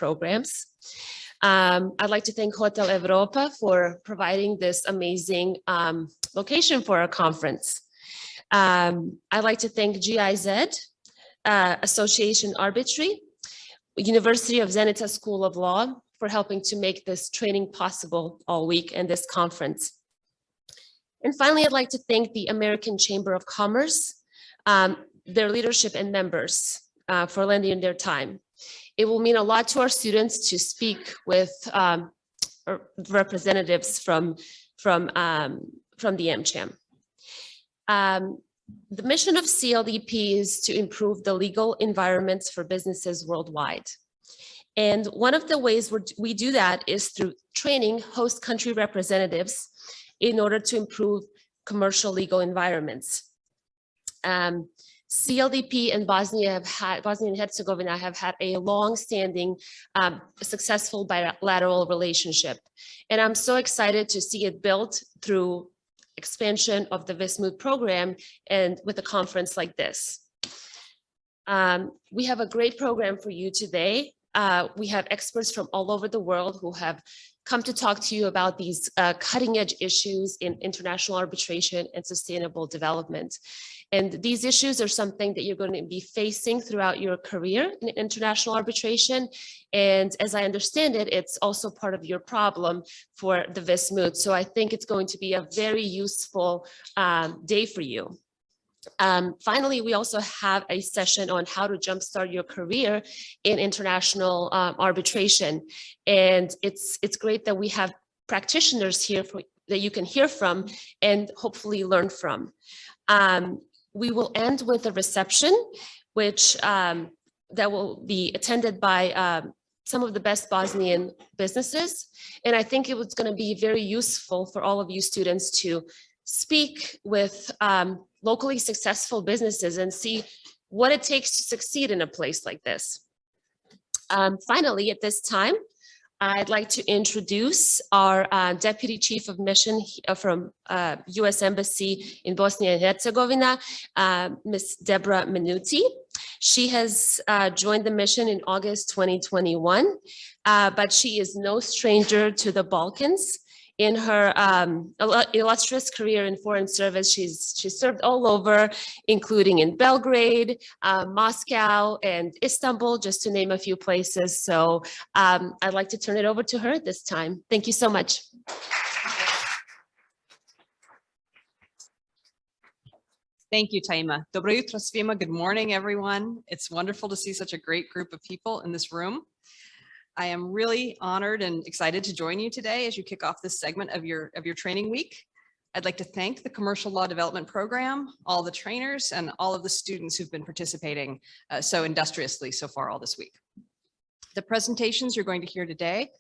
programs. I'd like to thank Hotel Europa for providing this amazing location for our conference. I'd like to thank GIZ, Association Arbitri, University of Zenica School of Law for helping to make this training possible all week and this conference. And finally, I'd like to thank the American Chamber of Commerce, their leadership and members for lending their time. It will mean a lot to our students to speak with representatives from the AmCham. The mission of CLDP is to improve the legal environments for businesses worldwide. And one of the ways we do that is through training host country representatives in order to improve commercial legal environments. CLDP and Bosnia and Herzegovina have had a long-standing, successful bilateral relationship. And I'm so excited to see it built through expansion of the Vismut program and with a conference like this. We have a great program for you today. We have experts from all over the world who have come to talk to you about these cutting edge issues in international arbitration and sustainable development. And these issues are something that you're going to be facing throughout your career in international arbitration. And as I understand it, it's also part of your problem for the Vismut. So I think it's going to be a very useful day for you. Finally, we also have a session on how to jumpstart your career in international arbitration. And it's great that we have practitioners here that you can hear from and hopefully learn from. We will end with a reception, which that will be attended by some of the best Bosnian businesses. And I think it was going to be very useful for all of you students to speak with locally successful businesses and see what it takes to succeed in a place like this. Finally, at this time, I'd like to introduce our Deputy Chief of Mission from U.S. Embassy in Bosnia and Herzegovina, Ms. Deborah Mennuti. She has joined the mission in August 2021, but she is no stranger to the Balkans. In her illustrious career in foreign service, she's served all over, including in Belgrade, Moscow, and Istanbul, just to name a few places. So I'd like to turn it over to her at this time. Thank you so much. Thank you, Taima. Dobro jutro svima. Good morning, everyone. It's wonderful to see such a great group of people in this room. I am really honored and excited to join you today as you kick off this segment of your training week. I'd like to thank the Commercial Law Development Program, all the trainers, and all of the students who've been participating so industriously so far all this week. The presentations you're going to hear today,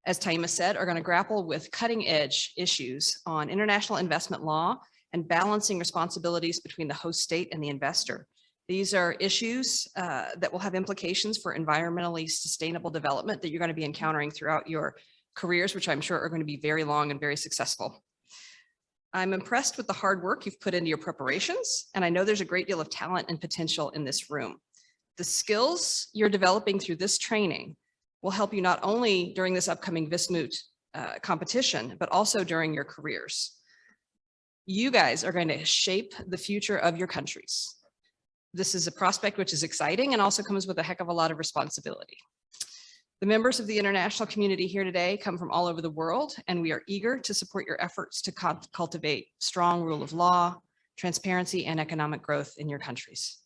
as Taima said, are going to grapple with cutting-edge issues on international investment law and balancing responsibilities between the host state and the investor. These are issues that will have implications for environmentally sustainable development that you're going to be encountering throughout your careers, which I'm sure are going to be very long and very successful. I'm impressed with the hard work you've put into your preparations, and I know there's a great deal of talent and potential in this room. The skills you're developing through this training will help you not only during this upcoming Vismut competition, but also during your careers. You guys are going to shape the future of your countries. This is a prospect which is exciting and also comes with a heck of a lot of responsibility. The members of the international community here today come from all over the world, and we are eager to support your efforts to cultivate strong rule of law, transparency, and economic growth in your countries.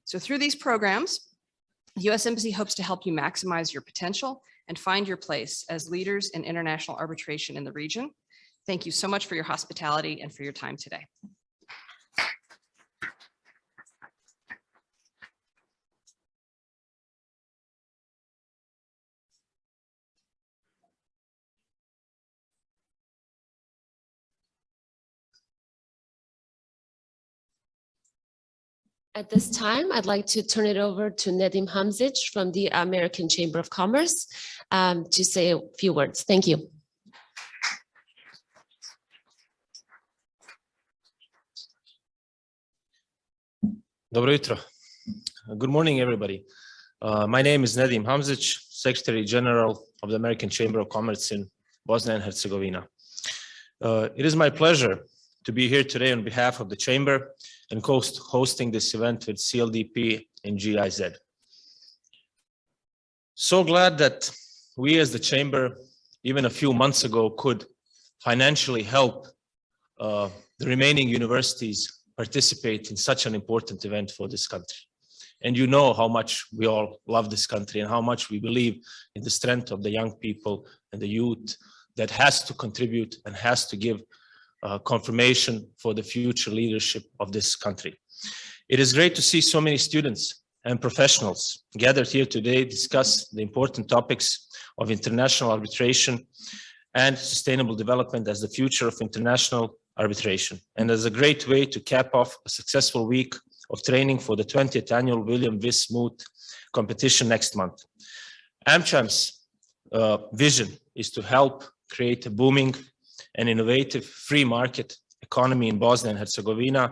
So through these programs, the U.S. Embassy hopes to help you maximize your potential and find your place as leaders in international arbitration in the region. Thank you so much for your hospitality and for your time today. At this time, I'd like to turn it over to Nedim Hamzic from the American Chamber of Commerce to say a few words. Thank you. Dobro jutro. Good morning, everybody. My name is Nedim Hamzic. Secretary General of the American Chamber of Commerce in Bosnia and Herzegovina. It is my pleasure to be here today on behalf of the Chamber and hosting this event with CLDP and GIZ. So glad that we as the Chamber, even a few months ago, could financially help the remaining universities participate in such an important event for this country. And you know how much we all love this country and how much we believe in the strength of the young people and the youth that has to contribute and has to give confirmation for the future leadership of this country. It is great to see so many students and professionals gathered here today to discuss the important topics of international arbitration and sustainable development as the future of international arbitration, and as a great way to cap off a successful week of training for the 20th annual William Viss Moot competition next month. AmCham's vision is to help create a booming and innovative free market economy in Bosnia and Herzegovina,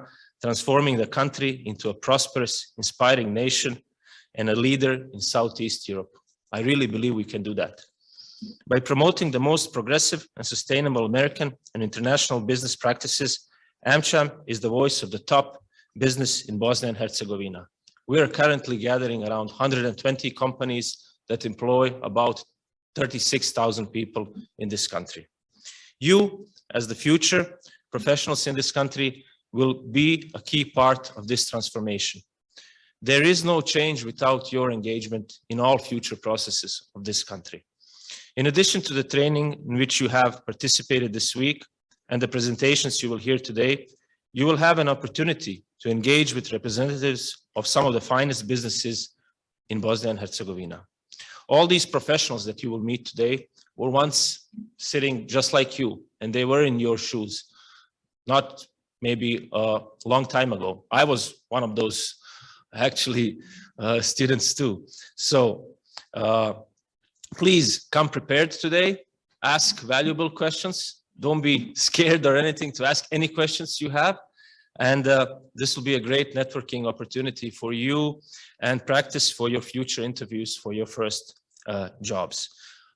transforming the country into a prosperous, inspiring nation and a leader in Southeast Europe. I really believe we can do that. By promoting the most progressive and sustainable American and international business practices, AmCham is the voice of the top business in Bosnia and Herzegovina. We are currently gathering around 120 companies that employ about 36,000 people in this country. You, as the future professionals in this country, will be a key part of this transformation. There is no change without your engagement in all future processes of this country. In addition to the training in which you have participated this week and the presentations you will hear today, you will have an opportunity to engage with representatives of some of the finest businesses in Bosnia and Herzegovina. All these professionals that you will meet today were once sitting just like you, and they were in your shoes, not maybe a long time ago. I was one of those actually students too. So please come prepared today, ask valuable questions. Don't be scared or anything to ask any questions you have. And this will be a great networking opportunity for you and practice for your future interviews for your first jobs.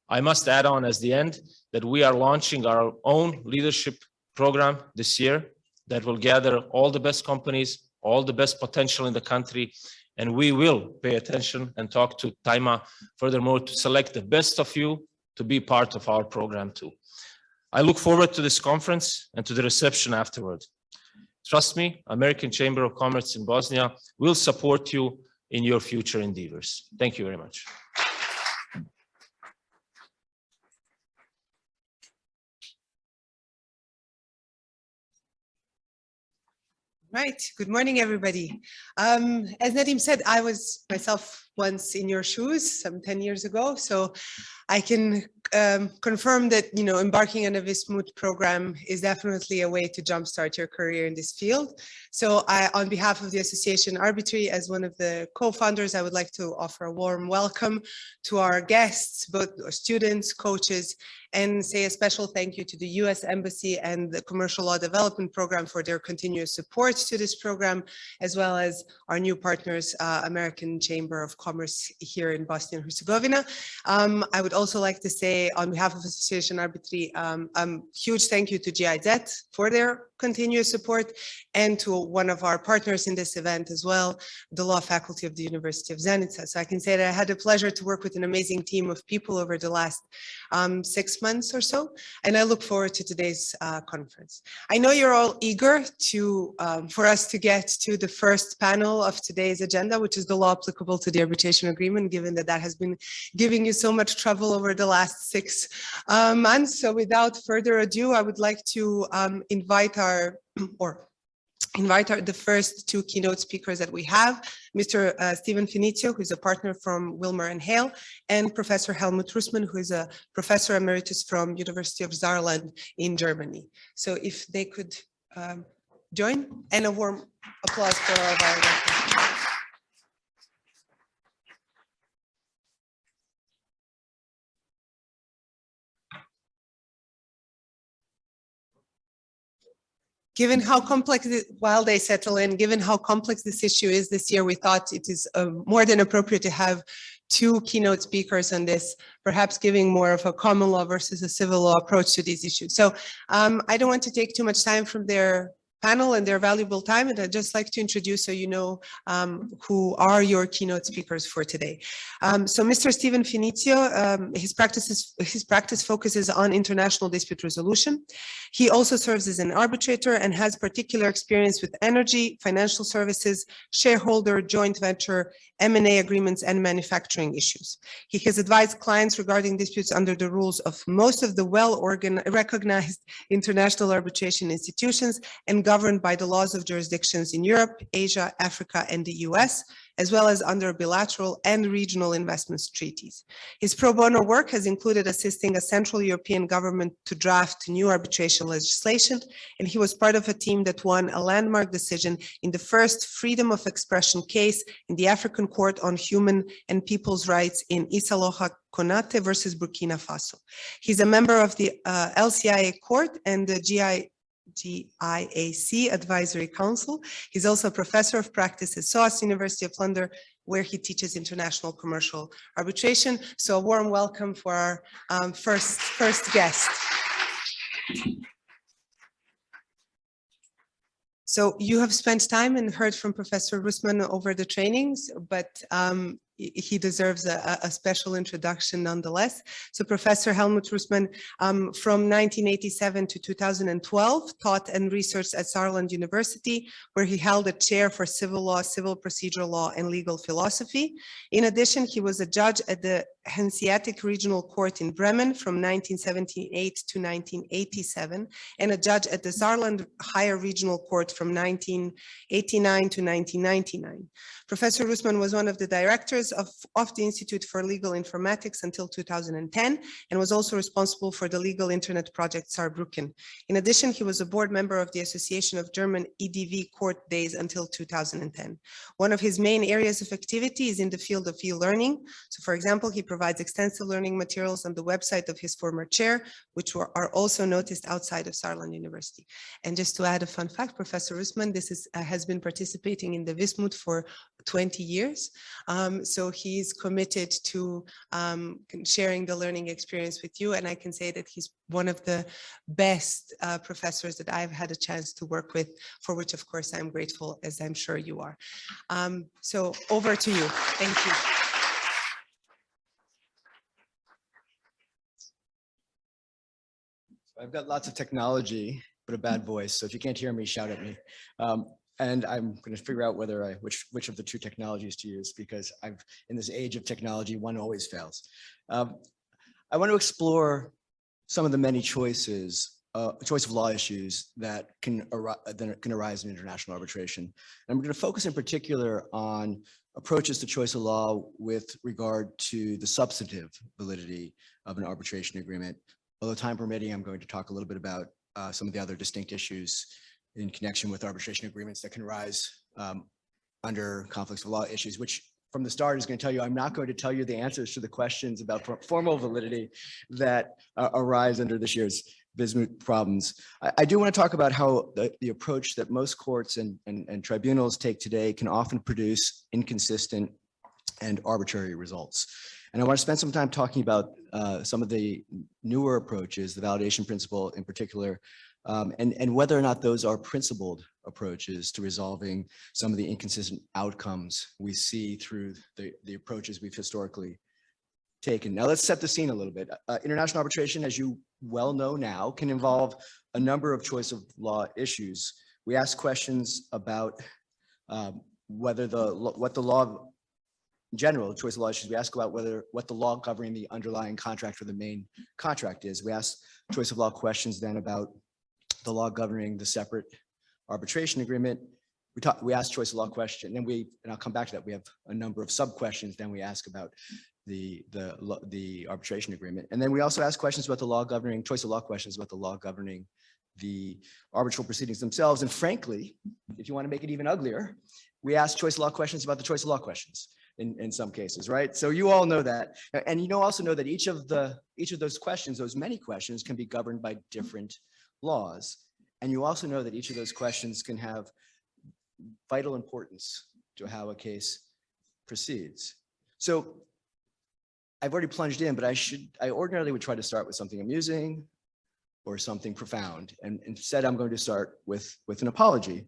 I must add on as the end that we are launching our own leadership program this year that will gather all the best companies, all the best potential in the country, and we will pay attention and talk to Taima furthermore to select the best of you to be part of our program too. I look forward to this conference and to the reception afterward. Trust me, American Chamber of Commerce in Bosnia will support you in your future endeavors. Thank you very much. Right. Good morning, everybody. As Nadim said, I was myself once in your shoes some 10 years ago, so I can confirm that, you know, embarking on a Viss Moot program is definitely a way to jumpstart your career in this field. So on behalf of the association Arbitri, as one of the co-founders, I would like to offer a warm welcome to our guests, both students, coaches, and say a special thank you to the US Embassy and the Commercial Law Development Program for their continuous support to this program, as well as our new partners, American Chamber of Commerce here in Bosnia and Herzegovina. I would also like to say on behalf of Association Arbitri, huge thank you to GIZ for their continuous support and to one of our partners in this event as well, the law faculty of the University of Zenica. So I can say that I had the pleasure to work with an amazing team of people over the last 6 months or so, and I look forward to today's conference. I know you're all eager to for us to get to the first panel of today's agenda, which is the law applicable to the arbitration agreement, given that that has been giving you so much trouble over the last 6 months. So without further ado, I would like to invite the first 2 keynote speakers that we have, Mr. Stephen Finizio, who's a partner from Wilmer & Hale, and Professor Helmut Russmann, who is a professor emeritus from University of Saarland in Germany. So if they could join, and a warm applause for all of our guests. Given how complex, while they settle in, given how complex this issue is this year, we thought it is more than appropriate to have two keynote speakers on this, perhaps giving more of a common law versus a civil law approach to these issues. So I don't want to take too much time from their panel and their valuable time, and I'd just like to introduce so you know who are your keynote speakers for today. So Mr. Stephen Finizio, his practice focuses on international dispute resolution. He also serves as an arbitrator and has particular experience with energy, financial services, shareholder, joint venture, M&A agreements, and manufacturing issues. He has advised clients regarding disputes under the rules of most of the recognized international arbitration institutions and governed by the laws of jurisdictions in Europe, Asia, Africa, and the US, as well as under bilateral and regional investments treaties. His pro bono work has included assisting a Central European government to draft new arbitration legislation, and he was part of a team that won a landmark decision in the first freedom of expression case in the African Court on Human and People's Rights in Isaloha Konate versus Burkina Faso. He's a member of the LCIA Court and the GIAC Advisory Council. He's also a professor of practice at SOAS University of London, where he teaches international commercial arbitration. So a warm welcome for our first guest. So you have spent time and heard from Professor Rusman over the trainings, but he deserves a special introduction nonetheless. So Professor Helmut Rusman, from 1987 to 2012, taught and researched at Saarland University, where he held a chair for civil law, civil procedural law, and legal philosophy. In addition, he was a judge at the Hanseatic Regional Court in Bremen from 1978 to 1987, and a judge at the Saarland Higher Regional Court from 1989 to 1999. Professor Rusman was one of the directors of the Institute for Legal Informatics until 2010, and was also responsible for the Legal Internet Project Saarbrücken. In addition, he was a board member of the Association of German EDV Court Days until 2010. One of his main areas of activity is in the field of e-learning. So for example, he provides extensive learning materials on the website of his former chair, which are also noticed outside of Saarland University. And just to add a fun fact, Professor Rusman, has been participating in the Wismut for 20 years. So he's committed to sharing the learning experience with you. And I can say that he's one of the best professors that I've had a chance to work with, for which, of course, I'm grateful, as I'm sure you are. So over to you. Thank you. I've got lots of technology, but a bad voice. So if you can't hear me, shout at me. And I'm going to figure out whether which of the two technologies to use, because in this age of technology, one always fails. I want to explore some of the many choice of law issues that can arise in international arbitration. And I'm going to focus in particular on approaches to choice of law with regard to the substantive validity of an arbitration agreement. Although time permitting, I'm going to talk a little bit about some of the other distinct issues in connection with arbitration agreements that can arise under conflicts of law issues, which from the start is going to tell you, I'm not going to tell you the answers to the questions about formal validity that arise under this year's Wismut problems. I do want to talk about how the approach that most courts and tribunals take today can often produce inconsistent and arbitrary results. And I want to spend some time talking about some of the newer approaches, the validation principle in particular, and whether or not those are principled approaches to resolving some of the inconsistent outcomes we see through the approaches we've historically taken. Now let's set the scene a little bit. International arbitration, as you well know now, can involve a number of choice of law issues. We ask questions about what the law, in general, choice of law issues. We ask about what the law governing the underlying contract or the main contract is. We ask choice of law questions then about the law governing the separate arbitration agreement. We ask choice of law question, and I'll come back to that. We have a number of sub questions. Then we ask about the arbitration agreement, and then we also ask questions about the law governing choice of law questions about the law governing the arbitral proceedings themselves. And frankly, if you want to make it even uglier, we ask choice of law questions about the choice of law questions in some cases, right? So you all know that, and you also know that each of those questions, those many questions, can be governed by different laws. And you also know that each of those questions can have vital importance to how a case proceeds. So I've already plunged in, but I ordinarily would try to start with something amusing or something profound. And instead, I'm going to start with an apology.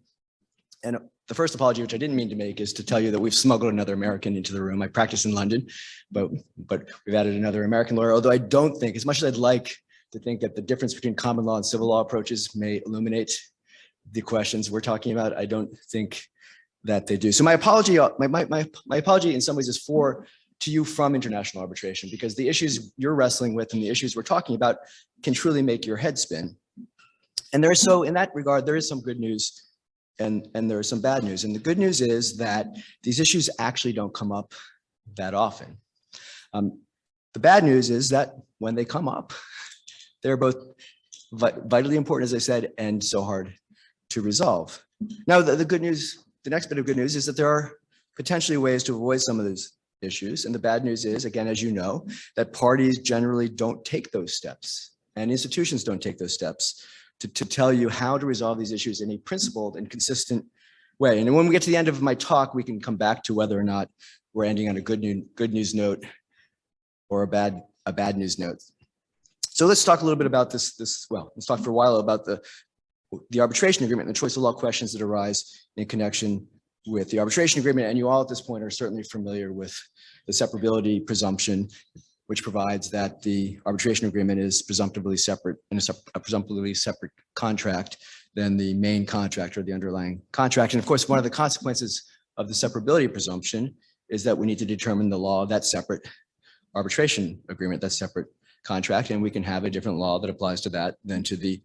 And the first apology, which I didn't mean to make, is to tell you that we've smuggled another American into the room. I practice in London, but we've added another American lawyer, although I don't think, as much as I'd like to think that the difference between common law and civil law approaches may illuminate the questions we're talking about, I don't think that they do. So my apology in some ways is to you from international arbitration, because the issues you're wrestling with and the issues we're talking about can truly make your head spin. And in that regard, there is some good news and there is some bad news. And the good news is that these issues actually don't come up that often. The bad news is that when they come up, they're both vitally important, as I said, and so hard to resolve. Now, the good news, the next bit of good news is that there are potentially ways to avoid some of these issues. And the bad news is, again, as you know, that parties generally don't take those steps and institutions don't take those steps to tell you how to resolve these issues in a principled and consistent way. And when we get to the end of my talk, we can come back to whether or not we're ending on a good news note or a bad news note. So let's talk a little bit about let's talk for a while about the arbitration agreement and the choice of law questions that arise in connection with the arbitration agreement. And you all at this point are certainly familiar with the separability presumption, which provides that the arbitration agreement is presumptively separate in a presumptively separate contract than the main contract or the underlying contract. And of course, one of the consequences of the separability presumption is that we need to determine the law of that separate arbitration agreement, that separate contract, and we can have a different law that applies to that than to the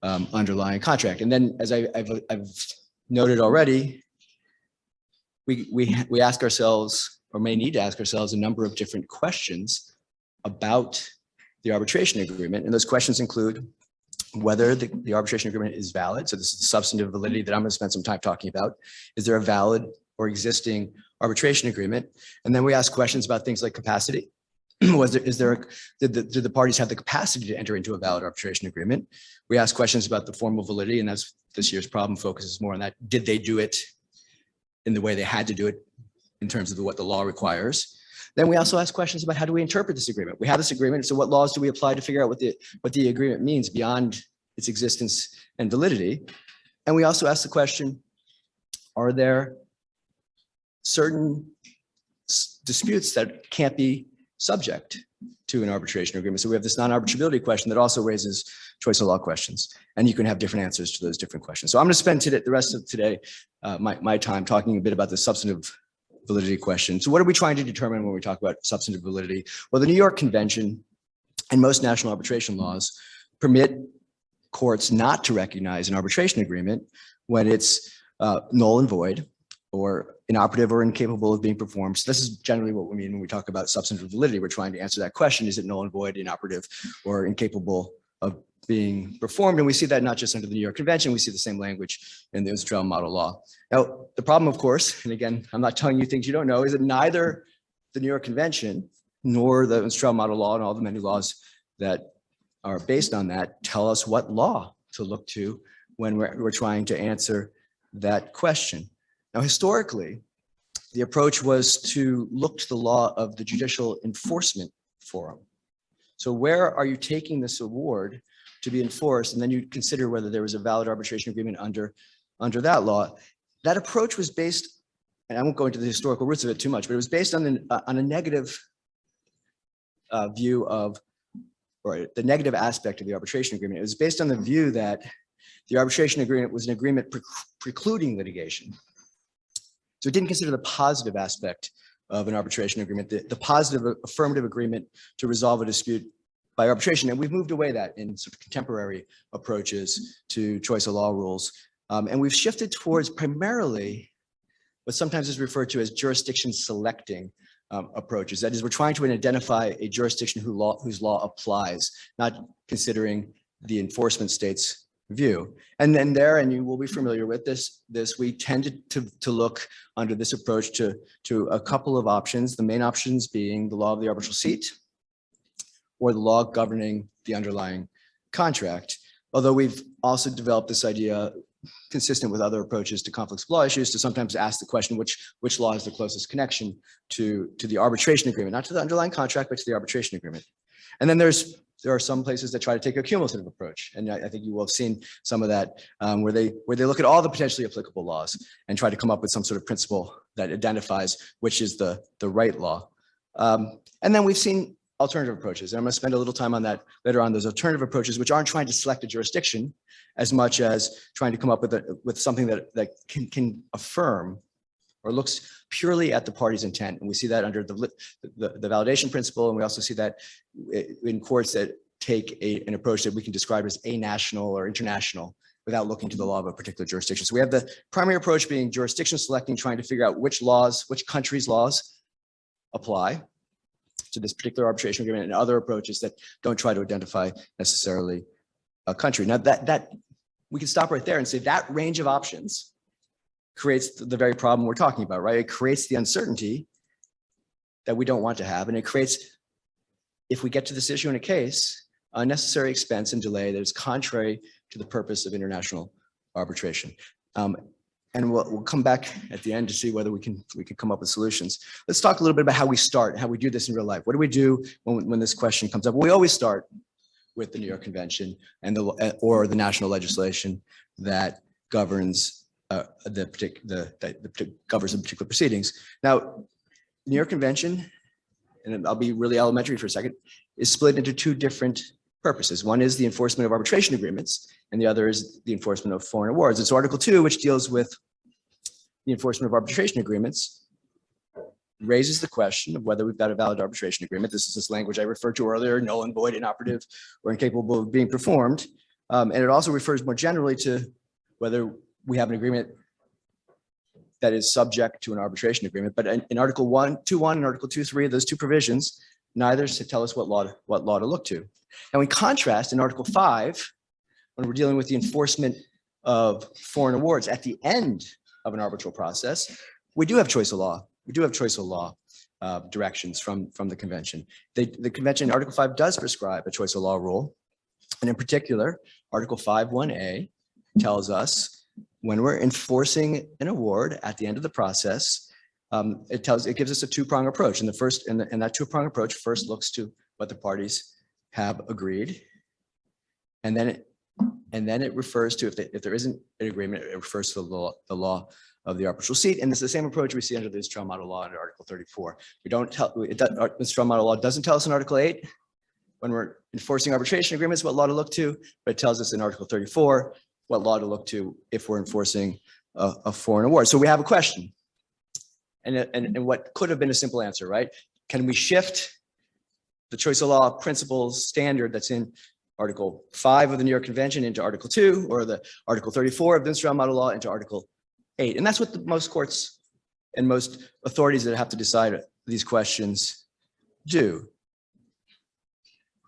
underlying contract. And then, as I've noted already, we ask ourselves, or may need to ask ourselves, a number of different questions about the arbitration agreement. And those questions include whether the arbitration agreement is valid. So this is the substantive validity that I'm going to spend some time talking about. Is there a valid or existing arbitration agreement? And then we ask questions about things like capacity. Did the parties have the capacity to enter into a valid arbitration agreement? We ask questions about the formal validity, and that's this year's problem focuses more on that. Did they do it in the way they had to do it in terms of what the law requires? Then we also ask questions about how do we interpret this agreement? We have this agreement, so what laws do we apply to figure out what the agreement means beyond its existence and validity? And we also ask the question, are there certain disputes that can't be subject to an arbitration agreement? So we have this non-arbitrability question that also raises choice of law questions, and you can have different answers to those different questions. So I'm going to spend the rest of today, my time talking a bit about the substantive validity question. So what are we trying to determine when we talk about substantive validity? Well, the New York Convention and most national arbitration laws permit courts not to recognize an arbitration agreement when it's null and void, or inoperative or incapable of being performed. So this is generally what we mean when we talk about substantive validity. We're trying to answer that question. Is it null and void, inoperative, or incapable of being performed? And we see that not just under the New York Convention, we see the same language in the Australian model law. Now, the problem, of course, and again, I'm not telling you things you don't know, is that neither the New York Convention nor the Australian model law and all the many laws that are based on that tell us what law to look to when we're trying to answer that question. Now, historically, the approach was to look to the law of the Judicial Enforcement Forum. So where are you taking this award to be enforced? And then you consider whether there was a valid arbitration agreement under that law. That approach was based, and I won't go into the historical roots of it too much, but it was based on a negative view of, or the negative aspect of the arbitration agreement. It was based on the view that the arbitration agreement was an agreement precluding litigation. So it didn't consider the positive aspect of an arbitration agreement, the positive affirmative agreement to resolve a dispute by arbitration. And we've moved away that in sort of contemporary approaches to choice of law rules. And we've shifted towards primarily what sometimes is referred to as jurisdiction selecting approaches. That is, we're trying to identify a jurisdiction whose law applies, not considering the enforcement state's view. And then and you will be familiar with this, we tended to look under this approach to a couple of options, the main options being the law of the arbitral seat or the law governing the underlying contract. Although we've also developed this idea consistent with other approaches to conflicts of law issues to sometimes ask the question, which law has the closest connection to the arbitration agreement, not to the underlying contract, but to the arbitration agreement. And then there are some places that try to take a cumulative approach. And I think you will have seen some of that where they look at all the potentially applicable laws and try to come up with some sort of principle that identifies which is the right law. And then we've seen alternative approaches. And I'm going to spend a little time on that later on, those alternative approaches, which aren't trying to select a jurisdiction as much as trying to come up with something that can affirm or looks purely at the party's intent. And we see that under the validation principle. And we also see that in courts that take an approach that we can describe as anational or international without looking to the law of a particular jurisdiction. So we have the primary approach being jurisdiction selecting, trying to figure out which country's laws apply to this particular arbitration agreement, and other approaches that don't try to identify necessarily a country. Now that we can stop right there and say that range of options creates the very problem we're talking about, right? It creates the uncertainty that we don't want to have. And it creates, if we get to this issue in a case, unnecessary expense and delay that is contrary to the purpose of international arbitration. And we'll come back at the end to see whether we can come up with solutions. Let's talk a little bit about how we start, how we do this in real life. What do we do when this question comes up? Well, we always start with the New York Convention and or the national legislation that governs governs the particular proceedings. Now, New York Convention, and I'll be really elementary for a second, is split into two different purposes. One is the enforcement of arbitration agreements, and the other is the enforcement of foreign awards. It's Article 2, which deals with the enforcement of arbitration agreements, raises the question of whether we've got a valid arbitration agreement. This is this language I referred to earlier, null and void, inoperative, or incapable of being performed. And it also refers more generally to whether we have an agreement that is subject to an arbitration agreement. But in Article 2.1 and Article 2.3, those two provisions, neither tell us what law to look to. Now, in contrast, in Article 5, when we're dealing with the enforcement of foreign awards at the end of an arbitral process, we do have choice of law. We do have choice of law directions from the convention. The convention, Article 5, does prescribe a choice of law rule. And in particular, Article 5.1a tells us when we're enforcing an award at the end of the process, it gives us a two-prong approach. And that two-prong approach first looks to what the parties have agreed, and then it refers to, if there isn't an agreement, it refers to the law of the arbitral seat. And it's the same approach we see under the trial model law under Article 34. This trial model law doesn't tell us in Article 8 when we're enforcing arbitration agreements what law to look to, but it tells us in Article 34 what law to look to if we're enforcing a foreign award. So we have a question, and what could have been a simple answer, right? Can we shift the choice of law principles standard that's in Article 5 of the New York Convention into Article 2, or the Article 34 of the trial model law into Article 8? And that's what most courts and most authorities that have to decide these questions do.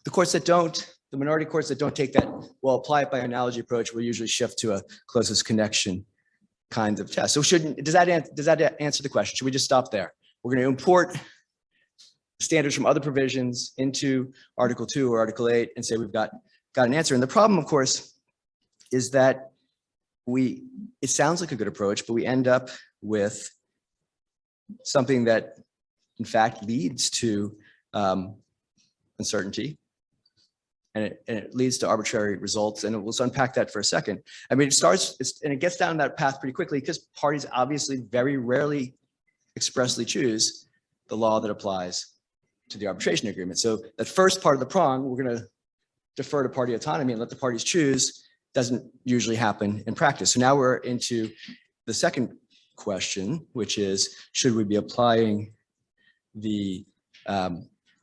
The courts that don't, the minority courts that don't take that, well, apply it by analogy approach, will usually shift to a closest connection kind of test. So does that answer the question? Should we just stop there? We're going to import standards from other provisions into Article 2 or Article 8 and say we've got an answer. And the problem, of course, is that it sounds like a good approach, but we end up with something that in fact leads to uncertainty, and it leads to arbitrary results. And let's unpack that for a second. I mean, it gets down that path pretty quickly because parties obviously very rarely expressly choose the law that applies to the arbitration agreement. So that first part of the prong, we're going to defer to party autonomy and let the parties choose, doesn't usually happen in practice. So now we're into the second question, which is, should we be applying the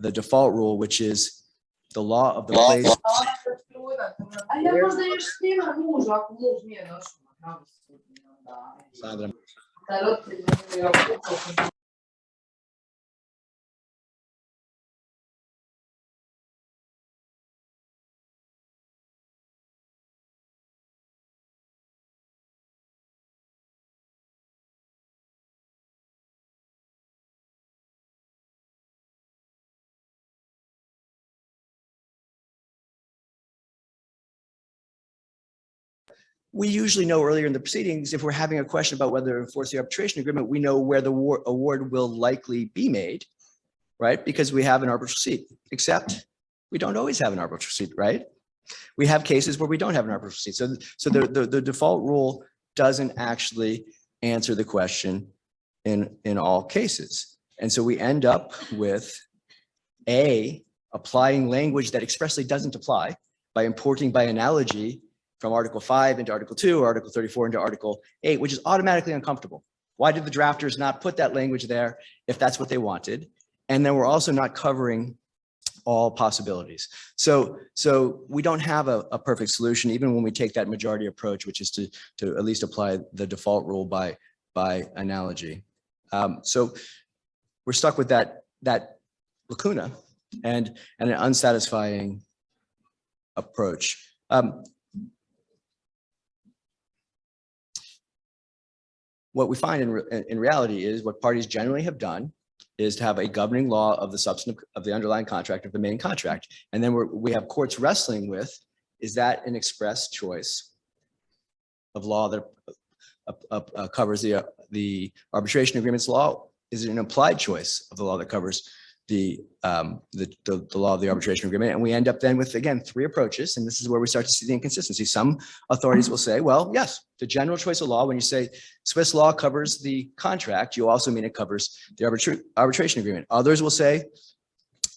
default rule, which is the law of the place? we usually know earlier in the proceedings, if we're having a question about whether to enforce the arbitration agreement, we know where the award will likely be made, right? Because we have an arbitral seat, except we don't always have an arbitral seat, right? We have cases where we don't have an arbitral seat. So the default rule doesn't actually answer the question in all cases. And so we end up with applying language that expressly doesn't apply by importing by analogy from Article 5 into Article 2 or Article 34 into Article 8, which is automatically uncomfortable. Why did the drafters not put that language there if that's what they wanted? And then we're also not covering all possibilities. So we don't have a perfect solution, even when we take that majority approach, which is to at least apply the default rule by analogy. So we're stuck with that lacuna and an unsatisfying approach. What we find in reality is what parties generally have done is to have a governing law of the substance of the underlying contract of the main contract. And then we have courts wrestling with, is that an express choice of law that covers the arbitration agreements law? Is it an implied choice of the law that covers the law of the arbitration agreement? And we end up then with, again, three approaches. And this is where we start to see the inconsistency. Some authorities will say, well, yes, the general choice of law, when you say Swiss law covers the contract, you also mean it covers the arbitration agreement. Others will say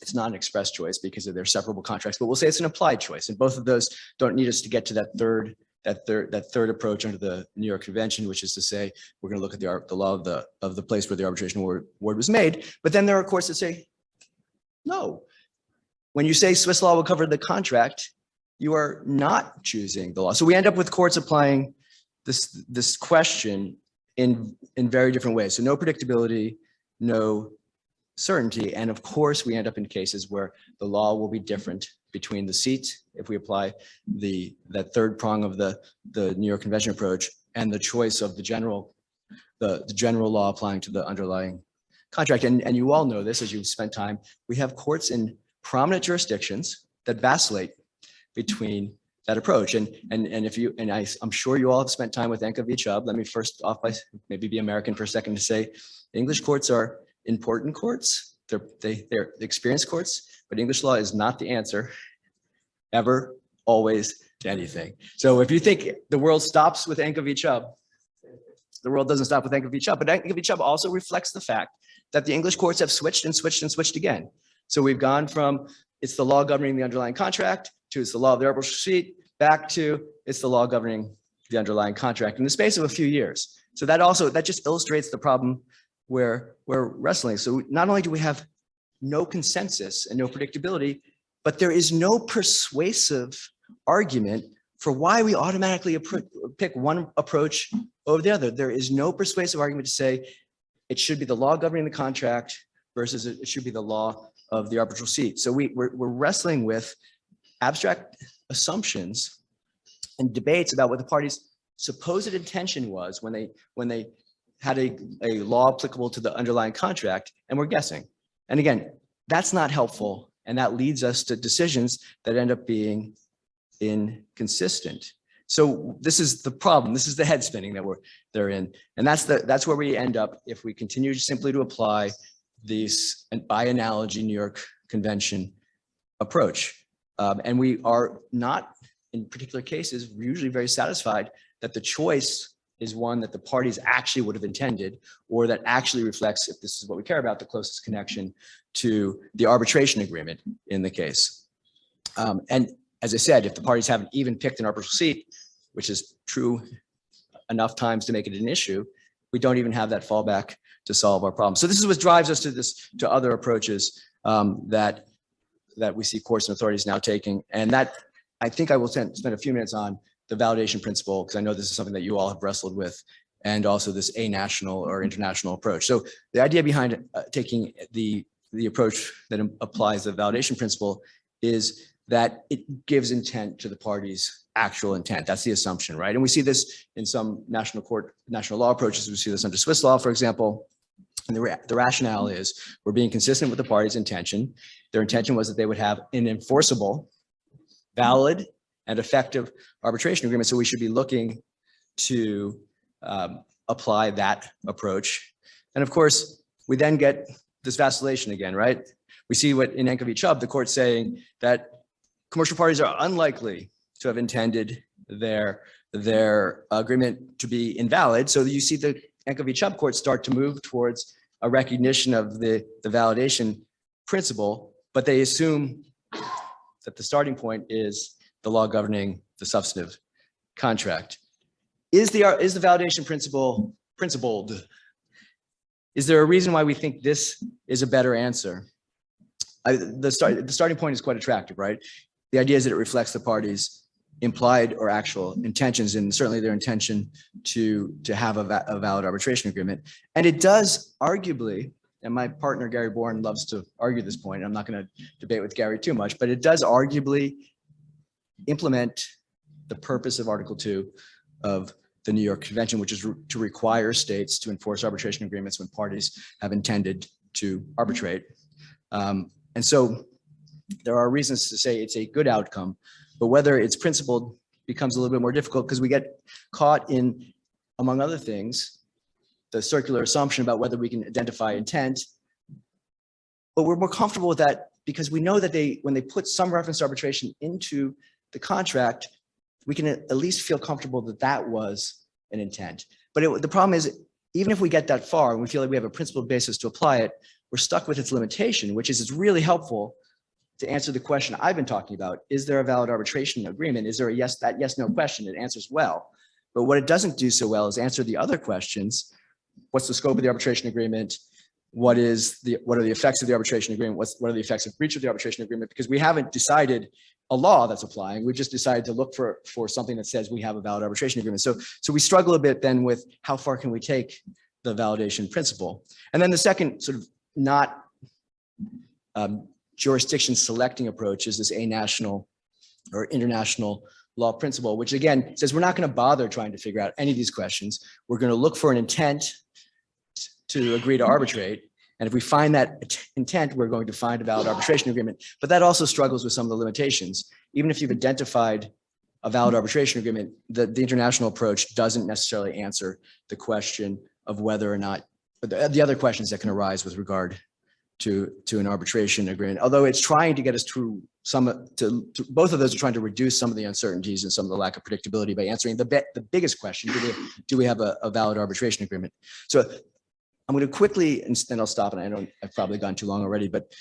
it's not an express choice because of their separable contracts, but we'll say it's an applied choice. And both of those don't need us to get to that third approach under the New York Convention, which is to say we're going to look at the law of the place where the arbitration award was made. But then there are courts that say, no, when you say Swiss law will cover the contract, you are not choosing the law. So we end up with courts applying this question in very different ways. So no predictability, no certainty. And of course, we end up in cases where the law will be different between the seat, if we apply that third prong of the New York Convention approach, and the choice of the general law applying to the underlying contract. And you all know this as you've spent time. We have courts in prominent jurisdictions that vacillate between that approach. And I'm sure you all have spent time with AmCham v. Chubb. Let me first off by maybe be American for a second to say English courts are important courts. They're experienced courts, but English law is not the answer ever, always, to anything. So if you think the world stops with AmCham v. Chubb, the world doesn't stop with AmCham v. Chubb, but AmCham v. Chubb also reflects the fact that the English courts have switched and switched and switched again. So we've gone from it's the law governing the underlying contract to it's the law of the arbitral seat, back to it's the law governing the underlying contract in the space of a few years. So that just illustrates the problem where we're wrestling. So not only do we have no consensus and no predictability, but there is no persuasive argument for why we automatically pick one approach over the other. There is no persuasive argument to say it should be the law governing the contract versus it should be the law of the arbitral seat. So we're wrestling with abstract assumptions and debates about what the party's supposed intention was when they had a law applicable to the underlying contract, and we're guessing. And again, that's not helpful, and that leads us to decisions that end up being inconsistent. So this is the problem. This is the head spinning that they're in, and that's where we end up if we continue simply to apply these by analogy New York Convention approach. And we are not, in particular cases, usually very satisfied that the choice is one that the parties actually would have intended, or that actually reflects, if this is what we care about, the closest connection to the arbitration agreement in the case. And as I said, if the parties haven't even picked an arbitral seat, which is true enough times to make it an issue, we don't even have that fallback to solve our problem. So this is what drives us to other approaches that we see courts and authorities now taking. And that, I think I will spend a few minutes on the validation principle, because I know this is something that you all have wrestled with, and also this a-national or international approach. So the idea behind taking the approach that applies the validation principle is that it gives intent to the party's actual intent. That's the assumption, right? And we see this in some national law approaches. We see this under Swiss law, for example. And the rationale is we're being consistent with the party's intention. Their intention was that they would have an enforceable, valid, and effective arbitration agreement. So we should be looking to apply that approach. And of course, we then get this vacillation again, right? We see what in Enka v. Chubb, the court's saying that commercial parties are unlikely to have intended their agreement to be invalid. So you see the Enka v. Chubb court start to move towards a recognition of the validation principle, but they assume that the starting point is the law governing the substantive contract. Is the validation principle principled? Is there a reason why we think this is a better answer? The starting point is quite attractive, right? The idea is that it reflects the parties' implied or actual intentions, and certainly their intention to have a valid arbitration agreement. And it does arguably, and my partner Gary Bourne loves to argue this point, I'm not going to debate with Gary too much, but it does arguably implement the purpose of Article 2 of the New York Convention, which is to require states to enforce arbitration agreements when parties have intended to arbitrate. And so there are reasons to say it's a good outcome, but whether it's principled becomes a little bit more difficult because we get caught in, among other things, the circular assumption about whether we can identify intent. But we're more comfortable with that because we know that when they put some reference to arbitration into the contract, we can at least feel comfortable that that was an intent. But the problem is, even if we get that far and we feel like we have a principled basis to apply it, we're stuck with its limitation, which is it's really helpful to answer the question I've been talking about. Is there a valid arbitration agreement? Is there a yes/no question? It answers well. But what it doesn't do so well is answer the other questions. What's the scope of the arbitration agreement? What are the effects of the arbitration agreement? What are the effects of breach of the arbitration agreement? Because we haven't decided a law that's applying. We just decided to look for something that says we have a valid arbitration agreement. So we struggle a bit then with how far can we take the validation principle. And then the second sort of not jurisdiction selecting approach is this national or international law principle, which again says we're not going to bother trying to figure out any of these questions. We're going to look for an intent to agree to arbitrate. And if we find that intent, we're going to find a valid arbitration agreement. But that also struggles with some of the limitations. Even if you've identified a valid arbitration agreement, the international approach doesn't necessarily answer the question of whether or not the other questions that can arise with regard to an arbitration agreement. Although it's trying to get us through both of those are trying to reduce some of the uncertainties and some of the lack of predictability by answering the biggest question: do we have a valid arbitration agreement? So I'm going to quickly, and then I'll stop, and I've probably gone too long already, but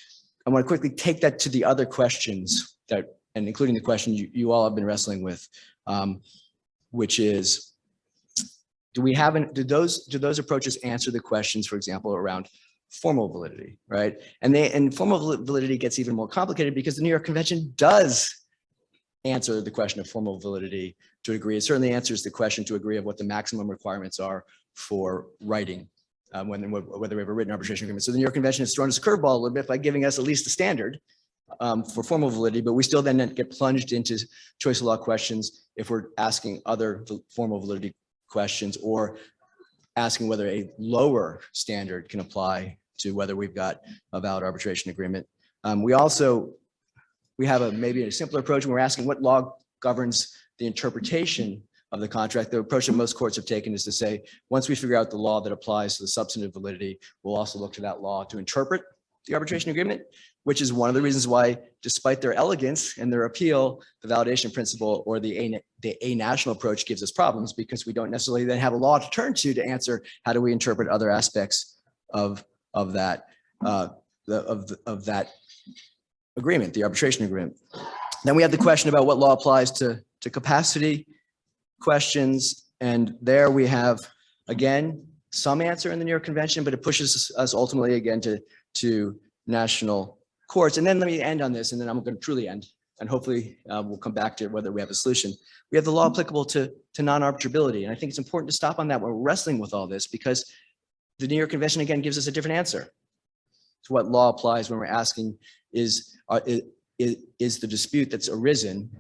I want to quickly take that to the other questions and including the question you all have been wrestling with, which is, do those approaches answer the questions, for example, around formal validity, right? And formal validity gets even more complicated because the New York Convention does answer the question of formal validity to a degree. It certainly answers the question to a degree of what the maximum requirements are for writing, whether we have a written arbitration agreement. So the New York Convention has thrown us a curveball a little bit by giving us at least a standard for formal validity, but we still then get plunged into choice of law questions if we're asking other formal validity questions or asking whether a lower standard can apply to whether we've got a valid arbitration agreement. We have maybe a simpler approach when we're asking what law governs the interpretation of the contract. The approach that most courts have taken is to say, once we figure out the law that applies to the substantive validity, we'll also look to that law to interpret the arbitration agreement, which is one of the reasons why, despite their elegance and their appeal, the validation principle or the national approach gives us problems because we don't necessarily then have a law to turn to answer how do we interpret other aspects of that agreement, the arbitration agreement. Then we have the question about what law applies to capacity questions, and there we have again some answer in the New York Convention, but it pushes us ultimately again to national courts. And then let me end on this, and then I'm going to truly end, and hopefully we'll come back to whether we have a solution. We have the law applicable to non-arbitrability, and I think it's important to stop on that when we're wrestling with all this, because the New York Convention again gives us a different answer to what law applies when we're asking is the dispute that's arisen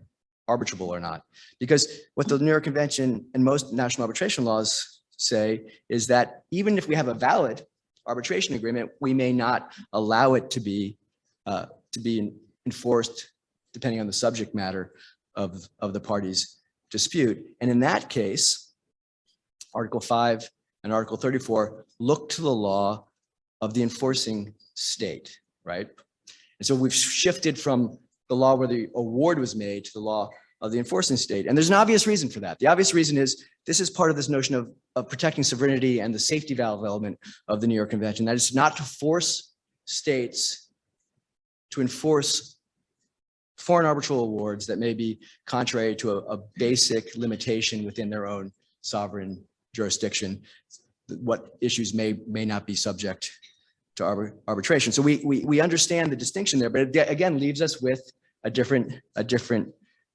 arbitrable or not? Because what the New York Convention and most national arbitration laws say is that even if we have a valid arbitration agreement, we may not allow it to be enforced depending on the subject matter of the party's dispute. And in that case, Article 5 and Article 34 look to the law of the enforcing state, right? And so we've shifted from the law where the award was made to the law of the enforcing state. And there's an obvious reason for that. The obvious reason is this is part of this notion of protecting sovereignty and the safety valve element of the New York Convention. That is not to force states to enforce foreign arbitral awards that may be contrary to a basic limitation within their own sovereign jurisdiction, what issues may not be subject to arbitration. So we understand the distinction there, but it again leaves us with a different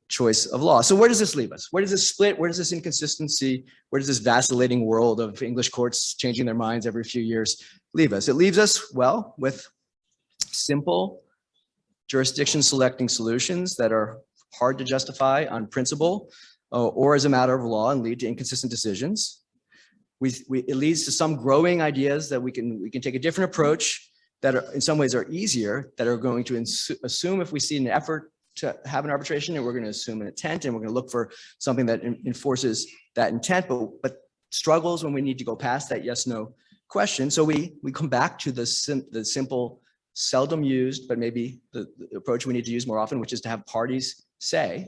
choice of law. So where does this leave us? Where does this split? Where does this inconsistency? Where does this vacillating world of English courts changing their minds every few years leave us? It leaves us, well, with simple jurisdiction selecting solutions that are hard to justify on principle or as a matter of law and lead to inconsistent decisions. It leads to some growing ideas that we can take a different approach that are in some ways are easier, that are going to assume if we see an effort to have an arbitration, and we're going to assume an intent, and we're going to look for something that enforces that intent, but struggles when we need to go past that yes/no question. So we come back to the simple, seldom used, but maybe the approach we need to use more often, which is to have parties say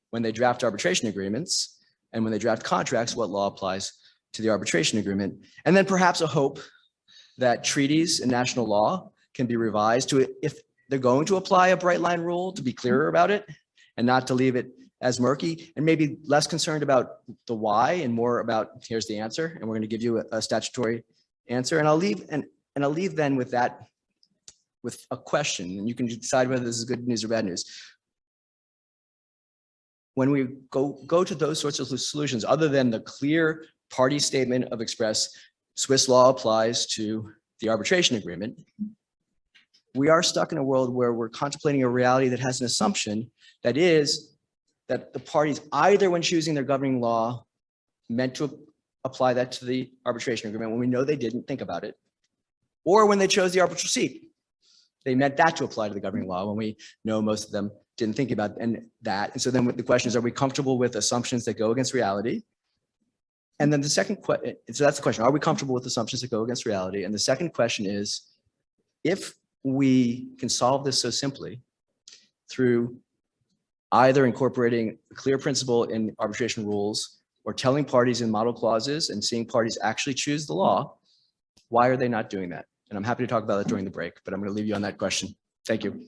when they draft arbitration agreements and when they draft contracts, what law applies to the arbitration agreement. And then perhaps a hope that treaties and national law can be revised to, if they're going to apply a bright line rule, to be clearer about it and not to leave it as murky, and maybe less concerned about the why and more about here's the answer, and we're going to give you a statutory answer. And I'll leave then with that, with a question, and you can decide whether this is good news or bad news. When we go to those sorts of solutions, other than the clear party statement of express Swiss law applies to the arbitration agreement, we are stuck in a world where we're contemplating a reality that has an assumption that is that the parties, either when choosing their governing law, meant to apply that to the arbitration agreement when we know they didn't think about it, or when they chose the arbitral seat, they meant that to apply to the governing law when we know most of them didn't think about that. And so then the question is, are we comfortable with assumptions that go against reality? And then the second question, so that's the question, are we comfortable with assumptions that go against reality? And the second question is, if we can solve this so simply through either incorporating a clear principle in arbitration rules or telling parties in model clauses and seeing parties actually choose the law, why are they not doing that? And I'm happy to talk about that during the break, but I'm going to leave you on that question. Thank you.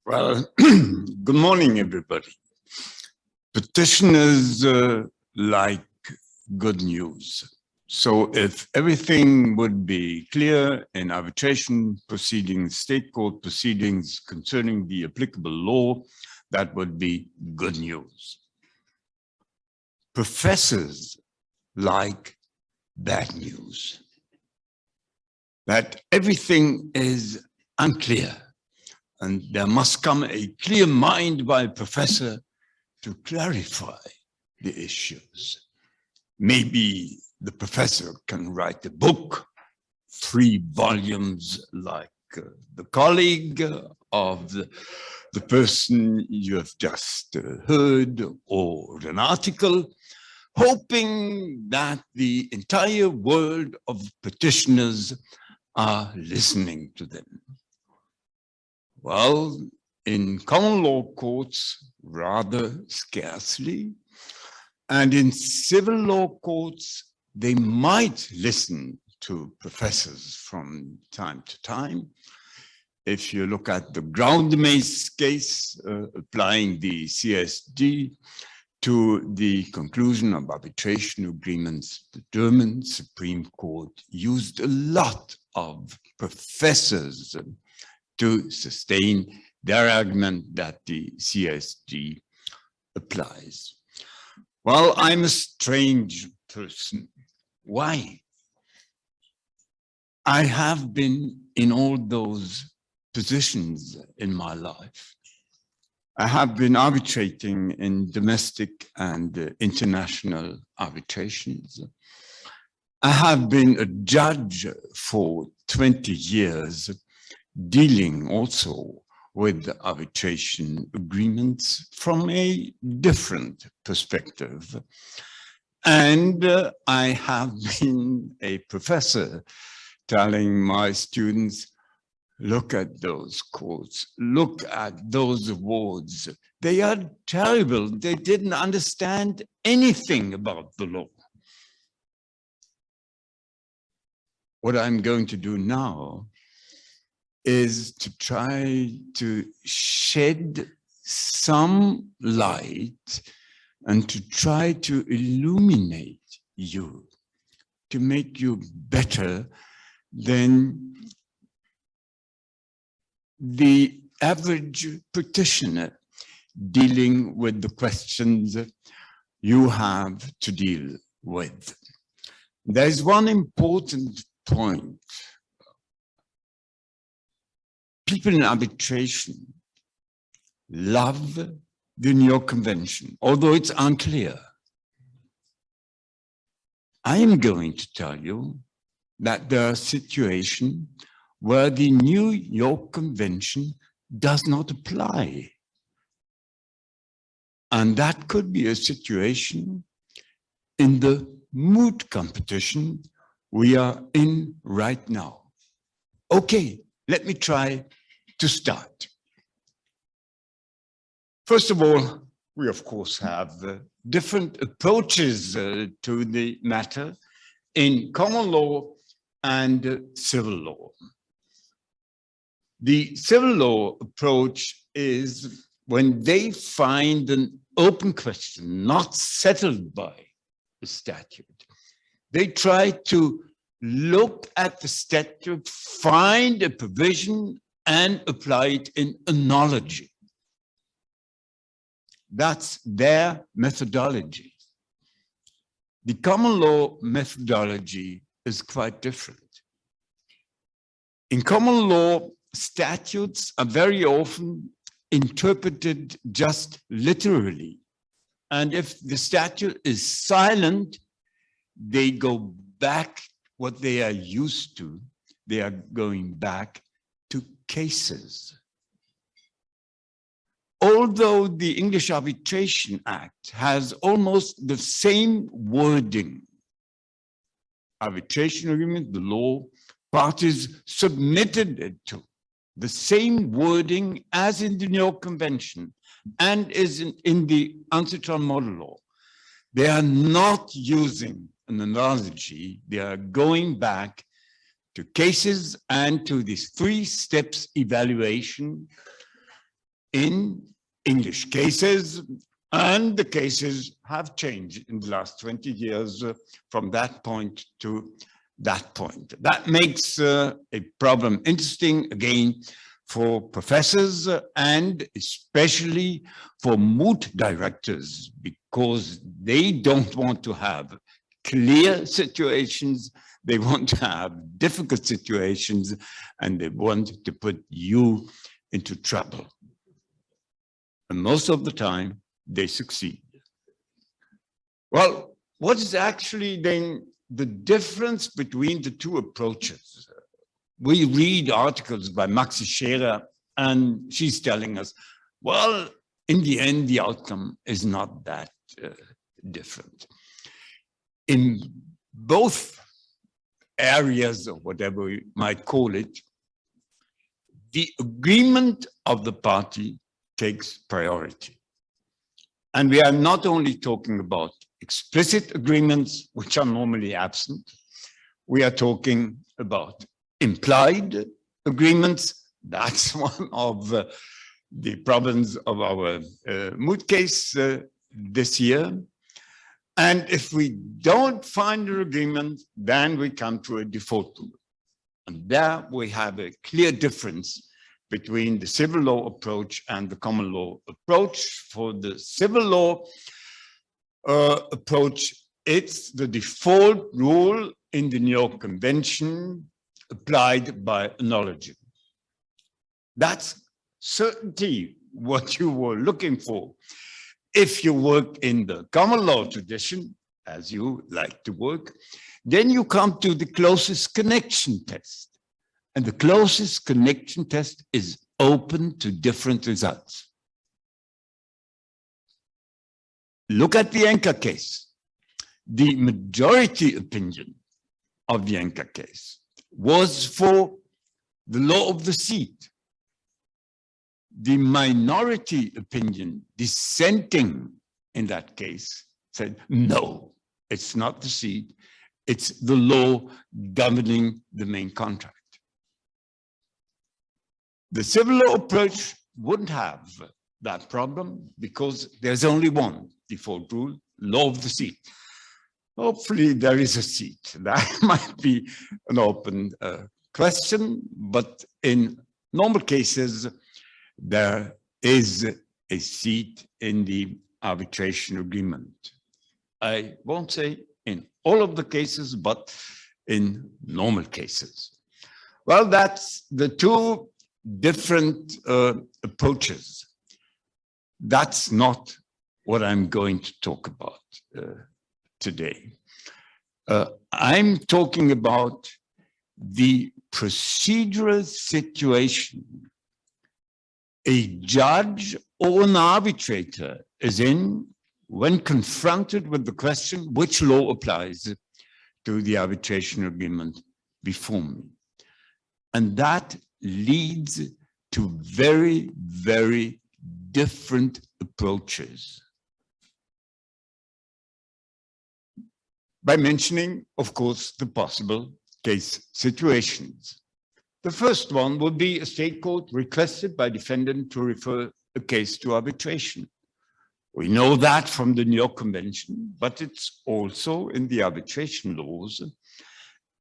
Well, good morning, everybody. Petitioners like good news. So if everything would be clear in arbitration proceedings, state court proceedings concerning the applicable law, that would be good news. Professors like bad news. That everything is unclear. And there must come a clear mind by a professor to clarify the issues. Maybe the professor can write a book, 3 volumes, like the colleague of the person you have just heard, or an article, hoping that the entire world of petitioners are listening to them. Well, in common law courts, rather scarcely. And in civil law courts, they might listen to professors from time to time. If you look at the ground maze case, applying the CSD to the conclusion of arbitration agreements, the German Supreme Court used a lot of professors to sustain their argument that the CSD applies. Well, I'm a strange person. Why? I have been in all those positions in my life. I have been arbitrating in domestic and international arbitrations. I have been a judge for 20 years, dealing also with arbitration agreements from a different perspective. And I have been a professor telling my students, look at those quotes, look at those awards. They are terrible. They didn't understand anything about the law. What I'm going to do now is to try to shed some light and to try to illuminate you, to make you better than the average practitioner dealing with the questions you have to deal with. There's one important point. People in arbitration love the New York Convention, although it's unclear. I am going to tell you that there are situations where the New York Convention does not apply. And that could be a situation in the moot competition we are in right now. Okay, let me try to start. First of all, we of course have different approaches to the matter in common law and civil law. The civil law approach is when they find an open question not settled by the statute, they try to look at the statute, find a provision and apply it in analogy. That's their methodology. The common law methodology is quite different. In common law, statutes are very often interpreted just literally. And if the statute is silent, they go back what they are used to. They are going back to cases. Although the English Arbitration Act has almost the same wording, arbitration agreement, the law, parties submitted it to the same wording as in the New York Convention and is in the antitrust model law. They are not using an analogy. They are going back to cases and to these 3 steps evaluation in English cases, and the cases have changed in the last 20 years from that point to that point. That makes a problem interesting, again, for professors and especially for moot directors, because they don't want to have clear situations, they want to have difficult situations, and they want to put you into trouble. And most of the time, they succeed. Well, what is actually then the difference between the 2 approaches? We read articles by Maxi Scherer, and she's telling us, well, in the end, the outcome is not that different. In both areas, or whatever we might call it, the agreement of the party takes priority. And we are not only talking about explicit agreements, which are normally absent. We are talking about implied agreements. That's one of the problems of our moot case this year. And if we don't find an agreement, then we come to a default. And there we have a clear difference between the civil law approach and the common law approach. For the civil law approach, it's the default rule in the New York Convention applied by analogy. That's certainty what you were looking for. If you work in the common law tradition, as you like to work, then you come to the closest connection test. And the closest connection test is open to different results. Look at the Zenica case. The majority opinion of the Zenica case was for the law of the seat. The minority opinion dissenting in that case said, no, it's not the seat, it's the law governing the main contract. The civil law approach wouldn't have that problem because there's only one default rule, law of the seat. Hopefully there is a seat. That might be an open question, but in normal cases, there is a seat in the arbitration agreement. I won't say in all of the cases, but in normal cases. Well, that's the two different approaches. That's not what I'm going to talk about today. I'm talking about the procedural situation a judge or an arbitrator is in when confronted with the question which law applies to the arbitration agreement before me. And that leads to very, very different approaches. By mentioning, of course, the possible case situations. The first one would be a state court requested by defendant to refer a case to arbitration. We know that from the New York Convention, but it's also in the arbitration laws.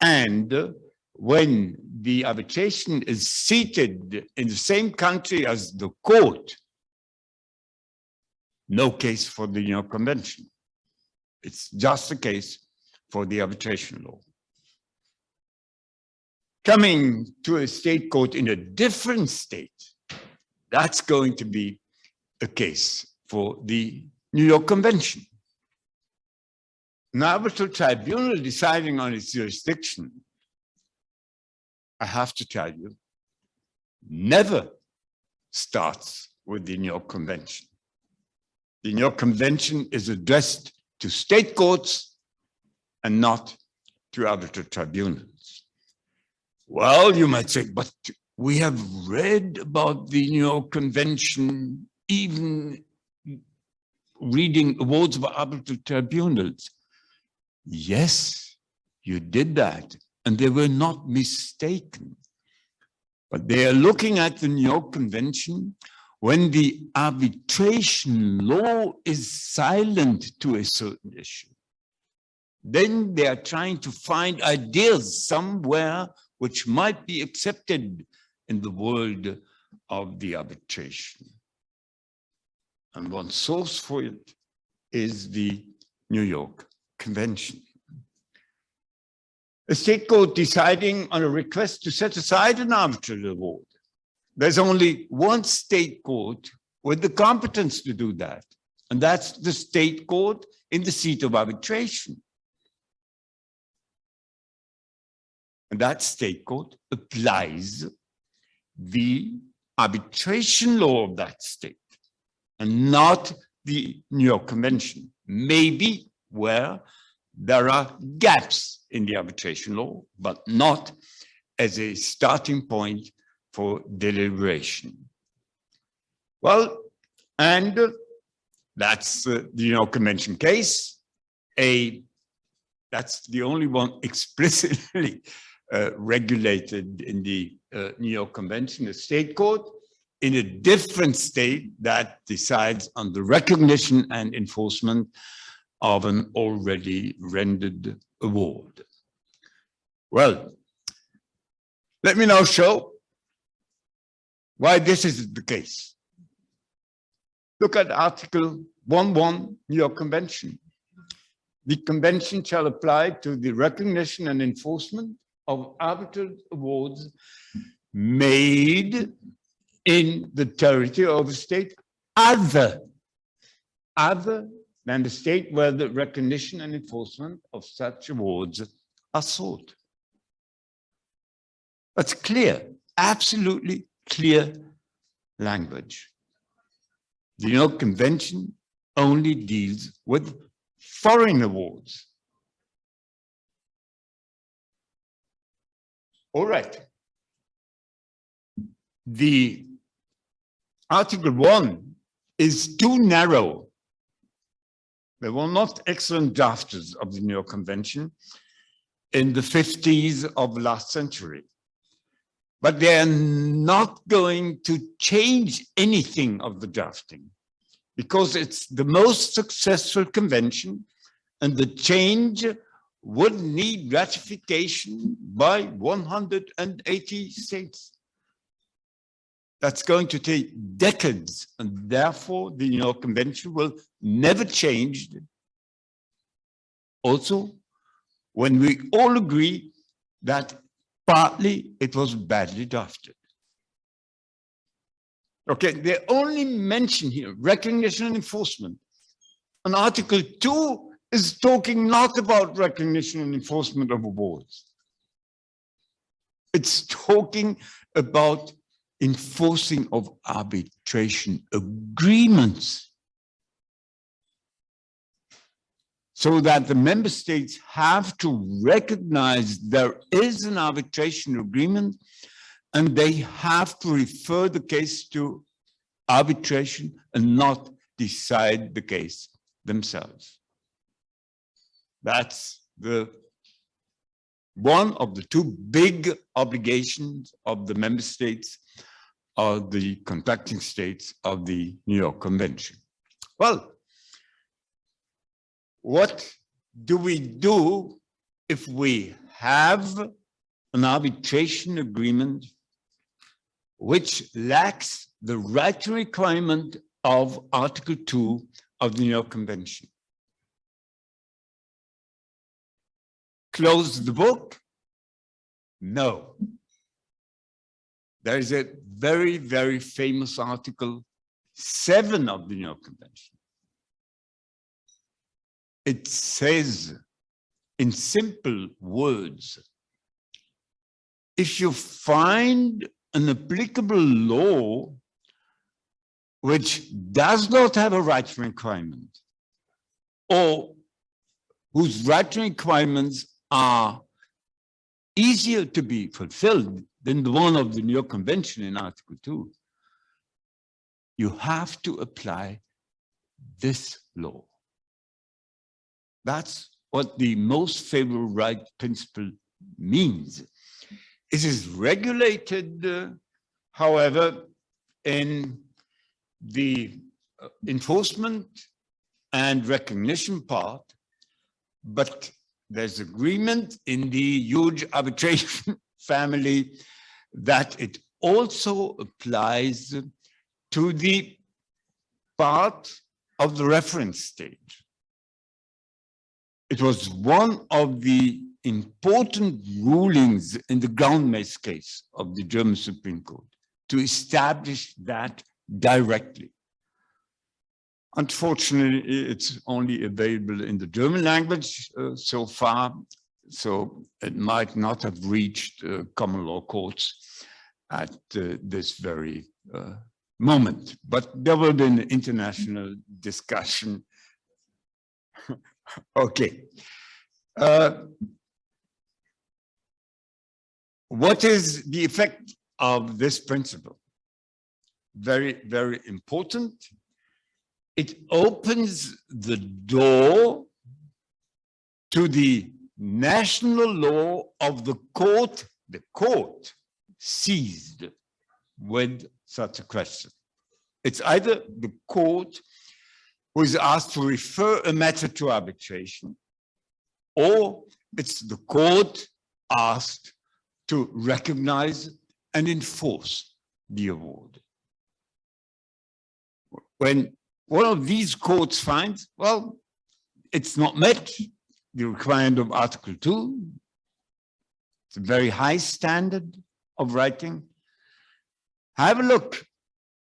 And when the arbitration is seated in the same country as the court, no case for the New York Convention. It's just a case for the arbitration law. Coming to a state court in a different state, that's going to be a case for the New York Convention. An arbitral tribunal deciding on its jurisdiction, I have to tell you, never starts with the New York Convention. The New York Convention is addressed to state courts and not to arbitral tribunals. Well, you might say, but we have read about the New York Convention, even reading awards of arbitral tribunals. Yes, you did that, and they were not mistaken. But they are looking at the New York Convention when the arbitration law is silent to a certain issue. Then they are trying to find ideas somewhere which might be accepted in the world of the arbitration. And one source for it is the New York Convention. A state court deciding on a request to set aside an arbitral award. There's only one state court with the competence to do that, and that's the state court in the seat of arbitration. And that state court applies the arbitration law of that state and not the New York Convention. Maybe where there are gaps in the arbitration law, but not as a starting point for deliberation. Well, and that's the New York Convention case. That's the only one explicitly regulated in the New York Convention, a state court in a different state that decides on the recognition and enforcement of an already rendered award. Well, let me now show why this is the case. Look at Article 1.1 New York Convention. The convention shall apply to the recognition and enforcement of arbitral awards made in the territory of a state other than the state where the recognition and enforcement of such awards are sought. That's clear, absolutely clear language. The New York Convention only deals with foreign awards. All right. The Article 1 is too narrow. There were not excellent drafters of the New York Convention in the 50s of last century. But they are not going to change anything of the drafting because it's the most successful convention, and the change would need ratification by 180 states. That's going to take decades, and therefore the New York Convention will never change. Also, when we all agree that partly it was badly drafted. Okay, they only mention here recognition and enforcement. And Article 2 is talking not about recognition and enforcement of awards. It's talking about enforcing of arbitration agreements, so that the member states have to recognize there is an arbitration agreement, and they have to refer the case to arbitration and not decide the case themselves. That's one of the two big obligations of the member states, or the contracting states of the New York Convention. Well, what do we do if we have an arbitration agreement which lacks the right requirement of Article 2 of the New York Convention? Close the book? No. There is a very, very famous Article 7 of the New York Convention. It says, in simple words, if you find an applicable law which does not have a right requirement, or whose right requirements are easier to be fulfilled than the one of the New York Convention in Article 2, you have to apply this law. That's what the most favorable right principle means. It is regulated, however, in the enforcement and recognition part, but there's agreement in the huge arbitration family that it also applies to the part of the reference stage. It was one of the important rulings in the groundmace case of the German Supreme Court to establish that directly. Unfortunately, it's only available in the German language so far, so it might not have reached common law courts at this very moment. But there will be an international discussion. Okay. What is the effect of this principle? Very, very important. It opens the door to the national law of the court seized with such a question. It's either the court who is asked to refer a matter to arbitration, or it's the court asked to recognize and enforce the award. When one of these courts finds, well, it's not met the requirement of Article 2, it's a very high standard of writing, have a look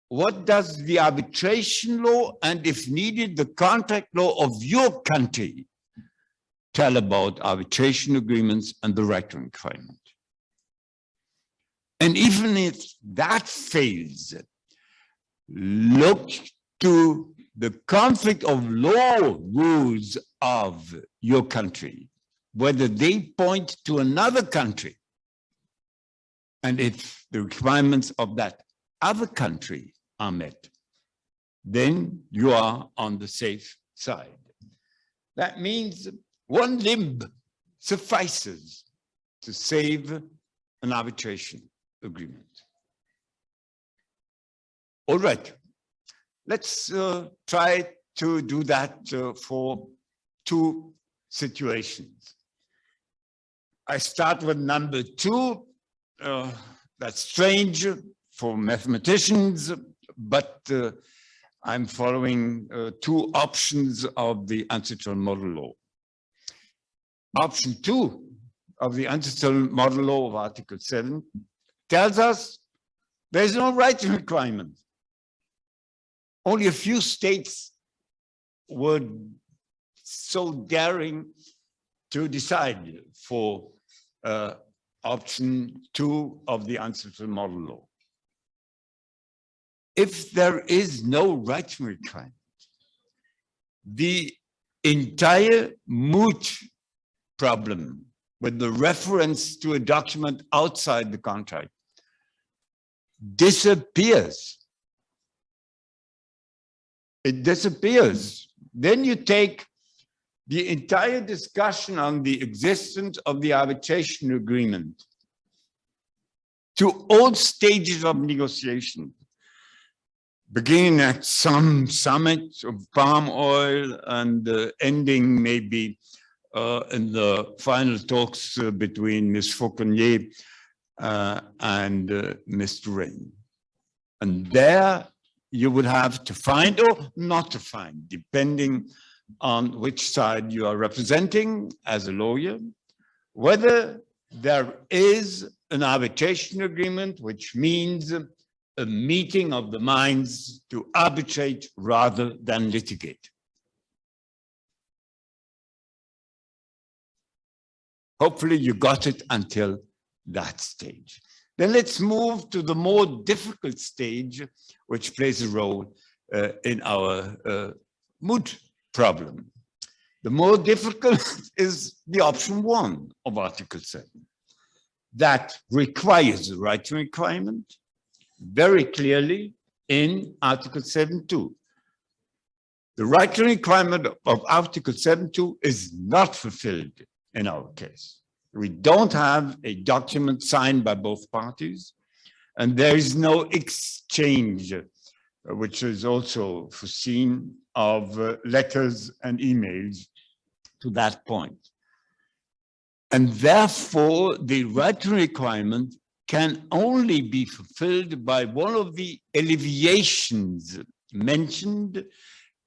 what does the arbitration law and, if needed, the contract law of your country tell about arbitration agreements and the right requirement? And even if that fails, look to the conflict of law rules of your country, whether they point to another country, and if the requirements of that other country are met, then you are on the safe side. That means one limb suffices to save an arbitration agreement. All right, let's try to do that for two situations. I start with number two. That's strange for mathematicians, but I'm following two options of the ancestral model law. Option 2 of the ancestral model law of Article 7 tells us there's no right requirement. Only a few states were so daring to decide for option 2 of the ancestral model law. If there is no right requirement, the entire moot problem with the reference to a document outside the contract disappears. It disappears. Then you take the entire discussion on the existence of the arbitration agreement to all stages of negotiation, beginning at some summit of palm oil and ending maybe in the final talks between Ms. Fauconnier and Mr. Rain. And there you would have to find or not to find, depending on which side you are representing as a lawyer, whether there is an arbitration agreement, which means a meeting of the minds to arbitrate rather than litigate. Hopefully you got it until that stage. Then let's move to the more difficult stage, which plays a role in our moot problem. The more difficult is the option 1 of Article 7. That requires a right requirement very clearly in Article 7.2. The right requirement of Article 7.2 is not fulfilled in our case. We don't have a document signed by both parties, and there is no exchange, which is also foreseen, of letters and emails to that point. And therefore, the right requirement can only be fulfilled by one of the alleviations mentioned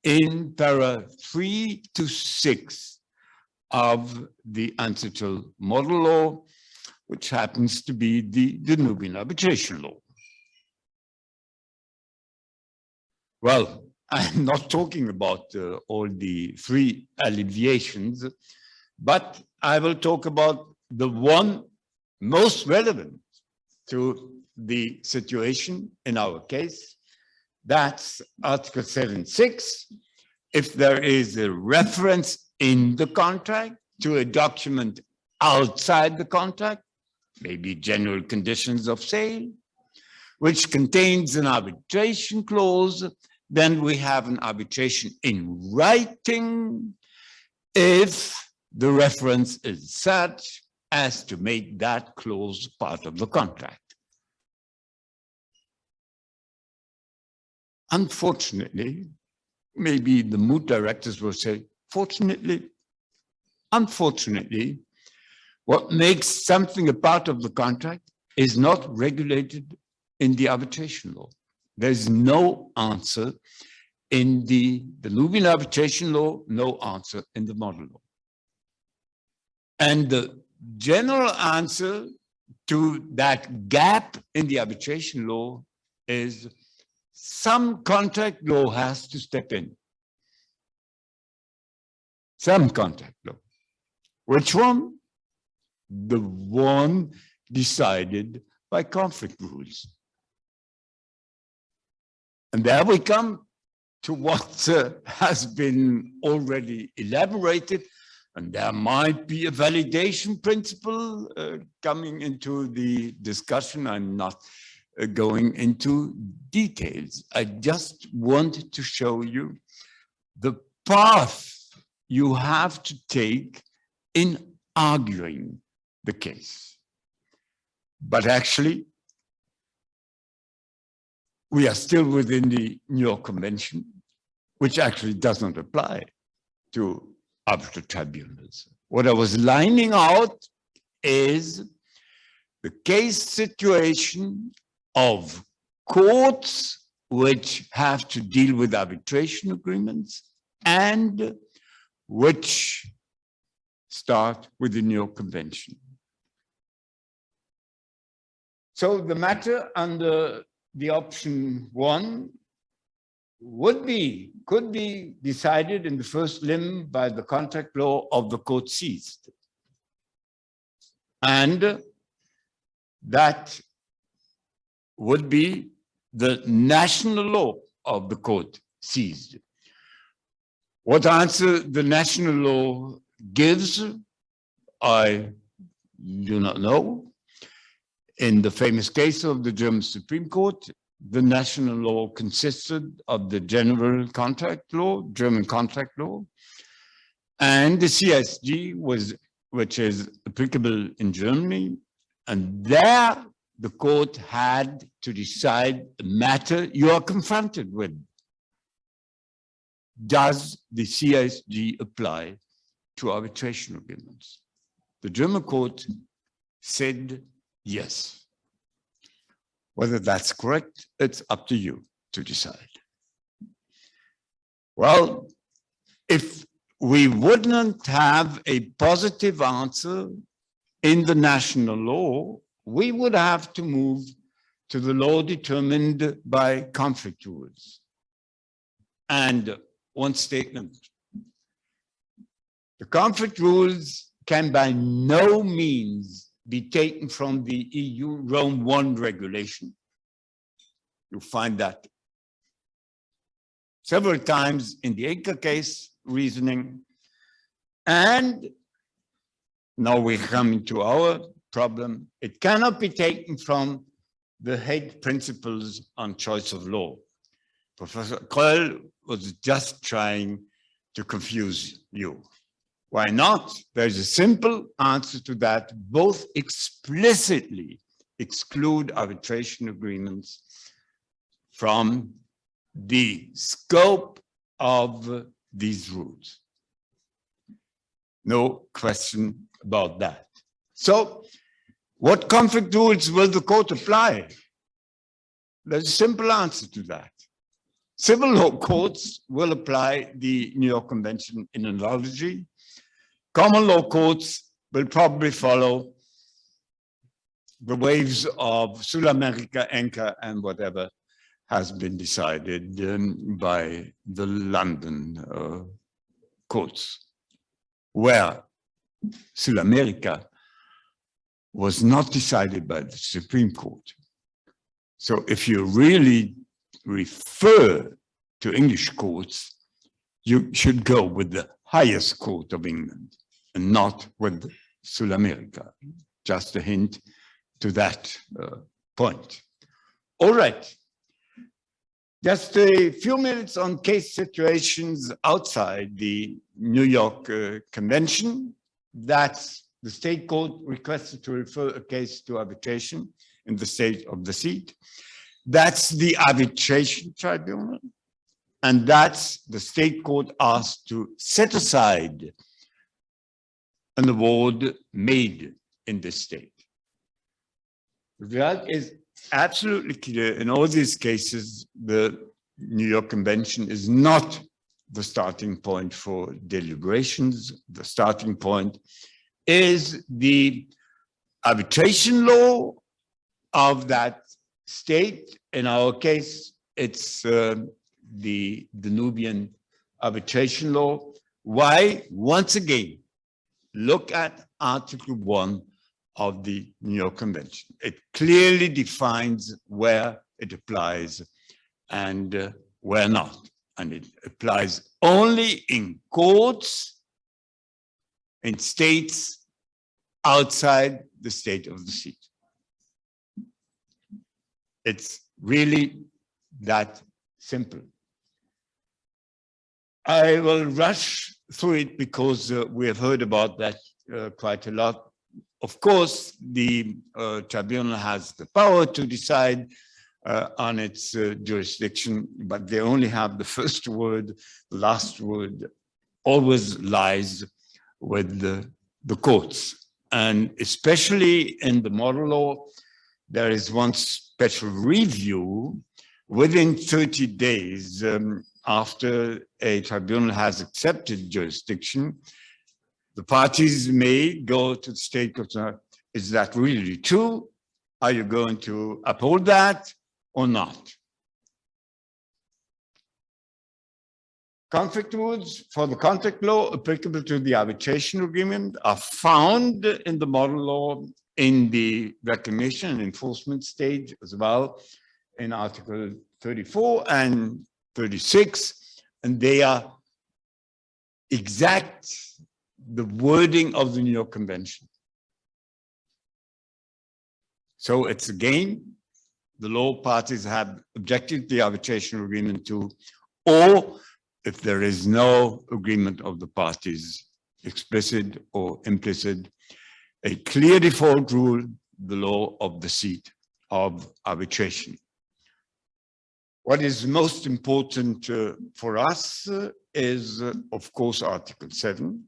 in para 3 to 6 of the ancestral model law, which happens to be the Danubian arbitration law. Well, I'm not talking about all the 3 alleviations, but I will talk about the one most relevant to the situation in our case. That's Article 7.6. If there is a reference in the contract to a document outside the contract, maybe general conditions of sale, which contains an arbitration clause, then we have an arbitration in writing if the reference is such as to make that clause part of the contract. Unfortunately, maybe the moot directors will say, fortunately, unfortunately, what makes something a part of the contract is not regulated in the arbitration law. There's no answer in the Danubian arbitration law, no answer in the model law. And the general answer to that gap in the arbitration law is some contract law has to step in. Some contract law. Which one? The one decided by conflict rules. And there we come to what has been already elaborated, and there might be a validation principle coming into the discussion. I'm not going into details. I just want to show you the path you have to take in arguing the case. But actually, we are still within the New York Convention, which actually does not apply to arbitral tribunals. What I was lining out is the case situation of courts which have to deal with arbitration agreements and which start with the New York Convention. So the matter under the option 1 could be decided in the first limb by the contract law of the court seized. And that would be the national law of the court seized. What answer the national law gives, I do not know. In the famous case of the German Supreme Court, the national law consisted of the general contract law, German contract law, and the CSG which is applicable in Germany. And there the court had to decide the matter you are confronted with. Does the CSG apply to arbitration agreements? The German court said yes. Whether that's correct, it's up to you to decide. Well, if we wouldn't have a positive answer in the national law, we would have to move to the law determined by conflict rules. And one statement: the conflict rules can by no means be taken from the EU Rome I regulation. You find that several times in the ACA case reasoning. And now we're coming to our problem. It cannot be taken from the Hague Principles on Choice of Law. Professor Kroll was just trying to confuse you. Why not? There's a simple answer to that. Both explicitly exclude arbitration agreements from the scope of these rules. No question about that. So, what conflict rules will the court apply? There's a simple answer to that. Civil law courts will apply the New York Convention in analogy. Common law courts will probably follow the waves of Sul-America, AmCham, and whatever has been decided by the London courts, where Sul-America was not decided by the Supreme Court. So if you really refer to English courts, you should go with the highest court of England and not with Sul-America. Just a hint to that point. All right. Just a few minutes on case situations outside the New York Convention. That's the state court requested to refer a case to arbitration in the state of the seat. That's the arbitration tribunal. And that's the state court asked to set aside an award made in this state. The result is absolutely clear. In all these cases, the New York Convention is not the starting point for deliberations. The starting point is the arbitration law of that state, in our case, it's the Danubian arbitration law. Why? Once again, look at Article 1 of the New York Convention. It clearly defines where it applies and where not. And it applies only in courts in states outside the state of the seat. It's really that simple. I will rush through it because we have heard about that quite a lot. Of course, the tribunal has the power to decide on its jurisdiction, but they only have the first word. The last word always lies with the courts. And especially in the model law, there is one special review within 30 days after a tribunal has accepted jurisdiction. The parties may go to the state court. Is that really true? Are you going to uphold that or not? Conflict rules for the contract law applicable to the arbitration agreement are found in the model law in the recognition and enforcement stage as well in Article 34 and 36, and they are exact the wording of the New York Convention. So it's again, the law parties have objected to the arbitration agreement to, or if there is no agreement of the parties, explicit or implicit, a clear default rule, the law of the seat of arbitration. What is most important for us is, of course, Article 7.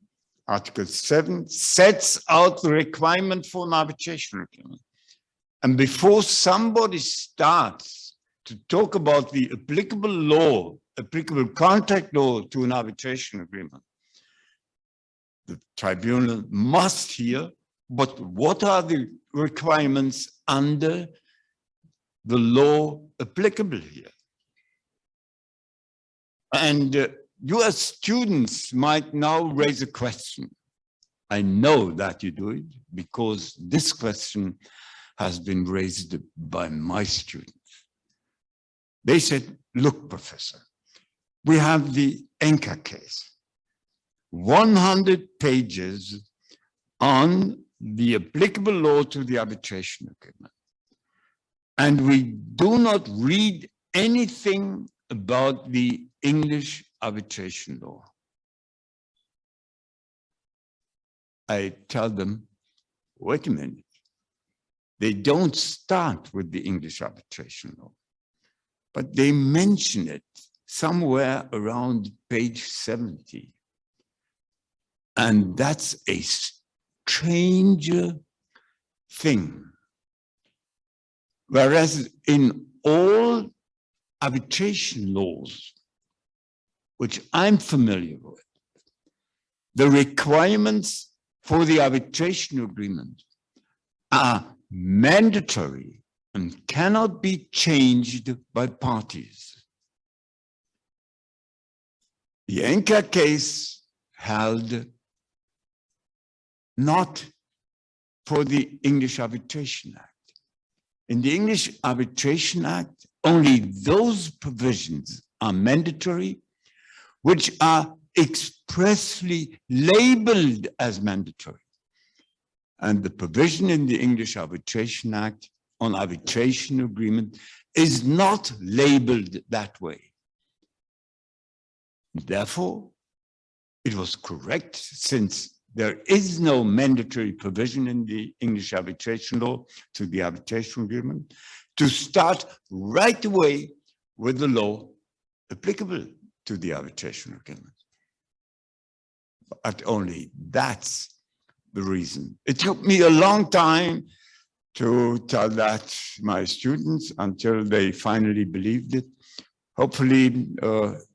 Article 7 sets out the requirement for an arbitration agreement. And before somebody starts to talk about the applicable law, applicable contract law to an arbitration agreement, the tribunal must hear, but what are the requirements under the law applicable here? And you as students might now raise a question. I know that you do it because this question has been raised by my students. They said, look, professor, we have the AmCham case, 100 pages on the applicable law to the arbitration agreement. And we do not read anything about the English arbitration law. I tell them, wait a minute. They don't start with the English arbitration law, but they mention it somewhere around page 70. And that's a strange thing. Whereas in all arbitration laws, which I'm familiar with, the requirements for the arbitration agreement are mandatory and cannot be changed by parties. The AmCham case held not for the English Arbitration Act. In the English Arbitration Act, only those provisions are mandatory which are expressly labeled as mandatory. And the provision in the English Arbitration Act on arbitration agreement is not labeled that way. Therefore, it was correct, since there is no mandatory provision in the English arbitration law to the arbitration agreement, to start right away with the law applicable to the arbitration agreement. But only that's the reason. It took me a long time to tell that my students until they finally believed it. Hopefully,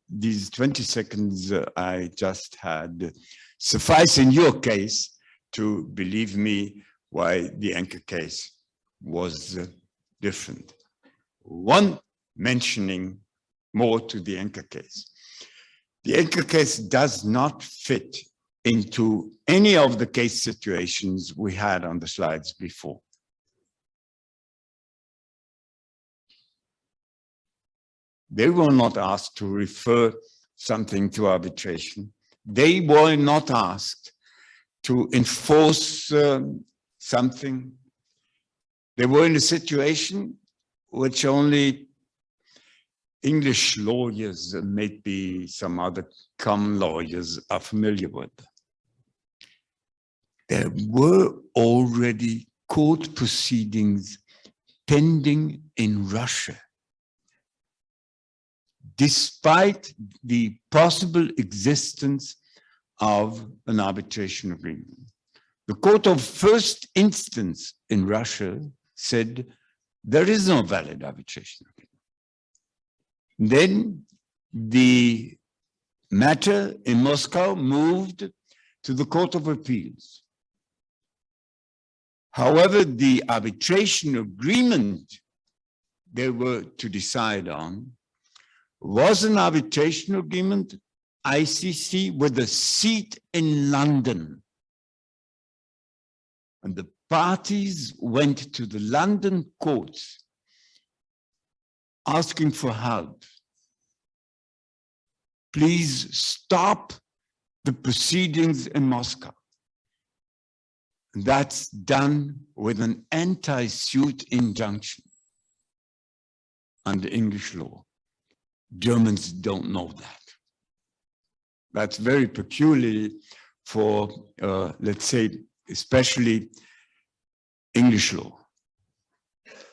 these 20 seconds I just had suffice in your case to believe me why the AmCham case was different. One mentioning more to the Enka case. The Enka case does not fit into any of the case situations we had on the slides before. They were not asked to refer something to arbitration. They were not asked to enforce something. They were in a situation which only English lawyers and maybe some other common lawyers are familiar with. There were already court proceedings pending in Russia, despite the possible existence of an arbitration agreement. The court of first instance in Russia said there is no valid arbitration agreement. Then the matter in Moscow moved to the Court of Appeals. However, the arbitration agreement they were to decide on was an arbitration agreement, ICC, with a seat in London. And the parties went to the London courts asking for help. Please stop the proceedings in Moscow. That's done with an anti-suit injunction under English law. Germans don't know that. That's very peculiar for, let's say, especially English law.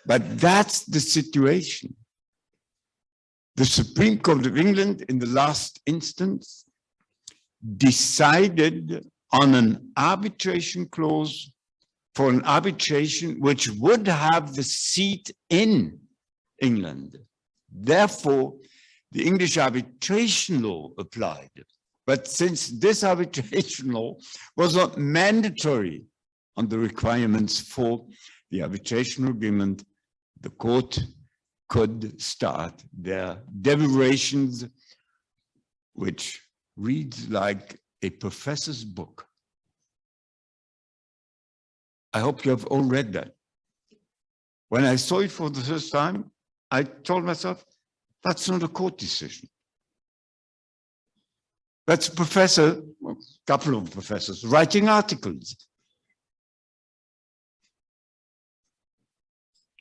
But that's the situation. The Supreme Court of England, in the last instance, decided on an arbitration clause for an arbitration which would have the seat in England. Therefore, the English arbitration law applied. But since this arbitration law was not mandatory on the requirements for the arbitration agreement, the court could start their deliberations, which reads like a professor's book. I hope you have all read that. When I saw it for the first time, I told myself, that's not a court decision. That's a professor, a couple of professors, writing articles.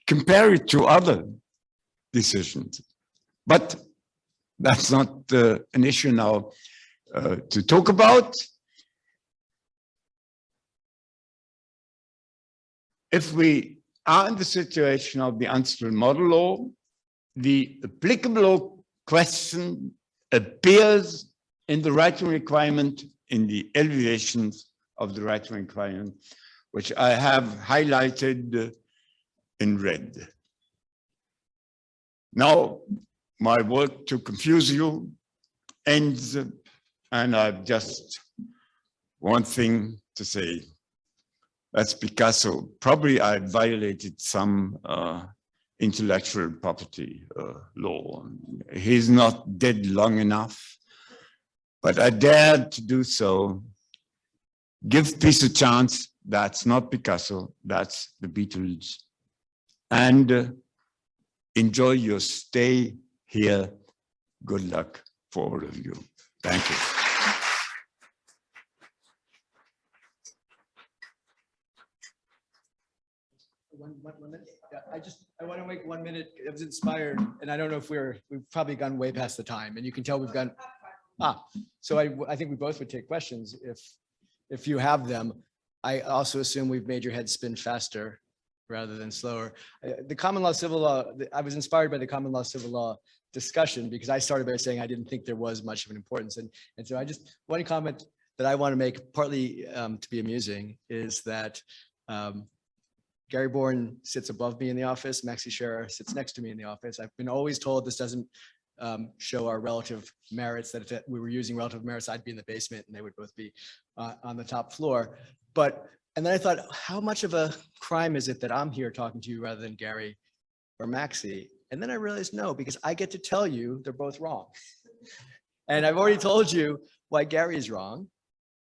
Compare it to other decisions. But that's not an issue now to talk about. If we are in the situation of the Amsterdam model law, the applicable law question appears in the writing requirement in the elevations of the writing requirement, which I have highlighted in red. Now, my work to confuse you ends, and I've just one thing to say. That's Picasso. Probably I violated some intellectual property law. He's not dead long enough, but I dared to do so. Give peace a chance. That's not Picasso, that's the Beatles. And enjoy your stay here. Good luck for all of you. Thank you. One minute. Yeah, I want to make 1 minute. I was inspired, and I don't know if we've probably gone way past the time, and you can tell we've gone. So I think we both would take questions if you have them. I also assume we've made your head spin faster rather than slower. The common law, civil law, I was inspired by the common law, civil law discussion because I started by saying I didn't think there was much of an importance. And so one comment that I want to make, partly to be amusing, is that Gary Bourne sits above me in the office. Maxi Scherer sits next to me in the office. I've been always told this doesn't show our relative merits, that if we were using relative merits, I'd be in the basement and they would both be on the top floor. And then I thought, how much of a crime is it that I'm here talking to you rather than Gary or Maxi? And then I realized no, because I get to tell you they're both wrong. And I've already told you why Gary is wrong,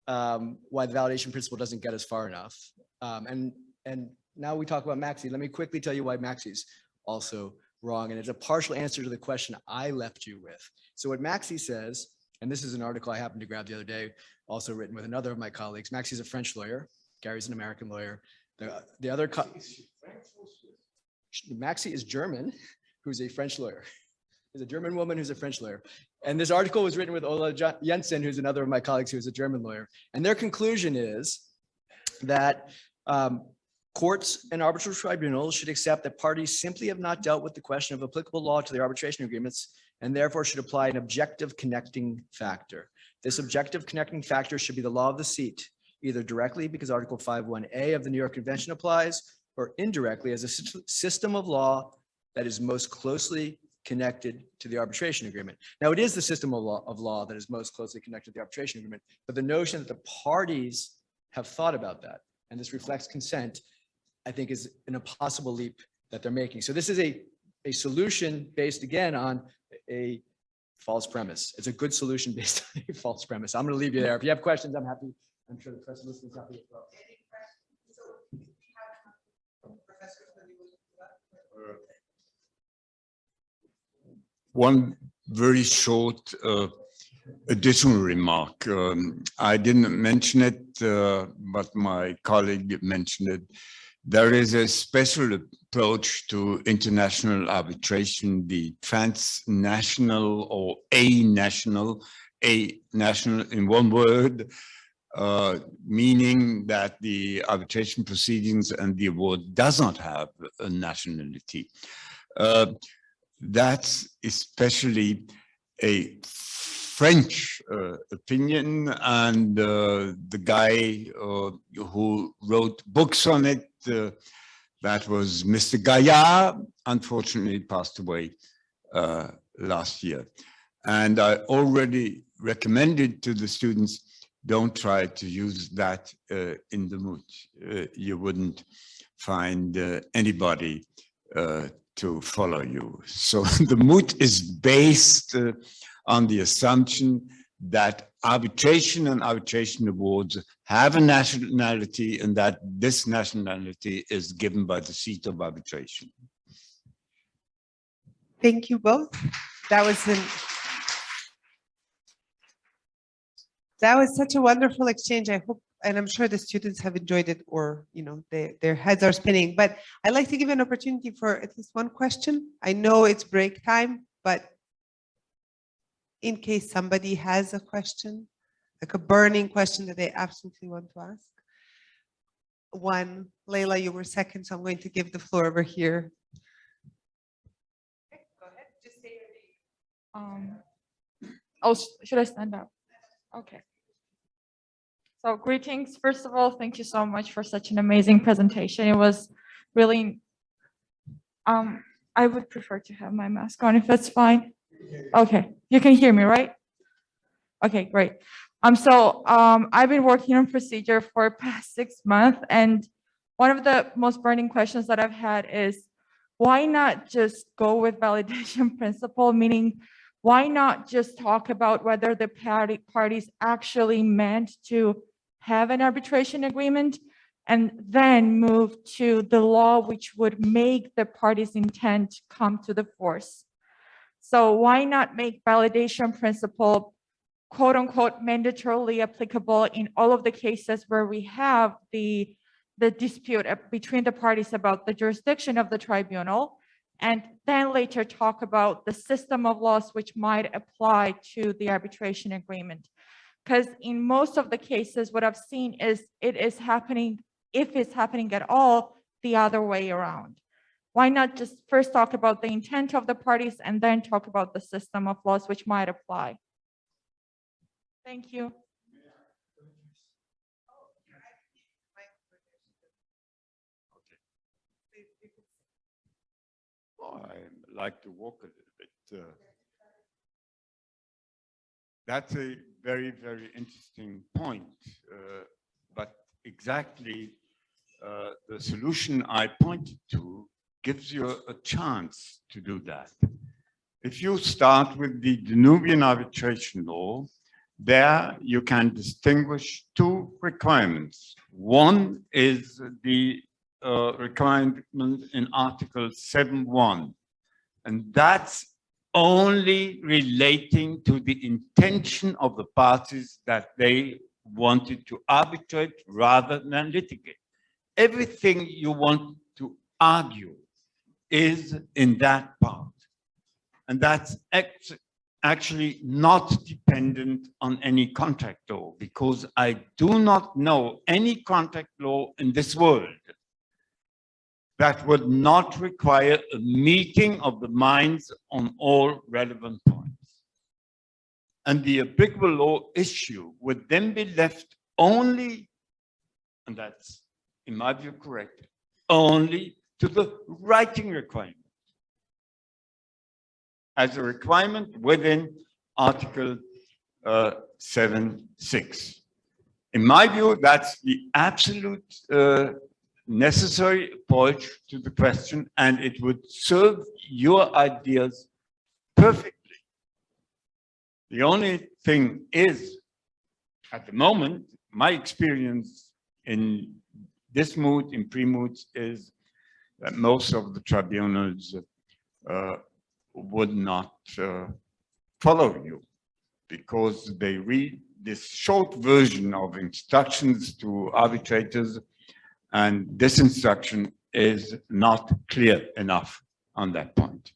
why the validation principle doesn't get us far enough. And now we talk about Maxi. Let me quickly tell you why Maxi's also wrong. And it's a partial answer to the question I left you with. So what Maxi says, and this is an article I happened to grab the other day, also written with another of my colleagues. Maxi's a French lawyer. Gary's an American lawyer. The other, Maxi is German, who's a French lawyer. Is a German woman who's a French lawyer. And this article was written with Ola Jensen, who's another of my colleagues who's a German lawyer. And their conclusion is that courts and arbitral tribunals should accept that parties simply have not dealt with the question of applicable law to their arbitration agreements and therefore should apply an objective connecting factor. This objective connecting factor should be the law of the seat, either directly because Article 5.1a of the New York Convention applies, or indirectly as a system of law that is most closely connected to the arbitration agreement. Now, it is the system of law that is most closely connected to the arbitration agreement, but the notion that the parties have thought about that, and this reflects consent, I think is an impossible leap that they're making. So this is a solution based again on a false premise. It's a good solution based on a false premise. I'm going to leave you there. If you have questions, I'm happy. I'm sure the press listeners is happy as well. One very short additional remark. I didn't mention it, but my colleague mentioned it. There is a special approach to international arbitration, the transnational or national in one word, meaning that the arbitration proceedings and the award does not have a nationality. That's especially a French opinion, and the guy who wrote books on it, that was Mr. Gaillard, unfortunately passed away last year. And I already recommended to the students, don't try to use that in the moot. You wouldn't find anybody to follow you. So the moot is based on the assumption that arbitration and arbitration awards have a nationality and that this nationality is given by the seat of arbitration. Thank you both. That was such a wonderful exchange. I hope, and I'm sure the students have enjoyed it, or their heads are spinning. But I'd like to give an opportunity for at least one question. I know it's break time, but in case somebody has a question, like a burning question that they absolutely want to ask. One, Leila, you were second, so I'm going to give the floor over here. Okay, go ahead. Just say your name. Oh, should I stand up? Okay. So greetings. First of all, thank you so much for such an amazing presentation. It was really, I would prefer to have my mask on if that's fine. Okay, you can hear me, right? Okay, great. I've been working on procedure for the past 6 months, and one of the most burning questions that I've had is, why not just go with validation principle, meaning why not just talk about whether the parties actually meant to have an arbitration agreement and then move to the law which would make the parties' intent come to the force. So why not make validation principle quote unquote mandatorily applicable in all of the cases where we have the dispute between the parties about the jurisdiction of the tribunal, and then later talk about the system of laws which might apply to the arbitration agreement. Because in most of the cases, what I've seen is it is happening, if it's happening at all, the other way around. Why not just first talk about the intent of the parties and then talk about the system of laws which might apply? Thank you. I like to walk a little bit. That's a very, very interesting point. But exactly the solution I pointed to gives you a chance to do that. If you start with the Danubian arbitration law, there you can distinguish two requirements. One is the requirement in Article 7.1, and that's only relating to the intention of the parties that they wanted to arbitrate rather than litigate. Everything you want to argue is in that part. And that's actually not dependent on any contract law, because I do not know any contract law in this world that would not require a meeting of the minds on all relevant points. And the applicable law issue would then be left only, and that's in my view correct, only to the writing requirement, as a requirement within Article 7.6. In my view, that's the absolute necessary approach to the question, and it would serve your ideas perfectly. The only thing is, at the moment, my experience in this mood, in pre-moods, is that most of the tribunals would not follow you, because they read this short version of instructions to arbitrators, and this instruction is not clear enough on that point.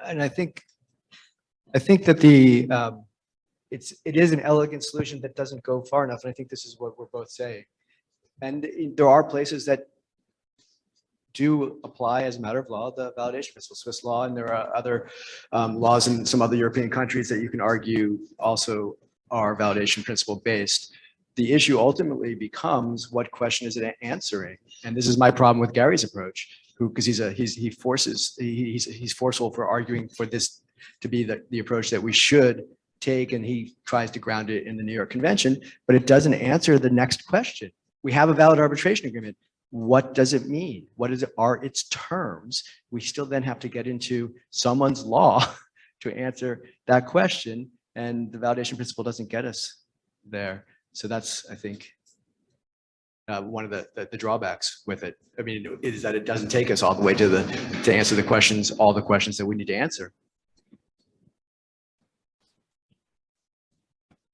And I think that the it is an elegant solution that doesn't go far enough, and I think this is what we're both saying. And there are places that do apply as a matter of law the validation principle, Swiss law, and there are other laws in some other European countries that you can argue also are validation principle based. The issue ultimately becomes, what question is it answering? And this is my problem with Gary's approach, because he's forceful for arguing for this to be the approach that we should take, and he tries to ground it in the New York Convention, but it doesn't answer the next question. We have a valid arbitration agreement. What does it mean? What are its terms? We still then have to get into someone's law to answer that question, and the validation principle doesn't get us there. So that's, I think, one of the drawbacks with it. I mean, is that it doesn't take us all the way to answer the questions, all the questions that we need to answer.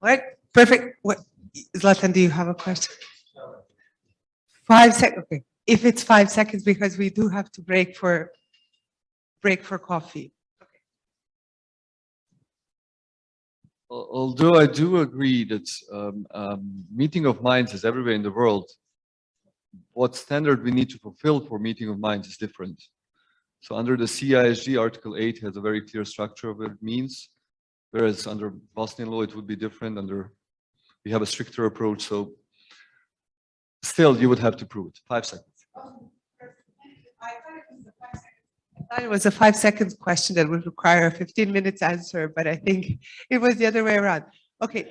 All right, perfect. What, Zlatan, do you have a question? 5 seconds. Okay, if it's 5 seconds, because we do have to break for coffee. Although I do agree that meeting of minds is everywhere in the world, what standard we need to fulfill for meeting of minds is different. So under the CISG, Article 8 has a very clear structure of what it means, whereas under Bosnian law, it would be different. We have a stricter approach, so still you would have to prove it. 5 seconds. I thought it was a 5 seconds question that would require a 15 minutes answer, but I think it was the other way around. Okay.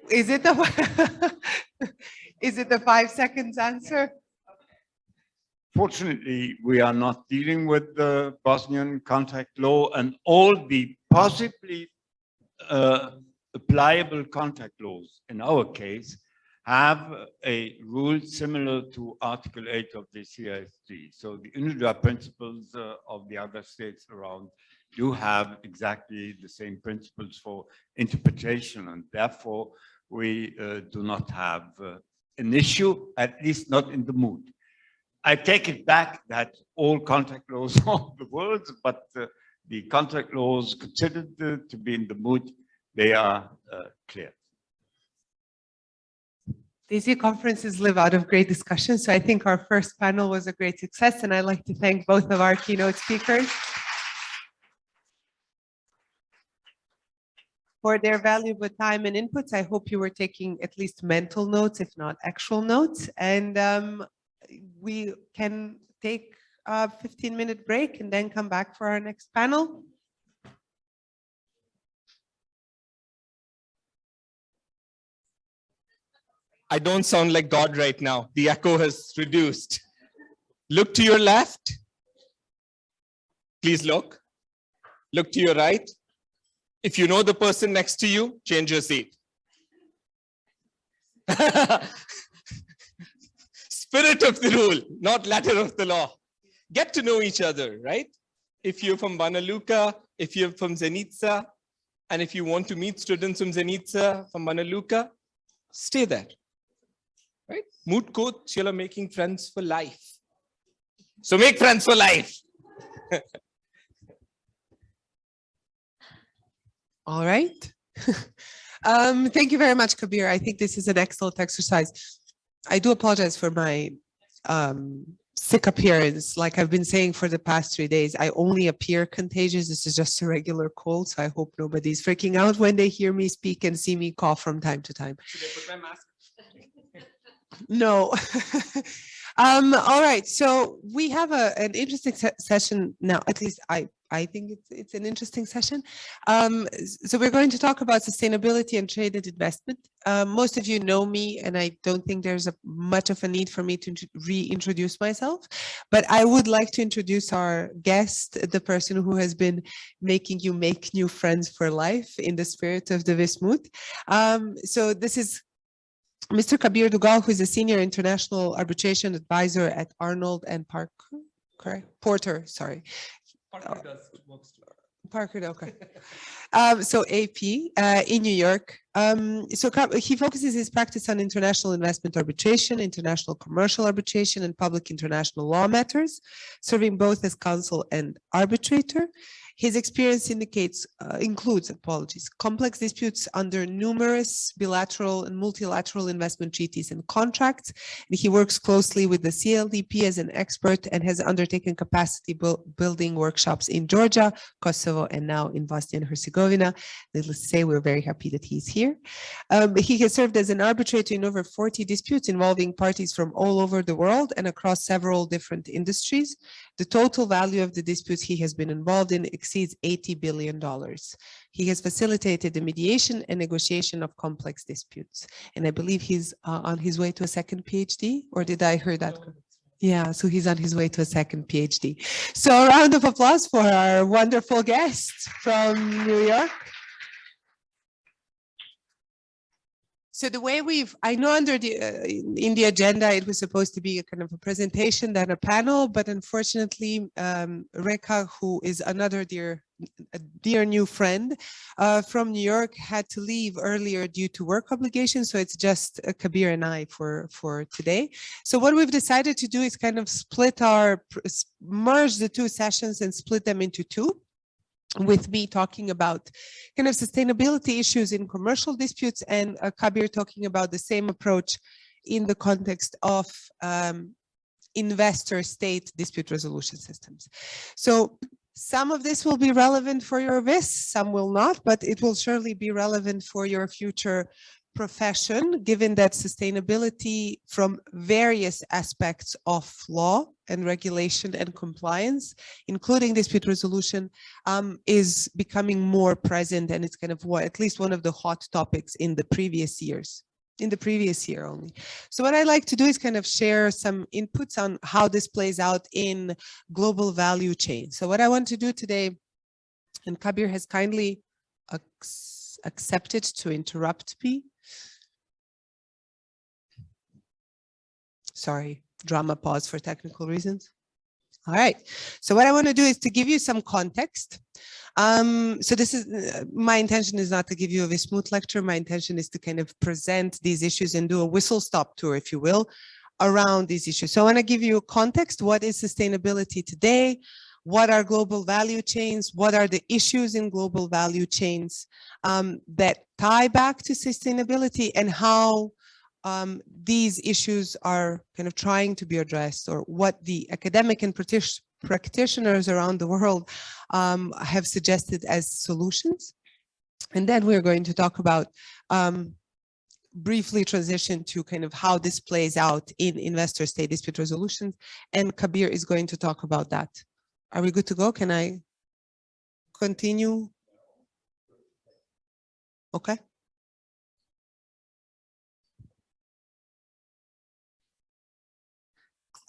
Is it the 5 seconds answer? Fortunately, we are not dealing with the Bosnian contract law, and all the possibly applicable contract laws in our case have a rule similar to Article 8 of the CISG. So the individual principles of the other states around do have exactly the same principles for interpretation, and therefore we do not have an issue, at least not in the mood. I take it back that all contract laws of the world, but the contract laws considered to be in the mood, they are clear. These conferences live out of great discussion, so I think our first panel was a great success, and I'd like to thank both of our keynote speakers for their valuable time and inputs. I hope you were taking at least mental notes, if not actual notes, and we can take a 15-minute break and then come back for our next panel. I don't sound like God right now. The echo has reduced. Look to your left. Please look. Look to your right. If you know the person next to you, change your seat. Spirit of the rule, not letter of the law. Get to know each other, right? If you're from Banja Luka, if you're from Zenica, and if you want to meet students from Zenica, from Banja Luka, stay there, right? Moot court, you're making friends for life. So make friends for life. All right. Thank you very much, Kabir. I think this is an excellent exercise. I do apologize for my sick appearance. Like I've been saying for the past 3 days, I only appear contagious. This is just a regular cold. So I hope nobody's freaking out when they hear me speak and see me cough from time to time. Should I put my mask? No. All right. So we have an interesting session now. At least I think it's an interesting session. So we're going to talk about sustainability and trade and investment. Most of you know me, and I don't think there's much of a need for me to reintroduce myself. But I would like to introduce our guest, the person who has been making you make new friends for life in the spirit of the Wismut. So this is Mr. Kabir Dugal, who is a senior international arbitration advisor at Arnold and Parker, correct? Porter, sorry. Parker does works too. Parker, okay. So AP in New York. So he focuses his practice on international investment arbitration, international commercial arbitration, and public international law matters, serving both as counsel and arbitrator. His experience includes complex disputes under numerous bilateral and multilateral investment treaties and contracts. And he works closely with the CLDP as an expert and has undertaken capacity building workshops in Georgia, Kosovo, and now in Bosnia and Herzegovina. Needless to say, we're very happy that he's here. He has served as an arbitrator in over 40 disputes involving parties from all over the world and across several different industries. The total value of the disputes he has been involved in exceeds $80 billion. He has facilitated the mediation and negotiation of complex disputes. And I believe he's on his way to a second PhD, or did I hear that? Yeah, so he's on his way to a second PhD. So a round of applause for our wonderful guest from New York. So the way I know under in the agenda, it was supposed to be a kind of a presentation, then a panel, but unfortunately, Reka, who is another dear new friend from New York, had to leave earlier due to work obligations. So it's just Kabir and I for today. So what we've decided to do is kind of merge the two sessions and split them into two, with me talking about kind of sustainability issues in commercial disputes and Kabir talking about the same approach in the context of investor-state dispute resolution systems. So some of this will be relevant for your VIS, some will not, but it will surely be relevant for your future profession, given that sustainability from various aspects of law and regulation and compliance, including dispute resolution, is becoming more present, and it's kind of at least one of the hot topics in the previous years, in the previous year only. So what I like to do is kind of share some inputs on how this plays out in global value chain. So what I want to do today, and Kabir has kindly accepted to interrupt me. Sorry, drama pause for technical reasons. All right, so what I want to do is to give you some context. So this is, my intention is not to give you a Wismut lecture. My intention is to kind of present these issues and do a whistle-stop tour, if you will, around these issues. So I want to give you context. What is sustainability today? What are global value chains? What are the issues in global value chains that tie back to sustainability, and how these issues are kind of trying to be addressed, or what the academic and practitioners around the world have suggested as solutions. And then we're going to talk about briefly transition to kind of how this plays out in investor-state dispute resolutions. And Kabir is going to talk about that. Are we good to go? Can I continue? Okay.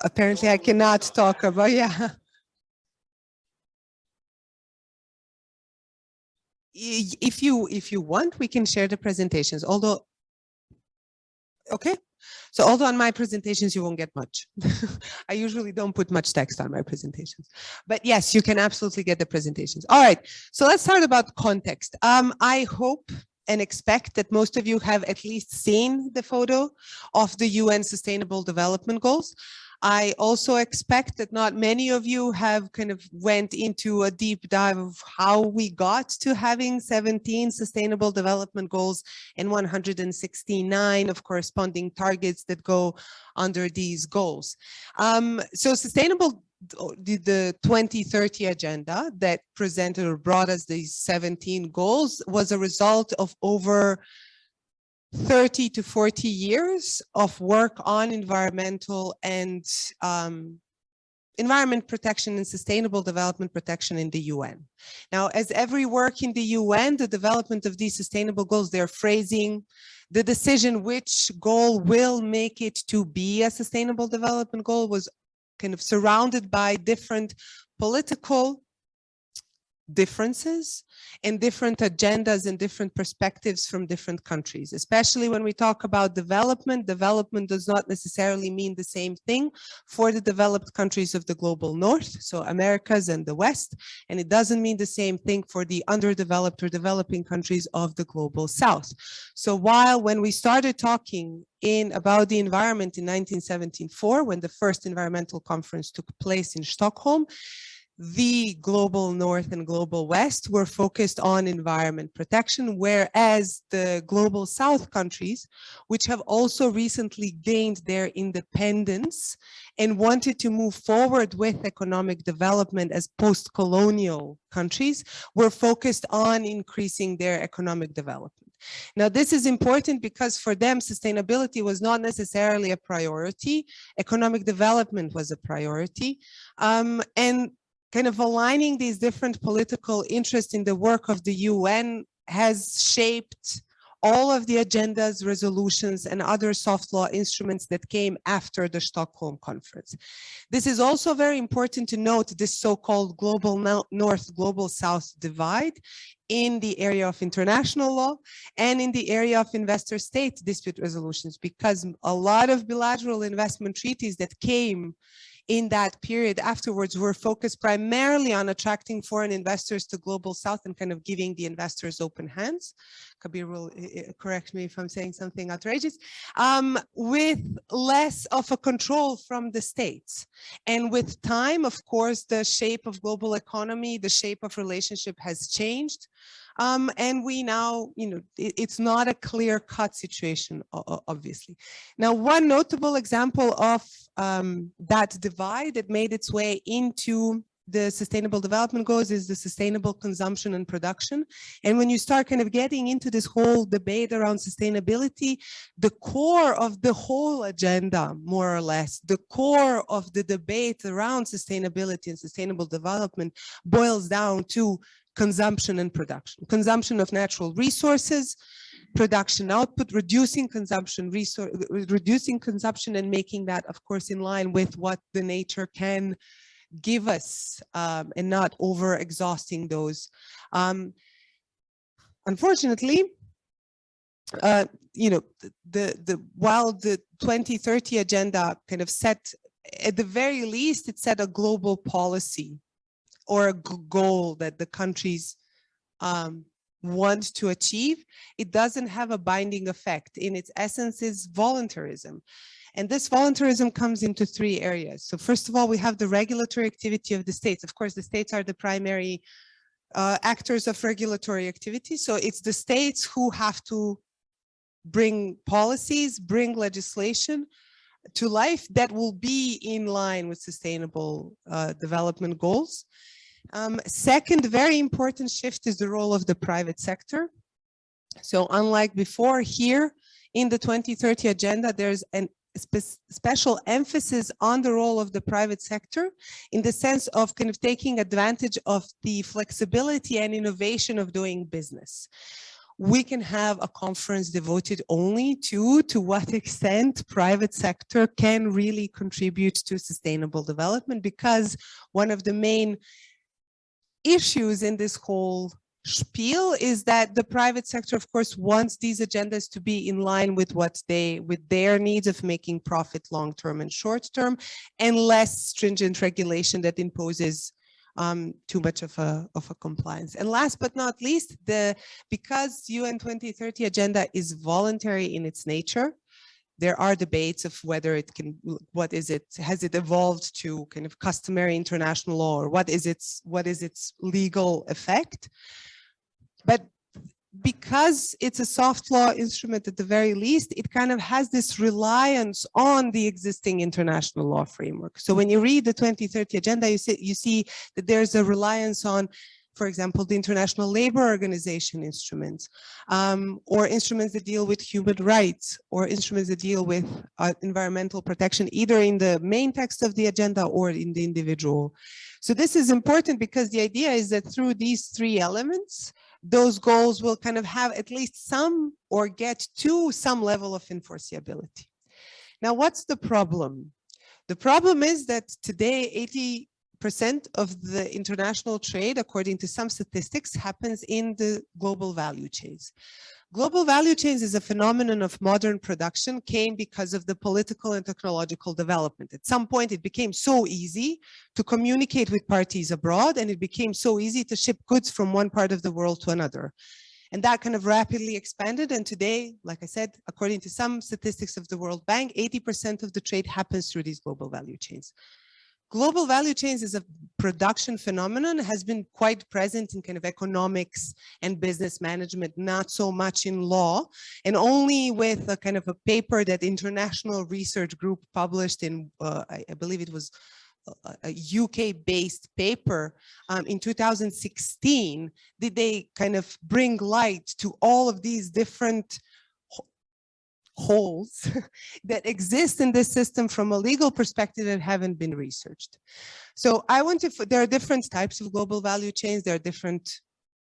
apparently I cannot talk about, yeah. If you want, we can share the presentations, although, okay. So although on my presentations, you won't get much. I usually don't put much text on my presentations, but yes, you can absolutely get the presentations. All right, so let's start about context. I hope and expect that most of you have at least seen the photo of the UN Sustainable Development Goals. I also expect that not many of you have kind of went into a deep dive of how we got to having 17 Sustainable Development Goals and 169 of corresponding targets that go under these goals. So sustainable, the 2030 agenda that presented or brought us these 17 goals was a result of over 30 to 40 years of work on environmental and environment protection and sustainable development protection in the UN. Now, as every work in the UN, the development of these sustainable goals, their phrasing, the decision which goal will make it to be a sustainable development goal was kind of surrounded by different political differences and different agendas and different perspectives from different countries. Especially when we talk about development, development does not necessarily mean the same thing for the developed countries of the global north, so Americas and the West, and it doesn't mean the same thing for the underdeveloped or developing countries of the global south. So while when we started talking about the environment in 1974, when the first environmental conference took place in Stockholm, the global north and global west were focused on environment protection, whereas the global south countries, which have also recently gained their independence and wanted to move forward with economic development as post-colonial countries, were focused on increasing their economic development. Now, this is important because for them, sustainability was not necessarily a priority. Economic development was a priority. And kind of aligning these different political interests in the work of the UN has shaped all of the agendas, resolutions, and other soft law instruments that came after the Stockholm conference. This is also very important to note, this so-called global north, global south divide in the area of international law and in the area of investor-state dispute resolutions, because a lot of bilateral investment treaties that came in that period afterwards were focused primarily on attracting foreign investors to global south and kind of giving the investors open hands. Kabir will correct me if I'm saying something outrageous, with less of a control from the states. And with time, of course, the shape of global economy, the shape of relationship has changed. And we now, it's not a clear-cut situation, obviously. Now, one notable example of that divide that made its way into the Sustainable Development Goals is the sustainable consumption and production. And when you start kind of getting into this whole debate around sustainability, the core of the whole agenda, more or less, the core of the debate around sustainability and sustainable development boils down to consumption and production. Consumption of natural resources, production output, reducing consumption and making that, of course, in line with what the nature can give us, and not over exhausting those. Unfortunately, while the 2030 agenda kind of set, at the very least, it set a global policy or a goal that the countries want to achieve, it doesn't have a binding effect. In its essence, is voluntarism. And this voluntarism comes into three areas. So first of all, we have the regulatory activity of the states. Of course, the states are the primary actors of regulatory activity. So it's the states who have to bring policies, bring legislation to life that will be in line with sustainable development goals. Second, very important shift is the role of the private sector. So unlike before, here in the 2030 agenda, there's a special emphasis on the role of the private sector in the sense of kind of taking advantage of the flexibility and innovation of doing business. we can have a conference devoted only to what extent private sector can really contribute to sustainable development, because one of the main issues in this whole spiel is that the private sector, of course, wants these agendas to be in line with with their needs of making profit long-term and short-term, and less stringent regulation that imposes too much of a compliance. And last but not least, because UN 2030 agenda is voluntary in its nature, there are debates of whether it can, has it evolved to kind of customary international law, or what is its legal effect? But because it's a soft law instrument at the very least, it kind of has this reliance on the existing international law framework. So when you read the 2030 agenda, you see that there's a reliance on, for example, the International Labour Organization instruments, or instruments that deal with human rights, or instruments that deal with environmental protection, either in the main text of the agenda or in the individual. So this is important because the idea is that through these three elements, those goals will kind of have at least some, or get to some level of enforceability. Now, what's the problem? The problem is that today, 80% of the international trade, according to some statistics, happens in the global value chains. Global value chains is a phenomenon of modern production, came because of the political and technological development. At some point, it became so easy to communicate with parties abroad, and it became so easy to ship goods from one part of the world to another. And that kind of rapidly expanded. And today, like I said, according to some statistics of the World Bank, 80% of the trade happens through these global value chains. Global value chains is a production phenomenon, has been quite present in kind of economics and business management, not so much in law, and only with a kind of a paper that international research group published in, I believe it was a UK-based paper in 2016, did they kind of bring light to all of these different holes that exist in this system from a legal perspective that haven't been researched. So there are different types of global value chains. There are different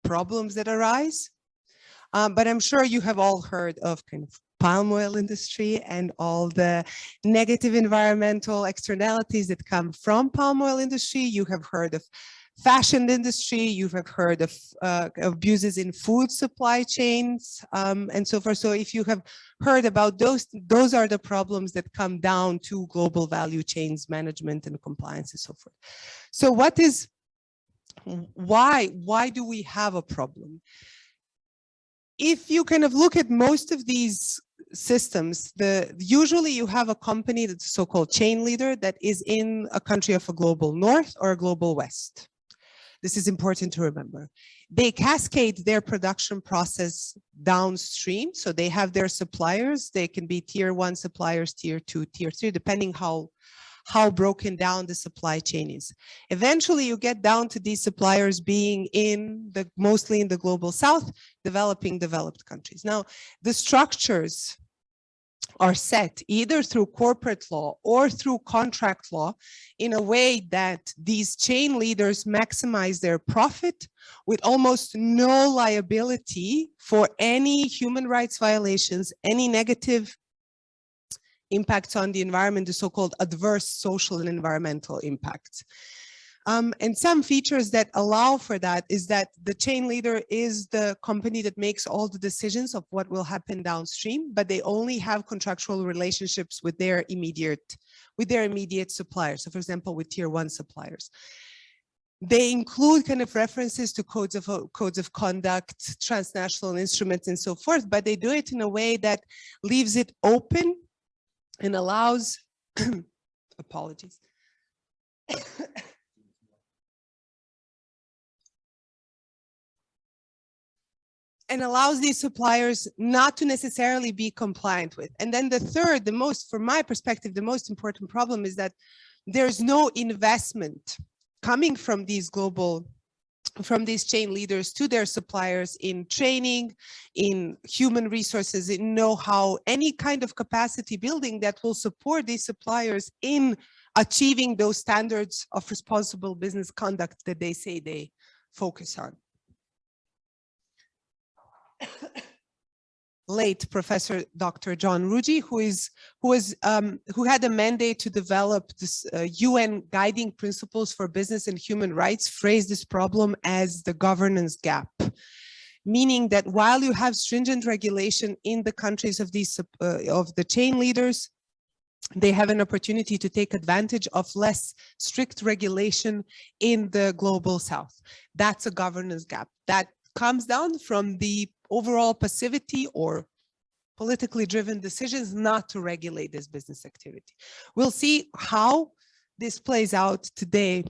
problems that arise, but I'm sure you have all heard of kind of palm oil industry and all the negative environmental externalities that come from palm oil industry. You have heard of fashion industry, you have heard of abuses in food supply chains, and so forth. So if you have heard about those are the problems that come down to global value chains management and compliance and so forth. So why do we have a problem? If you kind of look at most of these systems, usually you have a company that's a so-called chain leader that is in a country of a global north or a global west. This is important to remember. They cascade their production process downstream. So they have their suppliers. They can be tier 1 suppliers, tier 2, tier 3, depending how broken down the supply chain is. Eventually, you get down to these suppliers being mostly in the global south, developed countries. Now, the structures are set either through corporate law or through contract law in a way that these chain leaders maximize their profit with almost no liability for any human rights violations, any negative impacts on the environment, the so-called adverse social and environmental impacts. And some features that allow for that is that the chain leader is the company that makes all the decisions of what will happen downstream, but they only have contractual relationships with their immediate suppliers. So for example, with tier 1 suppliers. They include kind of references to codes of conduct, transnational instruments and so forth, but they do it in a way that leaves it open and allows, apologies. And allows these suppliers not to necessarily be compliant with. And then the third, from my perspective, the most important problem is that there's no investment coming from these chain leaders to their suppliers in training, in human resources, in know-how, any kind of capacity building that will support these suppliers in achieving those standards of responsible business conduct that they say they focus on. late Professor Dr. John Ruggie, who had a mandate to develop this UN guiding principles for business and human rights, phrased this problem as the governance gap, meaning that while you have stringent regulation in the countries of these of the chain leaders, they have an opportunity to take advantage of less strict regulation in the global south. That's a governance gap that comes down from the overall passivity or politically driven decisions not to regulate this business activity. We'll see how this plays out today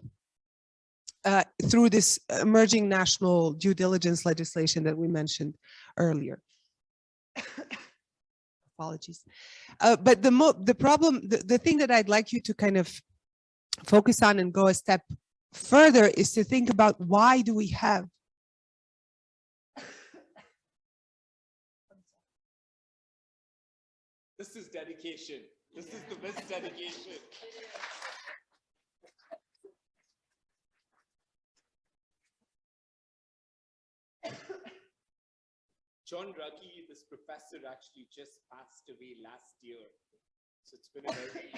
through this emerging national due diligence legislation that we mentioned earlier. Apologies. But the thing that I'd like you to kind of focus on and go a step further is to think about, why do we have This is dedication. This is the best dedication. John Ruggie, this professor, actually just passed away last year. So it's been a very,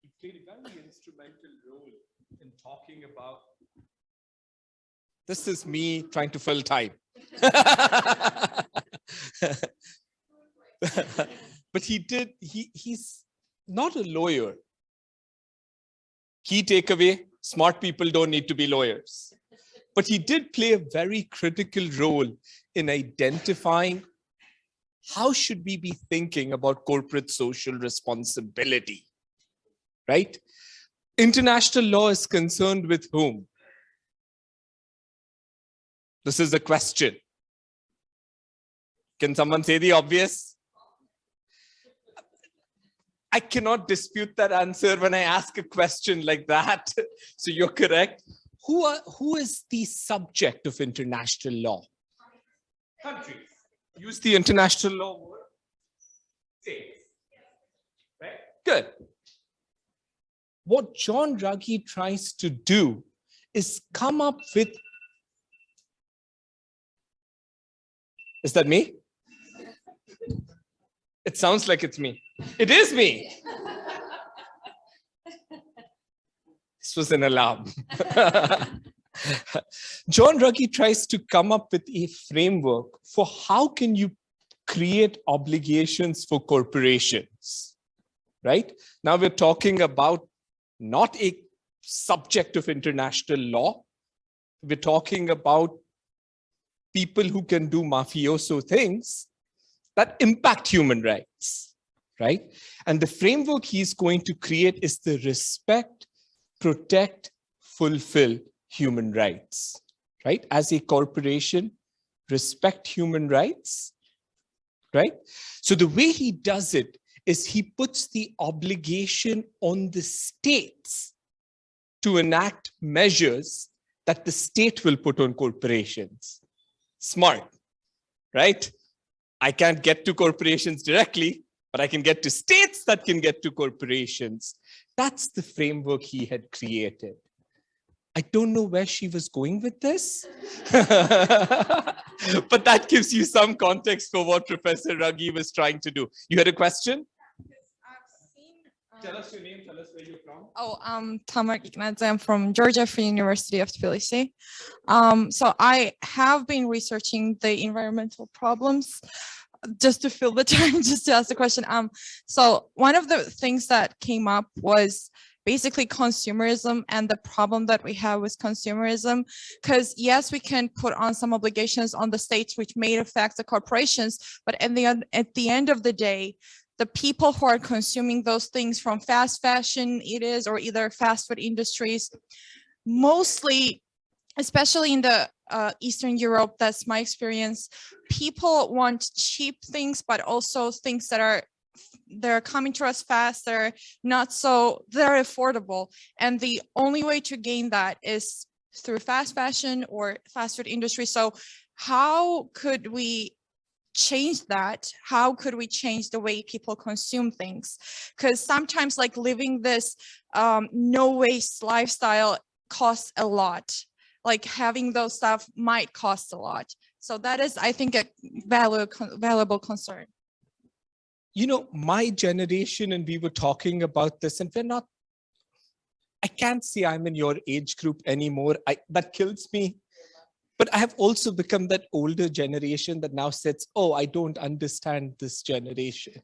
he played a very instrumental role in talking about. This is me trying to fill time. But he's not a lawyer. Key takeaway, smart people don't need to be lawyers. But he did play a very critical role in identifying how should we be thinking about corporate social responsibility, right? International law is concerned with whom? This is the question. Can someone say the obvious? I cannot dispute that answer when I ask a question like that. So you're correct. Who is the subject of international law? Countries. Use the international law word. States. Right? Good. What John Ruggie tries to do is come up with. Is that me? It sounds like it's me. It is me. This was an alarm. John Ruggie tries to come up with a framework for how can you create obligations for corporations, right? Now we're talking about not a subject of international law. We're talking about people who can do mafioso things that impact human rights, right? And the framework he's going to create is the respect, protect, fulfill human rights, right? As a corporation, respect human rights, right? So the way he does it is he puts the obligation on the states to enact measures that the state will put on corporations. Smart, right? I can't get to corporations directly, but I can get to states that can get to corporations. That's the framework he had created. I don't know where she was going with this, but that gives you some context for what Professor Ruggie was trying to do. You had a question? Tell us your name, tell us where you're from. Oh, I'm Tamar Ignadze. I'm from Georgia Free University of Tbilisi. So I have been researching the environmental problems. Just to fill the time, just to ask the question. So one of the things that came up was basically consumerism and the problem that we have with consumerism. Because yes, we can put on some obligations on the states which may affect the corporations, but at the end of the day, the people who are consuming those things from fast fashion, or either fast food industries, mostly, especially in the Eastern Europe, that's my experience, people want cheap things, but also things that they're coming to us fast, they're affordable. And the only way to gain that is through fast fashion or fast food industry. So how could we change that? How could we change the way people consume things? Because sometimes like living this no waste lifestyle costs a lot. like having those stuff might cost a lot. So that is, I think, a valuable concern. You know, my generation, and we were talking about this, and we're not, I can't say I'm in your age group anymore. That kills me. But I have also become that older generation that now says, oh, I don't understand this generation.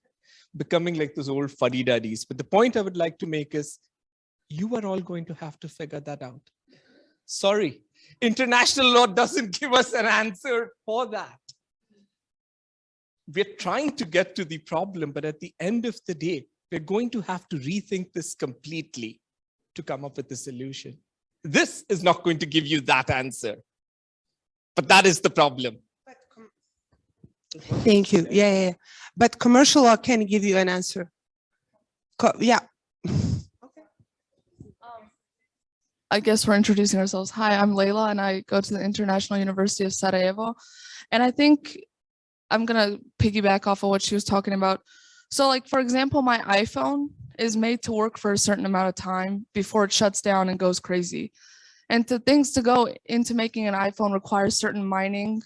Becoming like those old fuddy-duddies. But the point I would like to make is, you are all going to have to figure that out. Sorry, international law doesn't give us an answer for that. We're trying to get to the problem, but at the end of the day, we're going to have to rethink this completely to come up with a solution. This is not going to give you that answer, but that is the problem. Thank you. Yeah. But commercial law can give you an answer. Yeah. I guess we're introducing ourselves. Hi, I'm Layla, and I go to the International University of Sarajevo. And I think I'm gonna piggyback off of what she was talking about. So like, for example, my iPhone is made to work for a certain amount of time before it shuts down and goes crazy. And things to go into making an iPhone requires certain mining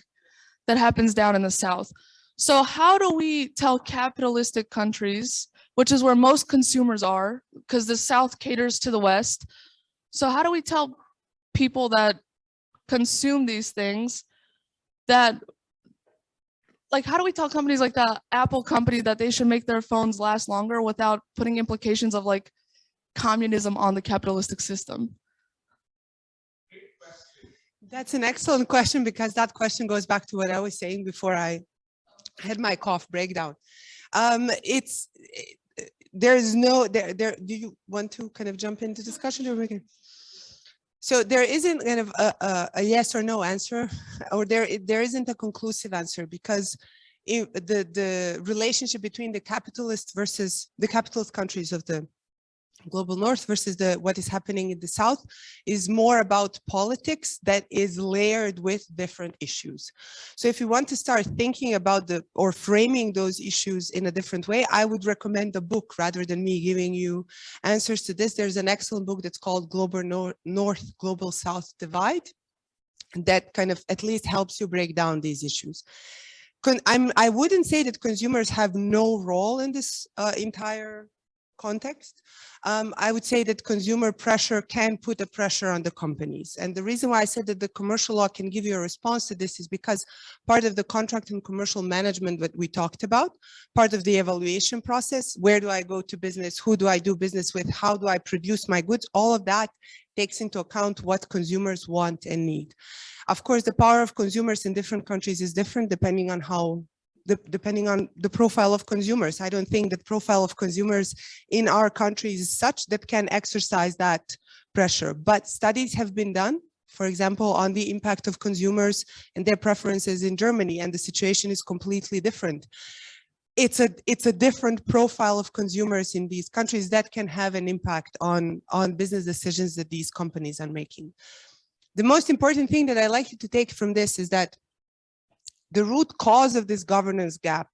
that happens down in the South. So how do we tell capitalistic countries, which is where most consumers are, because the South caters to the West. So how do we tell people that consume these things that, like, how do we tell companies like the Apple company that they should make their phones last longer without putting implications of like communism on the capitalistic system? That's an excellent question, because that question goes back to what I was saying before I had my cough breakdown. There's no, do you want to kind of jump into discussion? So there isn't kind of a yes or no answer, or there isn't a conclusive answer, because the relationship between the capitalist versus the capitalist countries of the global north versus what is happening in the south is more about politics that is layered with different issues. So if you want to start thinking about or framing those issues in a different way, I would recommend a book rather than me giving you answers to this. There's an excellent book that's called Global North, Global South Divide, that kind of at least helps you break down these issues. I wouldn't say that consumers have no role in this entire context. I would say that consumer pressure can put a pressure on the companies. And the reason why I said that the commercial law can give you a response to this is because part of the contract and commercial management that we talked about, part of the evaluation process, where do I go to business, who do I do business with, how do I produce my goods, all of that takes into account what consumers want and need. Of course, the power of consumers in different countries is different depending on the profile of consumers. I don't think that profile of consumers in our country is such that can exercise that pressure, but studies have been done, for example, on the impact of consumers and their preferences in Germany, and the situation is completely different. It's a different profile of consumers in these countries that can have an impact on business decisions that these companies are making. The most important thing that I'd like you to take from this is that the root cause of this governance gap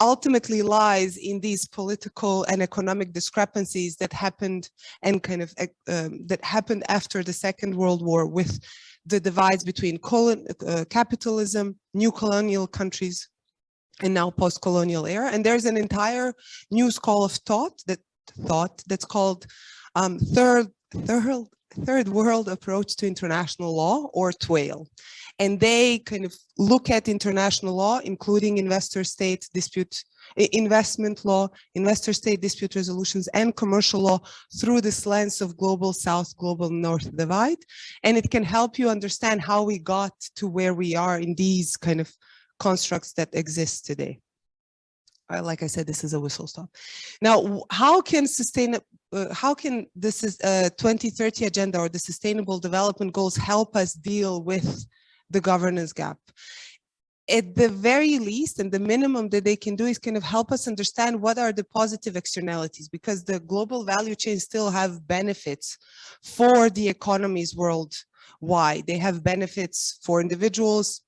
ultimately lies in these political and economic discrepancies that happened and that happened after the Second World War, with the divides between capitalism, new colonial countries, and now post-colonial era. And there's an entire new school of thought that's called third world approach to international law, or TWAIL. And they kind of look at international law, including investor-state dispute, investment law, investor-state dispute resolutions, and commercial law through this lens of global south, global north divide. And it can help you understand how we got to where we are in these kind of constructs that exist today. Like I said, this is a whistle stop. Now, how can this 2030 agenda or the sustainable development goals help us deal with the governance gap? At the very least, and the minimum that they can do is kind of help us understand what are the positive externalities, because the global value chains still have benefits for the economies worldwide. They have benefits for individuals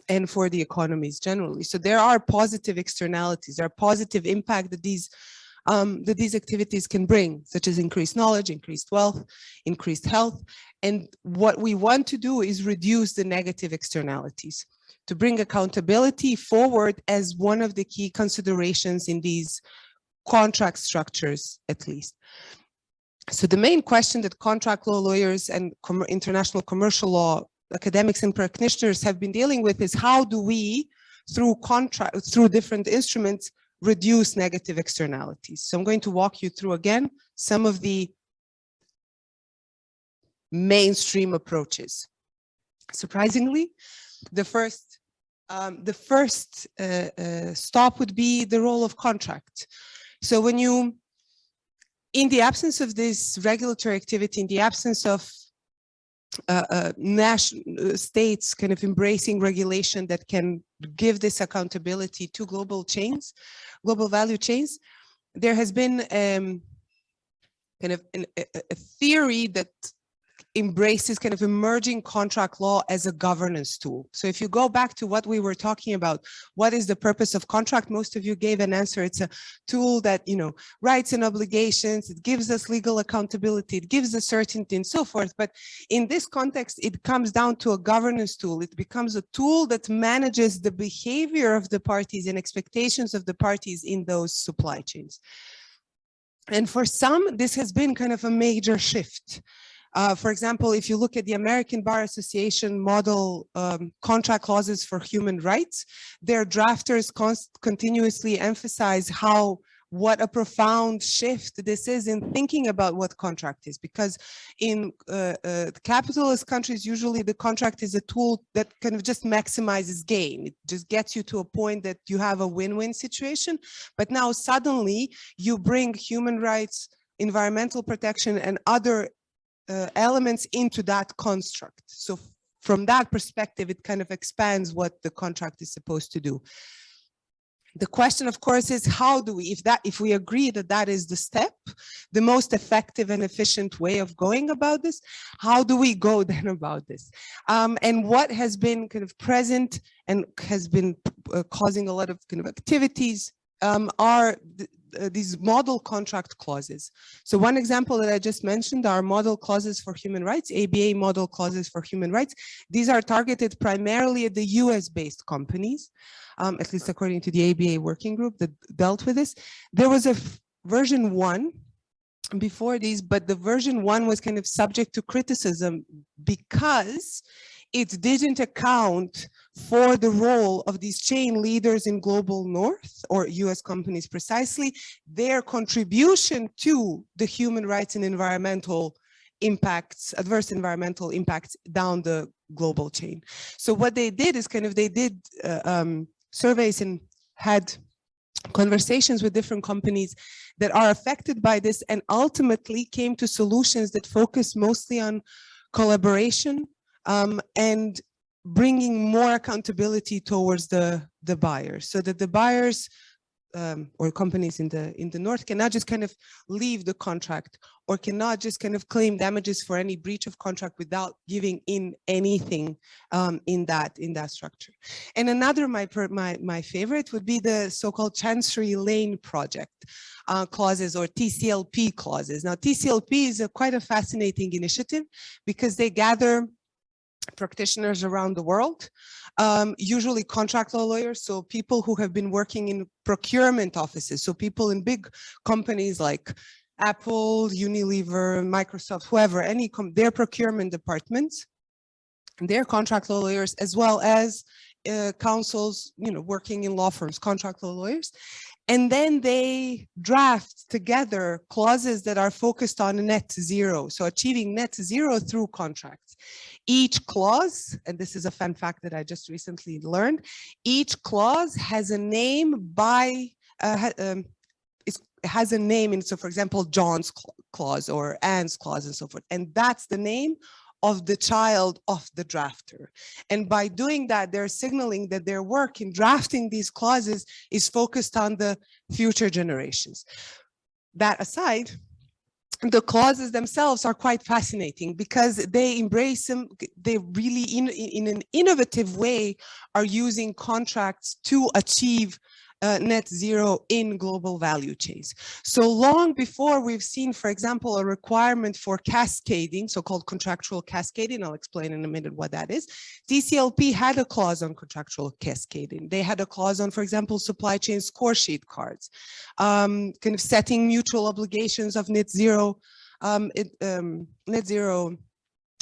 and for the economies generally. So there are positive externalities, there are positive impact that these that these activities can bring, such as increased knowledge, increased wealth, increased health. And what we want to do is reduce the negative externalities, to bring accountability forward as one of the key considerations in these contract structures, at least. So the main question that contract law lawyers and international commercial law academics and practitioners have been dealing with is how do we, through different instruments, reduce negative externalities. So I'm going to walk you through again some of the mainstream approaches. Surprisingly, the first stop would be the role of contract. So when you, in the absence of this regulatory activity, in the absence of national states kind of embracing regulation that can give this accountability to global chains, global value chains, there has been kind of a theory that embraces kind of emerging contract law as a governance tool. So if you go back to what we were talking about, what is the purpose of contract? Most of you gave an answer. It's a tool that, you know, rights and obligations, it gives us legal accountability, it gives us certainty and so forth. But in this context, it comes down to a governance tool. It becomes a tool that manages the behavior of the parties and expectations of the parties in those supply chains. And for some, this has been kind of a major shift. For example, if you look at the American Bar Association model contract clauses for human rights, their drafters continuously emphasize what a profound shift this is in thinking about what contract is, because in capitalist countries, usually the contract is a tool that kind of just maximizes gain. It just gets you to a point that you have a win-win situation. But now suddenly you bring human rights, environmental protection, and other elements into that construct. So from that perspective, it kind of expands what the contract is supposed to do. The question, of course, is how do we, if we agree that that is the step, the most effective and efficient way of going about this, how do we go then about this? And what has been kind of present and has been causing a lot of kind of activities are these model contract clauses. So one example that I just mentioned are model clauses for human rights, ABA model clauses for human rights. These are targeted primarily at the US-based companies, at least according to the ABA working group that dealt with this. There was a version 1 before these, but the version 1 was kind of subject to criticism because it didn't account for the role of these chain leaders in global north, or US companies precisely, their contribution to the human rights and environmental impacts, adverse environmental impacts down the global chain. So what they did is kind of, they did surveys and had conversations with different companies that are affected by this, and ultimately came to solutions that focus mostly on collaboration, and bringing more accountability towards the buyers, so that the buyers or companies in the north cannot just kind of leave the contract, or cannot just kind of claim damages for any breach of contract without giving in anything in that structure. And another, my favorite would be the so-called Chancery Lane Project clauses, or TCLP clauses. Now, TCLP is quite a fascinating initiative because they gather practitioners around the world, usually contract law lawyers, so people who have been working in procurement offices, so people in big companies like Apple, Unilever, Microsoft, whoever, their procurement departments, their contract law lawyers, as well as counsels, working in law firms, contract law lawyers. And then they draft together clauses that are focused on net zero, so achieving net zero through contracts. Each clause, and this is a fun fact that I just recently learned, each clause has a name by, it has a name, in, so for example, John's clause or Anne's clause and so forth, and that's the name of the child of the drafter. And by doing that, they're signaling that their work in drafting these clauses is focused on the future generations. That aside, the clauses themselves are quite fascinating because they embrace them, they really, in an innovative way, are using contracts to achieve net zero in global value chains. So long before we've seen, for example, a requirement for cascading, so-called contractual cascading, I'll explain in a minute what that is, CLDP had a clause on contractual cascading. They had a clause on, for example, supply chain score sheet cards, kind of setting mutual obligations of net zero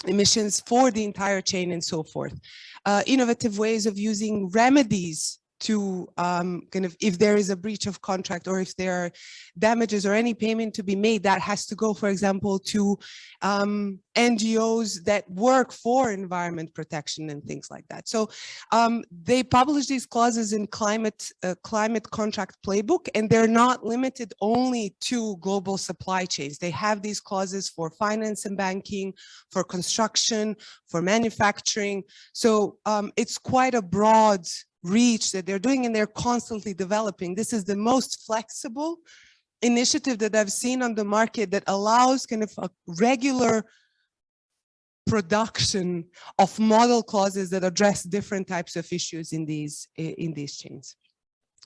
emissions for the entire chain and so forth. Innovative ways of using remedies to kind of, if there is a breach of contract or if there are damages or any payment to be made, that has to go, for example, to NGOs that work for environment protection and things like that. So they publish these clauses in climate contract playbook, and they're not limited only to global supply chains. They have these clauses for finance and banking, for construction, for manufacturing. So it's quite a broad reach that they're doing, and they're constantly developing. This is the most flexible initiative that I've seen on the market that allows kind of a regular production of model clauses that address different types of issues in these chains.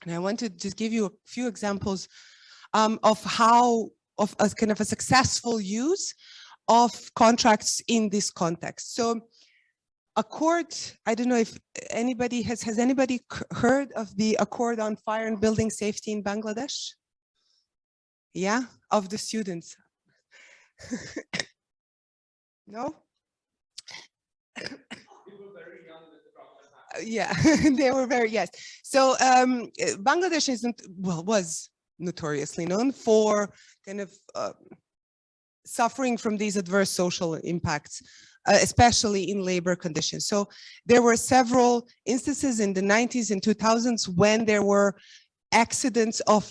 And I want to just give you a few examples of how, of a kind of a successful use of contracts in this context. So Accord, I don't know if anybody has anybody heard of the Accord on Fire and Building Safety in Bangladesh? Yeah, of the students. No? Yeah, they were very, yes. So Bangladesh isn't, well, was notoriously known for kind of suffering from these adverse social impacts, especially in labor conditions. So there were several instances in the 90s and 2000s when there were accidents of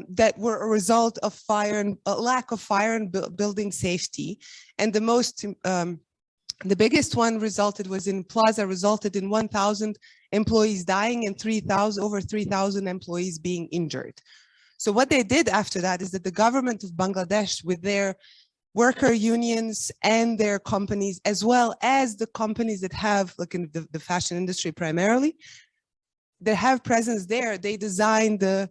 that were a result of fire and lack of fire and building safety. And the most, the biggest one was in Plaza, resulted in 1,000 employees dying and over 3,000 employees being injured. So what they did after that is that the government of Bangladesh, with their worker unions and their companies, as well as the companies that have, like in the fashion industry primarily, that have presence there, they designed the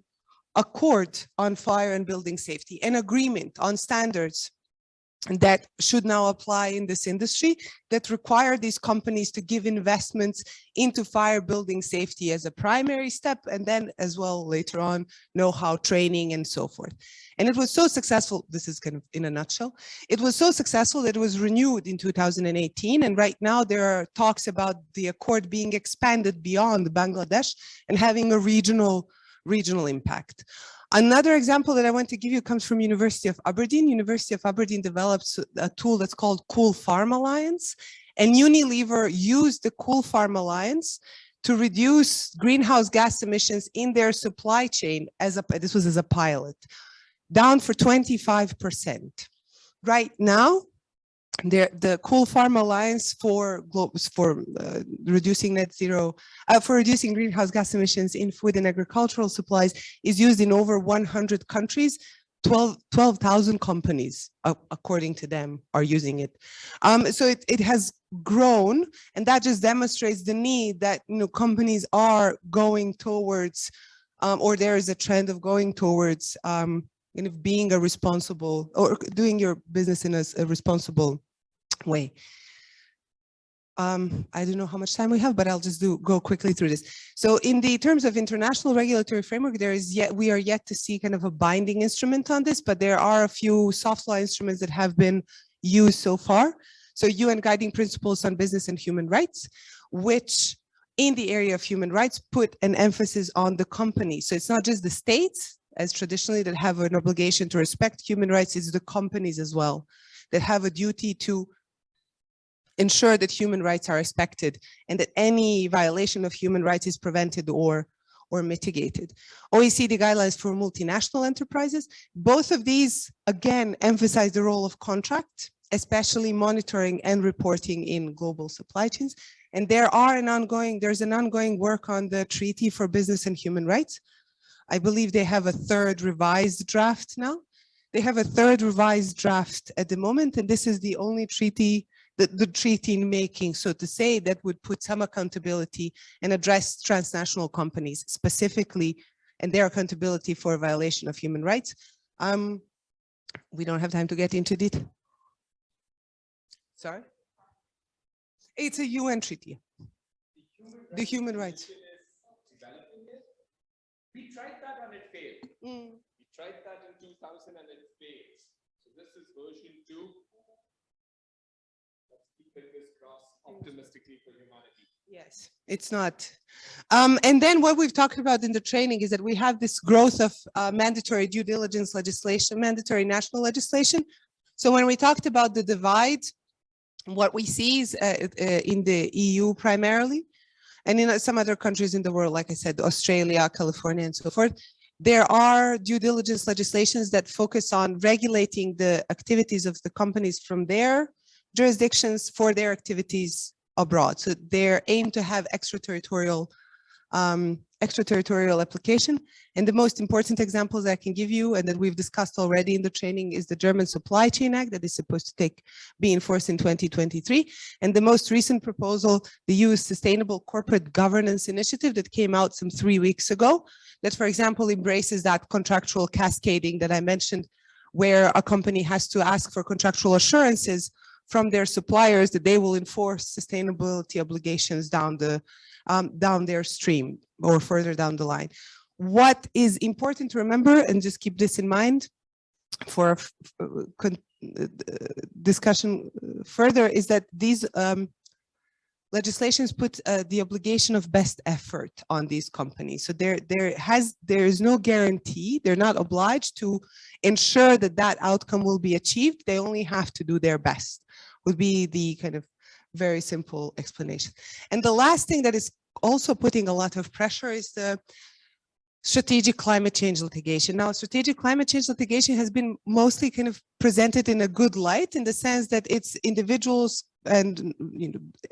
Accord on Fire and Building Safety, an agreement on standards that should now apply in this industry that require these companies to give investments into fire building safety as a primary step, and then as well later on know-how, training, and so forth. And it was so successful, this is kind of in a nutshell, it was so successful that it was renewed in 2018, and right now there are talks about the Accord being expanded beyond Bangladesh and having a regional impact. Another example that I want to give you comes from University of Aberdeen. University of Aberdeen develops a tool that's called Cool Farm Alliance, and Unilever used the Cool Farm Alliance to reduce greenhouse gas emissions in their supply chain this was as a pilot, down for 25%. Right now, the Cool Farm Alliance for reducing net zero, for reducing greenhouse gas emissions in food and agricultural supplies is used in over 100 countries. 12,000 companies, according to them, are using it. So it has grown, and that just demonstrates the need that companies are going towards, or there is a trend of going towards kind of being a responsible, or doing your business in a responsible way. I don't know how much time we have, but I'll just go quickly through this. So in the terms of international regulatory framework, we are yet to see kind of a binding instrument on this, but there are a few soft law instruments that have been used so far. So UN Guiding Principles on Business and Human Rights, which in the area of human rights put an emphasis on the company. So it's not just the states, as traditionally, that have an obligation to respect human rights, it's the companies as well that have a duty to ensure that human rights are respected and that any violation of human rights is prevented or mitigated. OECD guidelines for multinational enterprises. Both of these, again, emphasize the role of contract, especially monitoring and reporting in global supply chains. And there's an ongoing work on the Treaty for Business and Human Rights. I believe they have a third revised draft now. They have a third revised draft at the moment, and this is the only treaty, the treaty in making, so to say, that would put some accountability and address transnational companies, specifically and their accountability for violation of human rights. We don't have time to get into detail. Sorry? It's a UN treaty. The human rights. We tried that and it failed. We tried that in 2000 and it failed. So this is version 2. Let's keep fingers crossed optimistically for humanity. Yes, it's not. And then what we've talked about in the training is that we have this growth of mandatory due diligence legislation, mandatory national legislation. So when we talked about the divide, what we see is in the EU primarily, and in some other countries in the world, like I said, Australia, California, and so forth, there are due diligence legislations that focus on regulating the activities of the companies from their jurisdictions for their activities abroad. So they're aimed to have extraterritorial application. And the most important examples I can give you, and that we've discussed already in the training, is the German Supply Chain Act that is supposed to be enforced in 2023. And the most recent proposal, the EU Sustainable Corporate Governance Initiative that came out some 3 weeks ago, that, for example, embraces that contractual cascading that I mentioned, where a company has to ask for contractual assurances from their suppliers that they will enforce sustainability obligations down their stream or further down the line. What is important to remember, and just keep this in mind for discussion further, is that these legislations put the obligation of best effort on these companies. So there is no guarantee. They're not obliged to ensure that that outcome will be achieved. They only have to do their best, would be the kind of very simple explanation. And the last thing that is also putting a lot of pressure is the strategic climate change litigation. Now, strategic climate change litigation has been mostly kind of presented in a good light, in the sense that it's individuals and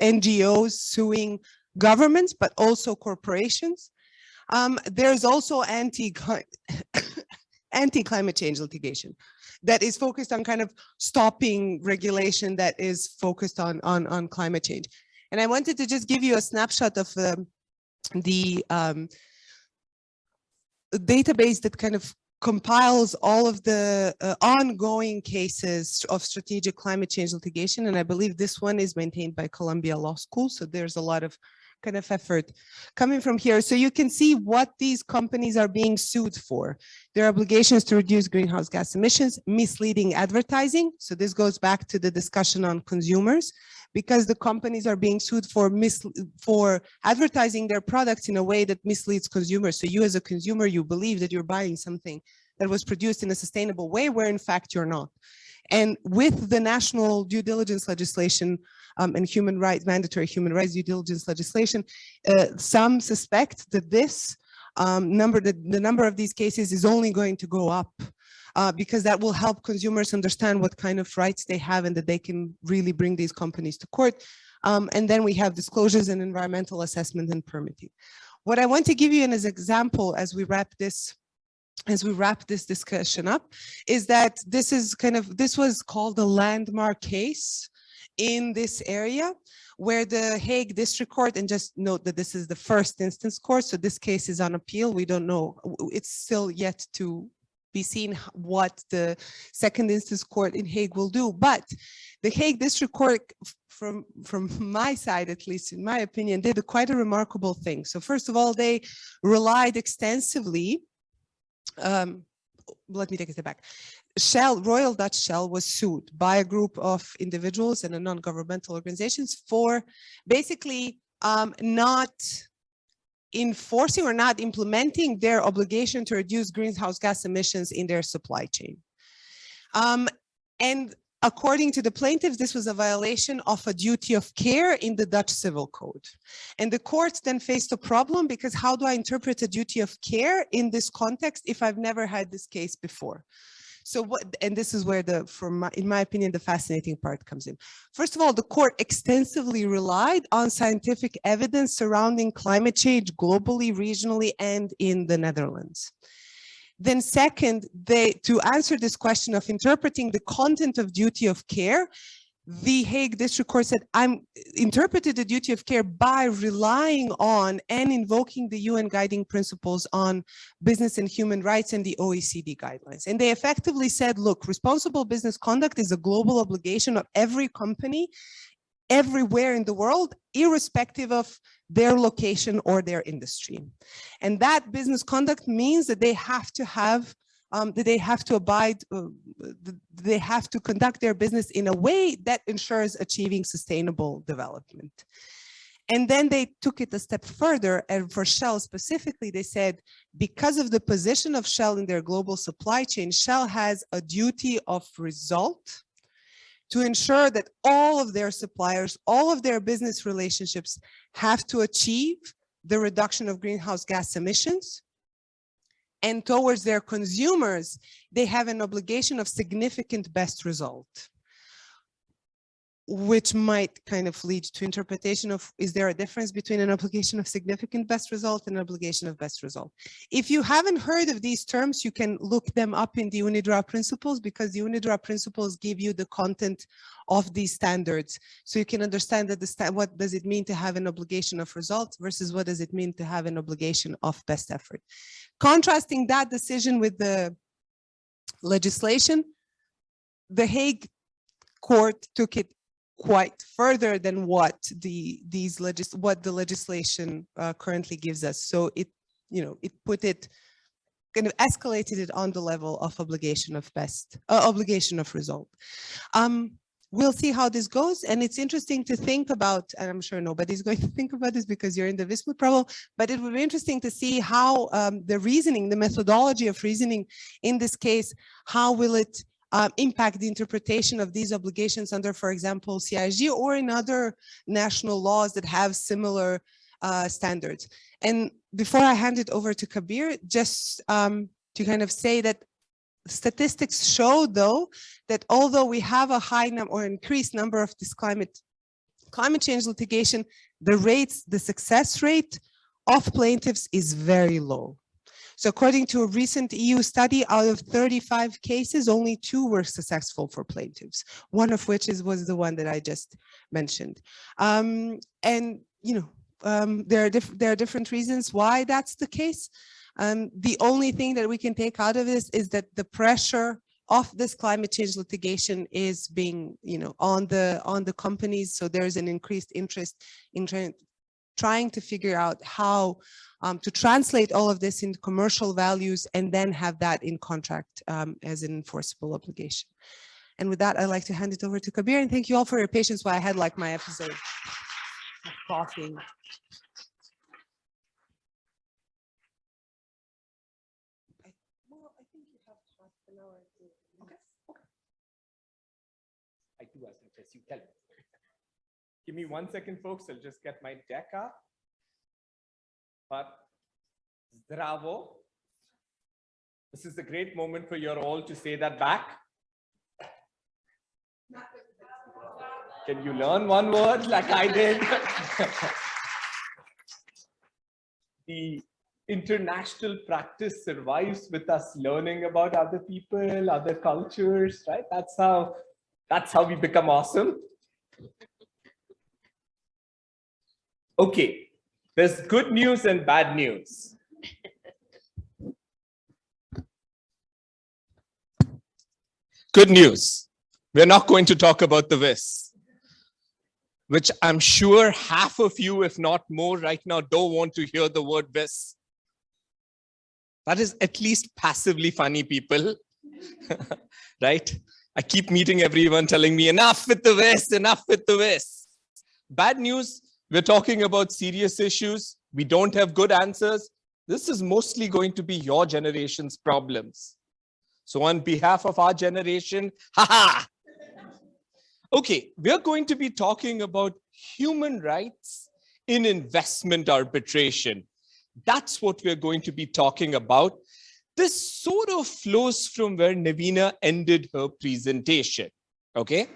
NGOs suing governments, but also corporations. There's also anti-climate change litigation that is focused on kind of stopping regulation that is focused on climate change. And I wanted to just give you a snapshot of the database that kind of compiles all of the ongoing cases of strategic climate change litigation. And I believe this one is maintained by Columbia Law School. So there's a lot of kind of effort coming from here. So you can see what these companies are being sued for. Their obligations to reduce greenhouse gas emissions, misleading advertising. So this goes back to the discussion on consumers, because the companies are being sued for advertising their products in a way that misleads consumers. So you as a consumer, you believe that you're buying something that was produced in a sustainable way, where in fact you're not. And with the national due diligence legislation and mandatory human rights due diligence legislation, some suspect that this the number of these cases is only going to go up, because that will help consumers understand what kind of rights they have and that they can really bring these companies to court. And then we have disclosures and environmental assessment and permitting. What I want to give you as an example as we wrap this discussion up is that this was called a landmark case in this area, where the Hague District Court, and just note that this is the first instance court, so this case is on appeal. We don't know, it's still yet to be seen what the second instance court in Hague will do. But the Hague District Court, from my side, at least in my opinion, did quite a remarkable thing. So first of all, they relied extensively. Let me take a step back. Royal Dutch Shell was sued by a group of individuals and non-governmental organizations for basically not enforcing or not implementing their obligation to reduce greenhouse gas emissions in their supply chain. And according to the plaintiffs, this was a violation of a duty of care in the Dutch Civil Code. And the court then faced a problem, because how do I interpret a duty of care in this context if I've never had this case before? So and this is where in my opinion, the fascinating part comes in. First of all, the court extensively relied on scientific evidence surrounding climate change globally, regionally, and in the Netherlands. Then second, to answer this question of interpreting the content of duty of care, the Hague District Court said, I'm interpreted the duty of care by relying on and invoking the UN guiding principles on business and human rights and the OECD guidelines. And they effectively said, look, responsible business conduct is a global obligation of every company everywhere in the world, irrespective of their location or their industry. And that business conduct means that they have to have that they have to abide, they have to conduct their business in a way that ensures achieving sustainable development. And then they took it a step further, and for Shell specifically, they said, because of the position of Shell in their global supply chain, Shell has a duty of result to ensure that all of their suppliers, all of their business relationships have to achieve the reduction of greenhouse gas emissions. And towards their consumers, they have an obligation of significant best result, which might kind of lead to interpretation of, is there a difference between an obligation of significant best result and an obligation of best result? If you haven't heard of these terms, you can look them up in the UNIDROIT principles, because the UNIDROIT principles give you the content of these standards. So you can understand that what does it mean to have an obligation of result versus what does it mean to have an obligation of best effort. Contrasting that decision with the legislation, the Hague Court took it quite further than what the legislation currently gives us. So it, it put it, kind of escalated it on the level of obligation of result. We'll see how this goes, and it's interesting to think about, and I'm sure nobody's going to think about this because you're in the Wismut problem, but it would be interesting to see how the reasoning, the methodology of reasoning in this case, how will it impact the interpretation of these obligations under, for example, CISG or in other national laws that have similar standards. And before I hand it over to Kabir, just to kind of say that statistics show, though, that although we have a high number or increased number of this climate change litigation, the success rate of plaintiffs is very low. So according to a recent EU study, out of 35 cases, only 2 were successful for plaintiffs, one of which was the one that I just mentioned. And, there are different reasons why that's the case. The only thing that we can take out of this is that the pressure of this climate change litigation is being, on the companies. So there's an increased interest in trying to figure out how to translate all of this into commercial values and then have that in contract as an enforceable obligation. And with that, I'd like to hand it over to Kabir, and thank you all for your patience while I had like my episode of coughing. I do as much as you tell me. Give me 1 second, folks. I'll just get my deck up. But Zdravo. This is a great moment for you all to say that back. Can you learn one word like I did? The international practice survives with us learning about other people, other cultures, right? That's how we become awesome. Okay, there's good news and bad news. Good news. We're not going to talk about the WIS, which I'm sure half of you, if not more right now, don't want to hear the word WIS. That is at least passively funny, people, right? I keep meeting everyone telling me, enough with the WIS, enough with the WIS. Bad news, we're talking about serious issues. We don't have good answers. This is mostly going to be your generation's problems. So on behalf of our generation, haha. Okay, we're going to be talking about human rights in investment arbitration. That's what we're going to be talking about. This sort of flows from where Navina ended her presentation, okay?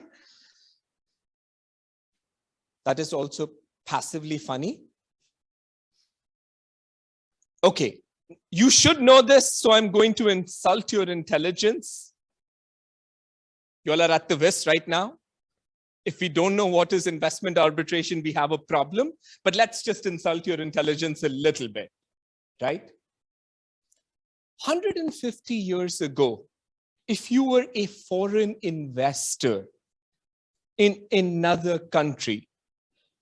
That is also passively funny. Okay, you should know this, so I'm going to insult your intelligence. You all are at the WIS right now. If we don't know what is investment arbitration, we have a problem, but let's just insult your intelligence a little bit, right? 150 years ago, if you were a foreign investor in another country,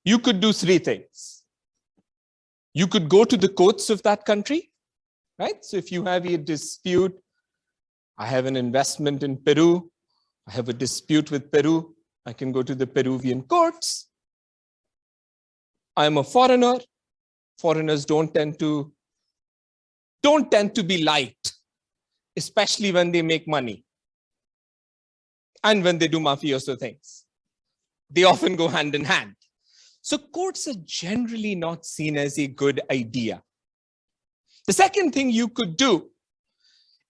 you could do three things. You could go to the courts of that country, right? So if you have a dispute, I have an investment in Peru, I have a dispute with Peru, I can go to the Peruvian courts. I'm a foreigner. Foreigners don't tend to be liked, especially when they make money and when they do mafioso things. They often go hand in hand. So courts are generally not seen as a good idea. The second thing you could do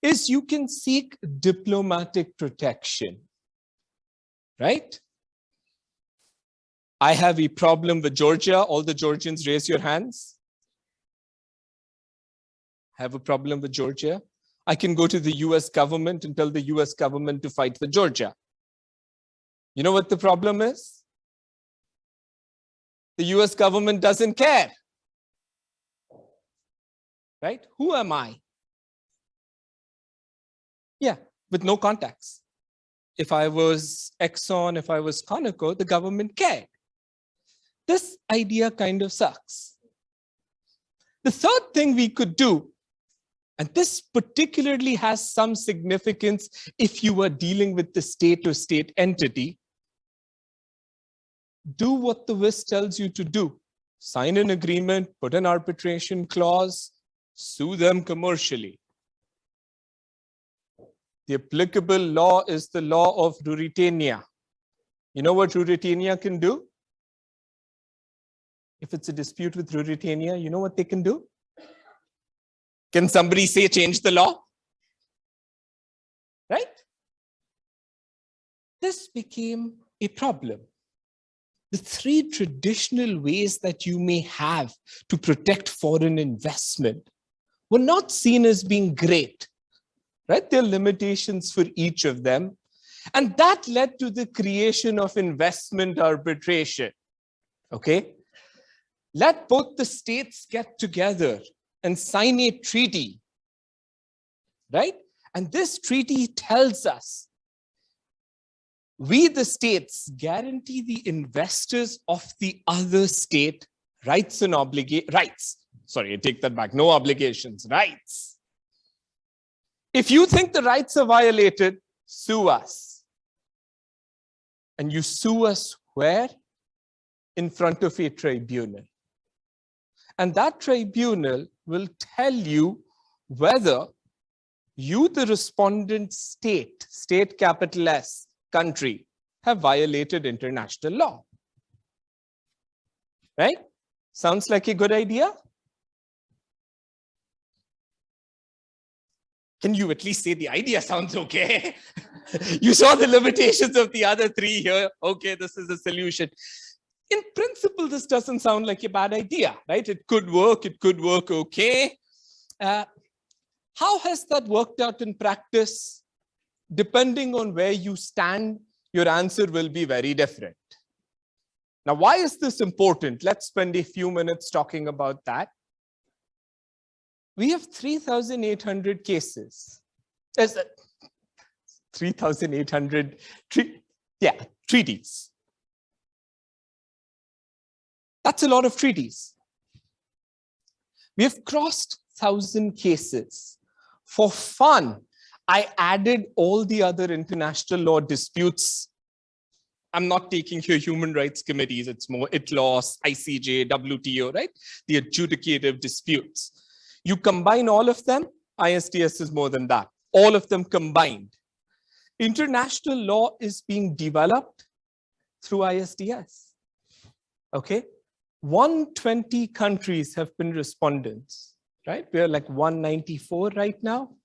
is you can seek diplomatic protection, right? I have a problem with Georgia. All the Georgians, raise your hands. Have a problem with Georgia. I can go to the US government and tell the US government to fight for Georgia. You know what the problem is? The US government doesn't care. Right? Who am I? Yeah, with no contacts. If I was Exxon, if I was Conoco, the government cared. This idea kind of sucks. The third thing we could do, and this particularly has some significance if you are dealing with the state or state entity, do what the WIS tells you to do. Sign an agreement, put an arbitration clause, sue them commercially. The applicable law is the law of Ruritania. You know what Ruritania can do? If it's a dispute with Ruritania, you know what they can do? Can somebody say change the law? Right? This became a problem. The three traditional ways that you may have to protect foreign investment were not seen as being great, right? There are limitations for each of them. And that led to the creation of investment arbitration, okay? Let both the states get together and sign a treaty, right? And this treaty tells us, we the states guarantee the investors of the other state rights and rights. Sorry, I take that back. No obligations, rights. If you think the rights are violated, sue us. And you sue us where? In front of a tribunal. And that tribunal will tell you whether you, the respondent state, state capital S, country, have violated international law. Right? Sounds like a good idea? Can you at least say the idea sounds okay? You saw the limitations of the other three here. Okay, this is a solution. In principle, this doesn't sound like a bad idea, right? It could work okay. How has that worked out in practice? Depending on where you stand, your answer will be very different. Now, why is this important? Let's spend a few minutes talking about that. We have 3,800 cases. There's 3,800 treaties. That's a lot of treaties. We have crossed 1,000 cases. For fun, I added all the other international law disputes. I'm not taking here human rights committees. It's more ITLOS, ICJ, WTO, right? The adjudicative disputes. You combine all of them, ISDS is more than that. All of them combined. International law is being developed through ISDS. Okay? 120 countries have been respondents, right? We're like 194 right now,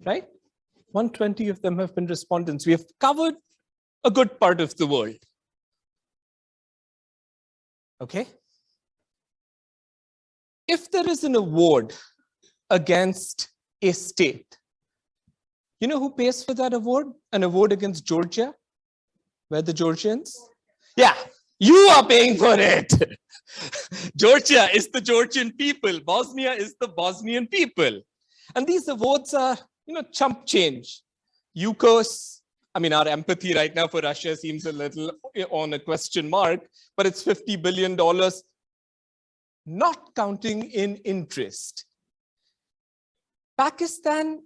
right? 120 of them have been respondents. We have covered a good part of the world. Okay? If there is an award against a state, you know who pays for that award? An award against Georgia? Where the Georgians? You are paying for it. Georgia is the Georgian people. Bosnia is the Bosnian people. And these awards are, chump change. UCOS, our empathy right now for Russia seems a little on a question mark, but it's $50 billion, not counting in interest. Pakistan,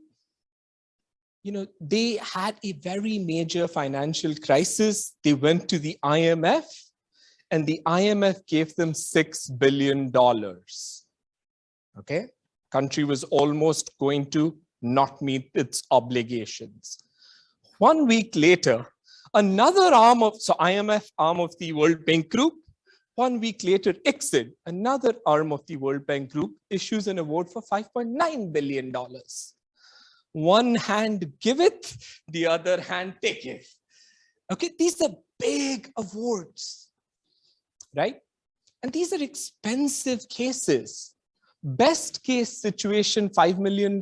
they had a very major financial crisis. They went to the IMF, and the IMF gave them $6 billion. Okay, country was almost going to not meet its obligations. 1 week later, another IMF arm of the World Bank Group, 1 week later, ICSID, another arm of the World Bank Group, issues an award for $5.9 billion. One hand giveth, the other hand taketh. Okay, these are big awards, right? And these are expensive cases. Best case situation, $5 million.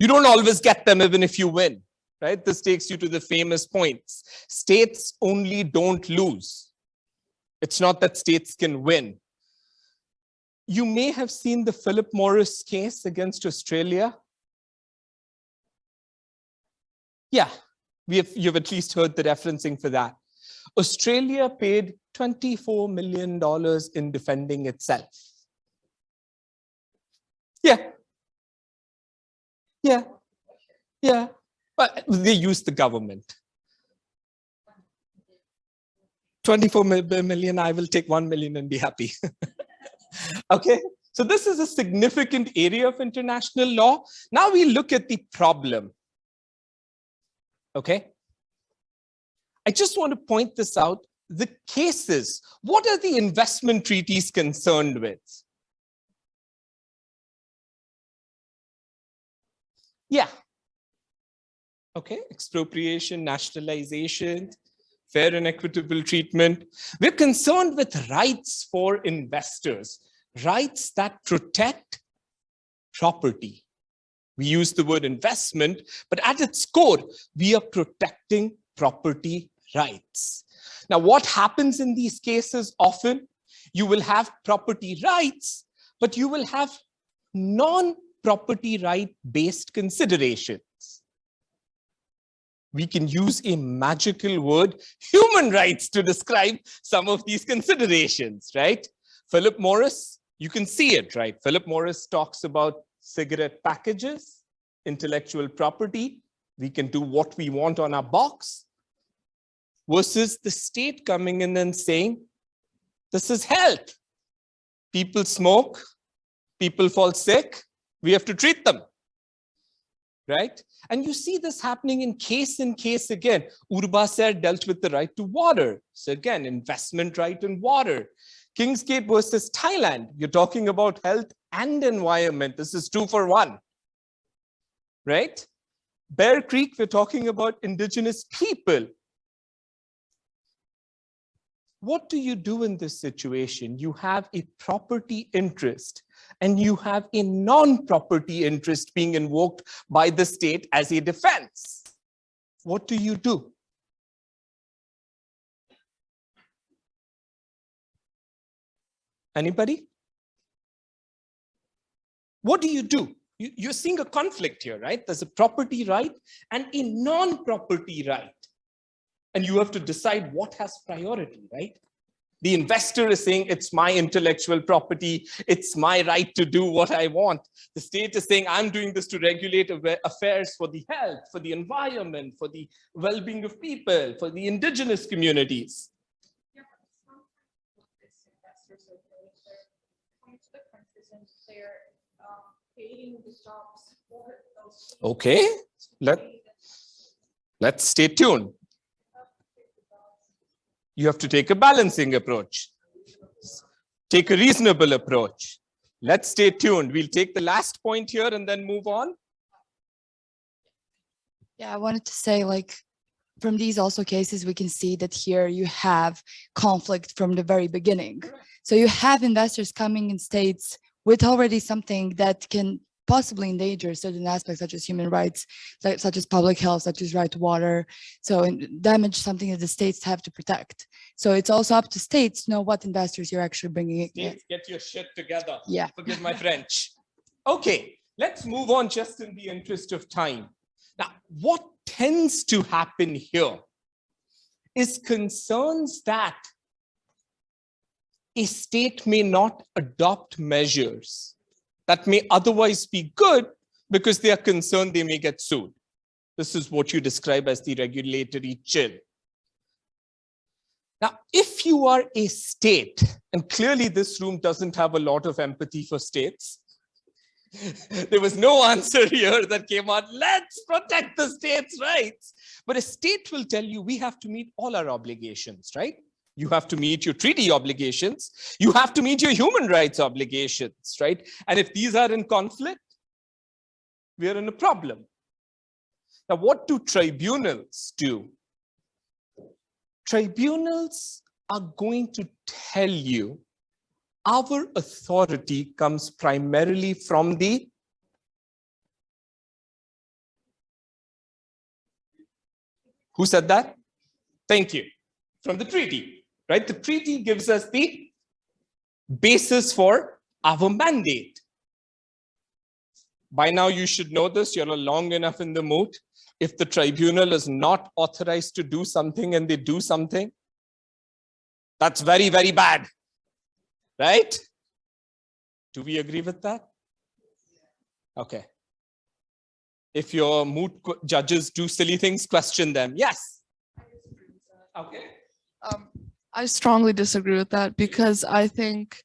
You don't always get them even if you win, right? This takes you to the famous points. States only don't lose. It's not that states can win. You may have seen the Philip Morris case against Australia. Yeah, you've at least heard the referencing for that. Australia paid $24 million in defending itself. Yeah, but they used the government. 24 million, I will take 1 million and be happy. Okay, so this is a significant area of international law. Now we look at the problem. Okay, I just want to point this out. The cases, what are the investment treaties concerned with? Yeah. Okay, expropriation, nationalization, fair and equitable treatment. We're concerned with rights for investors, rights that protect property. We use the word investment, but at its core, we are protecting property rights. Now, what happens in these cases often? You will have property rights, but you will have non-property right-based considerations. We can use a magical word, human rights, to describe some of these considerations, right? Philip Morris, you can see it, right? Philip Morris talks about cigarette packages, intellectual property. We can do what we want on our box, versus the state coming in and saying, this is health. People smoke, people fall sick, we have to treat them, right? And you see this happening in case again. Urbaser dealt with the right to water. So again, investment right in water. Kingsgate versus Thailand, you're talking about health and environment. This is 2 for 1, right? Bear Creek, we're talking about indigenous people. What do you do in this situation? You have a property interest and you have a non-property interest being invoked by the state as a defense. What do you do? Anybody? What do you do? You're seeing a conflict here, right? There's a property right and a non-property right. And you have to decide what has priority, right? The investor is saying, it's my intellectual property. It's my right to do what I want. The state is saying, I'm doing this to regulate affairs for the health, for the environment, for the well-being of people, for the indigenous communities. Okay, let's stay tuned. You have to take a balancing approach. Take a reasonable approach. Let's stay tuned. We'll take the last point here and then move on. Yeah, I wanted to say, like, from these also cases, we can see that here you have conflict from the very beginning. So you have investors coming in states with already something that can possibly endanger certain aspects such as human rights, such as public health, such as right to water. So and damage something that the states have to protect. So it's also up to states to know what investors you're actually bringing in. States, get your shit together. Yeah. Forgive my French. Okay, let's move on just in the interest of time. Now, what tends to happen here is concerns that a state may not adopt measures that may otherwise be good because they are concerned they may get sued. This is what you describe as the regulatory chill. Now, if you are a state, and clearly this room doesn't have a lot of empathy for states, there was no answer here that came out, let's protect the states' rights. But a state will tell you, we have to meet all our obligations, right? You have to meet your treaty obligations. You have to meet your human rights obligations, right? And if these are in conflict, we are in a problem. Now, what do tribunals do? Tribunals are going to tell you our authority comes primarily from the who said that? Thank you. From the treaty, right? The treaty gives us the basis for our mandate. By now, you should know this. You're long enough in the mood. If the tribunal is not authorized to do something and they do something, that's very, very bad, right? Do we agree with that? Okay. If your mood judges do silly things, question them. Yes. Okay. I strongly disagree with that because I think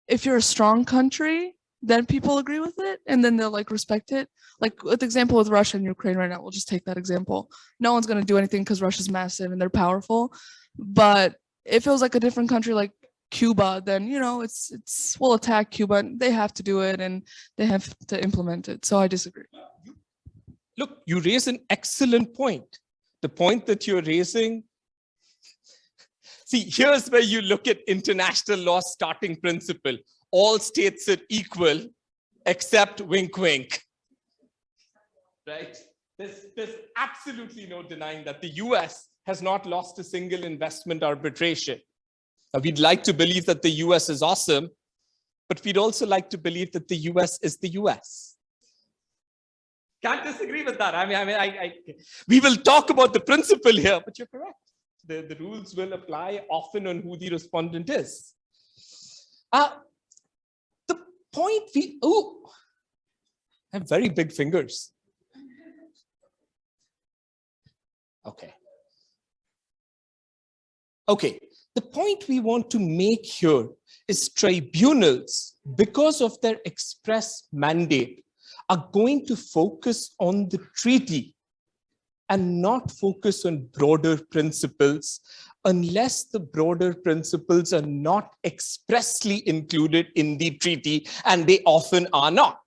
if you're a strong country, then people agree with it and then they'll like respect it. Like with the example with Russia and Ukraine right now, we'll just take that example. No one's going to do anything because Russia's massive and they're powerful. But if it was like a different country like Cuba, then, you know, we'll attack Cuba and they have to do it and they have to implement it. So I disagree. Look, you raise an excellent point. The point that you're raising, see, here's where you look at international law starting principle. All states are equal, except wink, wink. Right? There's absolutely no denying that the US has not lost a single investment arbitration. Now, we'd like to believe that the US is awesome, but we'd also like to believe that the US is the US. Can't disagree with that. We will talk about the principle here, but you're correct. The rules will apply often on who the respondent is. The point I have very big fingers. Okay. Okay. The point we want to make here is tribunals, because of their express mandate, are going to focus on the treaty and not focus on broader principles unless the broader principles are not expressly included in the treaty, and they often are not.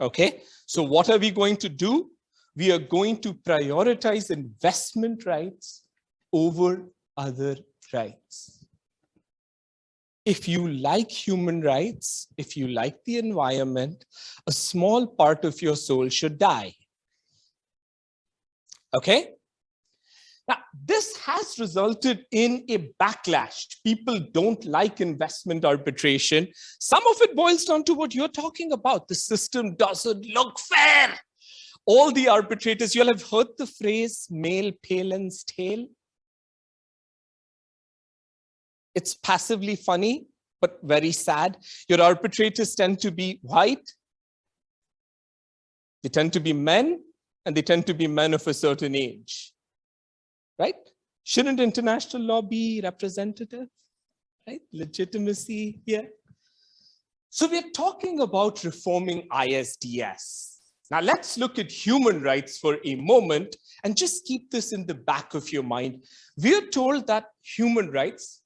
Okay, so what are we going to do? We are going to prioritize investment rights over other rights. If you like human rights, if you like the environment, a small part of your soul should die. Okay? Now, this has resulted in a backlash. People don't like investment arbitration. Some of it boils down to what you're talking about. The system doesn't look fair. All the arbitrators, you'll have heard the phrase, male Palin's tail. It's passively funny, but very sad. Your arbitrators tend to be white. They tend to be men, and they tend to be men of a certain age. Right? Shouldn't international law be representative? Right? Legitimacy here. So we're talking about reforming ISDS. Now let's look at human rights for a moment and just keep this in the back of your mind. We're told that human rights,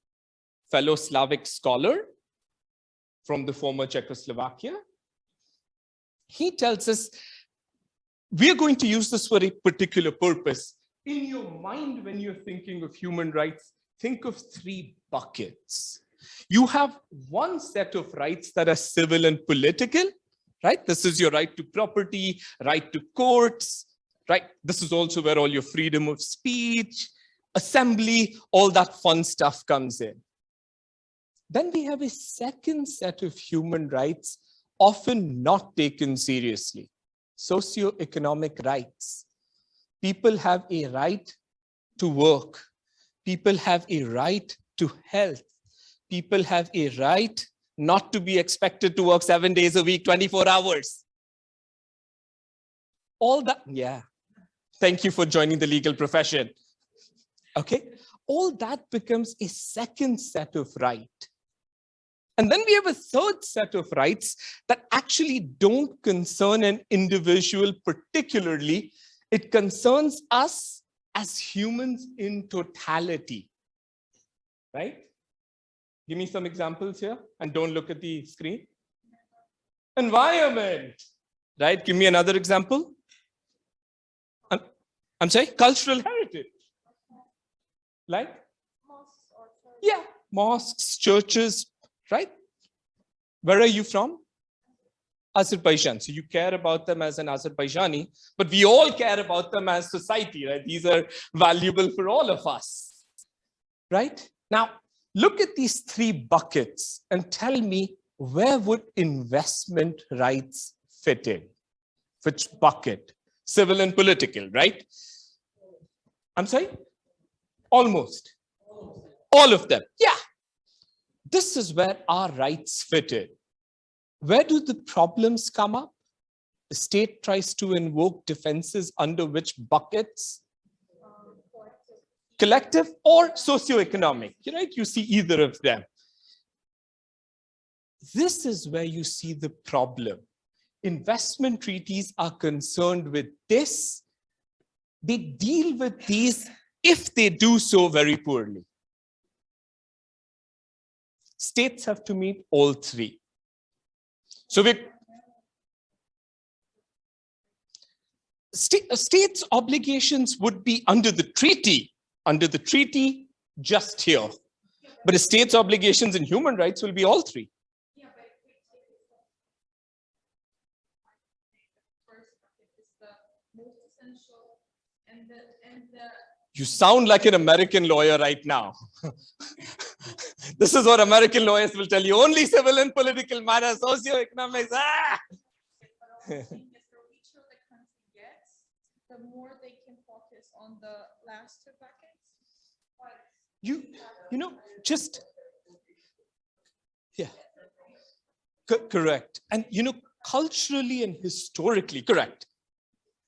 fellow Slavic scholar from the former Czechoslovakia, he tells us we're going to use this for a particular purpose. In your mind, when you're thinking of human rights, think of three buckets. You have one set of rights that are civil and political, right? This is your right to property, right to courts, right? This is also where all your freedom of speech, assembly, all that fun stuff comes in. Then we have a second set of human rights, often not taken seriously. Socioeconomic rights. People have a right to work. People have a right to health. People have a right not to be expected to work 7 days a week, 24 hours. All that, yeah. Thank you for joining the legal profession. Okay, all that becomes a second set of right. And then we have a third set of rights that actually don't concern an individual particularly. It concerns us as humans in totality, right? Give me some examples here and don't look at the screen. Environment, right? Give me another example. I'm sorry, cultural heritage. Like? Yeah, mosques, churches, right? Where are you from? Azerbaijan. So you care about them as an Azerbaijani, but we all care about them as society, right? These are valuable for all of us, right? Now, look at these three buckets and tell me, where would investment rights fit in? Which bucket? Civil and political, right? I'm sorry? Almost. All of them. Yeah. This is where our rights fit in. Where do the problems come up? The state tries to invoke defenses under which buckets? Collective or socioeconomic, right? You see either of them. This is where you see the problem. Investment treaties are concerned with this. They deal with these if they do so very poorly. States have to meet all three. So states' obligations would be under the treaty, just here. But a state's obligations in human rights will be all three. You sound like an American lawyer right now. This is what American lawyers will tell you. Only civil and political matters, socioeconomics. Ah! The more they can focus on the last two buckets. You know, just, yeah, correct. And, you know, culturally and historically, correct.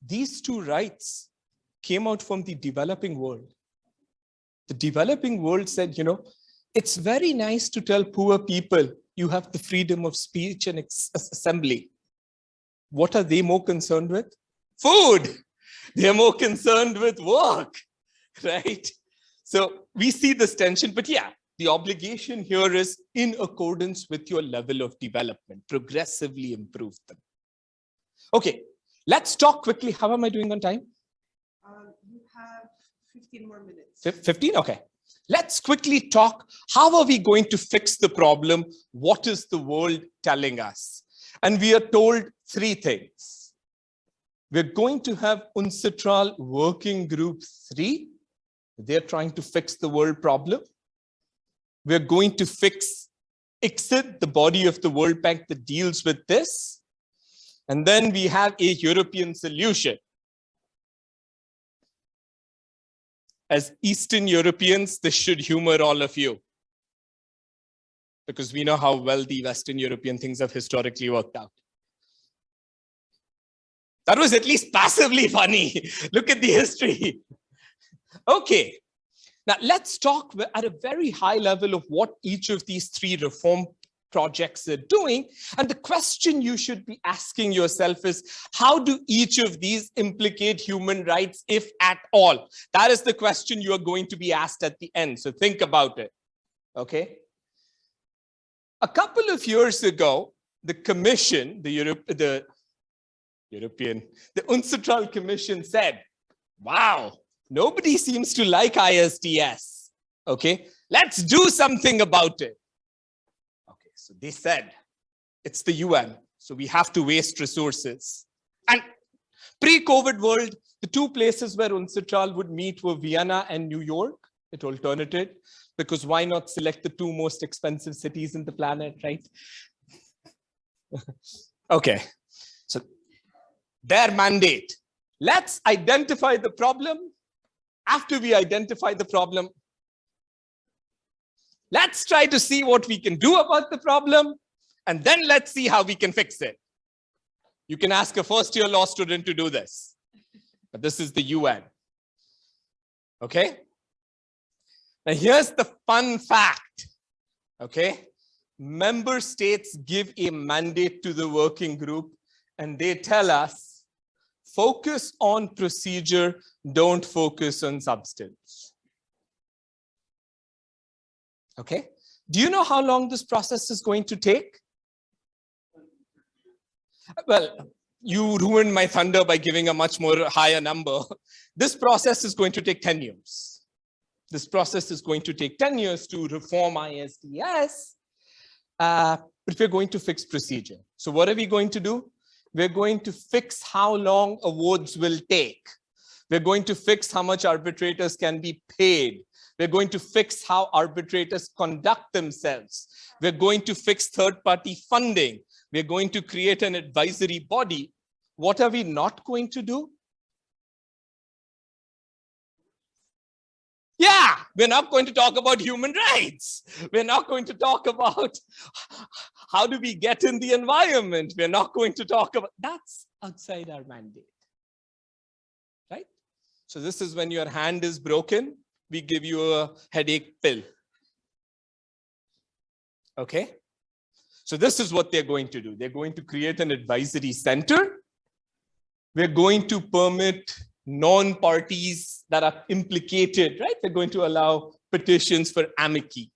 These two rights came out from the developing world. The developing world said, you know, it's very nice to tell poor people you have the freedom of speech and assembly. What are they more concerned with? Food. They're more concerned with work, right? So we see this tension, but yeah, the obligation here is in accordance with your level of development, progressively improve them. Okay, let's talk quickly. How am I doing on time? You have 15 more minutes. 15? Okay. Let's quickly talk. How are we going to fix the problem? What is the world telling us? And we are told three things. We're going to have UNCITRAL Working Group 3. They're trying to fix the world problem. We're going to fix ICSID, the body of the World Bank that deals with this. And then we have a European solution. As Eastern Europeans, this should humor all of you, because we know how well the Western European things have historically worked out. That was at least passively funny. Look at the history. Okay, now let's talk at a very high level of what each of these three reform projects are doing. And the question you should be asking yourself is, how do each of these implicate human rights, if at all? That is the question you are going to be asked at the end. So think about it, okay? A couple of years ago, the Commission, the UNCITRAL Commission said, wow, nobody seems to like ISDS, okay? Let's do something about it. So they said, it's the UN, so we have to waste resources. And pre-COVID world, the two places where UNCITRAL would meet were Vienna and New York. It alternated, because why not select the two most expensive cities in the planet, right? Okay, so their mandate, let's identify the problem. After we identify the problem, let's try to see what we can do about the problem, and then let's see how we can fix it. You can ask a first-year law student to do this, but this is the UN. Okay? Now here's the fun fact. Okay? Member states give a mandate to the working group, and they tell us, focus on procedure, don't focus on substance. Okay? Do you know how long this process is going to take? Well, you ruined my thunder by giving a much more higher number. This process is going to take 10 years. This process is going to take 10 years to reform ISDS, but we're going to fix procedure. So what are we going to do? We're going to fix how long awards will take. We're going to fix how much arbitrators can be paid. We're going to fix how arbitrators conduct themselves. We're going to fix third-party funding. We're going to create an advisory body. What are we not going to do? Yeah, we're not going to talk about human rights. We're not going to talk about how do we get in the environment. We're not going to talk about, that's outside our mandate, right? So this is when your hand is broken, we give you a headache pill. Okay? So this is what they're going to do. They're going to create an advisory center. We're going to permit non-parties that are implicated, right? We're going to allow petitions for amici,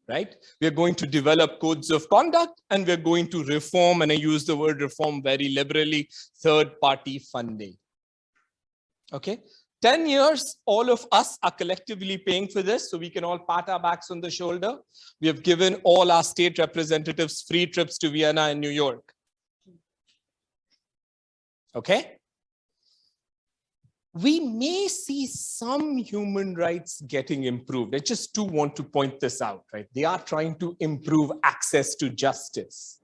right? We're going to develop codes of conduct, and we're going to reform, and I use the word reform very liberally, third-party funding. Okay? 10 years, all of us are collectively paying for this, so we can all pat our backs on the shoulder. We have given all our state representatives free trips to Vienna and New York. Okay? We may see some human rights getting improved. I just do want to point this out, right? They are trying to improve access to justice.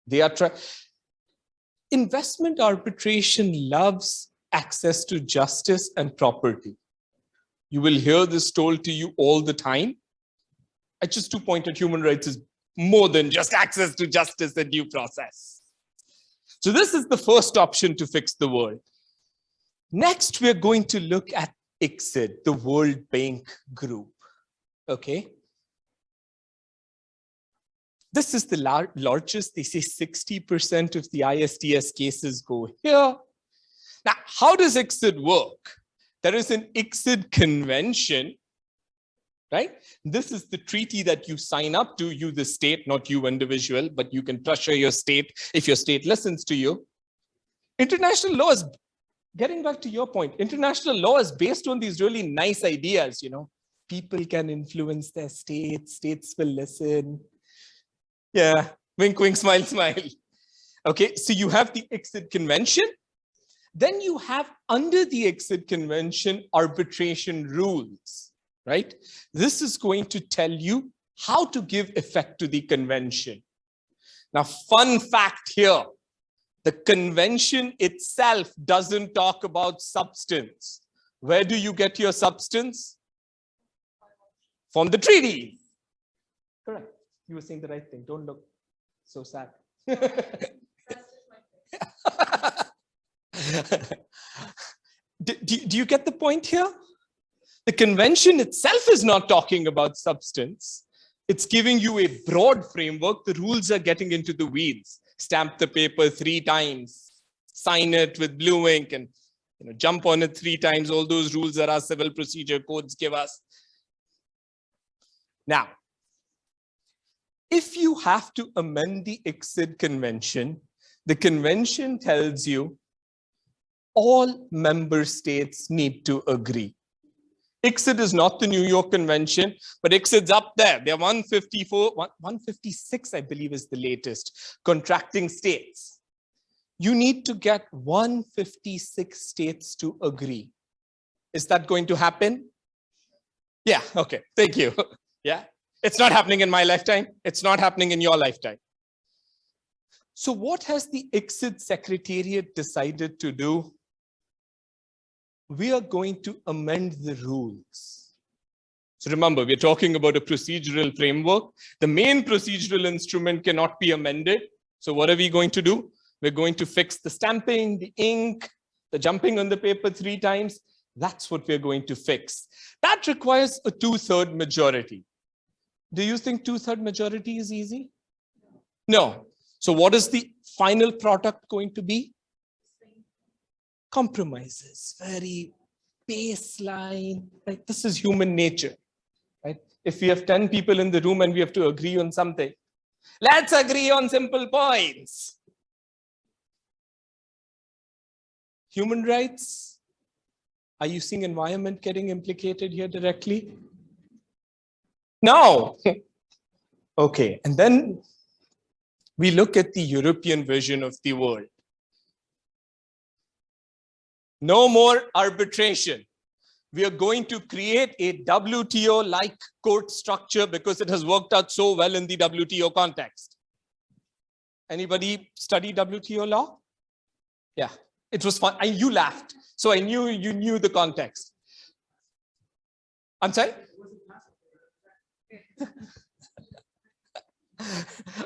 They are trying. Investment arbitration loves access to justice and property. You will hear this told to you all the time. I just do point out human rights is more than just access to justice and due process. So this is the first option to fix the world. Next, we're going to look at ICSID, the World Bank Group. Okay. This is the largest. They say 60% of the ISDS cases go here. Now, how does ICSID work? There is an ICSID convention, right? This is the treaty that you sign up to, you the state, not you individual, but you can pressure your state if your state listens to you. International law is, getting back to your point, international law is based on these really nice ideas, you know, people can influence their states, states will listen. Yeah, wink, wink, smile, smile. Okay, so you have the ICSID convention. Then you have under the ICSID convention arbitration rules, right? This is going to tell you how to give effect to the convention. Now, fun fact here, the convention itself doesn't talk about substance. Where do you get your substance? From the treaty. Correct. You were saying the right thing. Don't look so sad. Do you get the point here? The convention itself is not talking about substance. It's giving you a broad framework. The rules are getting into the weeds. Stamp the paper 3 times, sign it with blue ink, and jump on it 3 times. All those rules that our civil procedure codes give us. Now, if you have to amend the ICSID convention, the convention tells you all member states need to agree. ICSID is not the New York Convention, but ICSID's up there. They're 156, I believe, is the latest contracting states. You need to get 156 states to agree. Is that going to happen? Yeah, okay, thank you. Yeah, it's not happening in my lifetime. It's not happening in your lifetime. So what has the ICSID Secretariat decided to do? We are going to amend the rules. So remember, we're talking about a procedural framework. The main procedural instrument cannot be amended. So what are we going to do? We're going to fix the stamping, the ink, the jumping on the paper 3 times. That's what we're going to fix. That requires a 2/3 majority. Do you think 2/3 majority is easy? No. So what is the final product going to be? Compromises, very baseline. Right? This is human nature. Right? If we have 10 people in the room and we have to agree on something, let's agree on simple points. Human rights. Are you seeing environment getting implicated here directly? No. Okay, and then we look at the European vision of the world. No more arbitration. We are going to create a WTO-like court structure because it has worked out so well in the WTO context. Anybody study WTO law? Yeah, it was fun. You laughed. So I knew you knew the context. I'm sorry?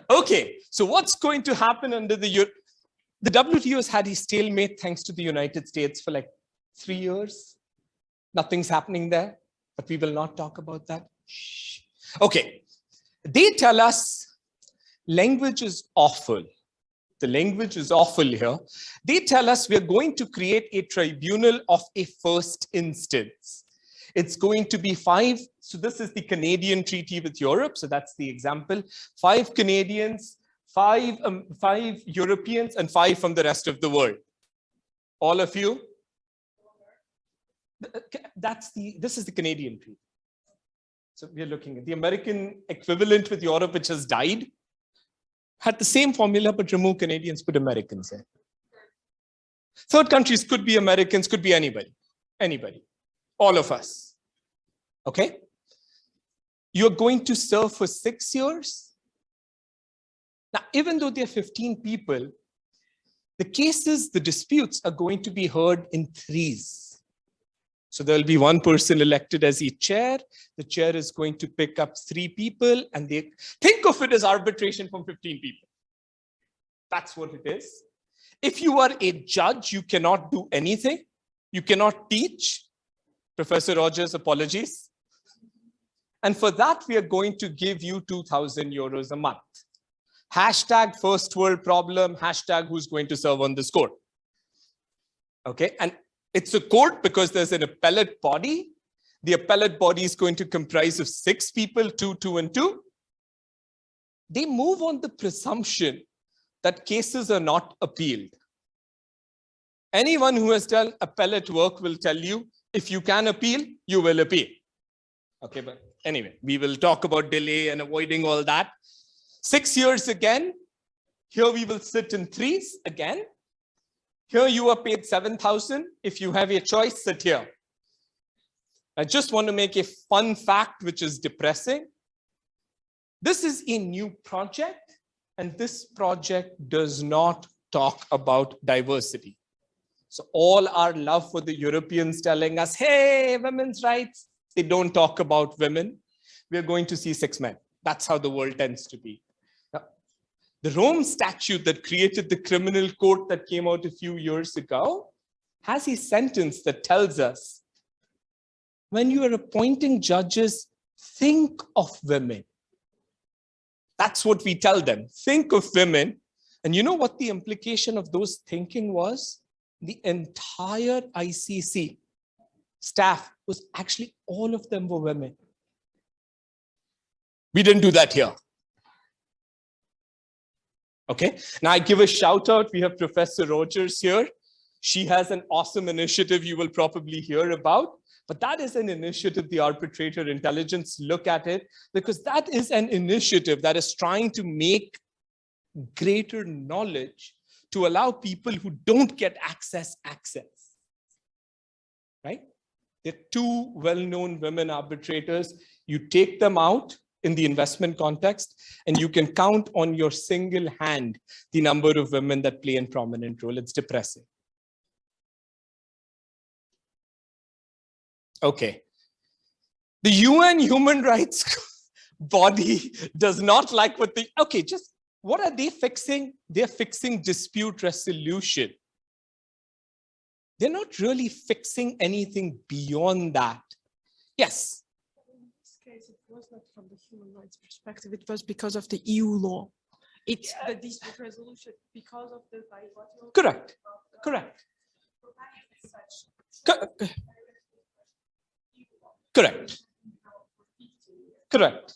Okay, so what's going to happen under the WTO has had a stalemate thanks to the United States for like 3 years. Nothing's happening there, but we will not talk about that. Shh. Okay, they tell us language is awful. The language is awful here. They tell us we're going to create a tribunal of a first instance. It's going to be 5. So this is the Canadian treaty with Europe. So that's the example. 5 Canadians, 5 Europeans, and 5 from the rest of the world. All of you? This is the Canadian treaty. So we're looking at the American equivalent with Europe, which has died. Had the same formula, but remove Canadians, put Americans in. Third countries could be Americans, could be anybody. Anybody. All of us. Okay? You're going to serve for 6 years. Now, even though there are 15 people, the cases, the disputes are going to be heard in 3s. So there'll be 1 person elected as each chair. The chair is going to pick up 3 people, and they think of it as arbitration from 15 people. That's what it is. If you are a judge, you cannot do anything. You cannot teach. Professor Rogers, apologies. And for that, we are going to give you 2,000 euros a month. Hashtag first world problem, hashtag who's going to serve on this court. Okay, and it's a court because there's an appellate body. The appellate body is going to comprise of 6 people, 2, 2, and 2. They move on the presumption that cases are not appealed. Anyone who has done appellate work will tell you, if you can appeal, you will appeal. Okay, but anyway, we will talk about delay and avoiding all that. 6 years again. Here we will sit in 3s again. Here you are paid 7,000. If you have a choice, sit here. I just want to make a fun fact, which is depressing. This is a new project, and this project does not talk about diversity. So all our love for the Europeans telling us, hey, women's rights, they don't talk about women. We're going to see 6 men. That's how the world tends to be. Now, the Rome Statute that created the criminal court that came out a few years ago has a sentence that tells us, when you are appointing judges, think of women. That's what we tell them. Think of women. And you know what the implication of those thinking was? The entire ICC staff was actually, all of them were women. We didn't do that here. Okay, now I give a shout out. We have Professor Rogers here. She has an awesome initiative you will probably hear about. But that is an initiative, the arbitrator intelligence look at it, because that is an initiative that is trying to make greater knowledge to allow people who don't get access. Right? There are two well-known women arbitrators. You take them out in the investment context, and you can count on your single hand the number of women that play a prominent role. It's depressing. Okay. The UN human rights body does not like what they, okay, just what are they fixing? They're fixing dispute resolution. They're not really fixing anything beyond that. Yes. In this case, it was not from the human rights perspective. It was because of the EU law. It's the dispute resolution because of the bilateral. Correct. Correct. Correct. Correct.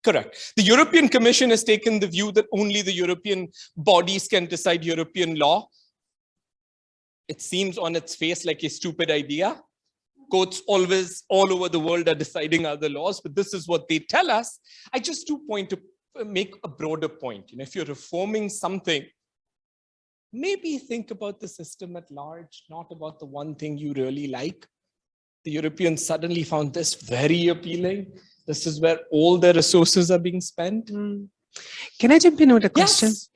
Correct. The European Commission has taken the view that only the European bodies can decide European law. It seems on its face like a stupid idea. Courts always all over the world are deciding other laws, but this is what they tell us. I just do point to make a broader point. You know, if you're reforming something, maybe think about the system at large, not about the one thing you really like. The Europeans suddenly found this very appealing. This is where all their resources are being spent. Can I jump in with a question? Yes.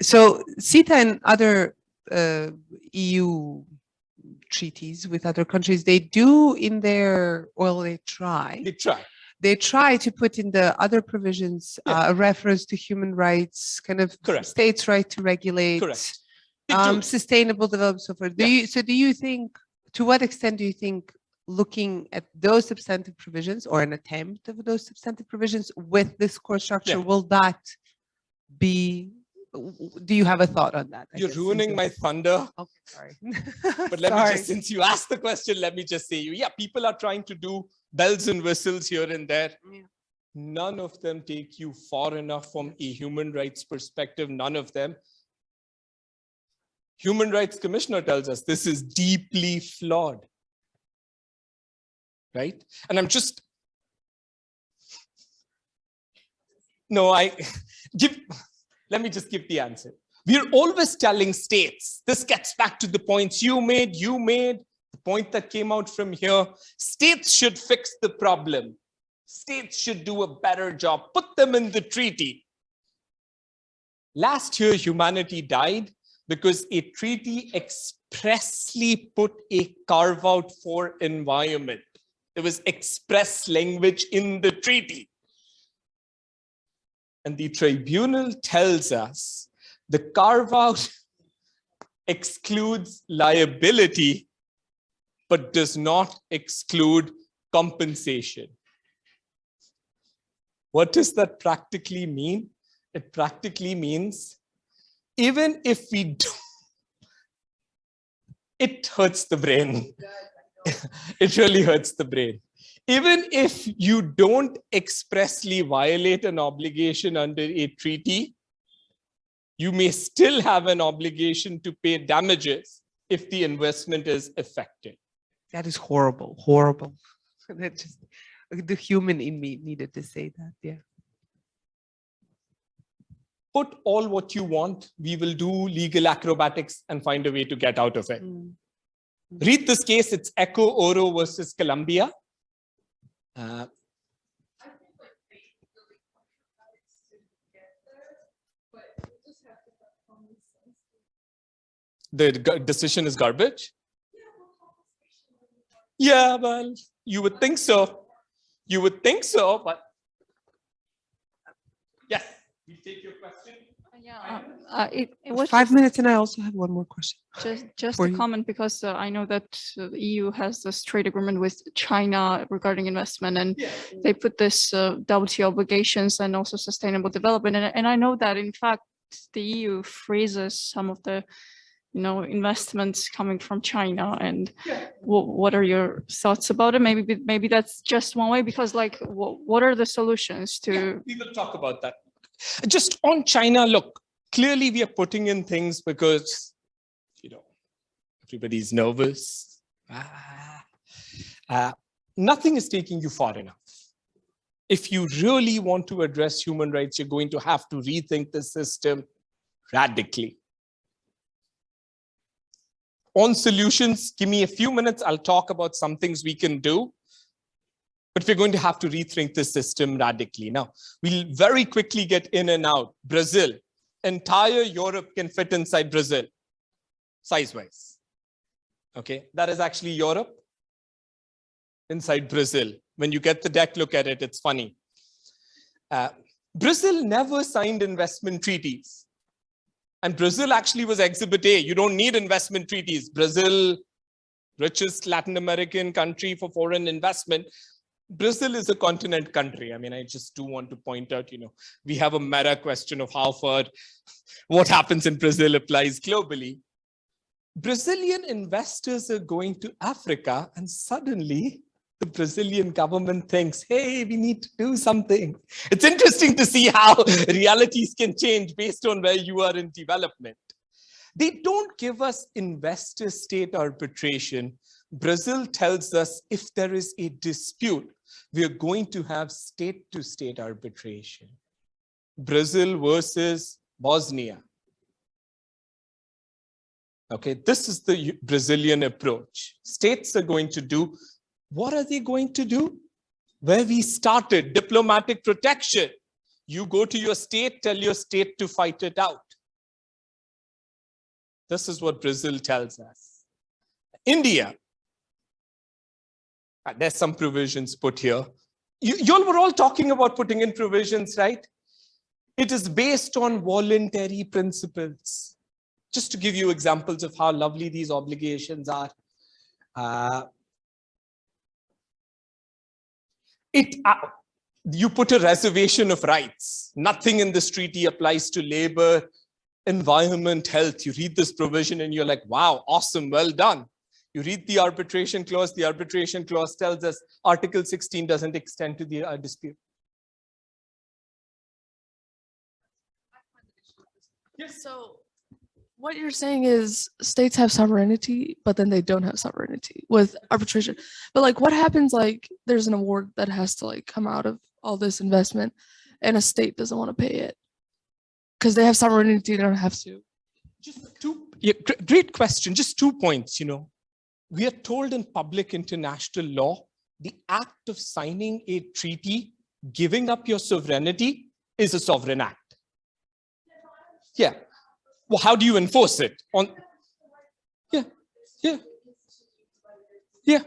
So CETA and other EU treaties with other countries, they do in their, well, they try. They try to put in the other provisions a reference to human rights, kind of states' right to regulate, sustainable development, so forth. Do you think, to what extent do you think looking at those substantive provisions or an attempt of those substantive provisions with this core structure, will that be, do you have a thought on that? You're ruining my thunder. Okay, sorry. But let me just, since you asked the question, let me just say people are trying to do bells and whistles here and there. None of them take you far enough from a human rights perspective. None of them. Human Rights Commissioner tells us this is deeply flawed. Right? And I'm just, let me just give the answer. We're always telling states, this gets back to the points you made, the point that came out from here. States should fix the problem. States should do a better job. Put them in the treaty. Last year, humanity died because a treaty expressly put a carve out for environment. There was express language in the treaty. And the tribunal tells us the carve out excludes liability, but does not exclude compensation. What does that practically mean? It practically means even if we do, it hurts the brain. It really hurts the brain. Even if you don't expressly violate an obligation under a treaty, you may still have an obligation to pay damages if the investment is affected. That is horrible, horrible. That just, the human in me needed to say that, yeah. Put all what you want, we will do legal acrobatics and find a way to get out of it. Read this case, it's Echo Oro versus Colombia. The decision is garbage? Yeah, well, you would think so. You would think so, but yes, we take your question. It was 5 minutes, and I also have one more question. Just a comment, because I know that the EU has this trade agreement with China regarding investment, and they put this WTO obligations and also sustainable development. And I know that in fact the EU freezes some of the investments coming from China. And what are your thoughts about it? Maybe that's just one way, because like what are the solutions to? We will talk about that. Just on China, look, clearly we are putting in things because, everybody's nervous. Nothing is taking you far enough. If you really want to address human rights, you're going to have to rethink the system radically. On solutions, give me a few minutes. I'll talk about some things we can do. But we're going to have to rethink the system radically. Now, we'll very quickly get in and out. Brazil, entire Europe can fit inside Brazil, size-wise. Okay, that is actually Europe inside Brazil. When you get the deck, look at it, it's funny. Brazil never signed investment treaties. And Brazil actually was Exhibit A. You don't need investment treaties. Brazil, richest Latin American country for foreign investment. Brazil is a continent country. I mean, I just do want to point out, we have a meta question of how far what happens in Brazil applies globally. Brazilian investors are going to Africa, and suddenly the Brazilian government thinks, hey, we need to do something. It's interesting to see how realities can change based on where you are in development. They don't give us investor-state arbitration. Brazil tells us if there is a dispute, we are going to have state-to-state arbitration. Brazil versus Bosnia. Okay, this is the Brazilian approach. States are going to do, what are they going to do? Where we started, diplomatic protection. You go to your state, tell your state to fight it out. This is what Brazil tells us. India. There's some provisions put here. You all were all talking about putting in provisions, right? It is based on voluntary principles. Just to give you examples of how lovely these obligations are. You put a reservation of rights. Nothing in this treaty applies to labor, environment, health. You read this provision and you're like, wow, awesome, well done. You read the arbitration clause. The arbitration clause tells us Article 16 doesn't extend to the dispute. So what you're saying is states have sovereignty, but then they don't have sovereignty with arbitration. But like, what happens, like there's an award that has to like come out of all this investment and a state doesn't want to pay it because they have sovereignty, they don't have to. Just great question. Just 2 points, We are told in public international law, the act of signing a treaty, giving up your sovereignty is a sovereign act. Yeah. Well, how do you enforce it? Yeah.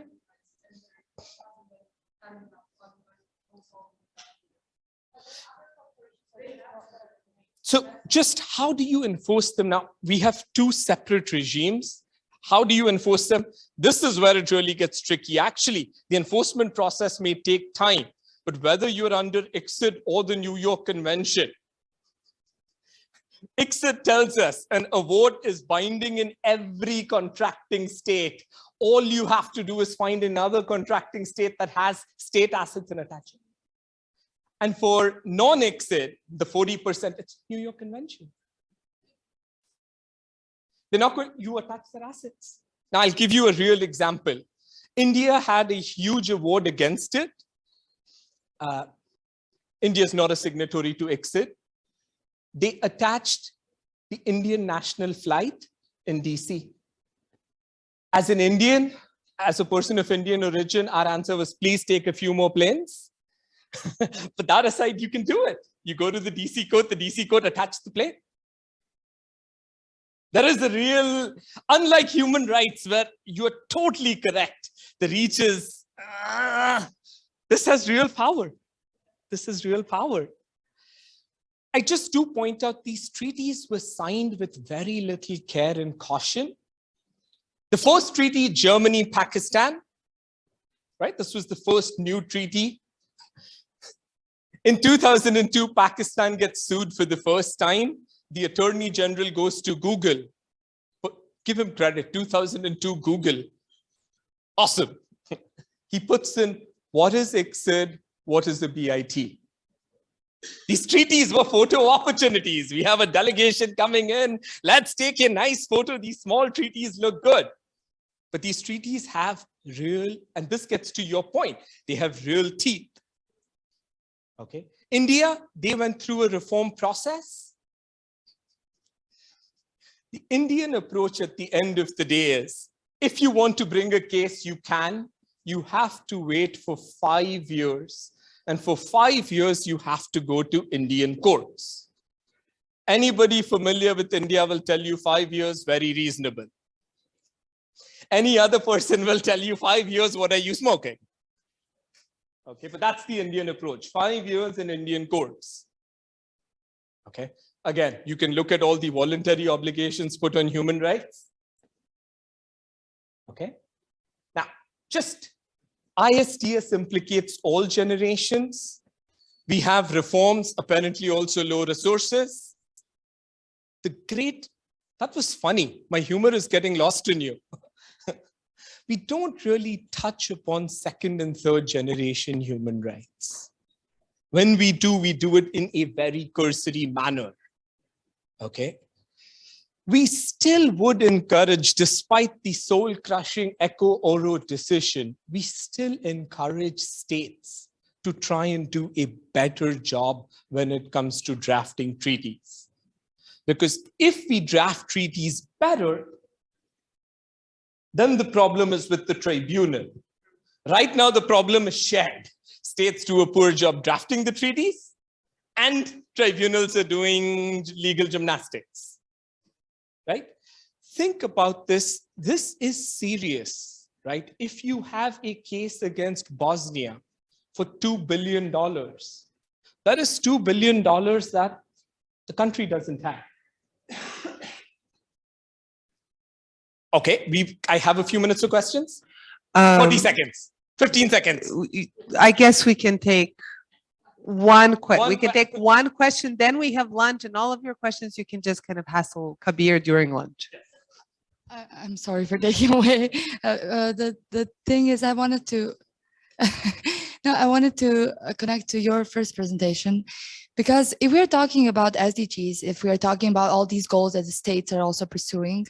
So just how do you enforce them now? We have 2 separate regimes. How do you enforce them? This is where it really gets tricky. Actually, the enforcement process may take time, but whether you're under ICSID or the New York Convention, ICSID tells us an award is binding in every contracting state. All you have to do is find another contracting state that has state assets and attach it. And for non-ICSID, the 40%, it's New York Convention. They're not going, you attach their assets. Now I'll give you a real example. India had a huge award against it. India is not a signatory to ICSID. They attached the Indian national flight in DC. As an Indian, as a person of Indian origin, our answer was, please take a few more planes. But that aside, you can do it. You go to the DC court attach the plane. There is a real, unlike human rights, where you are totally correct. The reach is, this has real power. This is real power. I just do point out these treaties were signed with very little care and caution. The first treaty, Germany, Pakistan, right? This was the first new treaty. In 2002, Pakistan gets sued for the first time. The Attorney General goes to Google. But give him credit, 2002 Google. Awesome. He puts in, what is ICSID? What is the BIT? These treaties were photo opportunities. We have a delegation coming in. Let's take a nice photo. These small treaties look good. But these treaties have real, and this gets to your point, they have real teeth. Okay. India, they went through a reform process. The Indian approach at the end of the day is, if you want to bring a case, you can. You have to wait for 5 years. And for 5 years, you have to go to Indian courts. Anybody familiar with India will tell you 5 years, very reasonable. Any other person will tell you 5 years, what are you smoking? Okay, but that's the Indian approach, 5 years in Indian courts. Okay, again, you can look at all the voluntary obligations put on human rights. Okay, now just ISDS implicates all generations. We have reforms, apparently also low resources. That was funny. My humor is getting lost in you. We don't really touch upon second and third generation human rights. When we do it in a very cursory manner. Okay. We still would encourage, despite the soul-crushing Echo Oro decision, we still encourage states to try and do a better job when it comes to drafting treaties. Because if we draft treaties better, then the problem is with the tribunal. Right now, the problem is shared. States do a poor job drafting the treaties, and tribunals are doing legal gymnastics. Right? Think about this. This is serious, right? If you have a case against Bosnia for $2 billion, that is $2 billion that the country doesn't have. Okay, I have a few minutes of questions. 40 seconds, 15 seconds. I guess we can take one question. We can take one question, then we have lunch, and all of your questions you can just kind of hassle Kabir during lunch. I'm sorry for taking away. The thing is, I wanted to connect to your first presentation, because if we're talking about SDGs, if we are talking about all these goals that the states are also pursuing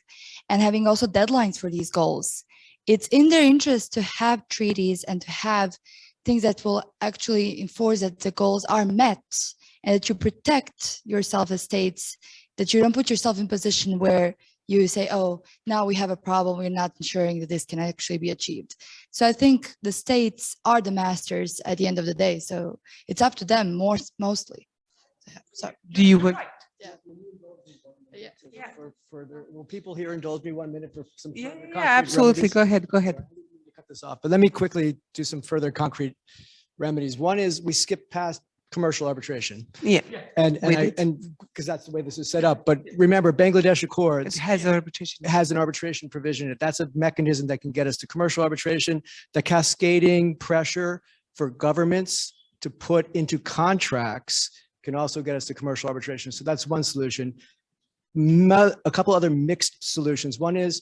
and having also deadlines for these goals, it's in their interest to have treaties and to have things that will actually enforce that the goals are met, and that you protect yourself as states, that you don't put yourself in a position where you say, oh, now we have a problem, we're not ensuring that this can actually be achieved. So I think the states are the masters at the end of the day. So it's up to them mostly. So do you would? Will people here indulge me 1 minute for some? Yeah, absolutely. Remedies? Go ahead. Cut this off, but let me quickly do some further concrete remedies. One is we skipped past commercial arbitration. Yeah. And because that's the way this is set up. But remember, Bangladesh Accords has an arbitration provision. That's a mechanism that can get us to commercial arbitration. The cascading pressure for governments to put into contracts can also get us to commercial arbitration. So that's one solution. A couple other mixed solutions. One is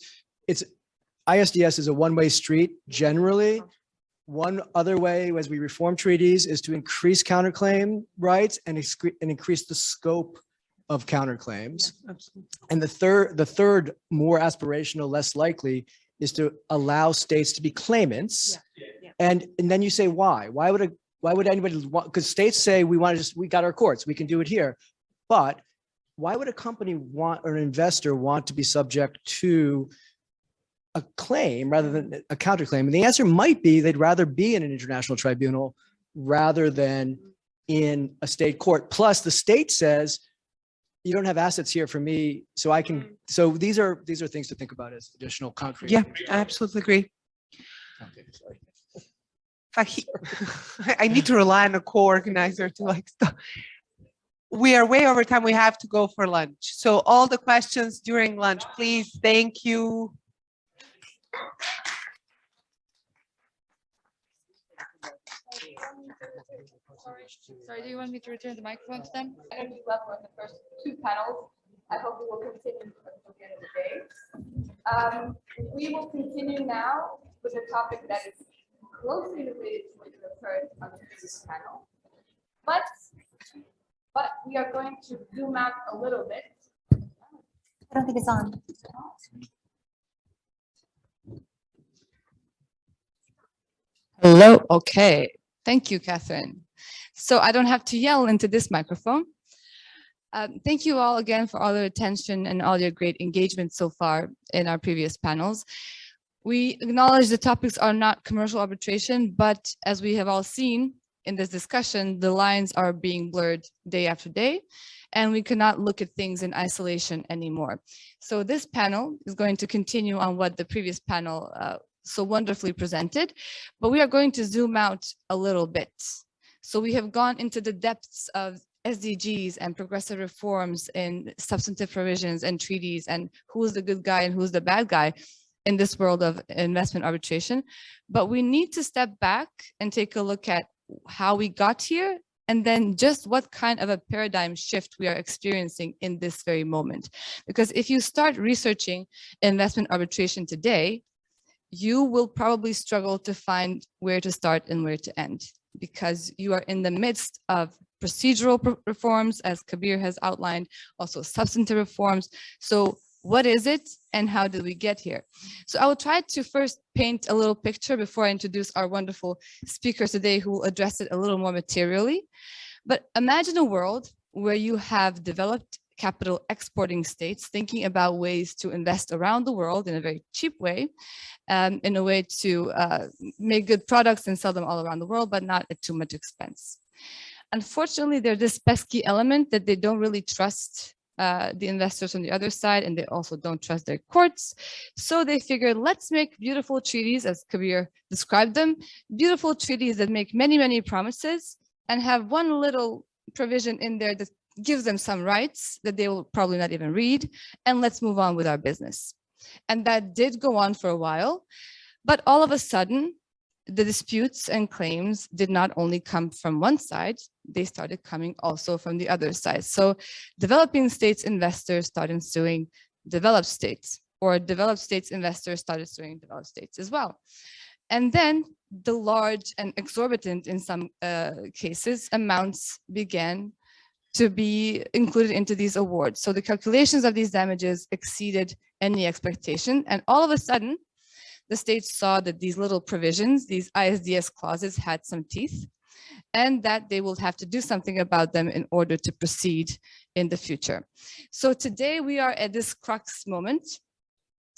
ISDS is a one-way street generally. One other way, as we reform treaties, is to increase counterclaim rights and increase the scope of counterclaims. And the third, more aspirational, less likely, is to allow states to be claimants. And then you say, why? Why would anybody want? Because states say we got our courts, we can do it here. But why would a company want, or an investor want to be subject to a claim rather than a counterclaim? And the answer might be they'd rather be in an international tribunal rather than in a state court. Plus the state says, you don't have assets here for me, so I can, so these are things to think about as additional concrete. Yeah, I absolutely agree. Okay, sorry. I need to rely on a co-organizer to like stop. We are way over time. We have to go for lunch. So all the questions during lunch, please. Thank you. Sorry, do you want me to return the microphone to them? Energy level in the first two panels. I hope we will continue until the end of the day. We will continue now with a topic that is closely related to what you have heard on the previous panel. But we are going to zoom out a little bit. I don't think it's on. Hello. Okay. Thank you, Catherine. So I don't have to yell into this microphone. Thank you all again for all your attention and all your great engagement so far in our previous panels. We acknowledge the topics are not commercial arbitration, but as we have all seen in this discussion, the lines are being blurred day after day, and we cannot look at things in isolation anymore. So this panel is going to continue on what the previous panel so wonderfully presented, but we are going to zoom out a little bit. So we have gone into the depths of SDGs and progressive reforms in substantive provisions and treaties and who's the good guy and who's the bad guy in this world of investment arbitration. But we need to step back and take a look at how we got here and then just what kind of a paradigm shift we are experiencing in this very moment. Because if you start researching investment arbitration today, you will probably struggle to find where to start and where to end, because you are in the midst of procedural reforms, as Kabir has outlined, also substantive reforms. So what is it and how did we get here? So I will try to first paint a little picture before I introduce our wonderful speakers today who will address it a little more materially. But imagine a world where you have developed capital exporting states thinking about ways to invest around the world in a very cheap way, in a way to make good products and sell them all around the world, but not at too much expense. Unfortunately, there's this pesky element that they don't really trust the investors on the other side, and they also don't trust their courts. So they figured, let's make beautiful treaties, as Kabir described them, beautiful treaties that make many, many promises and have one little provision in there that gives them some rights that they will probably not even read, and let's move on with our business. And that did go on for a while, but all of a sudden, the disputes and claims did not only come from one side, they started coming also from the other side. So developing states investors started suing developed states, or developed states investors started suing developed states as well. And then the large and exorbitant, in some cases, amounts began to be included into these awards. So the calculations of these damages exceeded any expectation. And all of a sudden, the states saw that these little provisions, these ISDS clauses, had some teeth, and that they will have to do something about them in order to proceed in the future. So today we are at this crux moment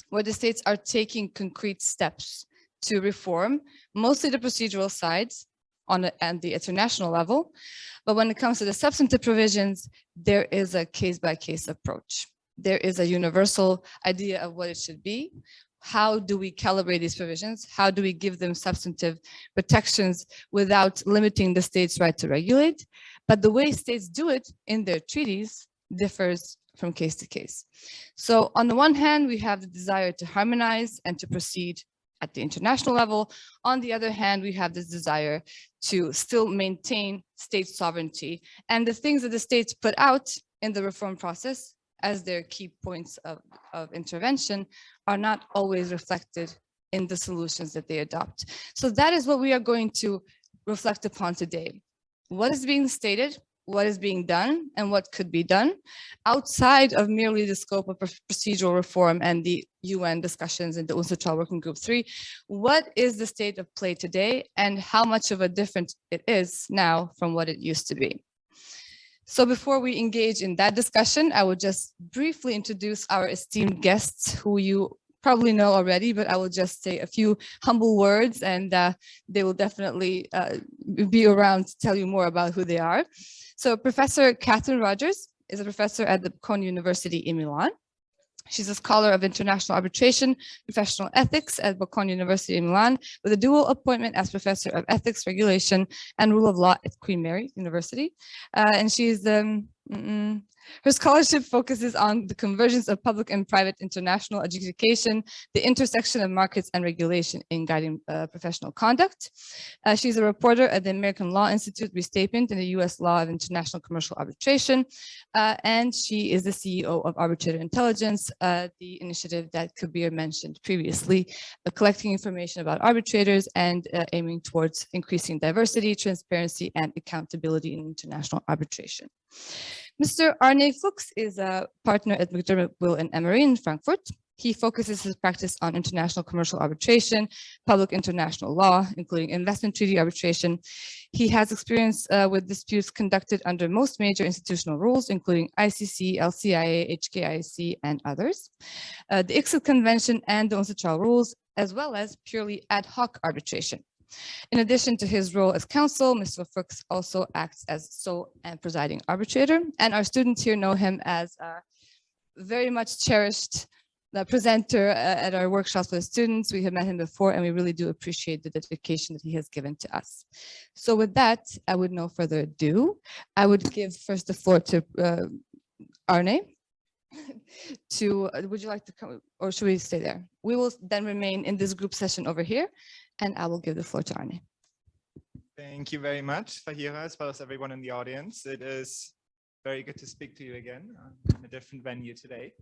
where the states are taking concrete steps to reform, mostly the procedural sides and the international level. But when it comes to the substantive provisions, there is a case-by-case approach. There is a universal idea of what it should be. How do we calibrate these provisions? How do we give them substantive protections without limiting the state's right to regulate? But the way states do it in their treaties differs from case to case. So on the one hand, we have the desire to harmonize and to proceed at the international level. On the other hand, we have this desire to still maintain state sovereignty. And the things that the states put out in the reform process as their key points of intervention are not always reflected in the solutions that they adopt. So that is what we are going to reflect upon today. What is being stated, what is being done, and what could be done outside of merely the scope of procedural reform and the UN discussions in the UNCITRAL Working Group 3. What is the state of play today, and how much of a difference it is now from what it used to be? So before we engage in that discussion, I will just briefly introduce our esteemed guests who you probably know already, but I will just say a few humble words, and they will definitely be around to tell you more about who they are. So Professor Catherine Rogers is a professor at the Bocconi University in Milan. She's a scholar of international arbitration, professional ethics at Bocconi University in Milan, with a dual appointment as professor of ethics, regulation, and rule of law at Queen Mary University. And she's her scholarship focuses on the convergence of public and private international adjudication, the intersection of markets and regulation in guiding professional conduct. She's a reporter at the American Law Institute Restatement in the U.S. Law of International Commercial Arbitration, and she is the CEO of Arbitrator Intelligence, the initiative that Kabir mentioned previously, collecting information about arbitrators and aiming towards increasing diversity, transparency, and accountability in international arbitration. Mr. Arne Fuchs is a partner at McDermott, Will & Emery in Frankfurt. He focuses his practice on international commercial arbitration, public international law, including investment treaty arbitration. He has experience with disputes conducted under most major institutional rules, including ICC, LCIA, HKIC, and others, the ICSID Convention and the UNCITRAL rules, as well as purely ad hoc arbitration. In addition to his role as counsel, Mr. Fuchs also acts as sole and presiding arbitrator, and our students here know him as a very much cherished presenter at our workshops for the students. We have met him before, and we really do appreciate the dedication that he has given to us. So with that, I would no further ado, I would give first the floor to Arne. Would you like to come, or should we stay there? We will then remain in this group session over here, and I will give the floor to Arne. Thank you very much, Fahira, as well as everyone in the audience. It is very good to speak to you again in a different venue today.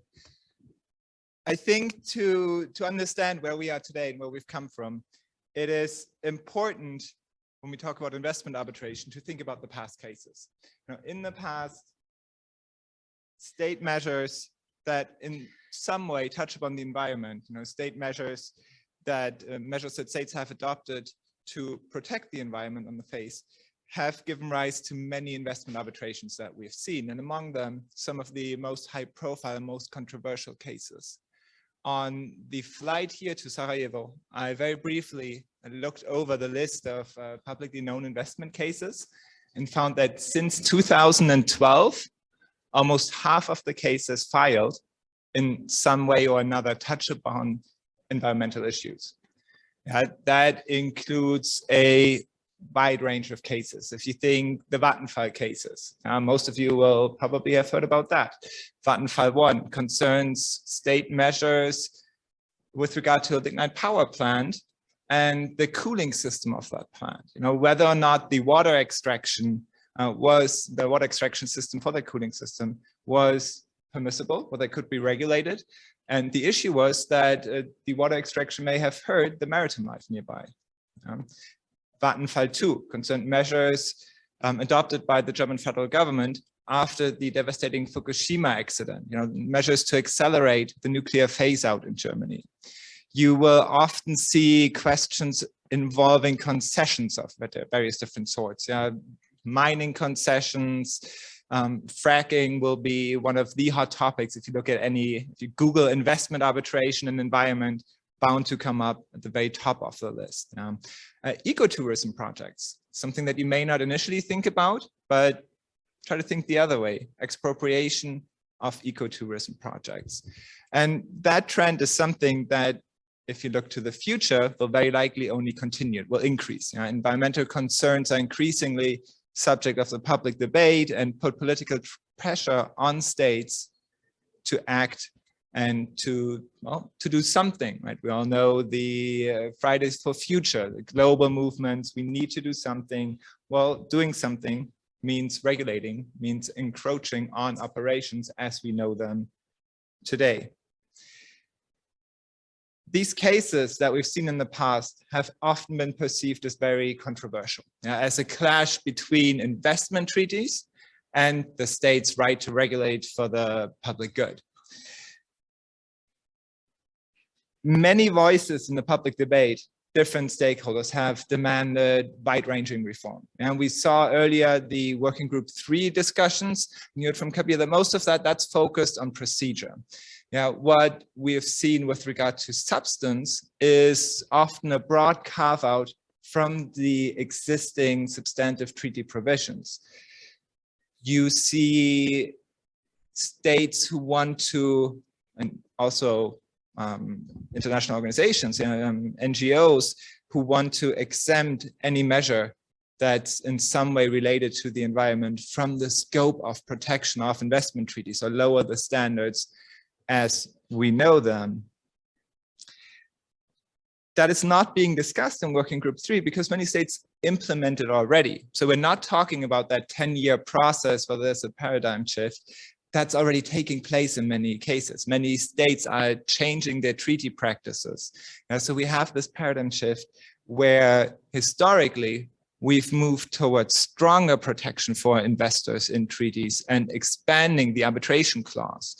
I think to understand where we are today and where we've come from, it is important when we talk about investment arbitration to think about the past cases. In the past, state measures that in some way touch upon the environment, state measures that states have adopted to protect the environment on the face, have given rise to many investment arbitrations that we've seen, and among them, some of the most high profile and most controversial cases. On the flight here to Sarajevo, I very briefly looked over the list of publicly known investment cases and found that since 2012, almost half of the cases filed in some way or another touch upon environmental issues. That includes a wide range of cases. If you think the Vattenfall cases, most of you will probably have heard about that. Vattenfall 1 concerns state measures with regard to a lignite power plant and the cooling system of that plant. Whether or not the water extraction system for the cooling system was permissible, whether it could be regulated. And the issue was that the water extraction may have hurt the maritime life nearby. Vattenfall 2 concerned measures adopted by the German federal government after the devastating Fukushima accident, measures to accelerate the nuclear phase out in Germany. You will often see questions involving concessions of various different sorts. Mining concessions, fracking will be one of the hot topics. If you look at if you Google investment arbitration and environment, bound to come up at the very top of the list. Ecotourism projects, something that you may not initially think about, but try to think the other way, expropriation of ecotourism projects. And that trend is something that, if you look to the future, will very likely only continue, will increase. Environmental concerns are increasingly subject of the public debate and put political pressure on states to act and to do something, right? We all know the Fridays for Future, the global movements, we need to do something. Well, doing something means regulating, means encroaching on operations as we know them today. These cases that we've seen in the past have often been perceived as very controversial, as a clash between investment treaties and the state's right to regulate for the public good. Many voices in the public debate, different stakeholders have demanded wide-ranging reform. And we saw earlier the working group 3 discussions. You heard from Kabir that most of that's focused on procedure. What we have seen with regard to substance is often a broad carve out from the existing substantive treaty provisions. You see states who want to, and also international organizations, NGOs, who want to exempt any measure that's in some way related to the environment from the scope of protection of investment treaties, or lower the standards as we know them. That is not being discussed in Working Group 3 because many states implement it already. So we're not talking about that 10-year process where there's a paradigm shift. That's already taking place in many cases. Many states are changing their treaty practices. So we have this paradigm shift where historically we've moved towards stronger protection for investors in treaties and expanding the arbitration clause.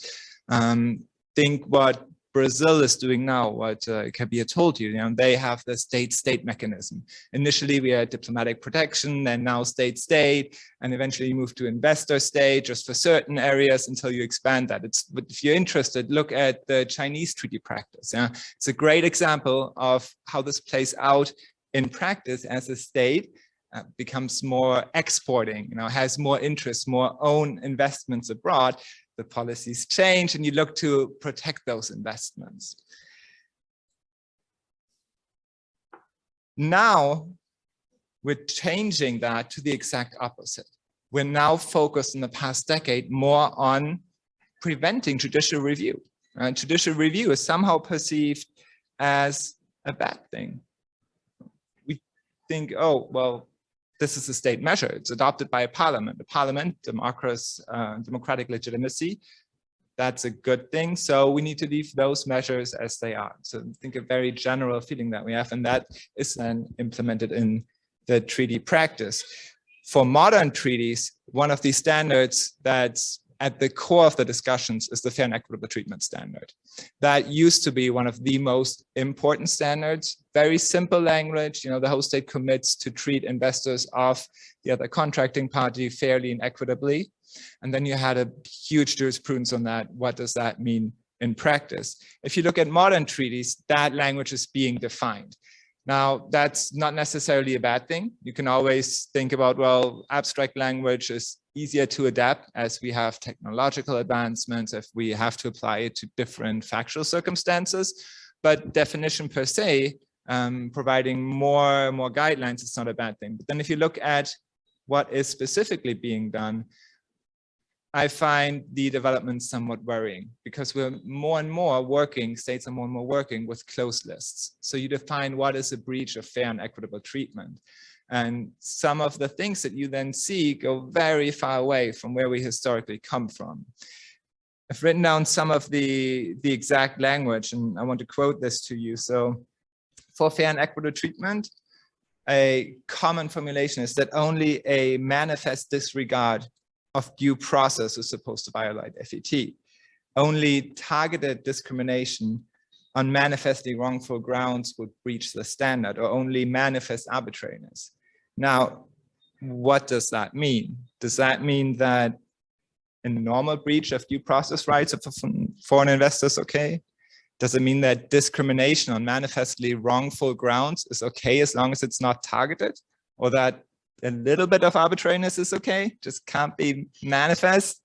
Think what Brazil is doing now, what Kabir told you, they have the state-state mechanism. Initially, we had diplomatic protection, then now state-state, and eventually you move to investor state just for certain areas until you expand that. But if you're interested, look at the Chinese treaty practice. Yeah? It's a great example of how this plays out in practice as a state becomes more exporting, has more interest, more own investments abroad. The policies change and you look to protect those investments. Now we're changing that to the exact opposite. We're now focused in the past decade more on preventing judicial review. Judicial review is somehow perceived as a bad thing. We think, oh, well, this is a state measure. It's adopted by a parliament. The parliament, democratic legitimacy, that's a good thing. So we need to leave those measures as they are. So I think a very general feeling that we have, and that is then implemented in the treaty practice. For modern treaties, one of the standards that's at the core of the discussions is the fair and equitable treatment standard. That used to be one of the most important standards. Very simple language, the whole state commits to treat investors of the other contracting party fairly and equitably. And then you had a huge jurisprudence on that. What does that mean in practice? If you look at modern treaties, that language is being defined. Now, that's not necessarily a bad thing. You can always think about, well, abstract language is easier to adapt as we have technological advancements, if we have to apply it to different factual circumstances. But definition per se, providing more guidelines is not a bad thing. But then if you look at what is specifically being done, I find the development somewhat worrying because we're more and more working, states are more and more working with closed lists. So you define what is a breach of fair and equitable treatment. And some of the things that you then see go very far away from where we historically come from. I've written down some of the exact language, and I want to quote this to you. So for fair and equitable treatment, a common formulation is that only a manifest disregard of due process is supposed to violate FET. Only targeted discrimination on manifestly wrongful grounds would breach the standard, or only manifest arbitrariness. Now, what does that mean? Does that mean that a normal breach of due process rights of foreign investors okay? Does it mean that discrimination on manifestly wrongful grounds is okay as long as it's not targeted? Or that a little bit of arbitrariness is okay, just can't be manifest?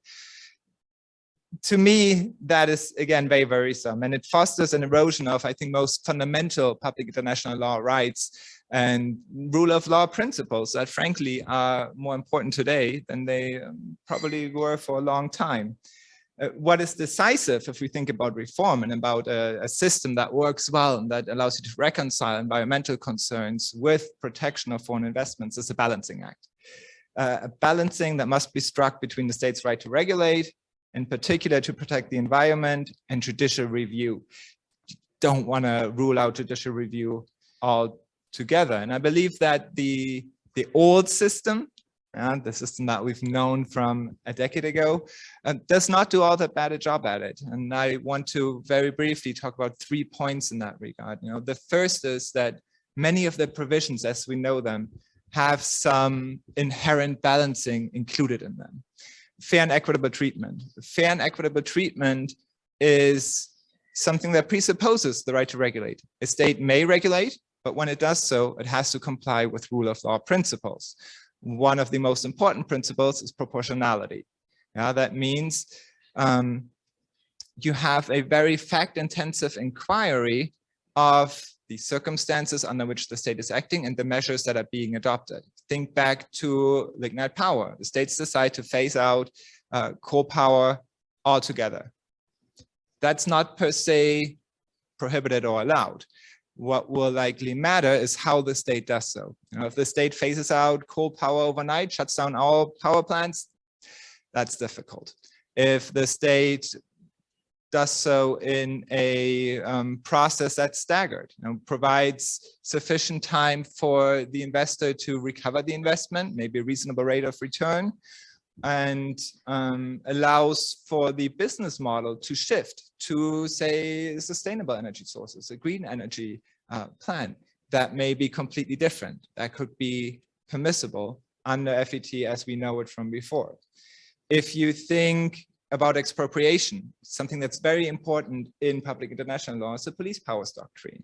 To me, that is, again, very worrisome. And it fosters an erosion of, I think, most fundamental public international law rights and rule of law principles that, frankly, are more important today than they probably were for a long time. What is decisive if we think about reform and about a system that works well and that allows you to reconcile environmental concerns with protection of foreign investments is a balancing act. A balancing that must be struck between the state's right to regulate, in particular to protect the environment, and judicial review. You don't want to rule out judicial review altogether. And I believe that the old system, the system that we've known from a decade ago, does not do all that bad a job at it. And I want to very briefly talk about 3 points in that regard. The first is that many of the provisions as we know them have some inherent balancing included in them. Fair and equitable treatment. Fair and equitable treatment is something that presupposes the right to regulate. A state may regulate, but when it does so, it has to comply with rule of law principles. One of the most important principles is proportionality. That means you have a very fact-intensive inquiry of the circumstances under which the state is acting and the measures that are being adopted. Think back to lignite power. The states decide to phase out coal power altogether. That's not per se prohibited or allowed. What will likely matter is how the state does so. If the state phases out coal power overnight, shuts down all power plants, that's difficult. If the state does so in a process that's staggered, provides sufficient time for the investor to recover the investment, maybe a reasonable rate of return, and allows for the business model to shift to, say, sustainable energy sources, a green energy plan that may be completely different, that could be permissible under FET as we know it from before. If you think about expropriation, something that's very important in public international law is the police powers doctrine.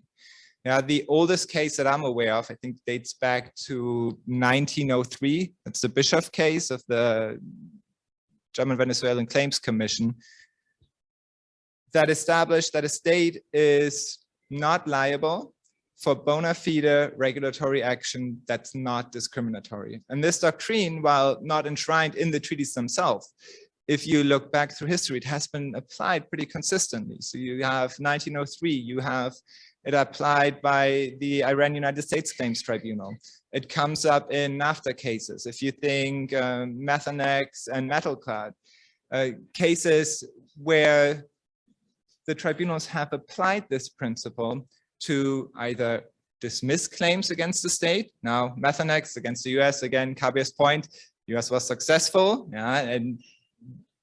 Now, the oldest case that I'm aware of, I think, dates back to 1903. It's the Bischoff case of the German Venezuelan Claims Commission that established that a state is not liable for bona fide regulatory action that's not discriminatory. And this doctrine, while not enshrined in the treaties themselves, if you look back through history, it has been applied pretty consistently. So you have 1903, you have it applied by the Iran-United States Claims Tribunal. It comes up in NAFTA cases. If you think Methanex and Metalclad, cases where the tribunals have applied this principle to either dismiss claims against the state. Now, Methanex against the US, again, Kabir's point, US was successful, yeah, and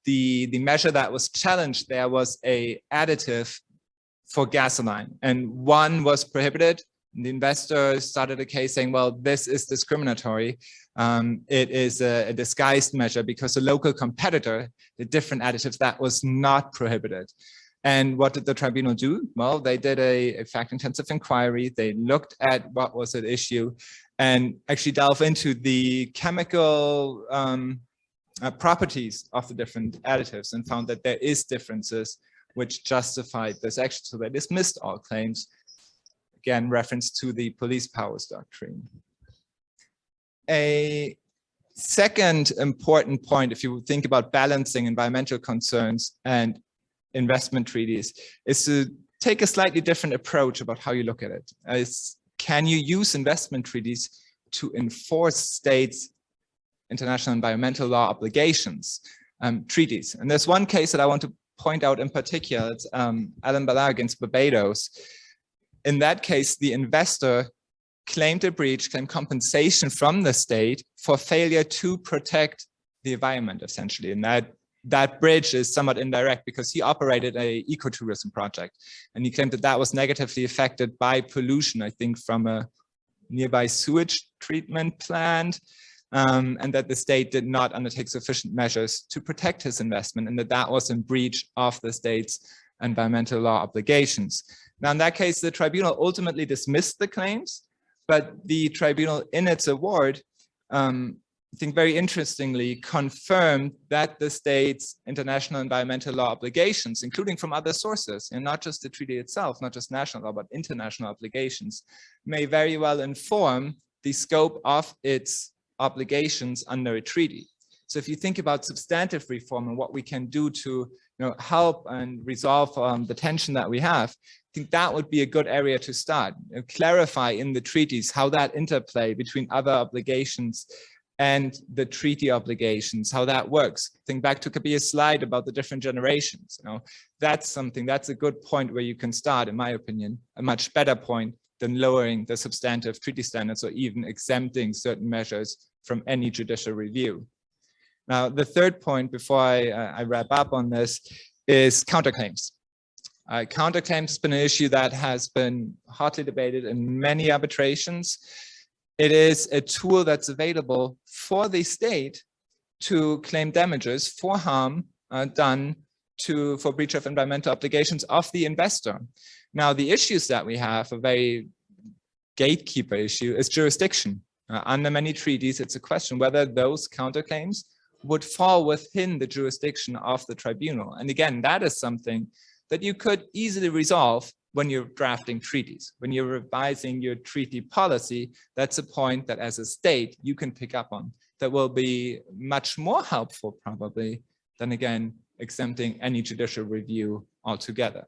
the measure that was challenged there was a additive for gasoline, and one was prohibited. The investor started a case saying, well, this is discriminatory. It is a disguised measure because the local competitor, the different additives, that was not prohibited. And what did the tribunal do? Well, they did a fact-intensive inquiry. They looked at what was at issue and actually delved into the chemical properties of the different additives and found that there is differences which justified this action. So they dismissed all claims. Again, reference to the police powers doctrine. A second important point, if you think about balancing environmental concerns and investment treaties, is to take a slightly different approach about how you look at it. Can you use investment treaties to enforce states' international environmental law obligations, treaties? And there's one case that I want to point out in particular. It's Alan Ballard against Barbados. In that case, the investor claimed a breach, claimed compensation from the state for failure to protect the environment, essentially. And that bridge is somewhat indirect because he operated an ecotourism project, and he claimed that that was negatively affected by pollution, I think, from a nearby sewage treatment plant, and that the state did not undertake sufficient measures to protect his investment, and that was in breach of the state's environmental law obligations. Now, in that case, the tribunal ultimately dismissed the claims, but the tribunal in its award, I think very interestingly, confirmed that the state's international environmental law obligations, including from other sources, and not just the treaty itself, not just national law, but international obligations, may very well inform the scope of its obligations under a treaty. So if you think about substantive reform and what we can do to help and resolve the tension that we have, I think that would be a good area to start. Clarify in the treaties how that interplay between other obligations and the treaty obligations, how that works. Think back to Kabir's slide about the different generations. That's a good point where you can start, in my opinion, a much better point than lowering the substantive treaty standards or even exempting certain measures from any judicial review. Now, the third point before I wrap up on this is counterclaims. Counterclaims has been an issue that has been hotly debated in many arbitrations. It is a tool that's available for the state to claim damages for harm done for breach of environmental obligations of the investor. Now, the issues that we have, a very gatekeeper issue, is jurisdiction. Under many treaties, it's a question whether those counterclaims would fall within the jurisdiction of the tribunal. And again, that is something that you could easily resolve when you're drafting treaties. When you're revising your treaty policy, that's a point that as a state you can pick up on that will be much more helpful probably than, again, exempting any judicial review altogether.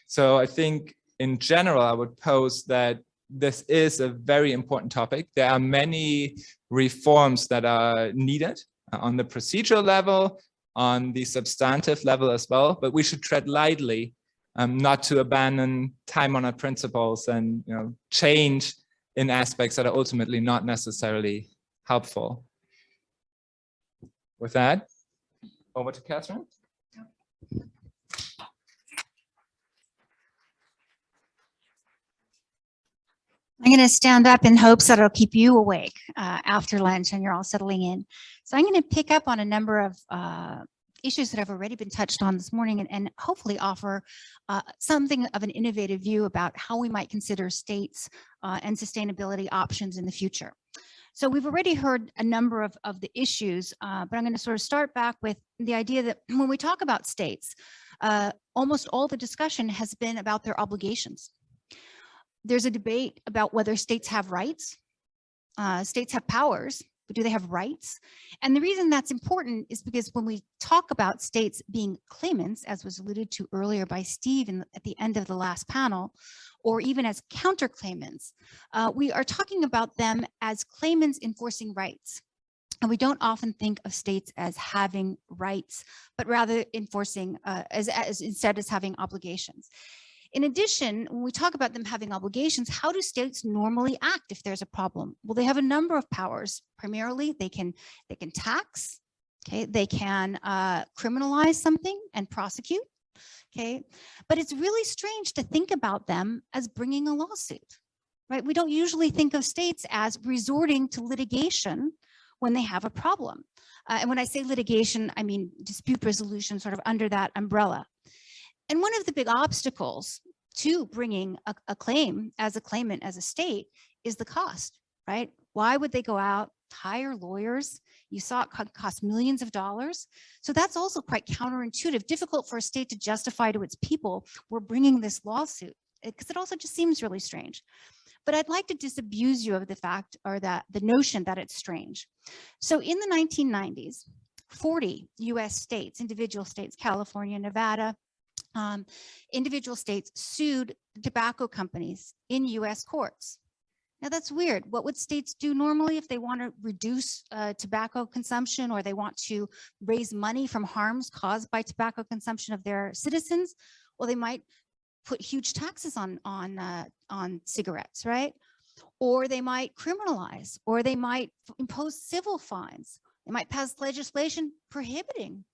So I think in general, I would pose that this is a very important topic. There are many reforms that are needed on the procedural level, on the substantive level as well, but we should tread lightly, not to abandon time-honored principles and change in aspects that are ultimately not necessarily helpful. with that, over to Catherine. I'm going to stand up in hopes that it'll keep you awake after lunch and you're all settling in. So I'm going to pick up on a number of issues that have already been touched on this morning and hopefully offer something of an innovative view about how we might consider states and sustainability options in the future. So we've already heard a number of the issues, but I'm going to sort of start back with the idea that when we talk about states, almost all the discussion has been about their obligations. There's a debate about whether states have rights. States have powers, but do they have rights? And the reason that's important is because when we talk about states being claimants, as was alluded to earlier by Steve at the end of the last panel, or even as counterclaimants, we are talking about them as claimants enforcing rights. And we don't often think of states as having rights, but rather enforcing instead as having obligations. In addition, when we talk about them having obligations, how do states normally act if there's a problem? Well, they have a number of powers. Primarily, they can tax, okay? They can criminalize something and prosecute, okay? But it's really strange to think about them as bringing a lawsuit, right? We don't usually think of states as resorting to litigation when they have a problem. And when I say litigation, I mean dispute resolution sort of under that umbrella. And one of the big obstacles to bringing a claim as a claimant as a state is the cost, right? Why would they go out, hire lawyers? You saw it cost millions of dollars. So that's also quite counterintuitive, difficult for a state to justify to its people, we're bringing this lawsuit, because it also just seems really strange. But I'd like to disabuse you of the fact or the notion that it's strange. So in the 1990s, 40 US states, individual states, California, Nevada, individual states sued tobacco companies in US courts. Now that's weird. What would states do normally if they want to reduce tobacco consumption or they want to raise money from harms caused by tobacco consumption of their citizens? Well, they might put huge taxes on cigarettes, right? Or they might criminalize, or they might impose civil fines. They might pass legislation prohibiting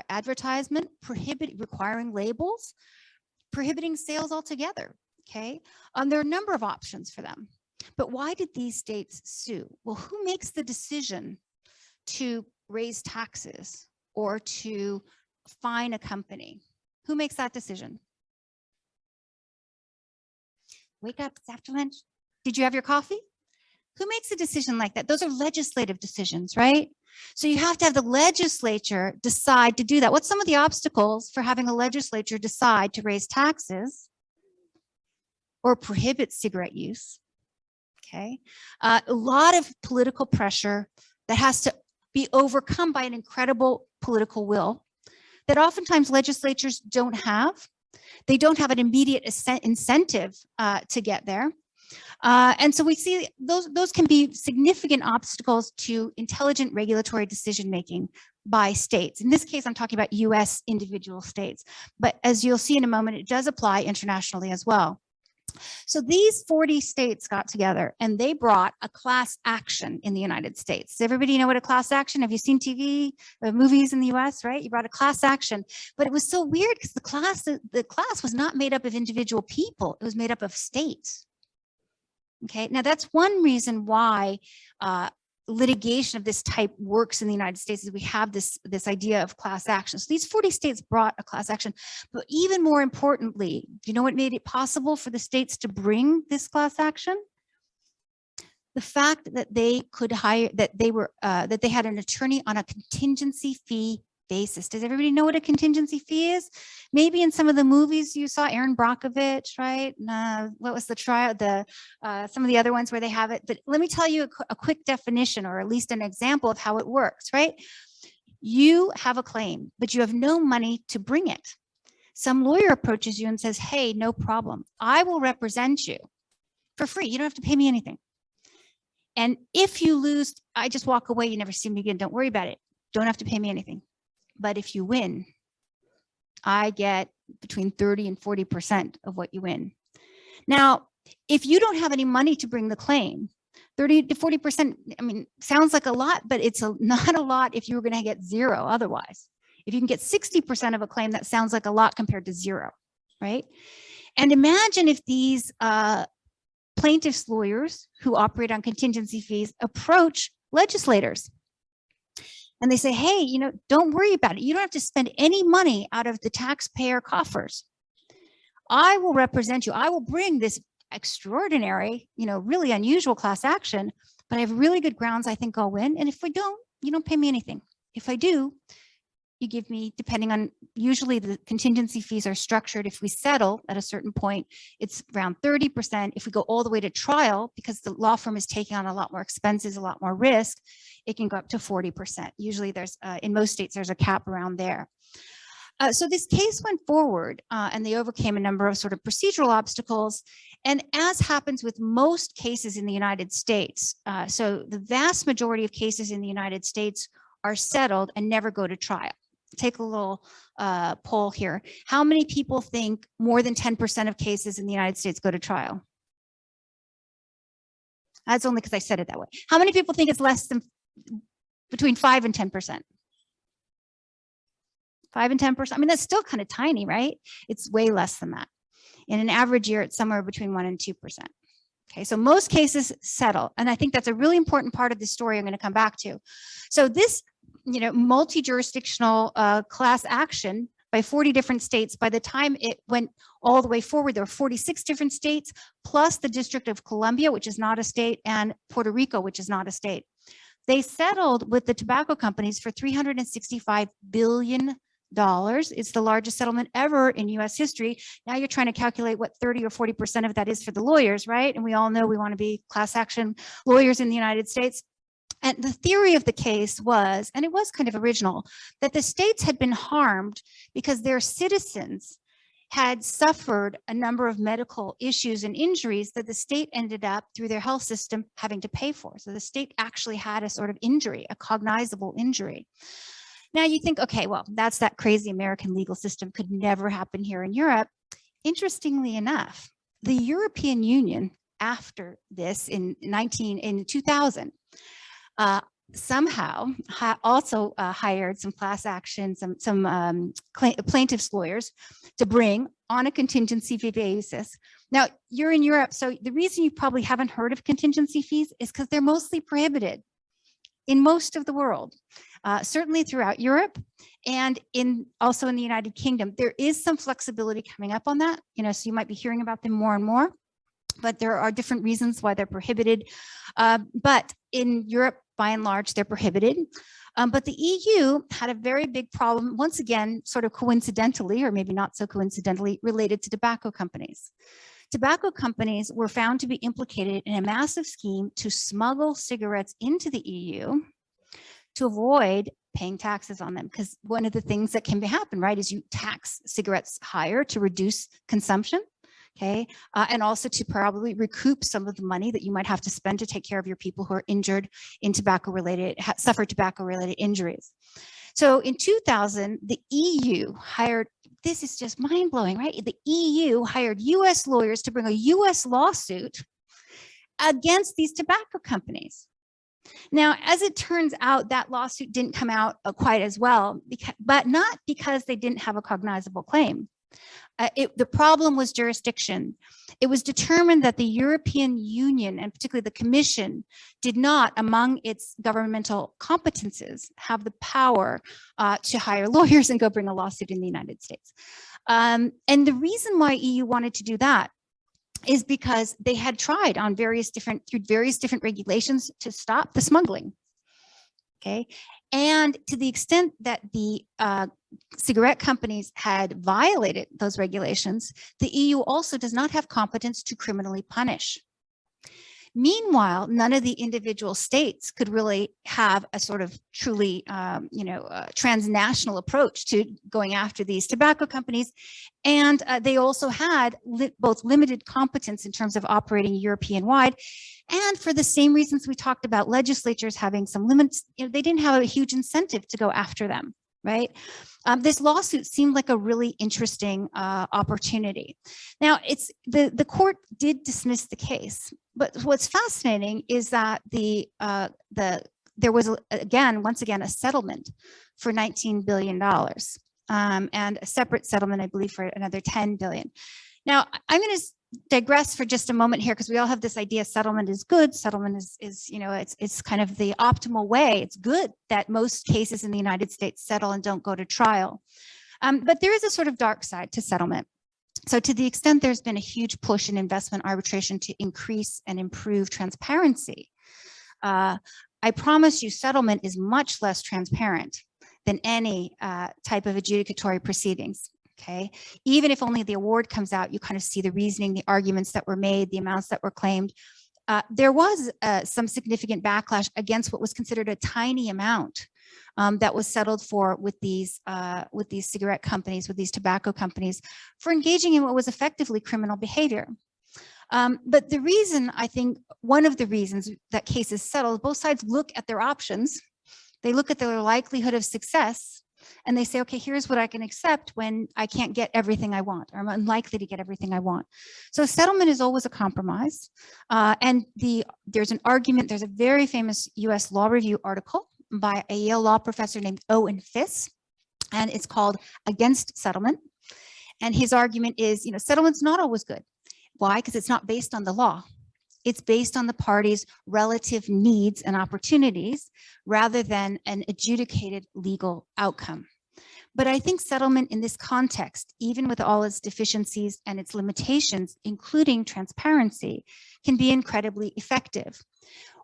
advertisement, requiring labels, prohibiting sales altogether, okay? There are a number of options for them. But why did these states sue? Well, who makes the decision to raise taxes or to fine a company? Who makes that decision? Wake up, it's after lunch. Did you have your coffee? Who makes a decision like that? Those are legislative decisions, right? So you have to have the legislature decide to do that. What's some of the obstacles for having a legislature decide to raise taxes or prohibit cigarette use? Okay, a lot of political pressure that has to be overcome by an incredible political will that oftentimes legislatures don't have. They don't have an immediate incentive to get there. And so we see those can be significant obstacles to intelligent regulatory decision-making by states. In this case, I'm talking about US individual states, but as you'll see in a moment, it does apply internationally as well. So these 40 states got together and they brought a class action in the United States. Does everybody know what a class action? Have you seen TV, movies in the US, right? You brought a class action, but it was so weird because the class was not made up of individual people. It was made up of states. Okay, now that's one reason why litigation of this type works in the United States is we have this idea of class action. So these 40 states brought a class action, but even more importantly, do you know what made it possible for the states to bring this class action? The fact that they could hire, that they had an attorney on a contingency fee basis. Does everybody know what a contingency fee is? Maybe in some of the movies you saw Aaron Brockovich, right? What was the trial? Some of the other ones where they have it. But let me tell you a quick definition, or at least an example of how it works, right? You have a claim, but you have no money to bring it. Some lawyer approaches you and says, hey, no problem. I will represent you for free. You don't have to pay me anything. And if you lose, I just walk away. You never see me again. Don't worry about it. Don't have to pay me anything. But if you win, I get between 30 and 40% of what you win. Now, if you don't have any money to bring the claim, 30 to 40%, I mean, sounds like a lot, but it's not a lot if you were going to get zero otherwise. If you can get 60% of a claim, that sounds like a lot compared to zero, right? And imagine if these plaintiffs' lawyers who operate on contingency fees approach legislators and they say, hey, you know, don't worry about it. You don't have to spend any money out of the taxpayer coffers. I will represent you. I will bring this extraordinary, you know, really unusual class action, but I have really good grounds I think I'll win. And if I don't, you don't pay me anything. If I do, you give me, depending on, usually the contingency fees are structured. If we settle at a certain point, it's around 30%. If we go all the way to trial, because the law firm is taking on a lot more expenses, a lot more risk, it can go up to 40%. Usually there's, in most states, there's a cap around there. So this case went forward and they overcame a number of sort of procedural obstacles. And as happens with most cases in the United States, so the vast majority of cases in the United States are settled and never go to trial. Take a little poll here. How many people think more than 10% of cases in the United States go to trial? That's only because I said it that way. How many people think it's less than between 5 and 10%? 5 and 10%. I mean, that's still kind of tiny, right? It's way less than that. In an average year, it's somewhere between 1 and 2%. Okay, so most cases settle. And I think that's a really important part of the story I'm going to come back to. So this, you know, multi-jurisdictional class action by 40 different states, by the time it went all the way forward, there were 46 different states, plus the District of Columbia, which is not a state, and Puerto Rico, which is not a state. They settled with the tobacco companies for $365 billion. It's the largest settlement ever in US history. Now you're trying to calculate what 30 or 40% of that is for the lawyers, right? And we all know we want to be class action lawyers in the United States. And the theory of the case was, and it was kind of original, that the states had been harmed because their citizens had suffered a number of medical issues and injuries that the state ended up, through their health system, having to pay for. So the state actually had a sort of injury, a cognizable injury. Now you think, okay, well, that's that crazy American legal system, could never happen here in Europe. Interestingly enough, the European Union, after this in 2000, somehow also hired some class action, some plaintiffs' lawyers to bring on a contingency fee basis. Now, you're in Europe, so the reason you probably haven't heard of contingency fees is because they're mostly prohibited in most of the world, certainly throughout Europe and also in the United Kingdom. There is some flexibility coming up on that, you know, so you might be hearing about them more and more, but there are different reasons why they're prohibited. But in Europe, by and large, they're prohibited. But the EU had a very big problem, once again, sort of coincidentally, or maybe not so coincidentally, related to tobacco companies. Tobacco companies were found to be implicated in a massive scheme to smuggle cigarettes into the EU to avoid paying taxes on them. Because one of the things that can happen, right, is you tax cigarettes higher to reduce consumption. Okay, and also to probably recoup some of the money that you might have to spend to take care of your people who are injured in suffered tobacco-related injuries. So in 2000, the EU hired, this is just mind-blowing, right? The EU hired US lawyers to bring a US lawsuit against these tobacco companies. Now, as it turns out, that lawsuit didn't come out quite as well, but not because they didn't have a cognizable claim. The problem was jurisdiction. It was determined that the European Union, and particularly the Commission, did not, among its governmental competences, have the power to hire lawyers and go bring a lawsuit in the United States. And the reason why EU wanted to do that is because they had tried on through various different regulations to stop the smuggling. Okay, and to the extent that the cigarette companies had violated those regulations, the EU also does not have competence to criminally punish. Meanwhile, none of the individual states could really have a sort of truly, transnational approach to going after these tobacco companies. And they also had both limited competence in terms of operating European-wide. And for the same reasons we talked about legislatures having some limits, they didn't have a huge incentive to go after them. right? This lawsuit seemed like a really interesting opportunity. Now, the court did dismiss the case, but what's fascinating is that there was once again a settlement for $19 billion and a separate settlement, I believe, for another $10 billion. Now, I'm going to digress for just a moment here because we all have this idea settlement is good. Settlement is you know, it's kind of the optimal way. It's good that most cases in the United States settle and don't go to trial. But there is a sort of dark side to settlement. So to the extent there's been a huge push in investment arbitration to increase and improve transparency, I promise you settlement is much less transparent than any type of adjudicatory proceedings. Okay, even if only the award comes out, you kind of see the reasoning, the arguments that were made, the amounts that were claimed. There was some significant backlash against what was considered a tiny amount that was settled for with these cigarette companies, with these tobacco companies, for engaging in what was effectively criminal behavior. But the reason, I think, one of the reasons that cases settle, both sides look at their options. They look at their likelihood of success. And they say, okay, here's what I can accept when I can't get everything I want, or I'm unlikely to get everything I want. So settlement is always a compromise. And there's an argument, there's a very famous US Law Review article by a Yale law professor named Owen Fiss, and it's called Against Settlement. And his argument is, you know, settlement's not always good. Why? Because it's not based on the law. It's based on the parties' relative needs and opportunities rather than an adjudicated legal outcome. But I think settlement in this context, even with all its deficiencies and its limitations, including transparency, can be incredibly effective.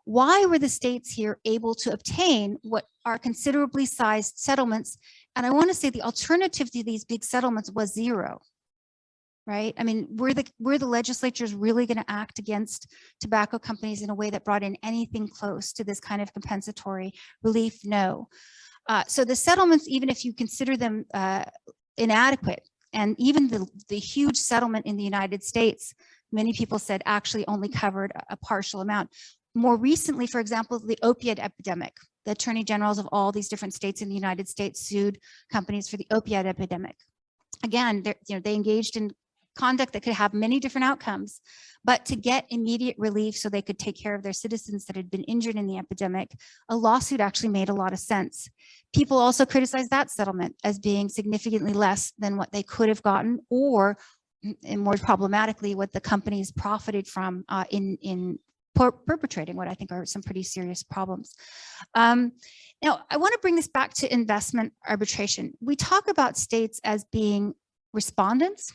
Why were the states here able to obtain what are considerably sized settlements? And I want to say the alternative to these big settlements was zero. Right? I mean, were the legislatures really going to act against tobacco companies in a way that brought in anything close to this kind of compensatory relief? No. So the settlements, even if you consider them inadequate, and even the huge settlement in the United States, many people said actually only covered a partial amount. More recently, for example, the opioid epidemic, the attorney generals of all these different states in the United States sued companies for the opioid epidemic. Again, they engaged in conduct that could have many different outcomes, but to get immediate relief so they could take care of their citizens that had been injured in the epidemic, a lawsuit actually made a lot of sense. People also criticized that settlement as being significantly less than what they could have gotten, or and more problematically, what the companies profited from in perpetrating what I think are some pretty serious problems. Now, I want to bring this back to investment arbitration. We talk about states as being respondents,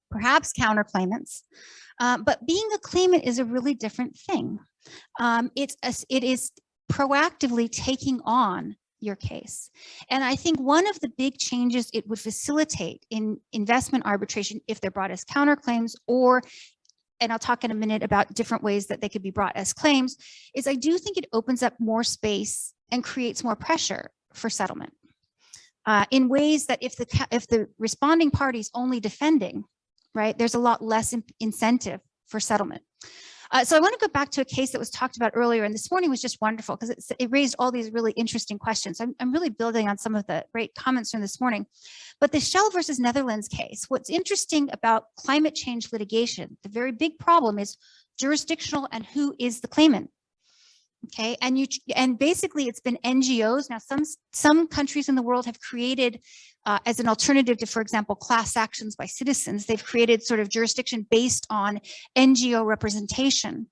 perhaps counterclaimants, but being a claimant is a really different thing. It is proactively taking on your case. And I think one of the big changes it would facilitate in investment arbitration, if they're brought as counterclaims, or, and I'll talk in a minute about different ways that they could be brought as claims, is I do think it opens up more space and creates more pressure for settlement in ways that if the responding party's only defending, right, there's a lot less incentive for settlement. So I want to go back to a case that was talked about earlier, and this morning was just wonderful because it raised all these really interesting questions. I'm really building on some of the great comments from this morning. But the Shell versus Netherlands case, what's interesting about climate change litigation, the very big problem is jurisdictional and who is the claimant. Okay, and basically it's been NGOs. Now some countries in the world have created as an alternative to, for example, class actions by citizens, they've created sort of jurisdiction based on NGO representation.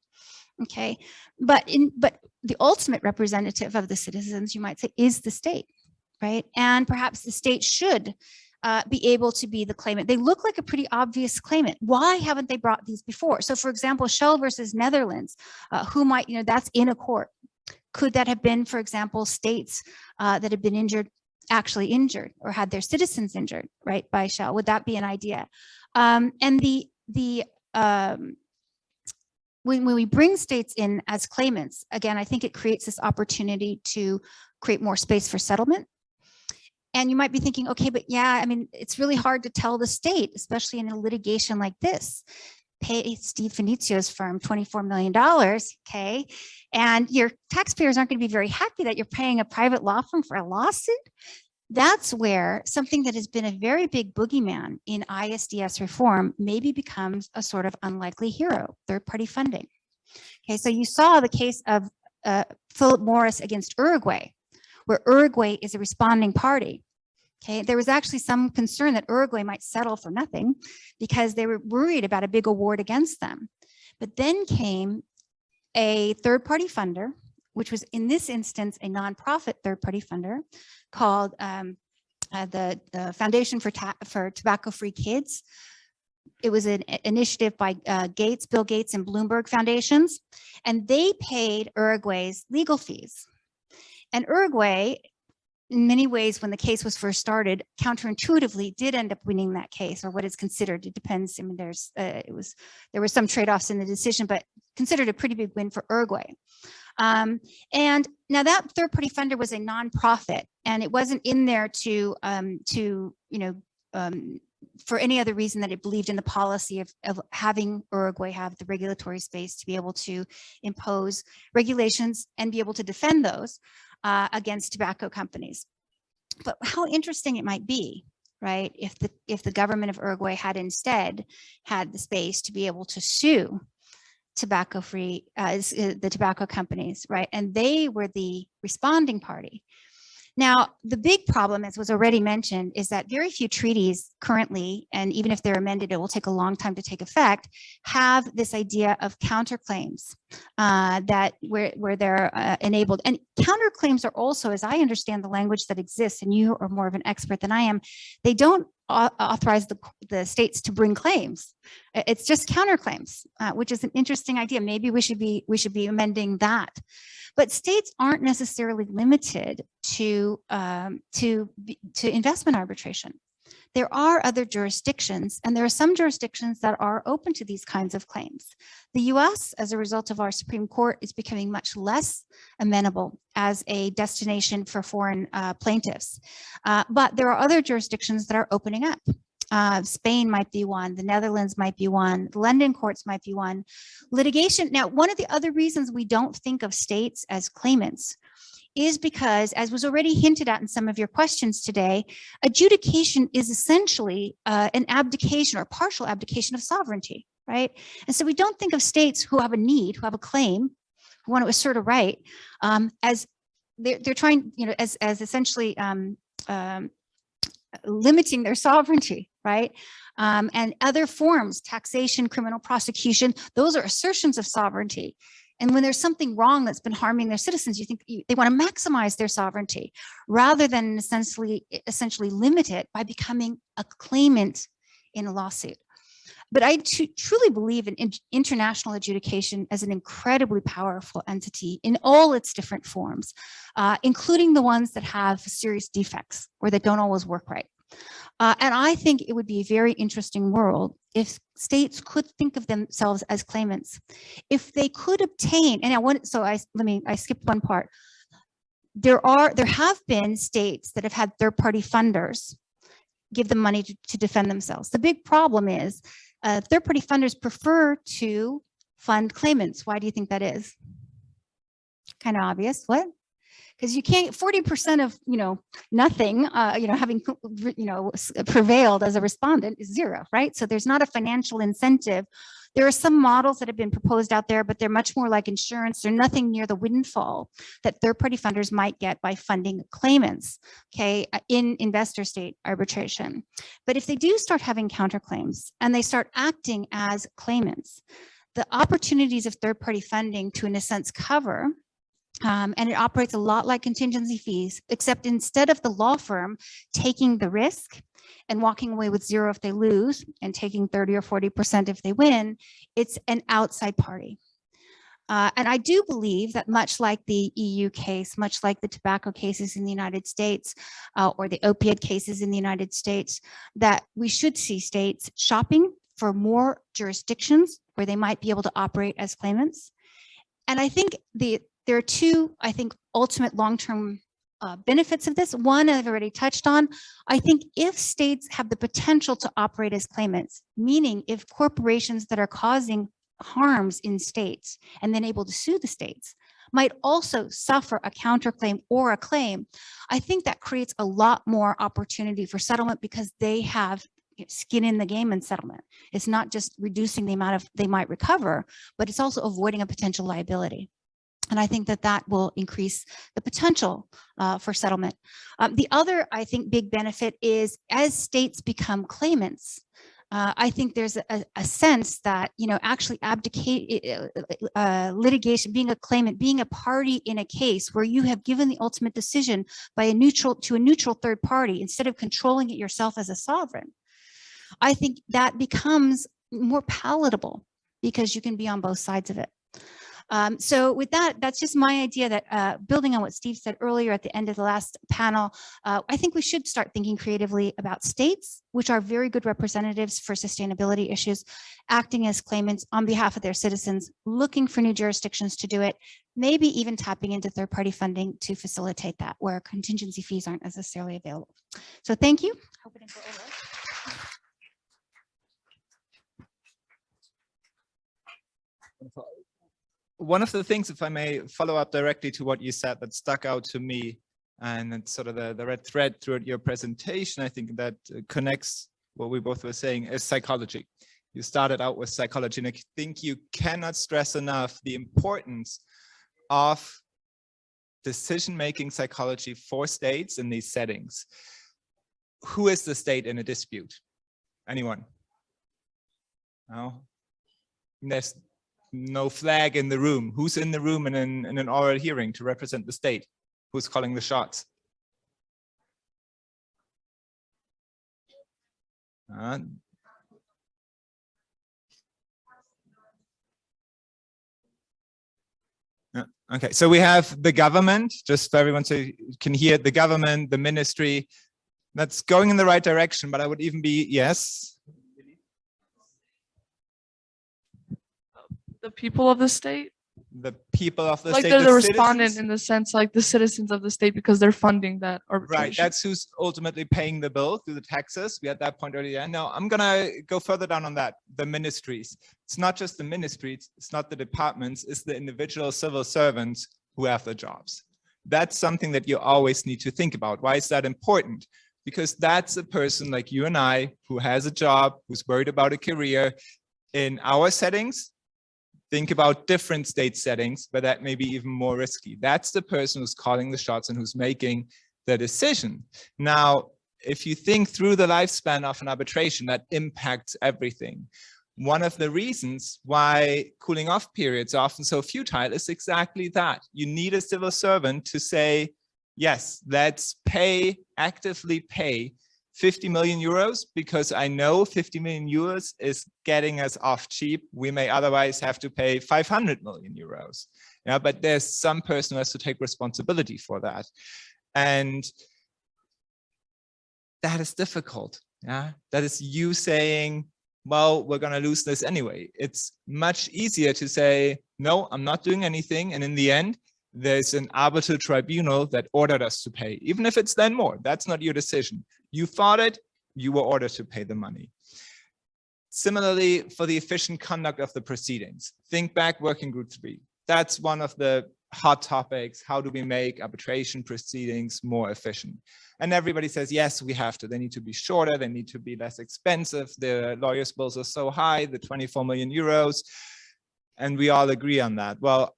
Okay, but the ultimate representative of the citizens, you might say, is the state, right? And perhaps the state should be able to be the claimant. They look like a pretty obvious claimant. Why haven't they brought these before? So for example, Shell versus Netherlands, who might, that's in a court. Could that have been, for example, states that have been actually injured or had their citizens injured, right, by Shell? Would that be an idea? And when we bring states in as claimants, again, I think it creates this opportunity to create more space for settlement. And you might be thinking, okay, but yeah, I mean, it's really hard to tell the state, especially in a litigation like this, pay Steve Finizio's firm $24 million, okay? And your taxpayers aren't going to be very happy that you're paying a private law firm for a lawsuit. That's where something that has been a very big boogeyman in ISDS reform maybe becomes a sort of unlikely hero, third-party funding. Okay, so you saw the case of Philip Morris against Uruguay, where Uruguay is a responding party. Okay, there was actually some concern that Uruguay might settle for nothing because they were worried about a big award against them. But then came a third-party funder, which was in this instance a nonprofit third-party funder called the Foundation for Tobacco-Free Kids. It was an initiative by Bill Gates and Bloomberg Foundations, and they paid Uruguay's legal fees. And Uruguay, in many ways, when the case was first started, counterintuitively did end up winning that case, or what is considered. It depends. I mean, there were some trade-offs in the decision, but considered a pretty big win for Uruguay. And now that third-party funder was a nonprofit, and it wasn't in there for any other reason that it believed in the policy of having Uruguay have the regulatory space to be able to impose regulations and be able to defend those against tobacco companies. But how interesting it might be, right, if the government of Uruguay had instead had the space to be able to sue tobacco-free, the tobacco companies, right? And they were the responding party. Now, the big problem, as was already mentioned, is that very few treaties currently, and even if they're amended, it will take a long time to take effect, have this idea of counterclaims where they're enabled. And counterclaims are also, as I understand the language that exists, and you are more of an expert than I am, they don't authorize the states to bring claims. It's just counterclaims, which is an interesting idea. Maybe we should be amending that. But states aren't necessarily limited to investment arbitration. There are other jurisdictions, and there are some jurisdictions that are open to these kinds of claims. The US, as a result of our Supreme Court, is becoming much less amenable as a destination for foreign plaintiffs. But there are other jurisdictions that are opening up. Spain might be one, the Netherlands might be one, the London courts might be one. Litigation, now one of the other reasons we don't think of states as claimants is because, as was already hinted at in some of your questions today, adjudication is essentially an abdication or partial abdication of sovereignty, right? And so we don't think of states who have a need, who have a claim, who want to assert a right, as they're trying, as essentially limiting their sovereignty, right? And other forms, taxation, criminal prosecution, those are assertions of sovereignty. And when there's something wrong that's been harming their citizens, you think they want to maximize their sovereignty rather than essentially limit it by becoming a claimant in a lawsuit. But I truly believe in international adjudication as an incredibly powerful entity in all its different forms, including the ones that have serious defects or that don't always work right. And I think it would be a very interesting world if states could think of themselves as claimants. If they could obtain, and I skipped one part. There have been states that have had third-party funders give them money to defend themselves. The big problem is third-party funders prefer to fund claimants. Why do you think that is? Kind of obvious. What? Because you can't, 40% of, nothing, having, prevailed as a respondent is zero, right? So there's not a financial incentive. There are some models that have been proposed out there, but they're much more like insurance. They're nothing near the windfall that third-party funders might get by funding claimants, okay, in investor state arbitration. But if they do start having counterclaims and they start acting as claimants, the opportunities of third-party funding to, in a sense, cover and it operates a lot like contingency fees, except instead of the law firm taking the risk and walking away with zero if they lose and taking 30 or 40% if they win, it's an outside party. And I do believe that much like the EU case, much like the tobacco cases in the United States or the opiate cases in the United States, that we should see states shopping for more jurisdictions where they might be able to operate as claimants. And I think there are two, ultimate long-term benefits of this. One I've already touched on. I think if states have the potential to operate as claimants, meaning if corporations that are causing harms in states and then able to sue the states might also suffer a counterclaim or a claim, I think that creates a lot more opportunity for settlement because they have skin in the game in settlement. It's not just reducing the amount of they might recover, but it's also avoiding a potential liability. And I think that that will increase the potential for settlement. The other, I think, big benefit is as states become claimants, I think there's a sense that, you know, actually litigation, being a claimant, being a party in a case where you have given the ultimate decision by a neutral third party instead of controlling it yourself as a sovereign. I think that becomes more palatable because you can be on both sides of it. So with that, that's just my idea that building on what Steve said earlier at the end of the last panel, I think we should start thinking creatively about states, which are very good representatives for sustainability issues, acting as claimants on behalf of their citizens, looking for new jurisdictions to do it, maybe even tapping into third-party funding to facilitate that, where contingency fees aren't necessarily available. So thank you. Hope it didn't go over. One of the things, if I may follow up directly to what you said, that stuck out to me, and it's sort of the red thread throughout your presentation, I think that connects what we both were saying, is psychology. You started out with psychology, and I think you cannot stress enough the importance of decision-making psychology for states in these settings. Who is the state in a dispute? Anyone? No? There's no flag in the room. Who's in the room in an oral hearing to represent the state? Who's calling the shots? Okay, so we have the government, just for everyone so you can hear, the government, the ministry, that's going in the right direction, but I would even be, yes. The people of the state? The people of the like state. Like they're the citizens? respondent in the sense, like the citizens of the state, because they're funding that arbitration. Right, that's who's ultimately paying the bill through the taxes. We had that point earlier. No, I'm gonna go further down on that. The ministries. It's not just the ministries, it's not the departments, it's the individual civil servants who have the jobs. That's something that you always need to think about. Why is that important? Because that's a person like you and I who has a job, who's worried about a career. In our settings, think about different state settings, but that may be even more risky. That's the person who's calling the shots and who's making the decision. Now, if you think through the lifespan of an arbitration, that impacts everything. One of the reasons why cooling off periods are often so futile is exactly that. You need a civil servant to say, yes, let's pay, actively pay 50 million euros, because I know 50 million euros is getting us off cheap. We may otherwise have to pay 500 million euros. Yeah, but there's some person who has to take responsibility for that. And that is difficult. Yeah, that is you saying, well, we're going to lose this anyway. It's much easier to say, no, I'm not doing anything. And in the end, there's an arbitral tribunal that ordered us to pay, even if it's then more. That's not your decision. You fought it, you were ordered to pay the money. Similarly, for the efficient conduct of the proceedings, think back working group 3. That's one of the hot topics. How do we make arbitration proceedings more efficient? And everybody says, yes, we have to. They need to be shorter. They need to be less expensive. The lawyers' bills are so high, the 24 million euros. And we all agree on that. Well,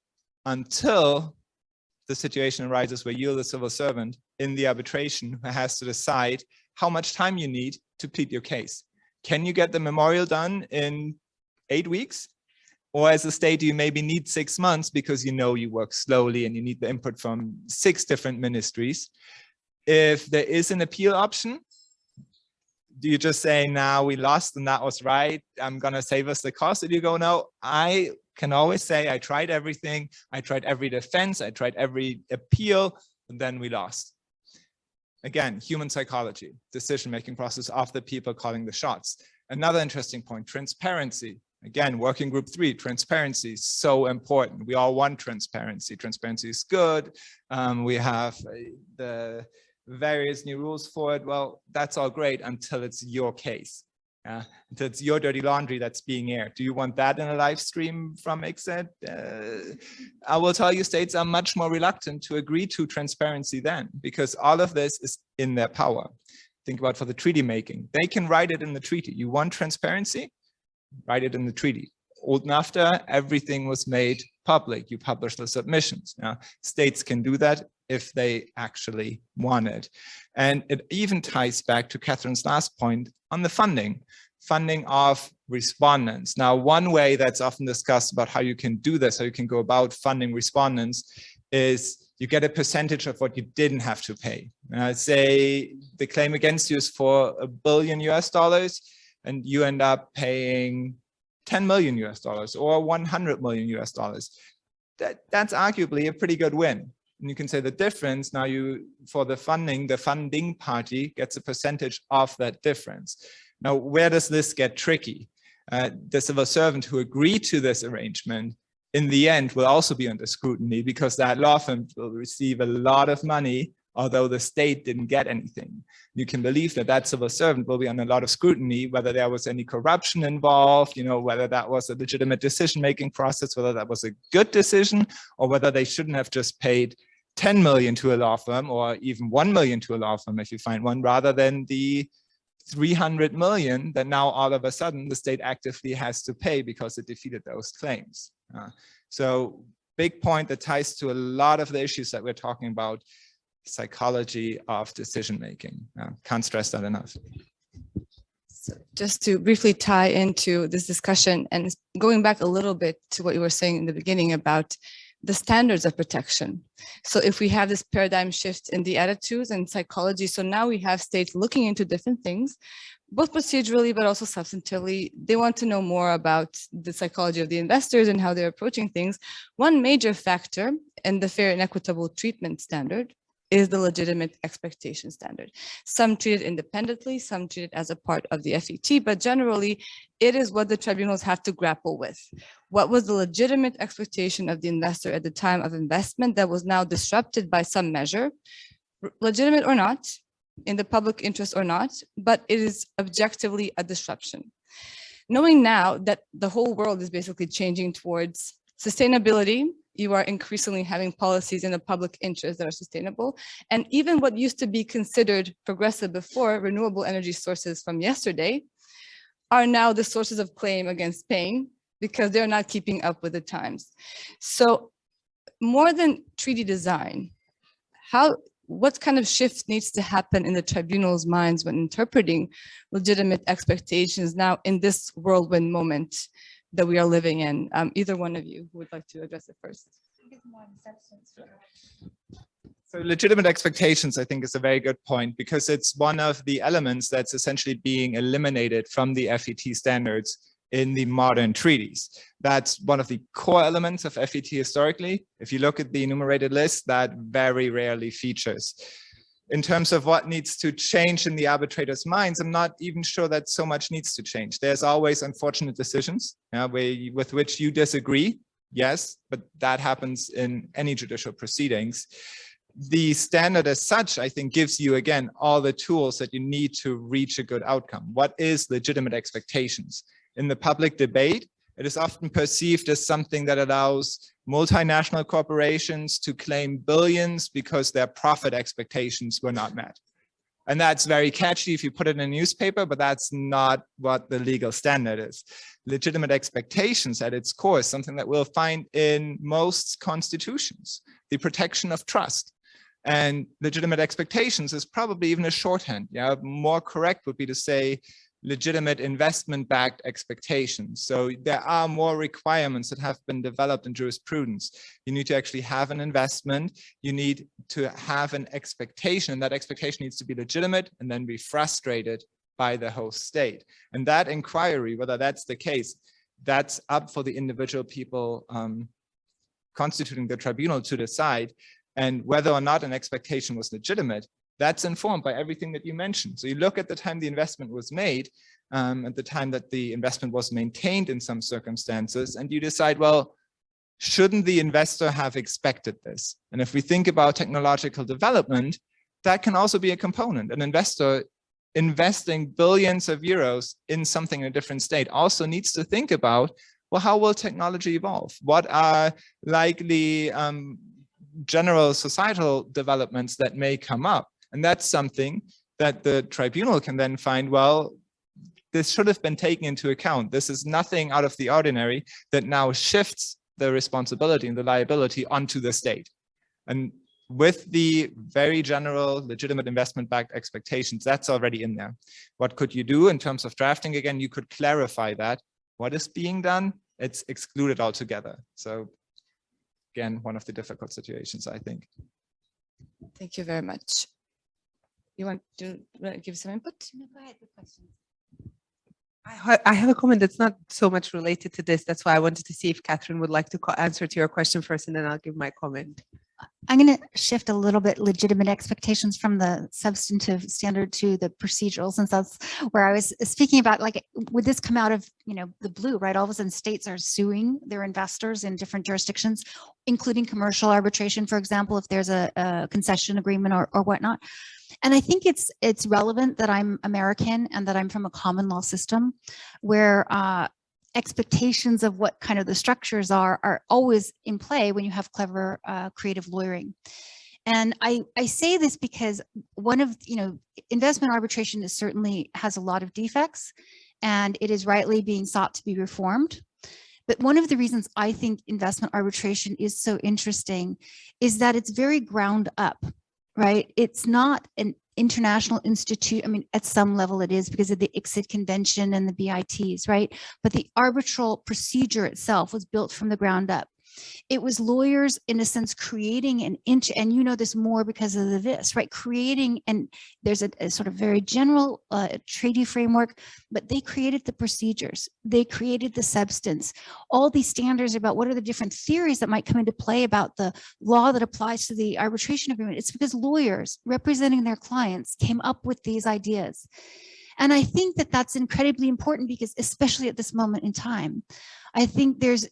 until the situation arises where you're the civil servant in the arbitration who has to decide how much time you need to plead your case. Can you get the memorial done in 8 weeks? Or as a state, you maybe need 6 months because you know you work slowly and you need the input from 6 different ministries. If there is an appeal option, do you just say, now we lost and that was right, I'm gonna save us the cost? Or do you go, no, I can always say I tried everything, I tried every defense, I tried every appeal, and then we lost. Again, human psychology, decision-making process of the people calling the shots. Another interesting point, transparency. Again, working group 3, transparency is so important. We all want transparency. Transparency is good. We have the various new rules for it. Well, that's all great until it's your case. So it's your dirty laundry that's being aired. Do you want that in a live stream from ICSID? I will tell you, states are much more reluctant to agree to transparency then, because all of this is in their power. Think about for the treaty making. They can write it in the treaty. You want transparency? Write it in the treaty. Old NAFTA, everything was made public. You publish the submissions. States can do that if they actually want it. And it even ties back to Catherine's last point on the funding of respondents. Now, one way that's often discussed about how you can do this, how you can go about funding respondents, is you get a percentage of what you didn't have to pay. Say the claim against you is for $1 billion US, and you end up paying $10 million US or $100 million US. That's arguably a pretty good win. And you can say the difference now for the funding party gets a percentage of that difference. Now, where does this get tricky? The civil servant who agreed to this arrangement in the end will also be under scrutiny, because that law firm will receive a lot of money, although the state didn't get anything. You can believe that that civil servant will be under a lot of scrutiny, whether there was any corruption involved, whether that was a legitimate decision-making process, whether that was a good decision, or whether they shouldn't have just paid 10 million to a law firm, or even 1 million to a law firm if you find one, rather than the 300 million that now all of a sudden the state actively has to pay because it defeated those claims. So big point that ties to a lot of the issues that we're talking about, psychology of decision-making. Can't stress that enough. So just to briefly tie into this discussion and going back a little bit to what you were saying in the beginning about the standards of protection. So if we have this paradigm shift in the attitudes and psychology, so now we have states looking into different things, both procedurally, but also substantively. They want to know more about the psychology of the investors and how they're approaching things. One major factor in the fair and equitable treatment standard is the legitimate expectation standard. Some treat it independently, some treat it as a part of the FET, but generally it is what the tribunals have to grapple with. What was the legitimate expectation of the investor at the time of investment that was now disrupted by some measure, legitimate or not, in the public interest or not, but it is objectively a disruption. Knowing now that the whole world is basically changing towards sustainability, you are increasingly having policies in the public interest that are sustainable. And even what used to be considered progressive before, renewable energy sources from yesterday, are now the sources of claim against pain because they're not keeping up with the times. So more than treaty design, what kind of shift needs to happen in the tribunal's minds when interpreting legitimate expectations now in this whirlwind moment that we are living in? Either one of you who would like to address it first. So legitimate expectations, I think, is a very good point, because it's one of the elements that's essentially being eliminated from the FET standards in the modern treaties. That's one of the core elements of FET historically. If you look at the enumerated list, that very rarely features. In terms of what needs to change in the arbitrators' minds, I'm not even sure that so much needs to change. There's always unfortunate decisions with which you disagree, yes, but that happens in any judicial proceedings. The standard as such, I think, gives you, again, all the tools that you need to reach a good outcome. What is legitimate expectations? In the public debate, it is often perceived as something that allows multinational corporations to claim billions because their profit expectations were not met. And that's very catchy if you put it in a newspaper, but that's not what the legal standard is. Legitimate expectations at its core is something that we'll find in most constitutions, the protection of trust. And legitimate expectations is probably even a shorthand. More correct would be to say legitimate investment-backed expectations. So there are more requirements that have been developed in jurisprudence. You need to actually have an investment. You need to have an expectation, and that expectation needs to be legitimate and then be frustrated by the host state. And that inquiry, whether that's the case, that's up for the individual people constituting the tribunal to decide. And whether or not an expectation was legitimate, that's informed by everything that you mentioned. So you look at the time the investment was made, at the time that the investment was maintained in some circumstances, and you decide, well, shouldn't the investor have expected this? And if we think about technological development, that can also be a component. An investor investing billions of euros in something in a different state also needs to think about, well, how will technology evolve? What are likely general societal developments that may come up? And that's something that the tribunal can then find, well, this should have been taken into account. This is nothing out of the ordinary that now shifts the responsibility and the liability onto the state. And with the very general legitimate investment-backed expectations, that's already in there. What could you do in terms of drafting? Again, you could clarify that. What is being done? It's excluded altogether. So again, one of the difficult situations, I think. Thank you very much. You want to give some input? No, go ahead with questions. I have a comment that's not so much related to this. That's why I wanted to see if Catherine would like to answer to your question first, and then I'll give my comment. I'm going to shift a little bit legitimate expectations from the substantive standard to the procedural, since that's where I was speaking about, like, would this come out of, the blue, right? All of a sudden states are suing their investors in different jurisdictions, including commercial arbitration, for example, if there's a concession agreement or whatnot. And I think it's relevant that I'm American and that I'm from a common law system where expectations of what kind of the structures are always in play when you have clever creative lawyering. And I say this because one of, investment arbitration is certainly has a lot of defects, and it is rightly being sought to be reformed. But one of the reasons I think investment arbitration is so interesting is that it's very ground up, right? It's not an international institute. I mean, at some level it is because of the ICSID convention and the BITs, right? But the arbitral procedure itself was built from the ground up. It was lawyers, in a sense, creating and you know this more because of this, right? Creating, and there's a sort of very general treaty framework, but they created the procedures. They created the substance. All these standards about what are the different theories that might come into play about the law that applies to the arbitration agreement. It's because lawyers representing their clients came up with these ideas. And I think that that's incredibly important because, especially at this moment in time, I think there was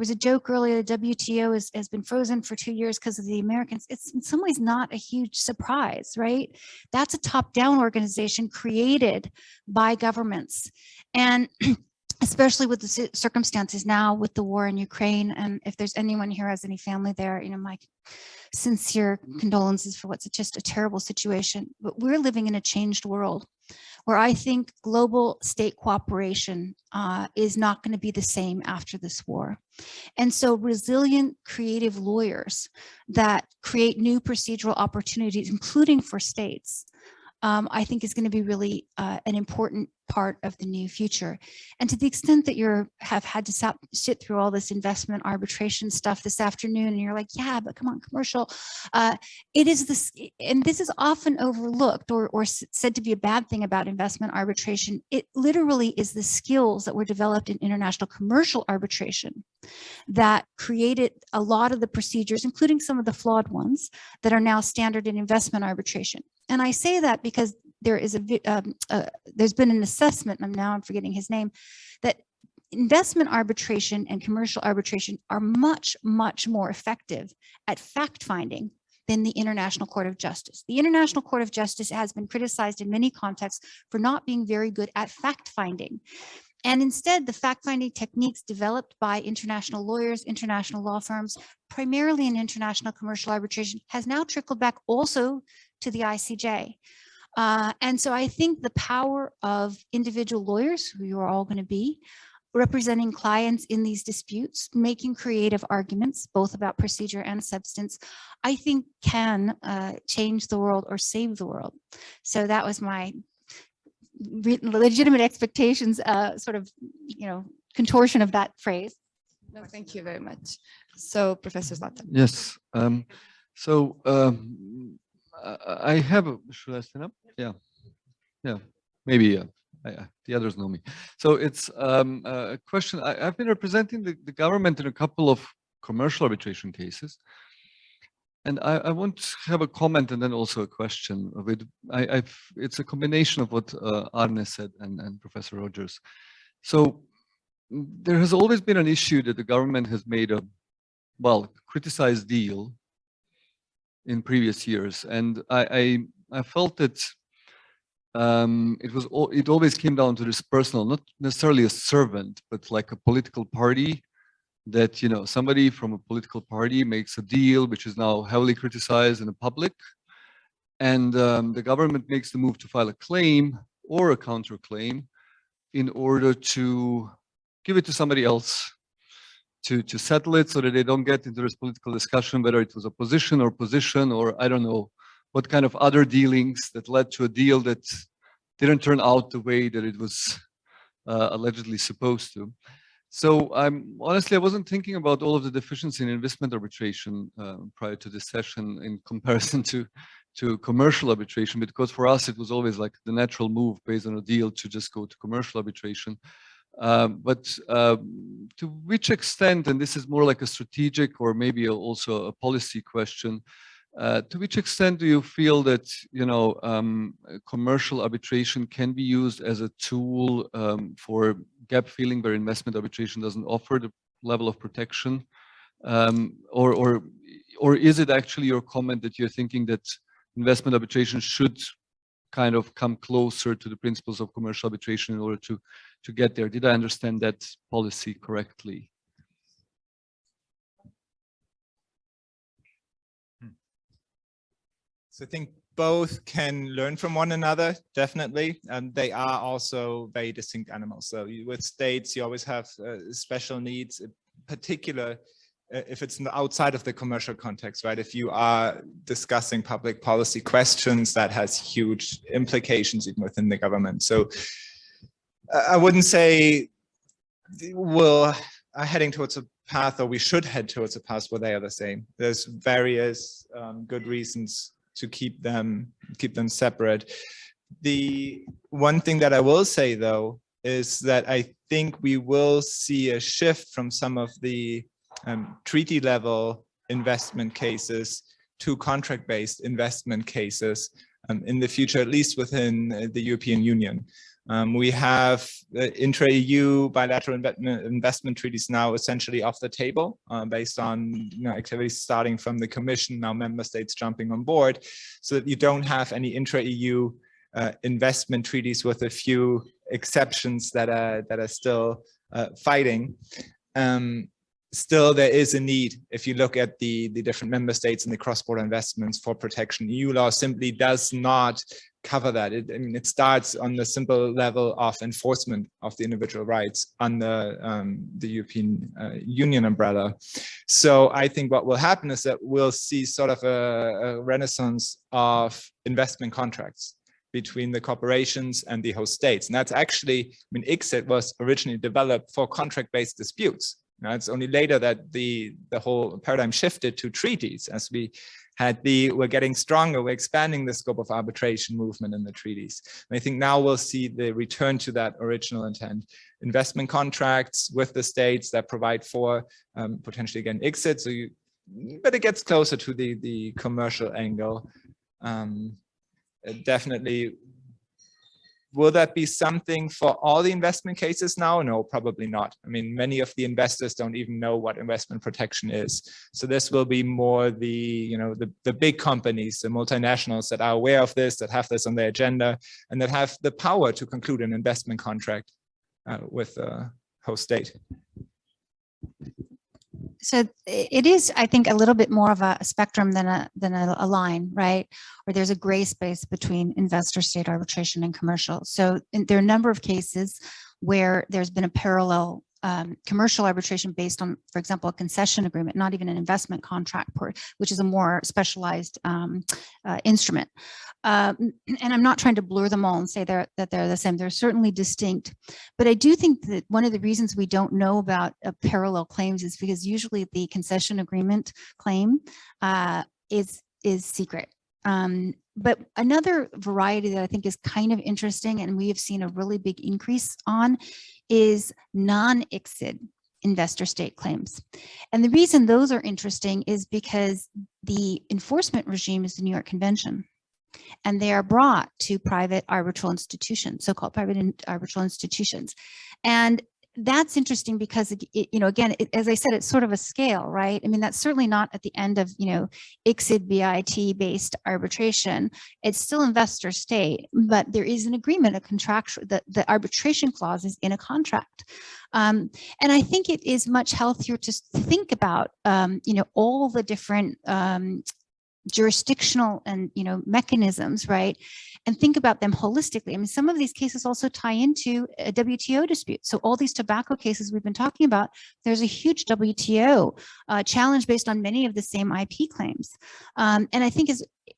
a joke earlier, the WTO has been frozen for 2 years because of the Americans. It's in some ways not a huge surprise, right? That's a top-down organization created by governments. And especially with the circumstances now with the war in Ukraine. And if there's anyone here who has any family there, my sincere condolences for what's just a terrible situation. But we're living in a changed world where I think global state cooperation is not going to be the same after this war. And so resilient, creative lawyers that create new procedural opportunities, including for states, I think is going to be really an important part of the new future. And to the extent that have had to sit through all this investment arbitration stuff this afternoon, and you're like, yeah, but come on, commercial. It is this, and this is often overlooked or said to be a bad thing about investment arbitration. It literally is the skills that were developed in international commercial arbitration that created a lot of the procedures, including some of the flawed ones, that are now standard in investment arbitration. And I say that because there is there's been an assessment, and I'm forgetting his name, that investment arbitration and commercial arbitration are much, much more effective at fact-finding than the International Court of Justice. The International Court of Justice has been criticized in many contexts for not being very good at fact-finding. And instead, the fact-finding techniques developed by international lawyers, international law firms, primarily in international commercial arbitration, has now trickled back also to the ICJ. And so I think the power of individual lawyers, who you are all going to be, representing clients in these disputes, making creative arguments, both about procedure and substance, I think can change the world or save the world. So that was my legitimate expectations, sort of, contortion of that phrase. No, thank you very much. So, Professor Zlatan. Yes. I have should I stand up? Yeah, maybe. Yeah. The others know me. So it's a question. I've been representing the government in a couple of commercial arbitration cases, and I want to have a comment and then also a question of it. It's a combination of what Arne said and Professor Rogers. So there has always been an issue that the government has made a criticized deal in previous years, and I felt that it always came down to this personal, not necessarily a servant, but like a political party that, you know, somebody from a political party makes a deal which is now heavily criticized in the public, and the government makes the move to file a claim or a counterclaim in order to give it to somebody else to settle it, so that they don't get into this political discussion whether it was a position or I don't know what kind of other dealings that led to a deal that didn't turn out the way that it was allegedly supposed to. So honestly, I wasn't thinking about all of the deficiency in investment arbitration prior to this session in comparison to commercial arbitration, because for us it was always like the natural move based on a deal to just go to commercial arbitration. But to which extent, and this is more like a strategic or maybe also a policy question, to which extent do you feel that, you know, commercial arbitration can be used as a tool for gap filling where investment arbitration doesn't offer the level of protection? Or is it actually your comment that you're thinking that investment arbitration should kind of come closer to the principles of commercial arbitration in order to get there? Did I understand that policy correctly? So I think both can learn from one another, definitely, and they are also very distinct animals. So with states, you always have special needs, in particular if it's outside of the commercial context, right? If you are discussing public policy questions, that has huge implications even within the government. So I wouldn't say we're heading towards a path, or we should head towards a path where they are the same. There's various good reasons to keep them separate. The one thing that I will say, though, is that I think we will see a shift from some of the treaty level investment cases to contract-based investment cases in the future, at least within the European Union. We have intra-EU bilateral investment treaties now essentially off the table based on activities starting from the Commission, now member states jumping on board, so that you don't have any intra-EU investment treaties, with a few exceptions that are still fighting. Still, there is a need, if you look at the different member states and the cross-border investments, for protection. EU law simply does not cover that. I mean, it starts on the simple level of enforcement of the individual rights under the European Union umbrella. So I think what will happen is that we'll see sort of a renaissance of investment contracts between the corporations and the host states. And that's actually, I mean, ICSID was originally developed for contract-based disputes. Now, it's only later that the whole paradigm shifted to treaties, as we're getting stronger, we're expanding the scope of arbitration movement in the treaties. And I think now we'll see the return to that original intent. Investment contracts with the states that provide for potentially, again, ICSID, so but it gets closer to the commercial angle. Definitely. Will that be something for all the investment cases now? No, probably not. I mean, many of the investors don't even know what investment protection is. So this will be more the big companies, the multinationals that are aware of this, that have this on their agenda, and that have the power to conclude an investment contract with a host state. So it is, I think, a little bit more of a spectrum than a line, right? Or there's a gray space between investor state arbitration and commercial. So there are a number of cases where there's been a parallel commercial arbitration based on, for example, a concession agreement, not even an investment contract, which is a more specialized instrument. And I'm not trying to blur them all and say that they're the same. They're certainly distinct. But I do think that one of the reasons we don't know about parallel claims is because usually the concession agreement claim is secret. But another variety that I think is kind of interesting, and we have seen a really big increase on, is non-ICSID investor state claims. And the reason those are interesting is because the enforcement regime is the New York Convention, and they are brought to private arbitral institutions, so-called private arbitral institutions. And that's interesting because, again, as I said, it's sort of a scale, right? I mean, that's certainly not at the end of, ICSID BIT based arbitration. It's still investor state, but there is an agreement, a contractual, the arbitration clause is in a contract. And I think it is much healthier to think about, all the different jurisdictional and mechanisms, right, and think about them holistically. I mean, some of these cases also tie into a WTO dispute. So all these tobacco cases we've been talking about, there's a huge WTO challenge based on many of the same IP claims. And I think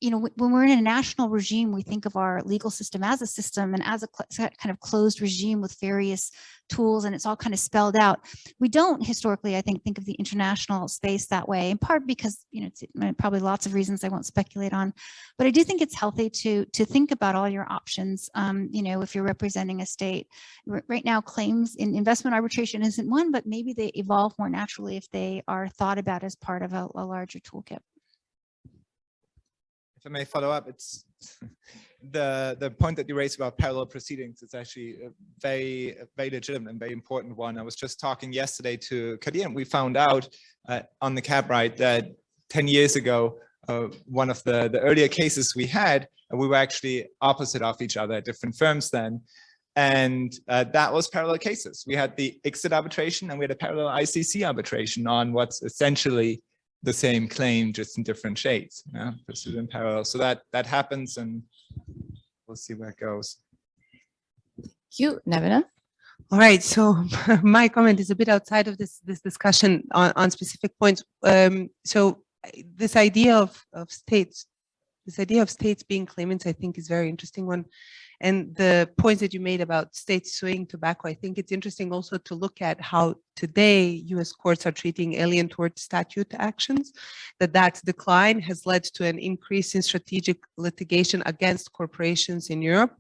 when we're in a national regime, we think of our legal system as a system and as a kind of closed regime with various tools, and it's all kind of spelled out. We don't historically, I think of the international space that way, in part because, it's probably lots of reasons I won't speculate on, but I do think it's healthy to think about all your options, if you're representing a state. Right now, claims in investment arbitration isn't one, but maybe they evolve more naturally if they are thought about as part of a larger toolkit. If I may follow up, it's the point that you raised about parallel proceedings is actually a very legitimate and very important one. I was just talking yesterday to Kadir, and we found out on the cab ride that 10 years ago, one of the earlier cases we had, we were actually opposite of each other at different firms then. And that was parallel cases. We had the ICSID arbitration and we had a parallel ICC arbitration on what's essentially the same claim, just in different shades, pursued in parallel. So that happens, and we'll see where it goes. Thank you, Nevena. All right, so my comment is a bit outside of this discussion on specific points. So this idea of states being claimants, I think, is a very interesting one. And the points that you made about states suing tobacco, I think it's interesting also to look at how today US courts are treating alien tort statute actions, that decline has led to an increase in strategic litigation against corporations in Europe.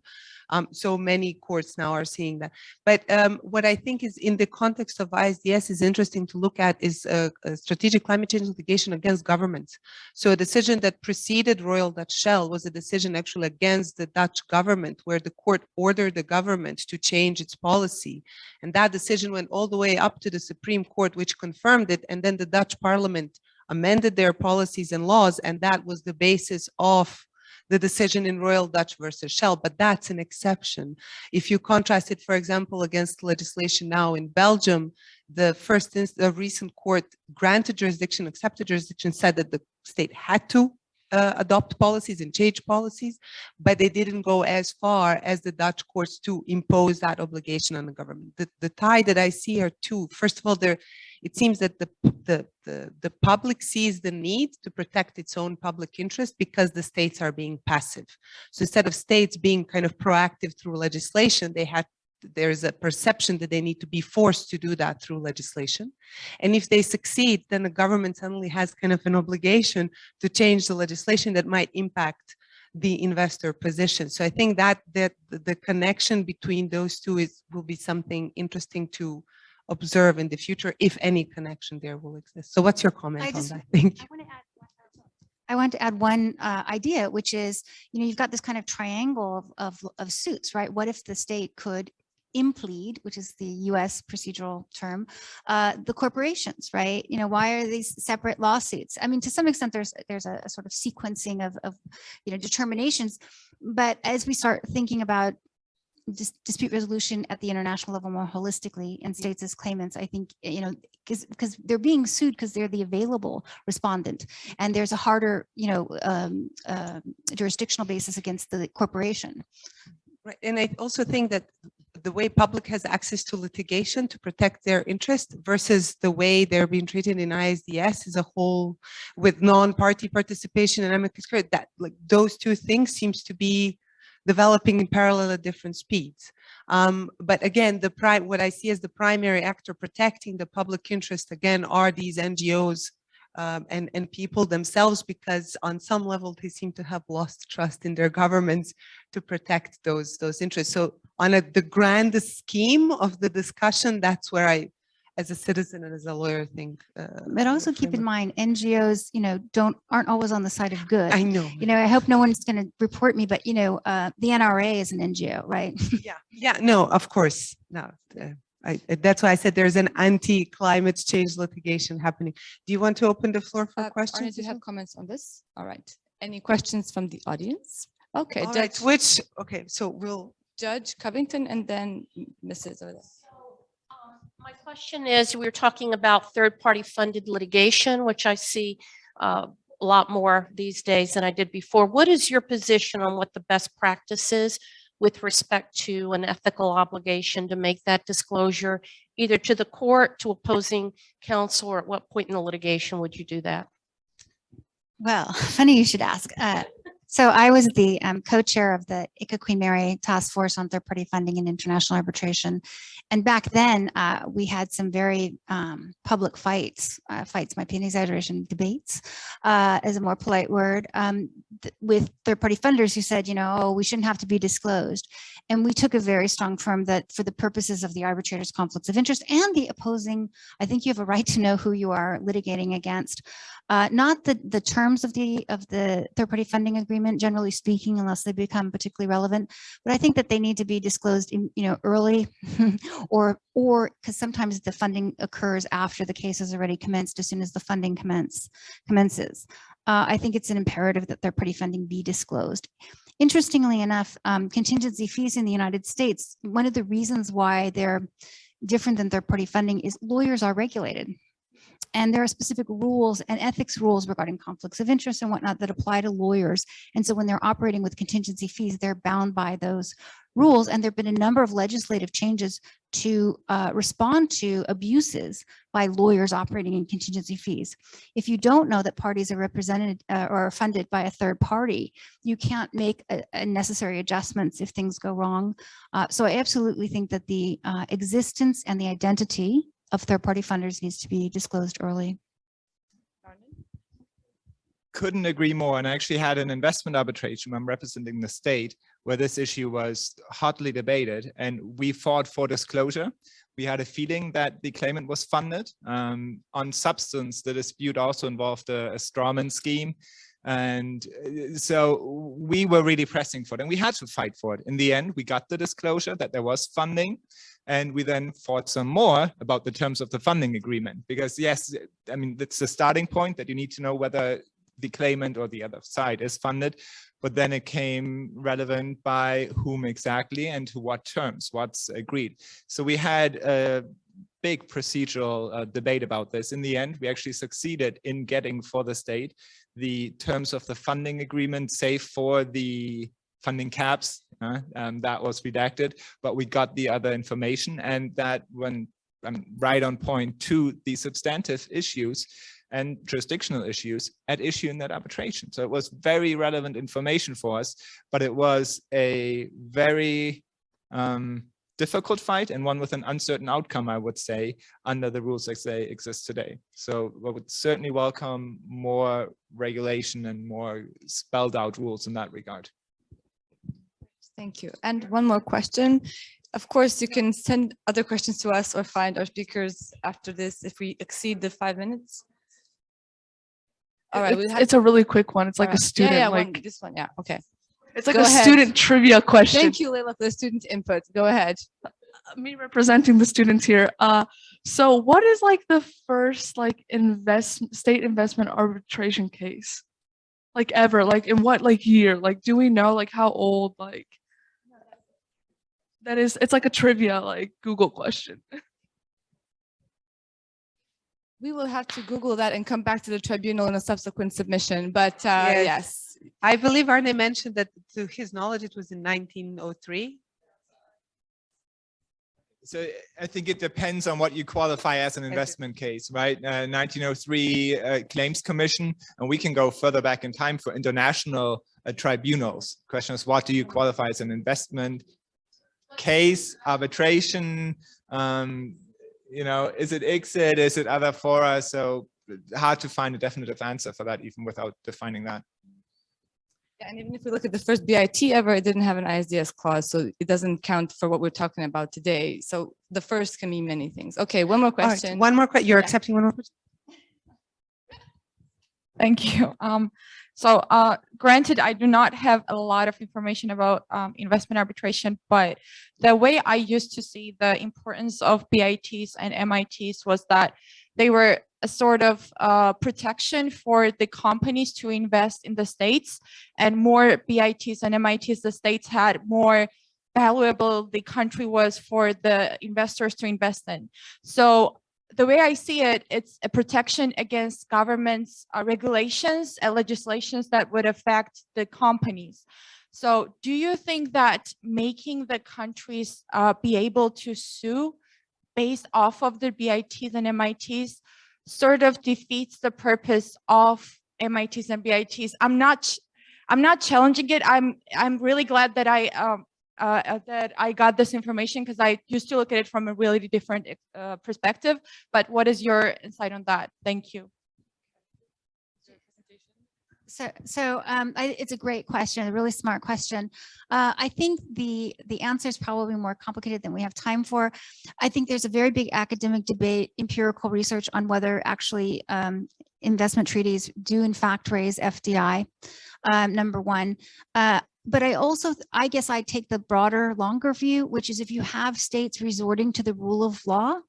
So many courts now are seeing that. But what I think is in the context of ISDS is interesting to look at is a strategic climate change litigation against governments. So a decision that preceded Royal Dutch Shell was a decision actually against the Dutch government, where the court ordered the government to change its policy. And that decision went all the way up to the Supreme Court, which confirmed it. And then the Dutch parliament amended their policies and laws. And that was the basis of the decision in Royal Dutch versus Shell, but that's an exception. If you contrast it, for example, against legislation now in Belgium, the recent court granted jurisdiction, accepted jurisdiction, said that the state had to adopt policies and change policies, but they didn't go as far as the Dutch courts to impose that obligation on the government. The tie that I see are two. First of all, it seems that the public sees the need to protect its own public interest because the states are being passive. So instead of states being kind of proactive through legislation, there's a perception that they need to be forced to do that through legislation. And if they succeed, then the government suddenly has kind of an obligation to change the legislation that might impact the investor position. So I think that the connection between those two will be something interesting to observe in the future, if any connection there will exist. So what's your comment on that? Thank you. I want to add one idea, which is, you've got this kind of triangle of suits, right? What if the state could implead, which is the US procedural term, the corporations, right? Why are these separate lawsuits? I mean, to some extent, there's a sort of sequencing of determinations, but as we start thinking about dispute resolution at the international level more holistically and states as claimants, I think, because they're being sued because they're the available respondent, and there's a harder, jurisdictional basis against the corporation. Right, and I also think that the way public has access to litigation to protect their interest versus the way they're being treated in ISDS as a whole, with non-party participation and amicus curiae, that like those two things seems to be developing in parallel at different speeds. But again, what I see as the primary actor protecting the public interest, again, are these NGOs and people themselves, because on some level they seem to have lost trust in their governments to protect those interests. So on the grand scheme of the discussion, that's where I, as a citizen and as a lawyer, think. But also keep in mind, NGOs, aren't always on the side of good. I know. I hope no one's going to report me, but the NRA is an NGO, right? Yeah. No, of course. No. That's why I said there's an anti-climate change litigation happening. Do you want to open the floor for questions? Arne, do you have comments on this? All right. Any questions from the audience? Okay, All right, okay, so we'll. Judge Covington and then Mrs. over there. My question is, we were talking about third-party funded litigation, which I see a lot more these days than I did before. What is your position on what the best practice is with respect to an ethical obligation to make that disclosure, either to the court, to opposing counsel, or at what point in the litigation would you do that? Well, funny you should ask. So I was the co-chair of the ICA Queen Mary Task Force on Third-Party Funding and International Arbitration. And back then, we had some very public fights might be an exaggeration, debates, is a more polite word, with third-party funders who said, oh, we shouldn't have to be disclosed. And we took a very strong firm that for the purposes of the arbitrator's conflicts of interest and the opposing, I think you have a right to know who you are litigating against. Not the terms of the third-party funding agreement, generally speaking, unless they become particularly relevant, but I think that they need to be disclosed in, early, or because sometimes the funding occurs after the case has already commenced, as soon as the funding commences. I think it's an imperative that third-party funding be disclosed. Interestingly enough, contingency fees in the United States, one of the reasons why they're different than third-party funding is lawyers are regulated. And there are specific rules and ethics rules regarding conflicts of interest and whatnot that apply to lawyers. And so when they're operating with contingency fees, they're bound by those rules. And there have been a number of legislative changes to respond to abuses by lawyers operating in contingency fees. If you don't know that parties are represented or are funded by a third party, you can't make necessary adjustments if things go wrong. So I absolutely think that the existence and the identity of third-party funders needs to be disclosed early. Couldn't agree more. And I actually had an investment arbitration. I'm representing the state where this issue was hotly debated, and we fought for disclosure. We had a feeling that the claimant was funded. On substance, the dispute also involved a strawman scheme. And so we were really pressing for it, and we had to fight for it. In the end, we got the disclosure that there was funding, and we then fought some more about the terms of the funding agreement. Because yes, I mean, it's the starting point that you need to know whether the claimant or the other side is funded, but then it came relevant by whom exactly and to what terms, what's agreed. So we had a big procedural debate about this. In the end, we actually succeeded in getting for the state the terms of the funding agreement, save for the funding caps, that was redacted, but we got the other information, and that went right on point to the substantive issues and jurisdictional issues at issue in that arbitration. So it was very relevant information for us, but it was a very difficult fight, and one with an uncertain outcome, I would say, under the rules as they exist today. So we would certainly welcome more regulation and more spelled out rules in that regard. Thank you. And one more question. Of course, you can send other questions to us or find our speakers after this if we exceed the 5 minutes. All right. It's a really quick one. It's like a student, like this one. Yeah. Okay. It's like a student trivia question. Thank you, Leila, for the student input. Go ahead. Me representing the students here. So what is like the first like state investment arbitration case? Like ever? Like in what like year? Like do we know like how old like that is? It's like a trivia like Google question. We will have to Google that and come back to the tribunal in a subsequent submission. But yes. I believe Arne mentioned that to his knowledge, it was in 1903. So I think it depends on what you qualify as an investment case, right? 1903 Claims Commission, and we can go further back in time for international tribunals. Question is, what do you qualify as an investment case, arbitration? You know, is it exit? Is it other fora? So hard to find a definitive answer for that, even without defining that. Yeah, and even if we look at the first BIT ever, it didn't have an ISDS clause, so it doesn't count for what we're talking about today. So the first can mean many things. Okay, one more question. Right, one more question. You're accepting one more question? Thank you. So granted, I do not have a lot of information about investment arbitration, but the way I used to see the importance of BITs and MITs was that they were a sort of protection for the companies to invest in the States, and more BITs and MITs the States had, more valuable the country was for the investors to invest in. So the way I see it, it's a protection against government's regulations and legislations that would affect the companies. So do you think that making the countries be able to sue based off of the BITs and MITs sort of defeats the purpose of MITs and BITs? I'm not challenging it. I'm really glad that I got this information, because I used to look at it from a really different perspective. But what is your insight on that? Thank you. It's a great question, a really smart question. I think the answer is probably more complicated than we have time for. I think there's a very big academic debate, empirical research on whether actually investment treaties do in fact raise FDI, number one. But I guess I take the broader, longer view, which is if you have states resorting to the rule of law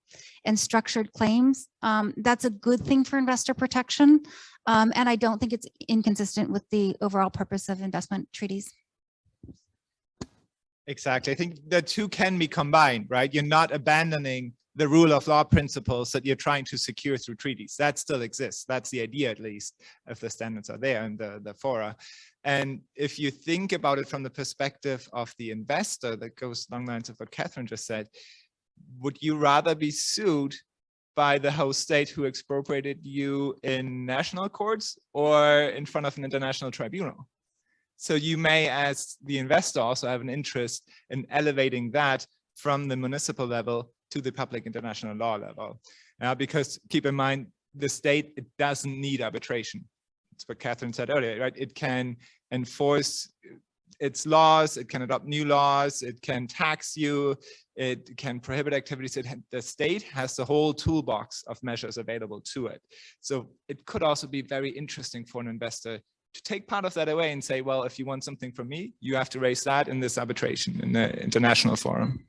and structured claims, that's a good thing for investor protection. And I don't think it's inconsistent with the overall purpose of investment treaties. Exactly. I think the two can be combined, right? You're not abandoning the rule of law principles that you're trying to secure through treaties. That still exists. That's the idea, at least, if the standards are there and the fora. And if you think about it from the perspective of the investor, that goes along the lines of what Catherine just said, would you rather be sued by the host state who expropriated you in national courts or in front of an international tribunal? So you may, as the investor, also have an interest in elevating that from the municipal level to the public international law level. Because keep in mind, the state, it doesn't need arbitration. It's what Catherine said earlier, right? It can enforce its laws, it can adopt new laws, it can tax you, it can prohibit activities. The state has the whole toolbox of measures available to it. So it could also be very interesting for an investor to take part of that away and say, well, if you want something from me, you have to raise that in this arbitration, in the international forum.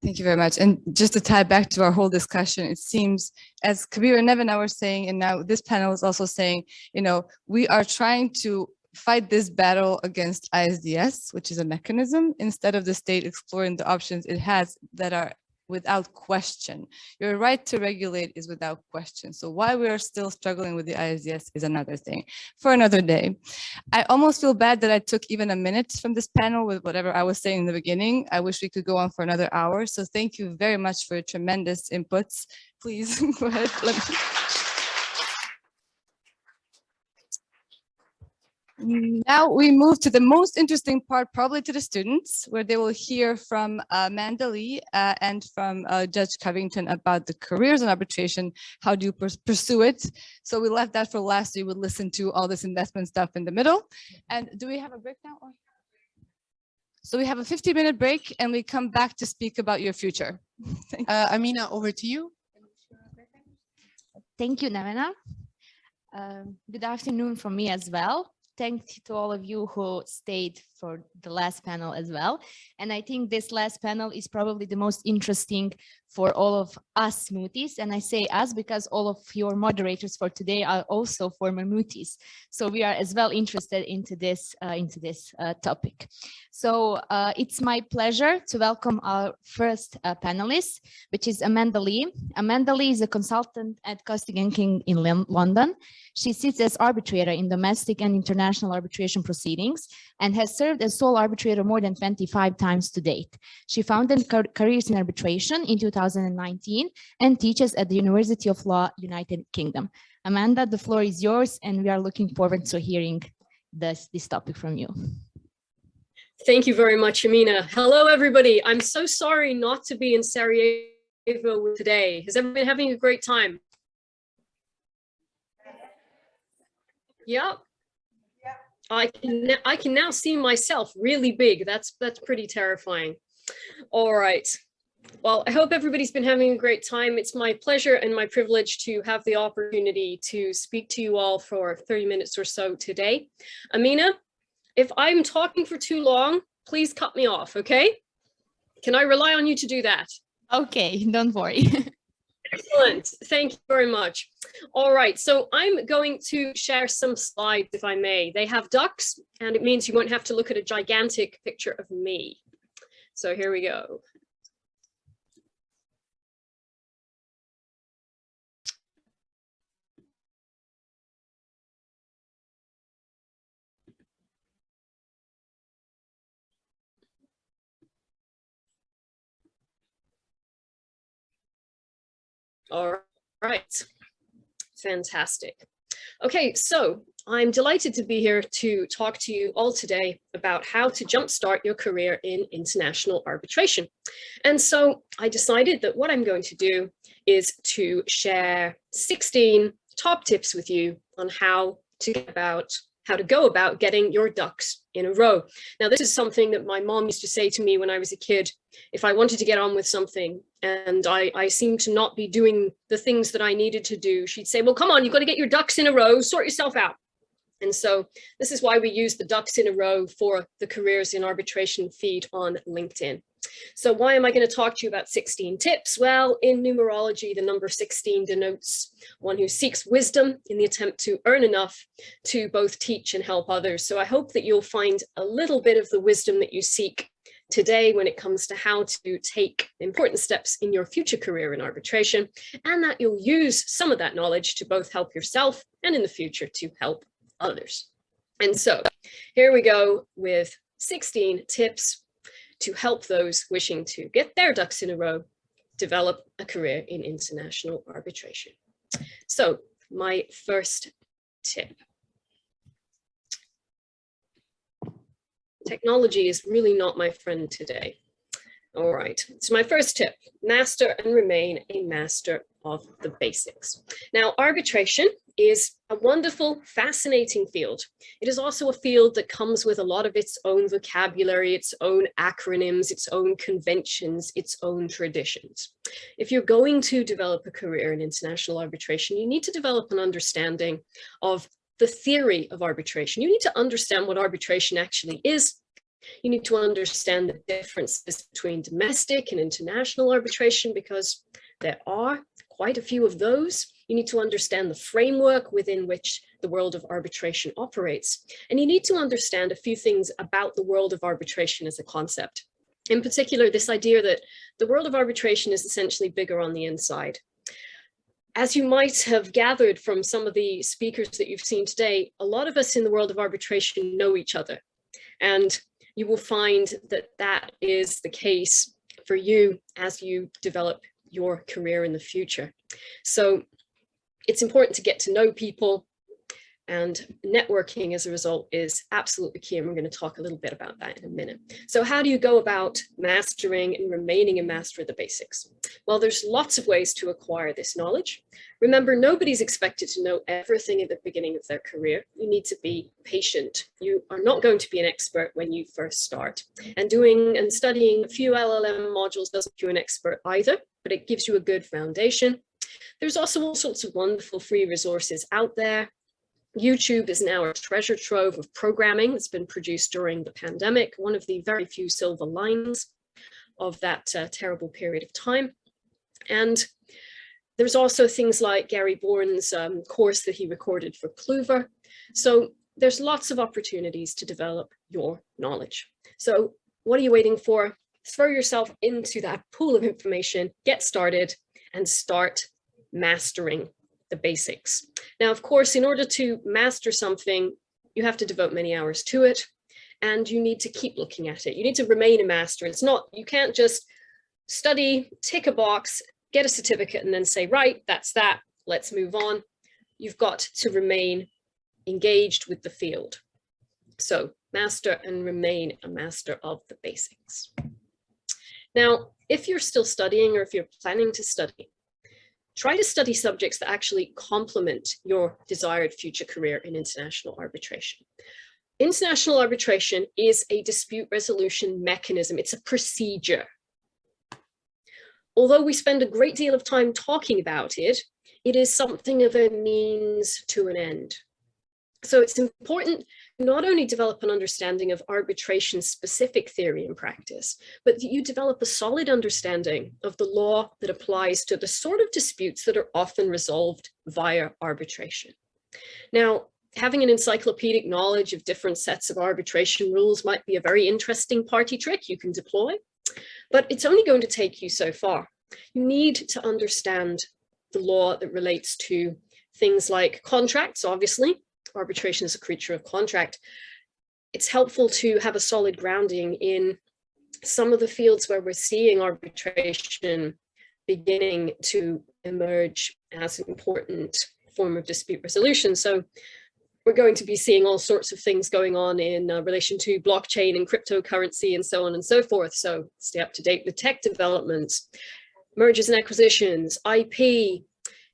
Thank you very much. And just to tie back to our whole discussion, it seems, as Kabir and Nevin were saying, and now this panel is also saying, we are trying to fight this battle against ISDS, which is a mechanism, instead of the state exploring the options it has that are without question. Your right to regulate is without question. So why we are still struggling with the ISDS is another thing for another day. I almost feel bad that I took even a minute from this panel with whatever I was saying in the beginning. I wish we could go on for another hour. So thank you very much for your tremendous inputs. Please go ahead. Now we move to the most interesting part, probably to the students, where they will hear from Amanda Lee and from Judge Covington about the careers in arbitration. How do you pursue it? So we left that for last, so you would listen to all this investment stuff in the middle. And do we have a break now? So we have a 15-minute break and we come back to speak about your future. Amina, over to you. Thank you, Nevena. Good afternoon from me as well. Thank you to all of you who stayed for the last panel as well. And I think this last panel is probably the most interesting for all of us Mennutis. And I say us because all of your moderators for today are also former Mennutis. So we are as well interested into this topic. So it's my pleasure to welcome our first panelist, which is Amanda Lee. Amanda Lee is a consultant at Costigan King in London. She sits as arbitrator in domestic and international arbitration proceedings and has served as sole arbitrator more than 25 times to date. She founded Careers in Arbitration in 2019 and teaches at the University of Law, United Kingdom. Amanda, the floor is yours, and we are looking forward to hearing this topic from you. Thank you very much, Amina. Hello, everybody. I'm so sorry not to be in Sarajevo today. Has everyone been having a great time? Yep. I can now see myself really big. That's pretty terrifying. All right. Well, I hope everybody's been having a great time. It's my pleasure and my privilege to have the opportunity to speak to you all for 30 minutes or so today. Amina, if I'm talking for too long, please cut me off, okay? Can I rely on you to do that? Okay, don't worry. Excellent. Thank you very much. All right, so I'm going to share some slides, if I may. They have ducks, and it means you won't have to look at a gigantic picture of me. So here we go. All right, fantastic. Okay, so I'm delighted to be here to talk to you all today about how to jumpstart your career in international arbitration. And so I decided that what I'm going to do is to share 16 top tips with you on how to go about getting your ducks in a row. Now, this is something that my mom used to say to me when I was a kid. If I wanted to get on with something and I seemed to not be doing the things that I needed to do, she'd say, well, come on, you've got to get your ducks in a row, sort yourself out. And so this is why we use the ducks in a row for the Careers in Arbitration feed on LinkedIn. So why am I going to talk to you about 16 tips? Well, in numerology, the number 16 denotes one who seeks wisdom in the attempt to earn enough to both teach and help others. So I hope that you'll find a little bit of the wisdom that you seek today when it comes to how to take important steps in your future career in arbitration, and that you'll use some of that knowledge to both help yourself and in the future to help others. And so here we go with 16 tips to help those wishing to get their ducks in a row, develop a career in international arbitration. So my first tip. Technology is really not my friend today. All right, so my first tip, master and remain a master of the basics. Now, arbitration is a wonderful, fascinating field. It is also a field that comes with a lot of its own vocabulary, its own acronyms, its own conventions, its own traditions. If you're going to develop a career in international arbitration, you need to develop an understanding of the theory of arbitration. You need to understand what arbitration actually is. You need to understand the differences between domestic and international arbitration, because there are quite a few of those. You need to understand the framework within which the world of arbitration operates. And you need to understand a few things about the world of arbitration as a concept. In particular, this idea that the world of arbitration is essentially bigger on the inside. As you might have gathered from some of the speakers that you've seen today, a lot of us in the world of arbitration know each other. And you will find that that is the case for you as you develop your career in the future. So it's important to get to know people, and networking as a result is absolutely key. And we're going to talk a little bit about that in a minute. So how do you go about mastering and remaining a master of the basics? Well, there's lots of ways to acquire this knowledge. Remember, nobody's expected to know everything at the beginning of their career. You need to be patient. You are not going to be an expert when you first start. And doing and studying a few LLM modules doesn't make you an expert either, but it gives you a good foundation. There's also all sorts of wonderful free resources out there. YouTube is now a treasure trove of programming that's been produced during the pandemic, one of the very few silver linings of that terrible period of time. And there's also things like Gary Bourne's course that he recorded for Kluver. So there's lots of opportunities to develop your knowledge. So what are you waiting for? Throw yourself into that pool of information, get started, and start mastering the basics. Now, of course, in order to master something, you have to devote many hours to it, and you need to keep looking at it. You need to remain a master. It's not, you can't just study, tick a box, get a certificate, and then say, right, that's that, let's move on. You've got to remain engaged with the field. So master and remain a master of the basics. Now, if you're still studying, or if you're planning to study, try to study subjects that actually complement your desired future career in international arbitration. International arbitration is a dispute resolution mechanism. It's a procedure. although we spend a great deal of time talking about it, it is something of a means to an end. So it's important to not only develop an understanding of arbitration specific theory and practice, but that you develop a solid understanding of the law that applies to the sort of disputes that are often resolved via arbitration. Now, having an encyclopedic knowledge of different sets of arbitration rules might be a very interesting party trick you can deploy, but it's only going to take you so far. You need to understand the law that relates to things like contracts, obviously. Arbitration is a creature of contract. It's helpful to have a solid grounding in some of the fields where we're seeing arbitration beginning to emerge as an important form of dispute resolution. So we're going to be seeing all sorts of things going on in relation to blockchain and cryptocurrency and so on and so forth. So stay up to date with tech developments, mergers and acquisitions, IP,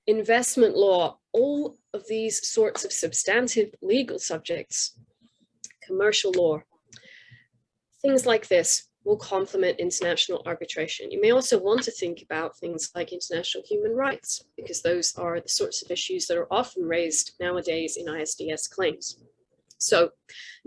investment law, all of these sorts of substantive legal subjects, commercial law, things like this will complement international arbitration. You may also want to think about things like international human rights, because those are the sorts of issues that are often raised nowadays in ISDS claims. So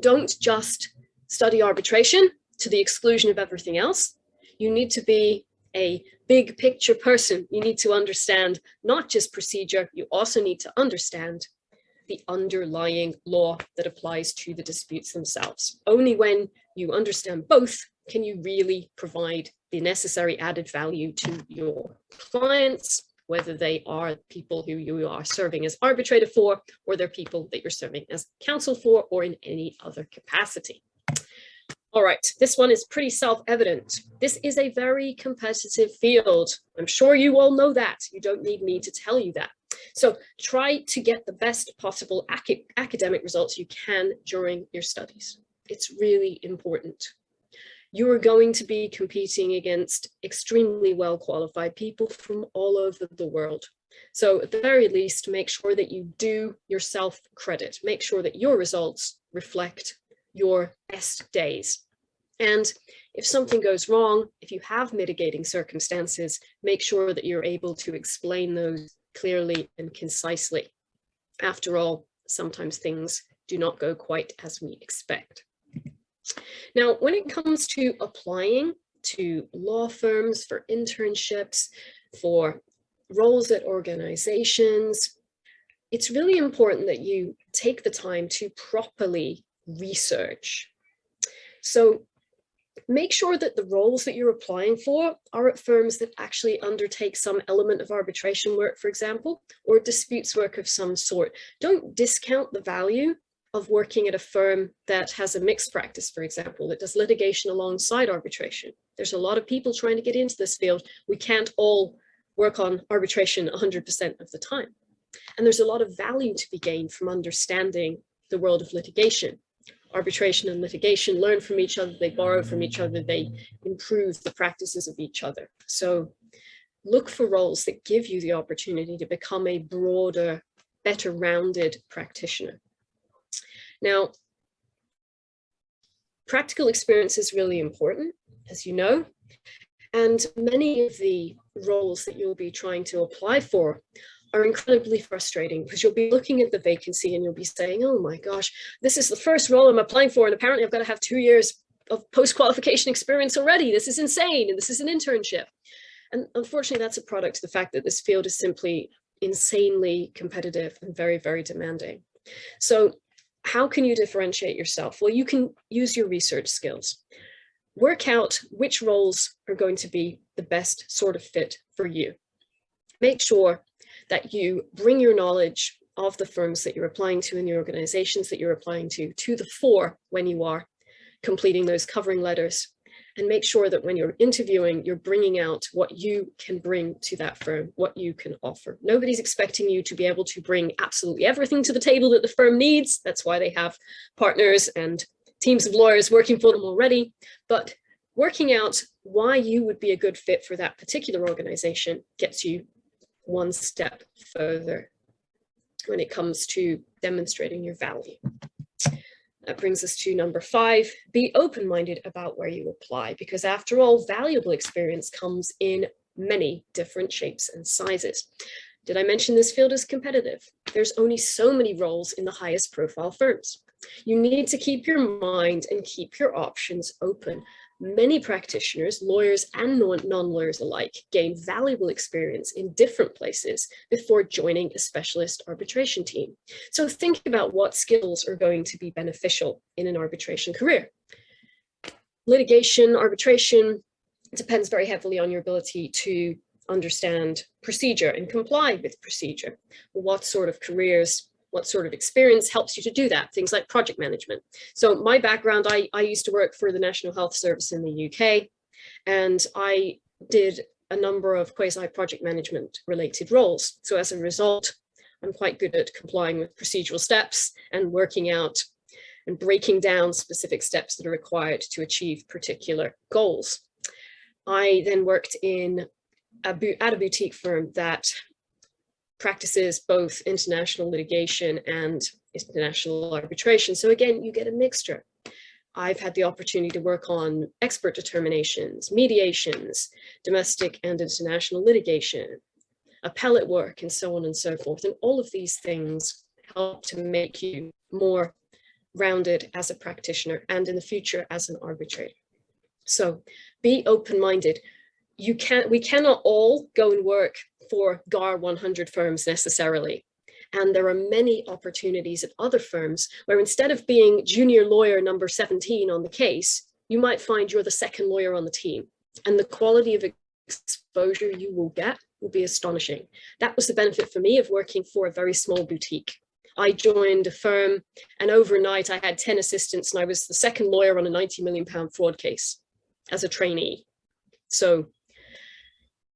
don't just study arbitration to the exclusion of everything else. You need to be a big picture person. You need to understand not just procedure, you also need to understand the underlying law that applies to the disputes themselves. Only when you understand both can you really provide the necessary added value to your clients, whether they are people who you are serving as arbitrator for, or they're people that you're serving as counsel for, or in any other capacity. All right, this one is pretty self-evident. This is a very competitive field. I'm sure you all know that. You don't need me to tell you that. So try to get the best possible academic results you can during your studies. It's really important. You are going to be competing against extremely well-qualified people from all over the world. So at the very least, make sure that you do yourself credit. Make sure that your results reflect your best days. And if something goes wrong, if you have mitigating circumstances, make sure that you're able to explain those clearly and concisely. After all, sometimes things do not go quite as we expect. Now, when it comes to applying to law firms for internships, for roles at organizations, it's really important that you take the time to properly research. So make sure that the roles that you're applying for are at firms that actually undertake some element of arbitration work, for example, or disputes work of some sort. Don't discount the value of working at a firm that has a mixed practice, for example, that does litigation alongside arbitration. There's a lot of people trying to get into this field. We can't all work on arbitration 100% of the time. And there's a lot of value to be gained from understanding the world of litigation. Arbitration and litigation learn from each other, they borrow from each other, they improve the practices of each other. So look for roles that give you the opportunity to become a broader, better rounded practitioner. Now, practical experience is really important, as you know, and many of the roles that you'll be trying to apply for are incredibly frustrating, because you'll be looking at the vacancy and you'll be saying, oh my gosh, this is the first role I'm applying for, and apparently I've got to have 2 years of post-qualification experience already. This is insane, and this is an internship. And unfortunately, that's a product of the fact that this field is simply insanely competitive and very, very demanding. So how can you differentiate yourself? Well, you can use your research skills. Work out which roles are going to be the best sort of fit for you. Make sure that you bring your knowledge of the firms that you're applying to and the organizations that you're applying to the fore when you are completing those covering letters, and make sure that when you're interviewing, you're bringing out what you can bring to that firm, what you can offer. Nobody's expecting you to be able to bring absolutely everything to the table that the firm needs. That's why they have partners and teams of lawyers working for them already. But working out why you would be a good fit for that particular organization gets you one step further when it comes to demonstrating your value. That brings us to number 5, be open-minded about where you apply, because after all, valuable experience comes in many different shapes and sizes. Did I mention this field is competitive? There's only so many roles in the highest profile firms. You need to keep your mind and keep your options open. Many practitioners, lawyers and non-lawyers alike, gain valuable experience in different places before joining a specialist arbitration team. So think about what skills are going to be beneficial in an arbitration career. Litigation, arbitration, depends very heavily on your ability to understand procedure and comply with procedure. What sort of careers, what sort of experience helps you to do that? Things like project management. So my background, I used to work for the National Health Service in the UK, and I did a number of quasi-project management related roles. So as a result, I'm quite good at complying with procedural steps and working out and breaking down specific steps that are required to achieve particular goals. I then worked at a boutique firm that practices both international litigation and international arbitration. So again, you get a mixture. I've had the opportunity to work on expert determinations, mediations, domestic and international litigation, appellate work, and so on and so forth. And all of these things help to make you more rounded as a practitioner and in the future as an arbitrator. So be open-minded. We cannot all go and work for GAR 100 firms necessarily. And there are many opportunities at other firms where instead of being junior lawyer number 17 on the case, you might find you're the second lawyer on the team. And the quality of exposure you will get will be astonishing. That was the benefit for me of working for a very small boutique. I joined a firm and overnight I had 10 assistants and I was the second lawyer on a £90 million fraud case as a trainee. So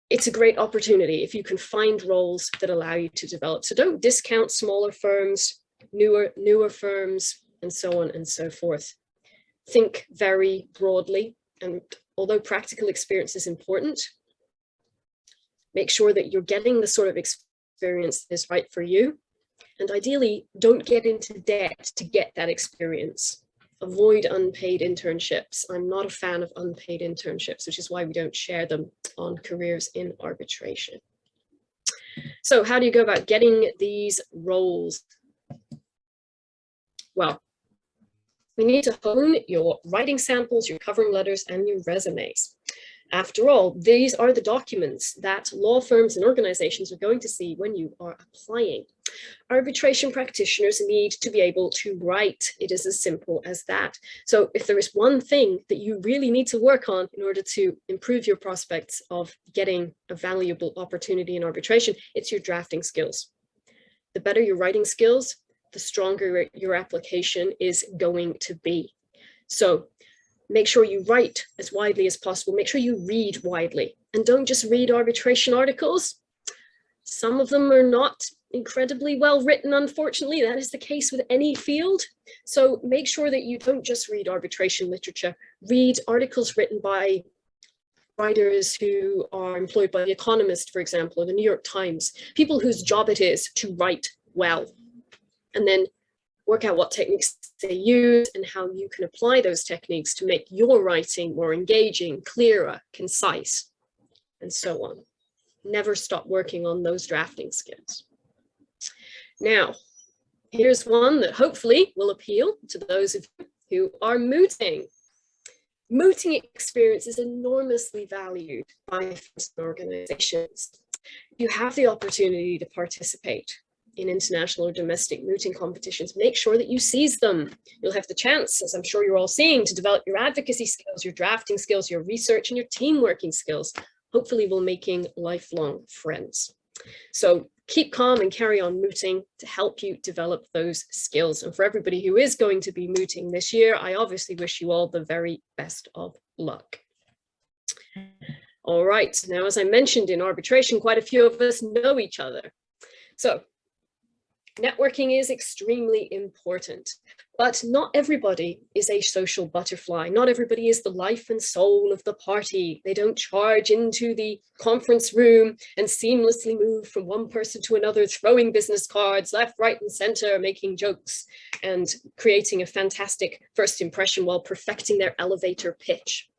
it's a great opportunity if you can find roles that allow you to develop. So don't discount smaller firms, newer firms, and so on and so forth. Think very broadly, and although practical experience is important, make sure that you're getting the sort of experience that is right for you. And ideally, don't get into debt to get that experience. Avoid unpaid internships. I'm not a fan of unpaid internships, which is why we don't share them on careers in arbitration. So how do you go about getting these roles? Well, we need to hone your writing samples, your covering letters, and your resumes. After all, these are the documents that law firms and organizations are going to see when you are applying. Arbitration practitioners need to be able to write. It is as simple as that. So if there is one thing that you really need to work on in order to improve your prospects of getting a valuable opportunity in arbitration, it's your drafting skills. The better your writing skills, the stronger your application is going to be. So make sure you write as widely as possible. Make sure you read widely, and don't just read arbitration articles. Some of them are not incredibly well written, unfortunately. That is the case with any field. So make sure that you don't just read arbitration literature. Read articles written by writers who are employed by The Economist, for example, or the New York Times, people whose job it is to write well. And then work out what techniques they use and how you can apply those techniques to make your writing more engaging, clearer, concise, and so on. Never stop working on those drafting skills. Now, here's one that hopefully will appeal to those of you who are mooting. Mooting experience is enormously valued by organizations. You have the opportunity to participate in international or domestic mooting competitions. Make sure that you seize them. You'll have the chance, as I'm sure you're all seeing, to develop your advocacy skills, your drafting skills, your research, and your team working skills, hopefully while making lifelong friends. So keep calm and carry on mooting to help you develop those skills. And for everybody who is going to be mooting this year, I obviously wish you all the very best of luck. All right, now, as I mentioned in arbitration, quite a few of us know each other. So networking is extremely important, but not everybody is a social butterfly. Not everybody is the life and soul of the party. They don't charge into the conference room and seamlessly move from one person to another, throwing business cards left, right, and center, making jokes and creating a fantastic first impression while perfecting their elevator pitch.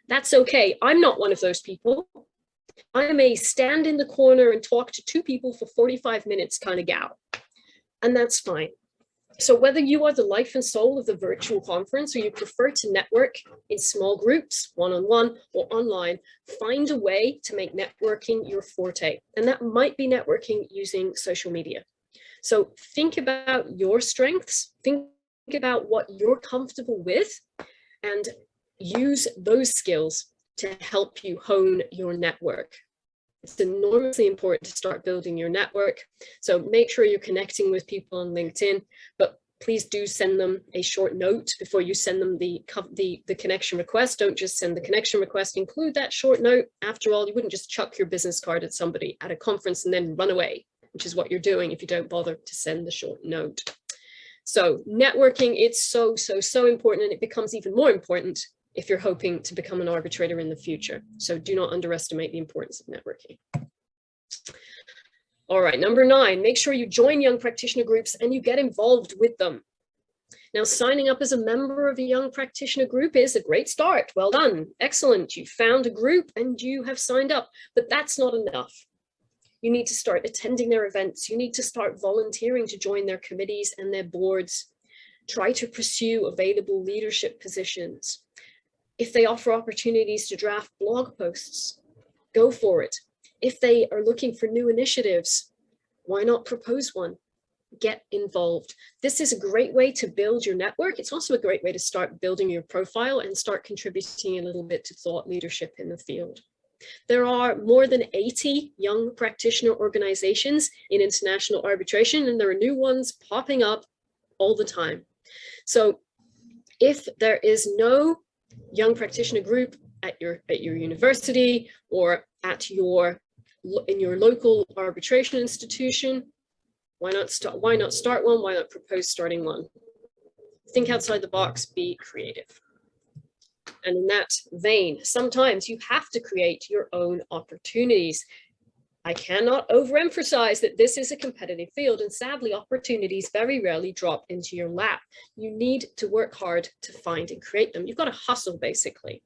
That's okay. I'm not one of those people. I may stand in the corner and talk to two people for 45 minutes kind of gal, and that's fine. So whether you are the life and soul of the virtual conference or you prefer to network in small groups, one-on-one or online, find a way to make networking your forte. And that might be networking using social media. So think about your strengths, think about what you're comfortable with, and use those skills to help you hone your network. It's enormously important to start building your network. So make sure you're connecting with people on LinkedIn, but please do send them a short note before you send them the connection request. Don't just send the connection request, include that short note. After all, you wouldn't just chuck your business card at somebody at a conference and then run away, which is what you're doing if you don't bother to send the short note. So networking, it's so important, and it becomes even more important if you're hoping to become an arbitrator in the future. So do not underestimate the importance of networking. All right, number 9, make sure you join young practitioner groups and you get involved with them. Now, signing up as a member of a young practitioner group is a great start. Well done, excellent. You found a group and you have signed up, but that's not enough. You need to start attending their events. You need to start volunteering to join their committees and their boards. Try to pursue available leadership positions. If they offer opportunities to draft blog posts, go for it. If they are looking for new initiatives, why not propose one? Get involved. This is a great way to build your network. It's also a great way to start building your profile and start contributing a little bit to thought leadership in the field. There are more than 80 young practitioner organizations in international arbitration, and there are new ones popping up all the time. So if there is no young practitioner group at your university or in your local arbitration institution, why not start one? Why not propose starting one? Think outside the box, be creative. And in that vein, sometimes you have to create your own opportunities. I cannot overemphasize that this is a competitive field, and sadly, opportunities very rarely drop into your lap. You need to work hard to find and create them. You've got to hustle, basically.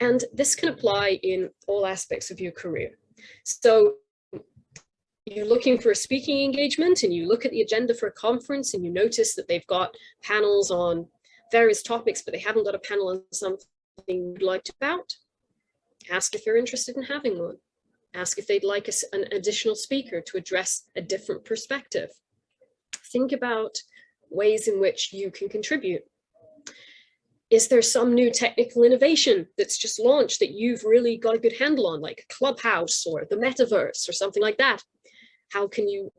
And this can apply in all aspects of your career. So you're looking for a speaking engagement and you look at the agenda for a conference and you notice that they've got panels on various topics, but they haven't got a panel on something you'd like to about. Ask if you're interested in having one. Ask if they'd like an additional speaker to address a different perspective. Think about ways in which you can contribute. Is there some new technical innovation that's just launched that you've really got a good handle on, like Clubhouse or the metaverse or something like that? How can you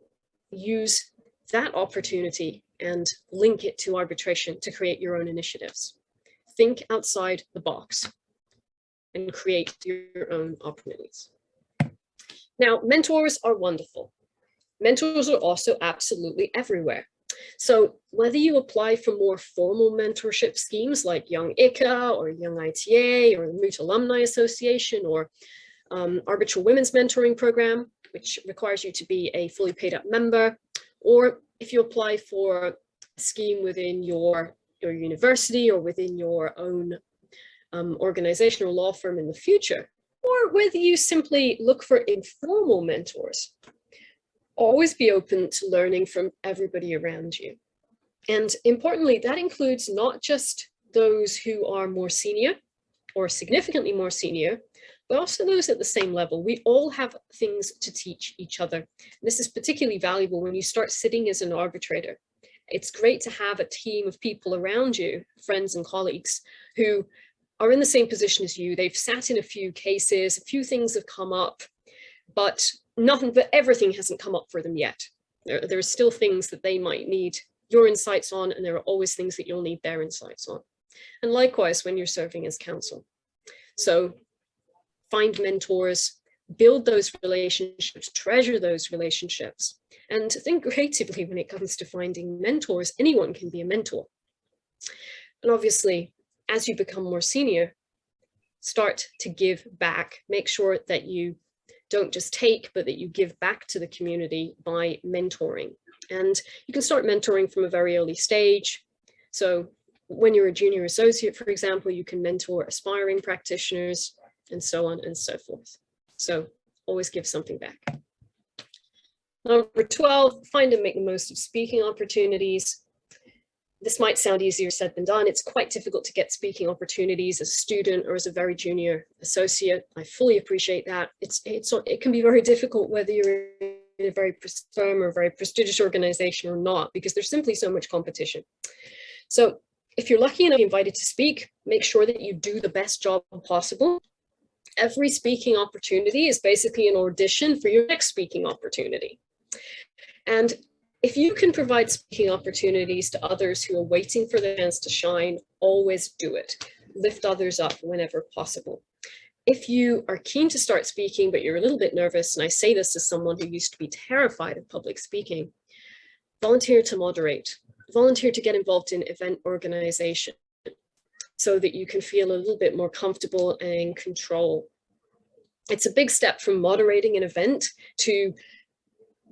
use that opportunity and link it to arbitration to create your own initiatives? Think outside the box and create your own opportunities. Now, mentors are wonderful. Mentors are also absolutely everywhere. So whether you apply for more formal mentorship schemes like Young ICA or Young ITA or the Moot Alumni Association or Arbitral Women's Mentoring Program, which requires you to be a fully paid up member, or if you apply for a scheme within your university or within your own organization or law firm in the future, or whether you simply look for informal mentors, always be open to learning from everybody around you. And importantly, that includes not just those who are more senior or significantly more senior, but also those at the same level. We all have things to teach each other. This is particularly valuable when you start sitting as an arbitrator. It's great to have a team of people around you, friends and colleagues, who are in the same position as you. They've sat in a few cases, a few things have come up, but everything hasn't come up for them yet. There are still things that they might need your insights on, and there are always things that you'll need their insights on. And likewise, when you're serving as counsel. So find mentors, build those relationships, treasure those relationships, and think creatively when it comes to finding mentors. Anyone can be a mentor. And obviously, as you become more senior, start to give back. Make sure that you don't just take, but that you give back to the community by mentoring. And you can start mentoring from a very early stage. So when you're a junior associate, for example, you can mentor aspiring practitioners and so on and so forth. So always give something back. Number 12, find and make the most of speaking opportunities. This might sound easier said than done. It's quite difficult to get speaking opportunities as a student or as a very junior associate. I fully appreciate that. It can be very difficult whether you're in a very firm or very prestigious organization or not, because there's simply so much competition. So if you're lucky enough to be invited to speak, make sure that you do the best job possible. Every speaking opportunity is basically an audition for your next speaking opportunity. And if you can provide speaking opportunities to others who are waiting for the chance to shine, always do it. Lift others up whenever possible. If you are keen to start speaking, but you're a little bit nervous, and I say this as someone who used to be terrified of public speaking, volunteer to moderate, volunteer to get involved in event organization so that you can feel a little bit more comfortable and in control. It's a big step from moderating an event to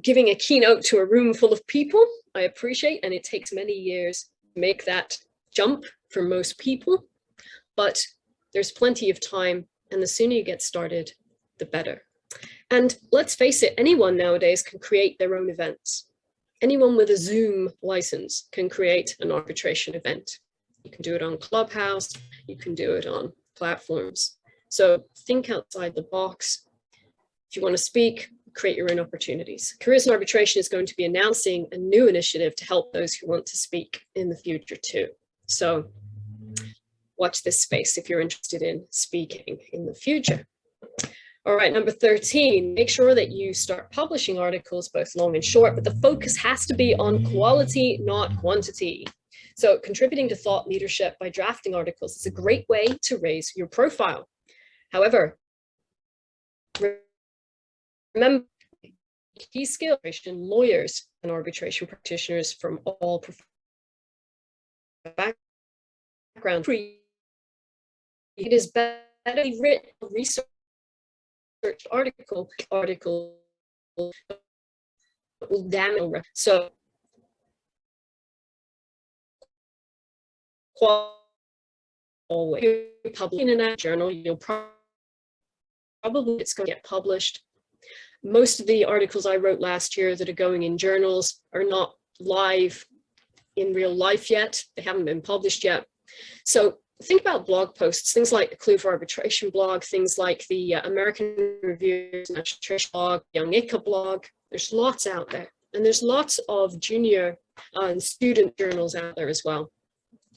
giving a keynote to a room full of people. I appreciate, and it takes many years to make that jump for most people, but there's plenty of time, and the sooner you get started, the better. And let's face it, anyone nowadays can create their own events. Anyone with a Zoom license can create an arbitration event. You can do it on Clubhouse, you can do it on platforms. So think outside the box. If you want to speak, create your own opportunities. Careers in Arbitration is going to be announcing a new initiative to help those who want to speak in the future too. So watch this space if you're interested in speaking in the future. All right, number 13, make sure that you start publishing articles, both long and short, but the focus has to be on quality, not quantity. So contributing to thought leadership by drafting articles is a great way to raise your profile. However, remember, key skill, lawyers and arbitration practitioners from all backgrounds. It is better written research article will damage. So always, you're publishing in a journal, you'll probably it's going to get published. Most of the articles I wrote last year that are going in journals are not live in real life yet. They haven't been published yet. So think about blog posts, things like the Clue for Arbitration blog, things like the American Review Arbitration blog, Young ICA blog. There's lots out there. And there's lots of junior and student journals out there as well.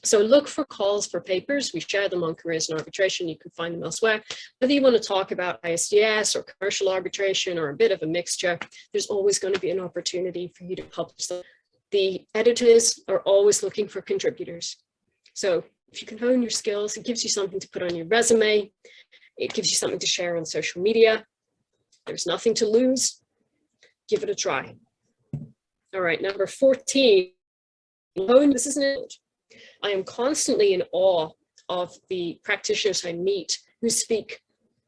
So look for calls for papers. We share them on Careers in Arbitration. You can find them elsewhere. Whether you want to talk about ISDS or commercial arbitration or a bit of a mixture, there's always going to be an opportunity for you to publish them. The editors are always looking for contributors. So if you can hone your skills, it gives you something to put on your resume. It gives you something to share on social media. There's nothing to lose. Give it a try. All right, number 14. This isn't it. I am constantly in awe of the practitioners I meet who speak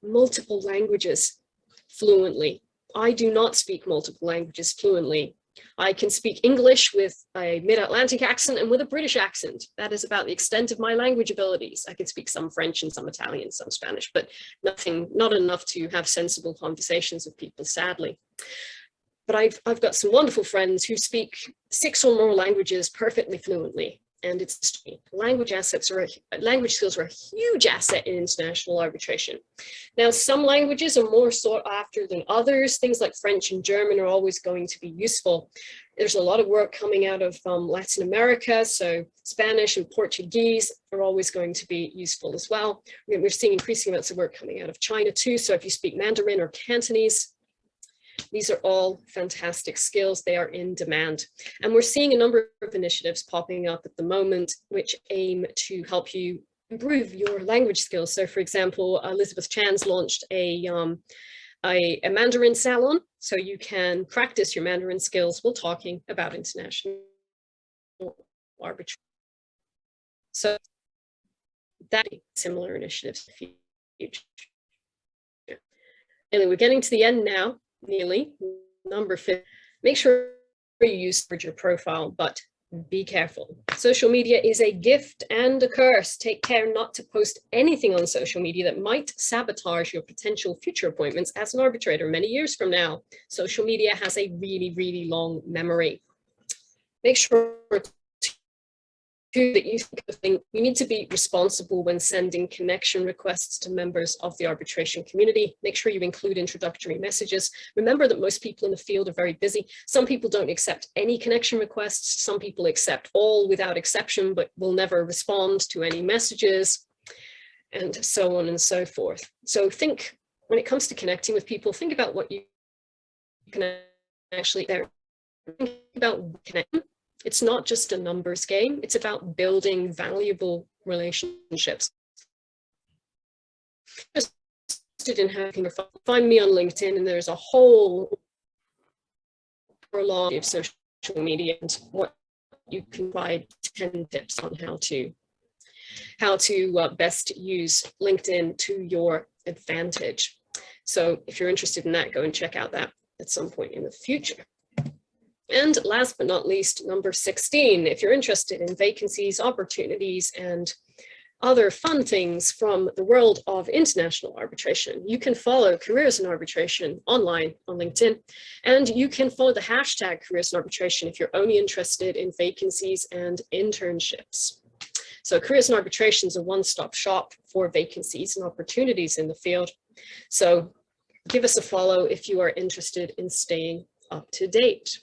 multiple languages fluently. I do not speak multiple languages fluently. I can speak English with a mid-Atlantic accent and with a British accent. That is about the extent of my language abilities. I can speak some French and some Italian, some Spanish, but not enough to have sensible conversations with people, sadly. But I've got some wonderful friends who speak 6 or more languages perfectly fluently. And it's language skills are a huge asset in international arbitration. Now, some languages are more sought after than others. Things like French and German are always going to be useful. There's a lot of work coming out of Latin America, so Spanish and Portuguese are always going to be useful as well. We're seeing increasing amounts of work coming out of China too. So if you speak Mandarin or Cantonese, these are all fantastic skills. They are in demand. And we're seeing a number of initiatives popping up at the moment, which aim to help you improve your language skills. So for example, Elizabeth Chan's launched a Mandarin salon, so you can practice your Mandarin skills while talking about international arbitration. So that similar initiatives in the future. Anyway, we're getting to the end now. Nearly. Number 5, make sure you use your profile, but be careful. Social media is a gift and a curse. Take care not to post anything on social media that might sabotage your potential future appointments as an arbitrator many years from now. Social media has a really, really long memory. Make sure that you need to be responsible when sending connection requests to members of the arbitration community. Make sure you include introductory messages. Remember that most people in the field are very busy. Some people don't accept any connection requests. Some people accept all without exception, but will never respond to any messages, and so on and so forth. So think, when it comes to connecting with people, think about what you can actually think about connecting. It's not just a numbers game. It's about building valuable relationships. Just in having find me on LinkedIn, and there's a whole lot of social media and what you can provide 10 tips on how to best use LinkedIn to your advantage. So if you're interested in that, go and check out that at some point in the future. And last but not least, number 16, if you're interested in vacancies, opportunities, and other fun things from the world of international arbitration, you can follow Careers in Arbitration online on LinkedIn, and you can follow the hashtag Careers in Arbitration if you're only interested in vacancies and internships. So Careers in Arbitration is a one-stop shop for vacancies and opportunities in the field. So give us a follow if you are interested in staying up to date.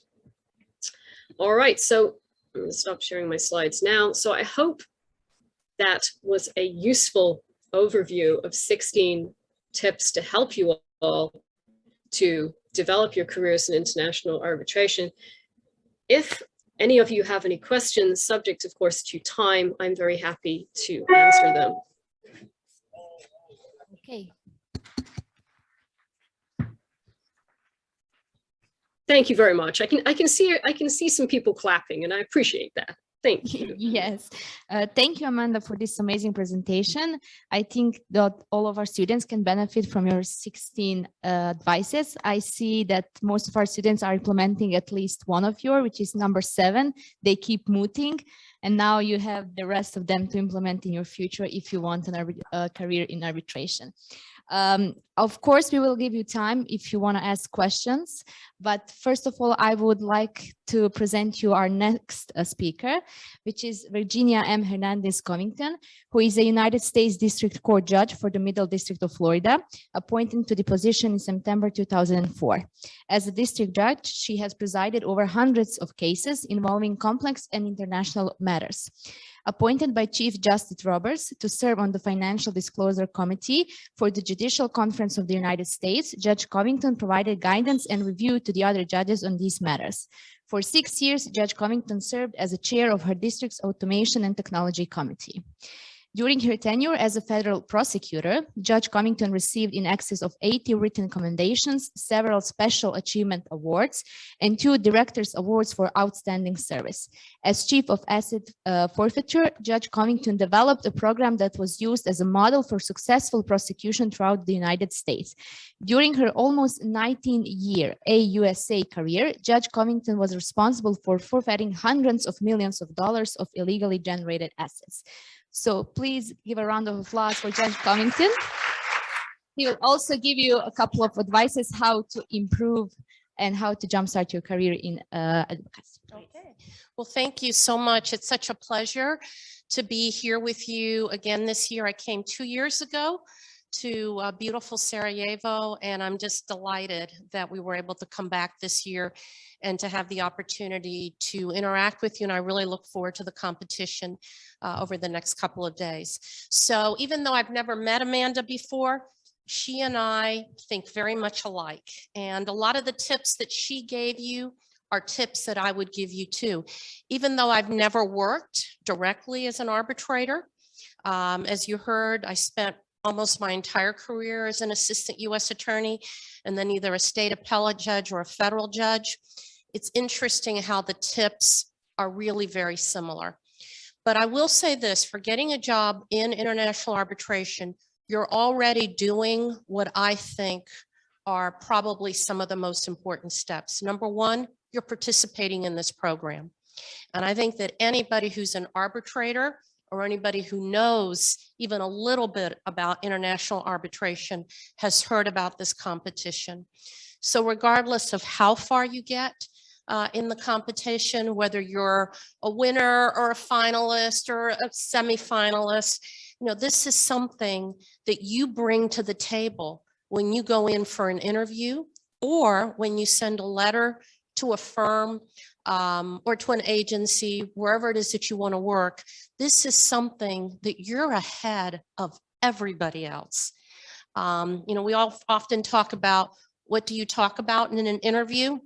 All right, so I'm going to stop sharing my slides now. So I hope that was a useful overview of 16 tips to help you all to develop your careers in international arbitration. If any of you have any questions, subject of course to time, I'm very happy to answer them. Okay. Thank you very much. I can see some people clapping, and I appreciate that. Thank you. Yes. Thank you, Amanda, for this amazing presentation. I think that all of our students can benefit from your 16 advices. I see that most of our students are implementing at least one of your, which is number 7. They keep mooting, and now you have the rest of them to implement in your future if you want a career in arbitration. Of course, we will give you time if you want to ask questions, but first of all, I would like to present you our next speaker, which is Virginia M. Hernandez Covington, who is a United States District Court judge for the Middle District of Florida, appointed to the position in September 2004. As a district judge, she has presided over hundreds of cases involving complex and international matters. Appointed by Chief Justice Roberts to serve on the Financial Disclosure Committee for the Judicial Conference of the United States, Judge Covington provided guidance and review to the other judges on these matters. For 6 years, Judge Covington served as a chair of her district's Automation and Technology Committee. During her tenure as a federal prosecutor, Judge Covington received in excess of 80 written commendations, several special achievement awards, and 2 director's awards for outstanding service. As chief of asset forfeiture, Judge Covington developed a program that was used as a model for successful prosecution throughout the United States. During her almost 19-year AUSA career, Judge Covington was responsible for forfeiting hundreds of millions of dollars of illegally generated assets. So please give a round of applause for Judge Covington. He will also give you a couple of advices how to improve and how to jumpstart your career in advocacy. Okay. Well, thank you so much. It's such a pleasure to be here with you again this year. I came 2 years ago to beautiful Sarajevo, and I'm just delighted that we were able to come back this year and to have the opportunity to interact with you. And I really look forward to the competition over the next couple of days. So even though I've never met Amanda before, she and I think very much alike. And a lot of the tips that she gave you are tips that I would give you too. Even though I've never worked directly as an arbitrator, as you heard, I spent almost my entire career as an assistant U.S. attorney, and then either a state appellate judge or a federal judge. It's interesting how the tips are really very similar. But I will say this, for getting a job in international arbitration, you're already doing what I think are probably some of the most important steps. Number one, you're participating in this program. And I think that anybody who's an arbitrator or anybody who knows even a little bit about international arbitration has heard about this competition. So regardless of how far you get in the competition, whether you're a winner or a finalist or a semifinalist, you know, this is something that you bring to the table when you go in for an interview or when you send a letter to a firm or to an agency, wherever it is that you want to work. This is something that you're ahead of everybody else. You know, we all often talk about, what do you talk about in an interview?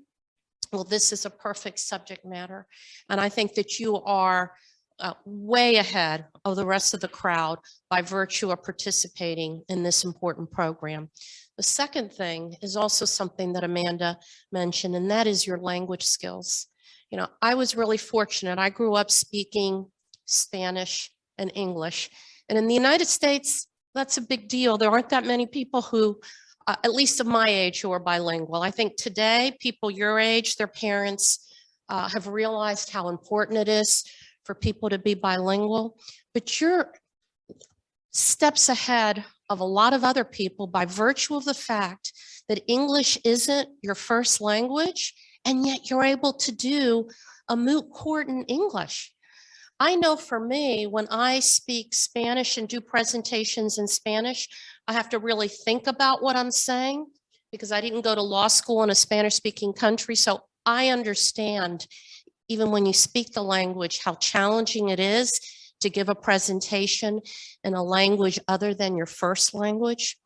Well, this is a perfect subject matter. And I think that you are way ahead of the rest of the crowd by virtue of participating in this important program. The second thing is also something that Amanda mentioned, and that is your language skills. You know, I was really fortunate. I grew up speaking Spanish and English. And in the United States, that's a big deal. There aren't that many people who, at least of my age, who are bilingual. I think today, people your age, their parents have realized how important it is for people to be bilingual. But you're steps ahead of a lot of other people by virtue of the fact that English isn't your first language, and yet you're able to do a moot court in English. I know for me, when I speak Spanish and do presentations in Spanish, I have to really think about what I'm saying because I didn't go to law school in a Spanish-speaking country. So I understand, even when you speak the language, how challenging it is to give a presentation in a language other than your first language.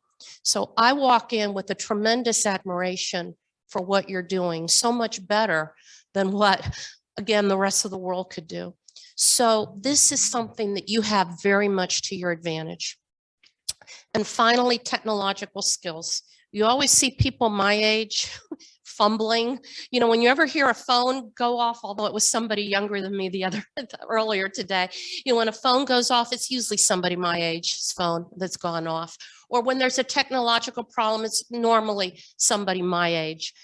So I walk in with a tremendous admiration for what you're doing, so much better than what, again, the rest of the world could do. So this is something that you have very much to your advantage. And finally, technological skills. You always see people my age fumbling. You know, when you ever hear a phone go off, although it was somebody younger than me earlier today, you know, when a phone goes off, it's usually somebody my age's phone that's gone off. Or when there's a technological problem, it's normally somebody my age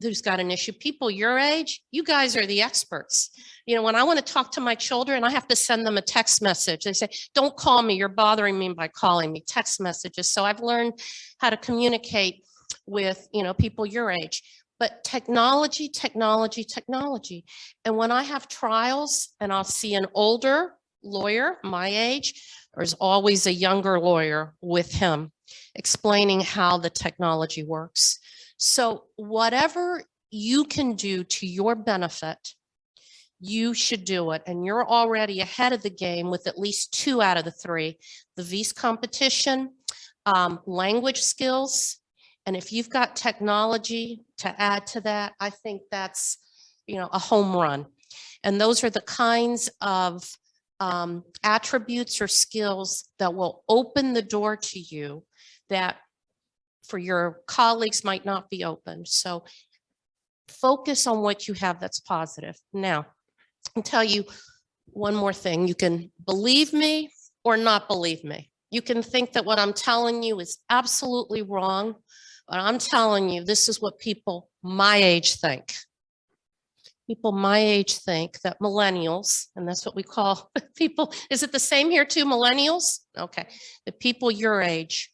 who's got an issue. People your age, you guys are the experts. You know, when I want to talk to my children, I have to send them a text message. They say, don't call me, you're bothering me by calling me, text messages. So I've learned how to communicate with, you know, people your age. But technology, technology, technology. And when I have trials and I'll see an older lawyer my age, there's always a younger lawyer with him explaining how the technology works. So whatever you can do to your benefit, you should do it. And you're already ahead of the game with at least 2 out of the 3, the visa competition, language skills. And if you've got technology to add to that, I think that's, you know, a home run. And those are the kinds of attributes or skills that will open the door to you that for your colleagues might not be open. So focus on what you have that's positive. Now, I'll tell you one more thing. You can believe me or not believe me. You can think that what I'm telling you is absolutely wrong, but I'm telling you, this is what people my age think. People my age think that millennials, and that's what we call people, is it the same here too, millennials? Okay, the people your age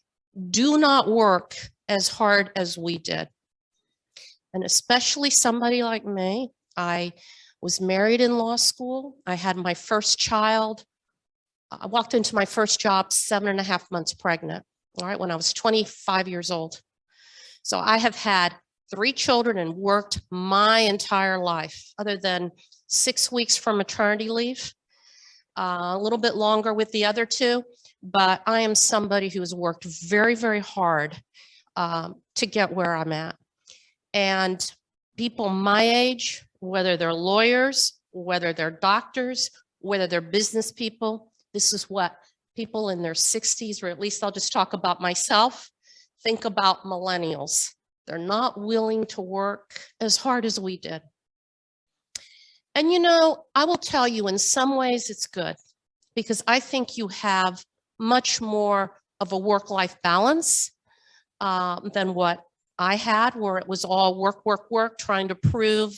do not work as hard as we did. And especially somebody like me, I was married in law school. I had my first child. I walked into my first job 7.5 months pregnant, all right, when I was 25 years old. So I have had 3 children and worked my entire life, other than 6 weeks for maternity leave, a little bit longer with the other 2. But I am somebody who has worked very, very hard to get where I'm at. And people my age, whether they're lawyers, whether they're doctors, whether they're business people, this is what people in their 60s, or at least I'll just talk about myself, think about millennials. They're not willing to work as hard as we did. And you know, I will tell you, in some ways it's good, because I think you have much more of a work-life balance than what I had, where it was all work, work, work, trying to prove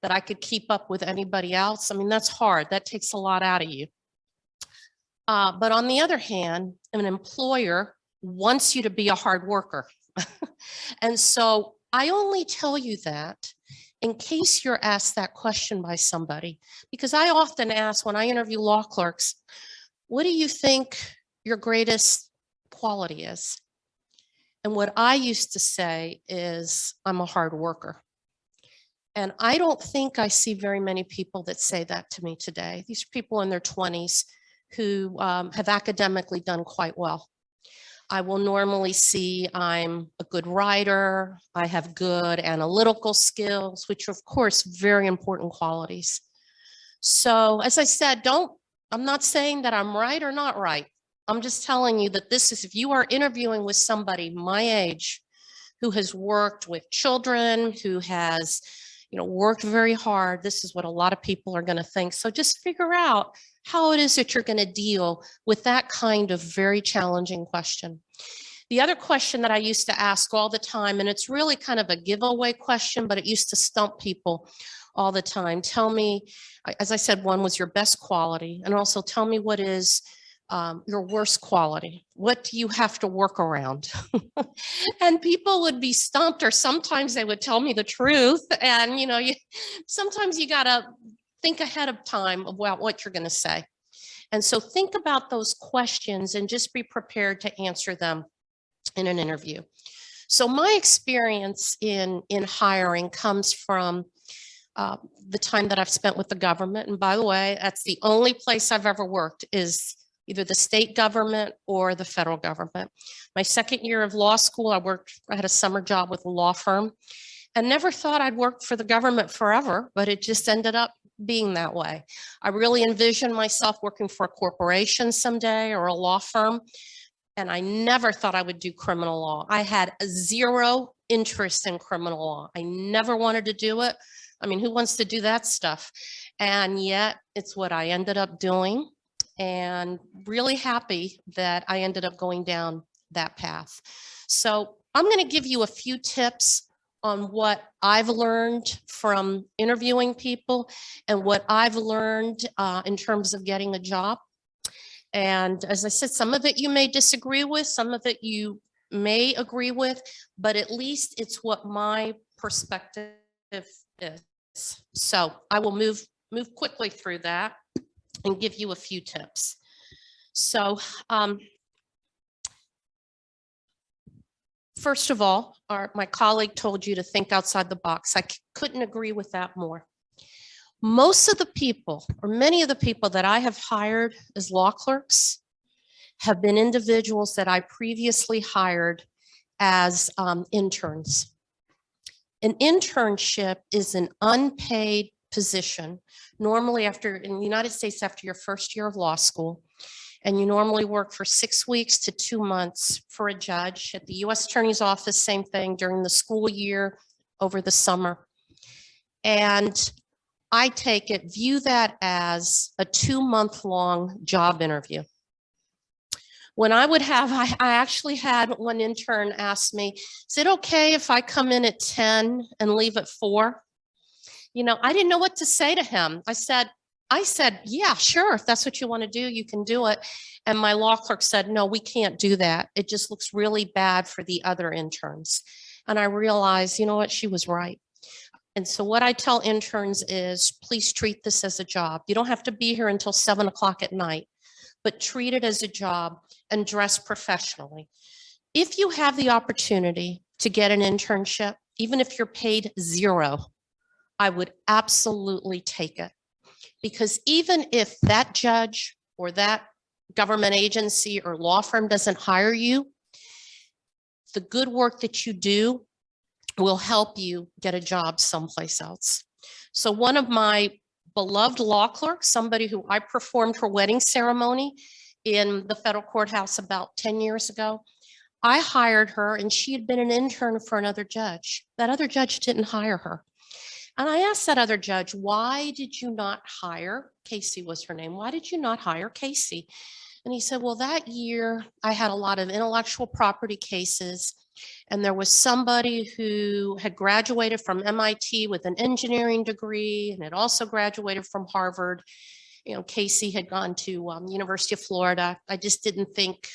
that I could keep up with anybody else. I mean, that's hard. That takes a lot out of you. But on the other hand, an employer wants you to be a hard worker. And so I only tell you that in case you're asked that question by somebody, because I often ask when I interview law clerks, what do you think your greatest quality is? And what I used to say is, I'm a hard worker. And I don't think I see very many people that say that to me today. These are people in their 20s who have academically done quite well. I will normally see I'm a good writer, I have good analytical skills, which are of course very important qualities. So as I said, I'm not saying that I'm right or not right. I'm just telling you that this is, if you are interviewing with somebody my age who has worked with children, who has, worked very hard, this is what a lot of people are going to think. So just figure out how it is that you're going to deal with that kind of very challenging question. The other question that I used to ask all the time, and it's really kind of a giveaway question, but it used to stump people all the time. Tell me, as I said, one was your best quality, and also tell me what is your worst quality. What do you have to work around? And people would be stumped, or sometimes they would tell me the truth. And sometimes you gotta think ahead of time about what you're gonna say. And so think about those questions and just be prepared to answer them in an interview. So my experience in hiring comes from the time that I've spent with the government. And by the way, that's the only place I've ever worked, is either the state government or the federal government. My second year of law school, I had a summer job with a law firm, and never thought I'd work for the government forever, but it just ended up being that way. I really envisioned myself working for a corporation someday or a law firm, and I never thought I would do criminal law. I had zero interest in criminal law. I never wanted to do it. I mean, who wants to do that stuff? And yet it's what I ended up doing, and really happy that I ended up going down that path. So I'm going to give you a few tips on what I've learned from interviewing people and what I've learned in terms of getting a job. And as I said, some of it you may disagree with, some of it you may agree with, but at least it's what my perspective is. So I will move quickly through that and give you a few tips. So first of all, my colleague told you to think outside the box. I couldn't agree with that more. Most of the people, or many of the people that I have hired as law clerks, have been individuals that I previously hired as interns. An internship is an unpaid position, normally in the United States after your first year of law school, and you normally work for 6 weeks to 2 months for a judge. At the U.S. Attorney's Office, same thing, during the school year, over the summer. And I view that as a 2-month-long job interview. When I actually had one intern ask me, is it okay if I come in at 10 and leave at 4? I didn't know what to say to him. I said, yeah, sure. If that's what you want to do, you can do it. And my law clerk said, no, we can't do that. It just looks really bad for the other interns. And I realized, you know what, she was right. And so what I tell interns is, please treat this as a job. You don't have to be here until 7 o'clock at night, but treat it as a job and dress professionally. If you have the opportunity to get an internship, even if you're paid $0, I would absolutely take it. Because even if that judge or that government agency or law firm doesn't hire you, the good work that you do will help you get a job someplace else. So one of my beloved law clerks, somebody who I performed her wedding ceremony in the federal courthouse about 10 years ago, I hired her and she had been an intern for another judge. That other judge didn't hire her. And I asked that other judge, why did you not hire, Casey was her name, why did you not hire Casey? And he said, well, that year I had a lot of intellectual property cases, and there was somebody who had graduated from MIT with an engineering degree and had also graduated from Harvard. You know, Casey had gone to University of Florida. I just didn't think,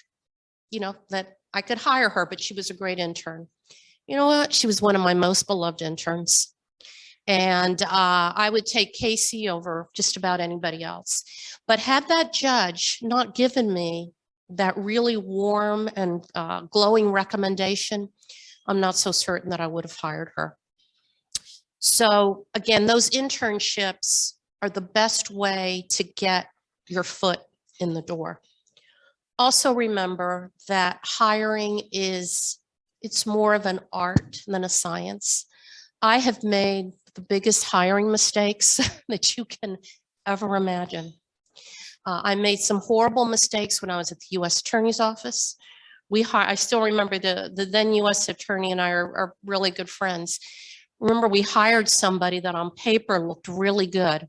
you know, that I could hire her, but she was a great intern. You know what? She was one of my most beloved interns. And I would take Casey over just about anybody else. But had that judge not given me that really warm and glowing recommendation, I'm not so certain that I would have hired her. So again, those internships are the best way to get your foot in the door. Also remember that hiring it's more of an art than a science. I have made the biggest hiring mistakes that you can ever imagine. I made some horrible mistakes when I was at the U.S. Attorney's Office. I still remember the then U.S. Attorney and I are really good friends. Remember, we hired somebody that on paper looked really good.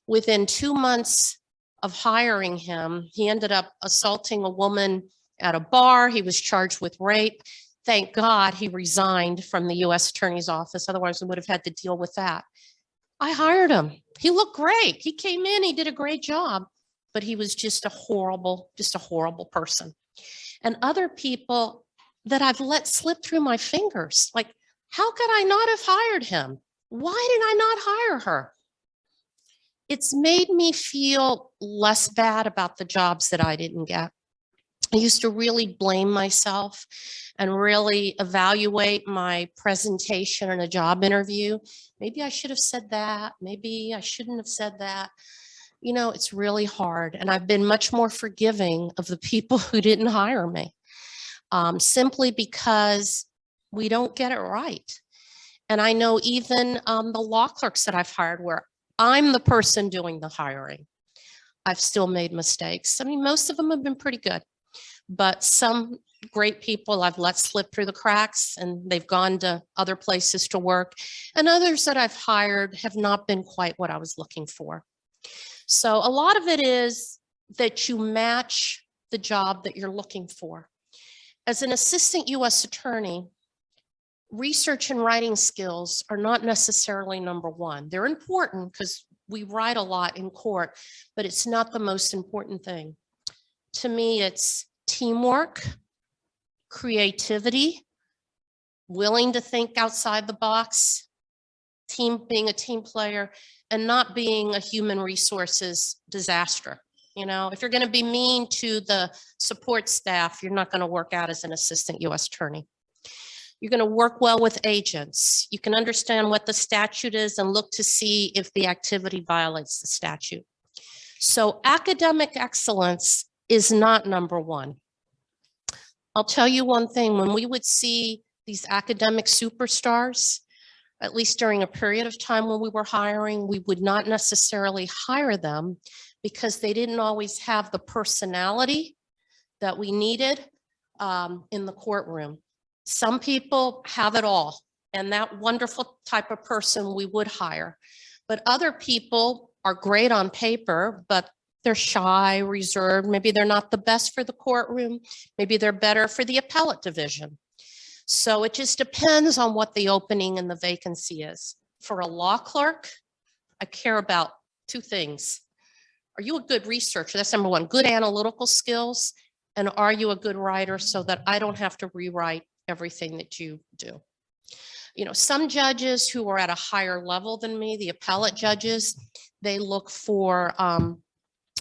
Within 2 months of hiring him, he ended up assaulting a woman at a bar. He was charged with rape. Thank God he resigned from the U.S. Attorney's Office. Otherwise, we would have had to deal with that. I hired him. He looked great. He came in, he did a great job, but he was just a horrible person. And other people that I've let slip through my fingers, like, how could I not have hired him? Why did I not hire her? It's made me feel less bad about the jobs that I didn't get. I used to really blame myself and really evaluate my presentation in a job interview. Maybe I should have said that. Maybe I shouldn't have said that. You know, it's really hard. And I've been much more forgiving of the people who didn't hire me, simply because we don't get it right. And I know even the law clerks that I've hired where I'm the person doing the hiring, I've still made mistakes. I mean, most of them have been pretty good, but some great people I've let slip through the cracks and they've gone to other places to work. And others that I've hired have not been quite what I was looking for. So a lot of it is that you match the job that you're looking for. As an assistant U.S. attorney, research and writing skills are not necessarily number one. They're important because we write a lot in court, but it's not the most important thing. To me, it's teamwork, creativity, willing to think outside the box, being a team player, and not being a human resources disaster. You know, if you're going to be mean to the support staff, you're not going to work out as an assistant U.S. attorney. You're going to work well with agents. You can understand what the statute is and look to see if the activity violates the statute. So academic excellence is not number one. I'll tell you one thing, when we would see these academic superstars, at least during a period of time when we were hiring, we would not necessarily hire them because they didn't always have the personality that we needed in the courtroom. Some people have it all, and that wonderful type of person we would hire. But other people are great on paper, but they're shy, reserved. Maybe they're not the best for the courtroom. Maybe they're better for the appellate division. So it just depends on what the opening and the vacancy is. For a law clerk, I care about two things. Are you a good researcher? That's number one, good analytical skills. And are you a good writer so that I don't have to rewrite everything that you do? You know, some judges who are at a higher level than me, the appellate judges, they look for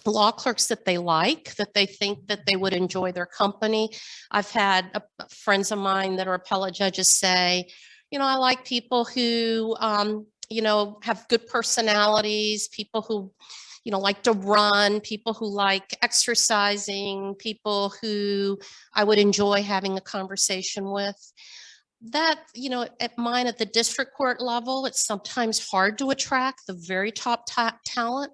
law clerks that they like, that they think that they would enjoy their company. I've had friends of mine that are appellate judges say, you know, I like people who, you know, have good personalities, people who, you know, like to run, people who like exercising, people who I would enjoy having a conversation with. That, you know, at mine at the district court level, it's sometimes hard to attract the very top talent.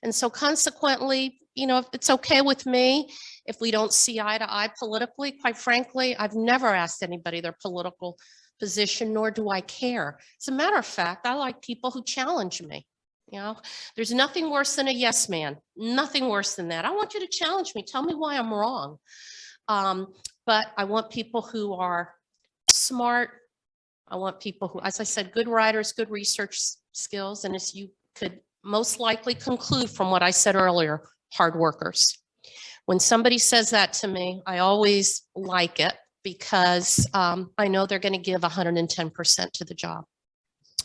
And so consequently, you know, it's okay with me if we don't see eye to eye politically. Quite frankly, I've never asked anybody their political position, nor do I care. As a matter of fact, I like people who challenge me. You know, there's nothing worse than a yes man, nothing worse than that. I want you to challenge me. Tell me why I'm wrong. But I want people who are smart. I want people who, as I said, good writers, good research skills. And as you could most likely conclude from what I said earlier, hard workers. When somebody says that to me, I always like it because I know they're going to give 110% to the job.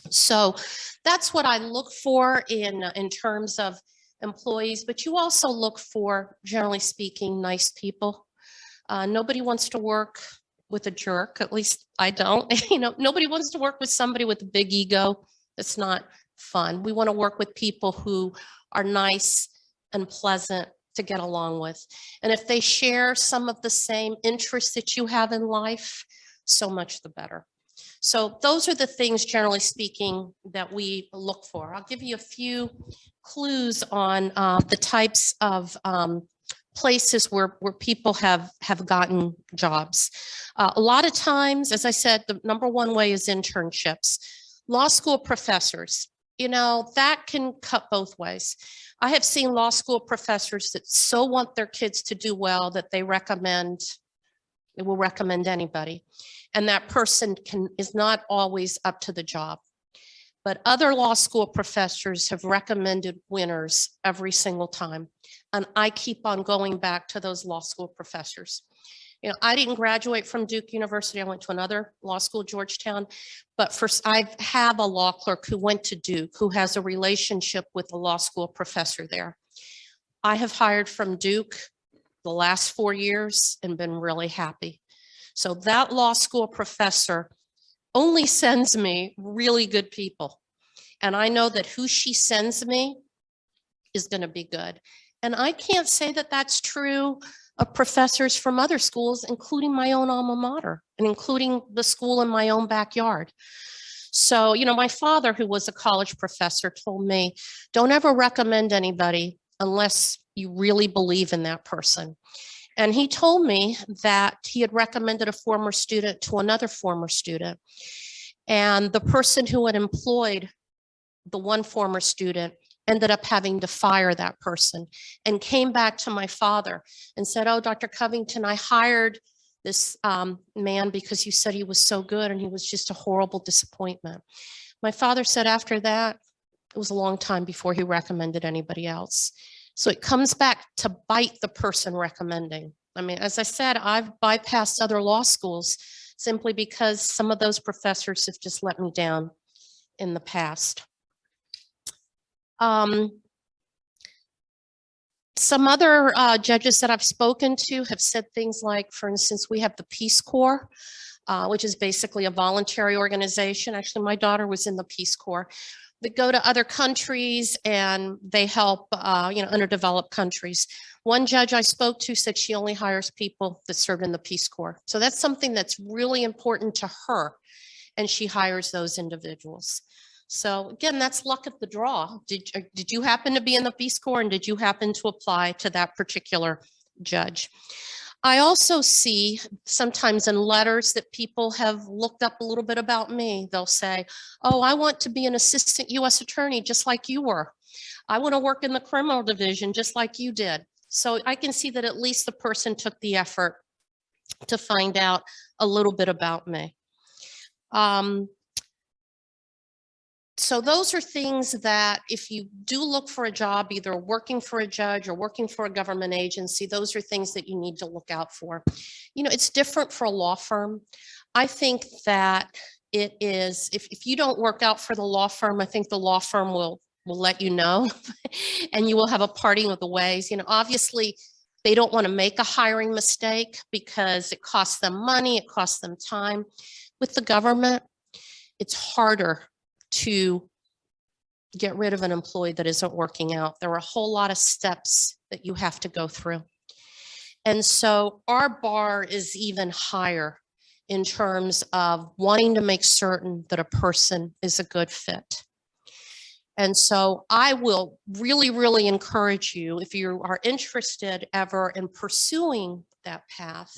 So that's what I look for in terms of employees, but you also look for, generally speaking, nice people. Nobody wants to work with a jerk, at least I don't. You know, nobody wants to work with somebody with a big ego. It's not fun. We want to work with people who are nice and pleasant to get along with. And if they share some of the same interests that you have in life, so much the better. So those are the things, generally speaking, that we look for. I'll give you a few clues on the types of places where people have gotten jobs. A lot of times, as I said, the number one way is internships. Law school professors, you know, that can cut both ways. I have seen law school professors that so want their kids to do well that they will recommend anybody. And that person is not always up to the job. But other law school professors have recommended winners every single time. And I keep on going back to those law school professors. You know, I didn't graduate from Duke University. I went to another law school, Georgetown. But first, I have a law clerk who went to Duke, who has a relationship with a law school professor there. I have hired from Duke the last 4 years and been really happy. So that law school professor only sends me really good people. And I know that who she sends me is going to be good. And I can't say that that's true of professors from other schools, including my own alma mater and including the school in my own backyard. So, you know, my father, who was a college professor, told me, don't ever recommend anybody unless you really believe in that person. And he told me that he had recommended a former student to another former student. And the person who had employed the one former student ended up having to fire that person and came back to my father and said, oh, Dr. Covington, I hired this man because you said he was so good and he was just a horrible disappointment. My father said after that, it was a long time before he recommended anybody else. So it comes back to bite the person recommending. I mean, as I said, I've bypassed other law schools simply because some of those professors have just let me down in the past. Some other judges that I've spoken to have said things like, for instance, we have the Peace Corps, which is basically a voluntary organization. Actually, my daughter was in the Peace Corps. They go to other countries and they help, you know, underdeveloped countries. One judge I spoke to said she only hires people that served in the Peace Corps. So that's something that's really important to her, and she hires those individuals. So again, that's luck of the draw. Did you happen to be in the Peace Corps, and did you happen to apply to that particular judge? I also see sometimes in letters that people have looked up a little bit about me. They'll say, oh, I want to be an assistant U.S. attorney just like you were. I want to work in the criminal division just like you did. So I can see that at least the person took the effort to find out a little bit about me. So those are things that if you do look for a job, either working for a judge or working for a government agency, those are things that you need to look out for. You know, it's different for a law firm. I think that it is, if you don't work out for the law firm, I think the law firm will let you know and you will have a parting of the ways. You know, obviously they don't want to make a hiring mistake because it costs them money, it costs them time. With the government, it's harder to get rid of an employee that isn't working out. There are a whole lot of steps that you have to go through. And so our bar is even higher in terms of wanting to make certain that a person is a good fit. And so I will really, really encourage you, if you are interested ever in pursuing that path,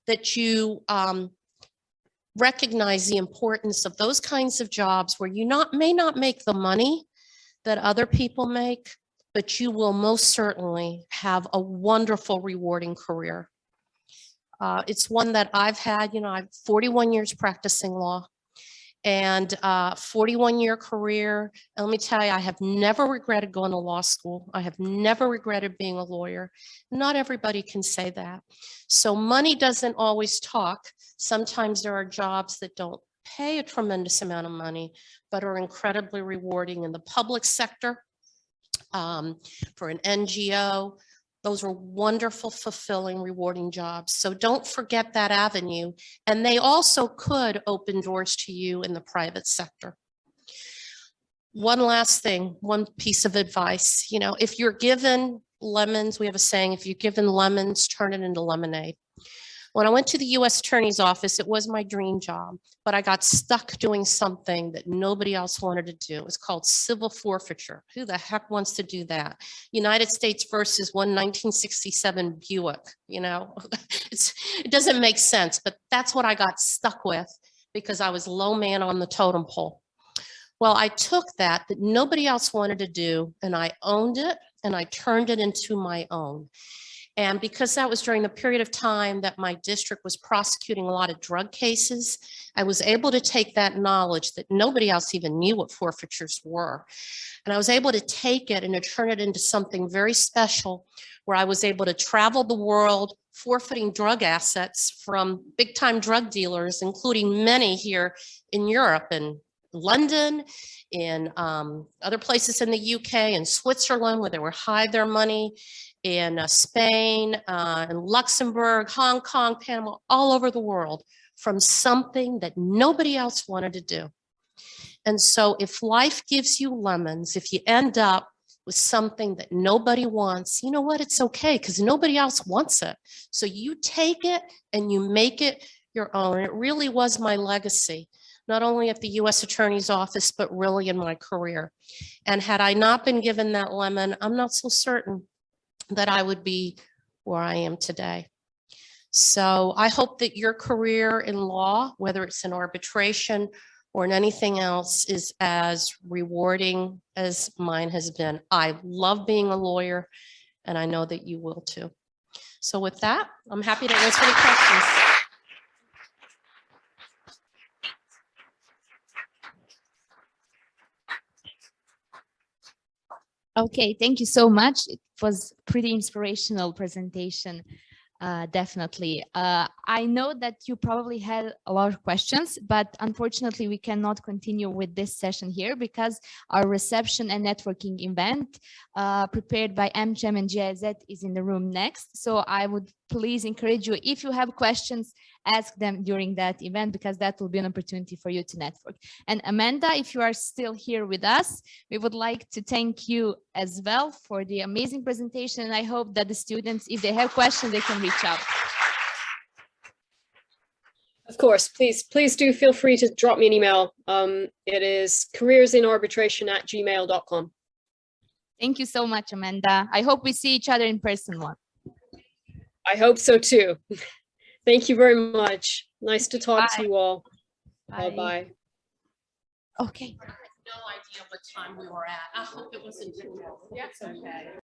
that you recognize the importance of those kinds of jobs where you may not make the money that other people make, but you will most certainly have a wonderful, rewarding career. It's one that I've had, you know, I've 41 years practicing law and 41-year career. And let me tell you, I have never regretted going to law school. I have never regretted being a lawyer. Not everybody can say that. So money doesn't always talk. Sometimes there are jobs that don't pay a tremendous amount of money, but are incredibly rewarding in the public sector, for an NGO. Those are wonderful, fulfilling, rewarding jobs. So don't forget that avenue. And they also could open doors to you in the private sector. One last thing, one piece of advice, you know, if you're given lemons, we have a saying, if you're given lemons, turn it into lemonade. When I went to the U.S. Attorney's Office, it was my dream job, but I got stuck doing something that nobody else wanted to do. It was called civil forfeiture. Who the heck wants to do that? United States versus one 1967 Buick, you know, it doesn't make sense, but that's what I got stuck with because I was low man on the totem pole. Well, I took that nobody else wanted to do, and I owned it, and I turned it into my own. And because that was during the period of time that my district was prosecuting a lot of drug cases, I was able to take that knowledge that nobody else even knew what forfeitures were. And I was able to take it and to turn it into something very special where I was able to travel the world forfeiting drug assets from big time drug dealers, including many here in Europe and London, in other places in the UK and Switzerland where they would hide their money, in Spain, in Luxembourg, Hong Kong, Panama, all over the world from something that nobody else wanted to do. And so if life gives you lemons, if you end up with something that nobody wants, you know what, it's okay because nobody else wants it. So you take it and you make it your own. It really was my legacy, not only at the U.S. Attorney's Office, but really in my career. And had I not been given that lemon, I'm not so certain that I would be where I am today. So I hope that your career in law, whether it's in arbitration or in anything else, is as rewarding as mine has been. I love being a lawyer, and I know that you will too. So with that, I'm happy to answer any questions. Okay, thank you so much. It was pretty inspirational presentation, definitely. I know that you probably had a lot of questions, but unfortunately we cannot continue with this session here because our reception and networking event prepared by AmCham and GIZ is in the room next. So I would please encourage you, if you have questions, ask them during that event because that will be an opportunity for you to network. And Amanda, if you are still here with us, we would like to thank you as well for the amazing presentation. And I hope that the students, if they have questions, they can reach out. Of course, please do feel free to drop me an email. It is careersinarbitration@gmail.com. Thank you so much, Amanda. I hope we see each other in person one. I hope so too. Thank you very much. Nice to talk to you all. Bye-bye. Okay. I had no idea what time we were at. I hope it wasn't too long. That's okay.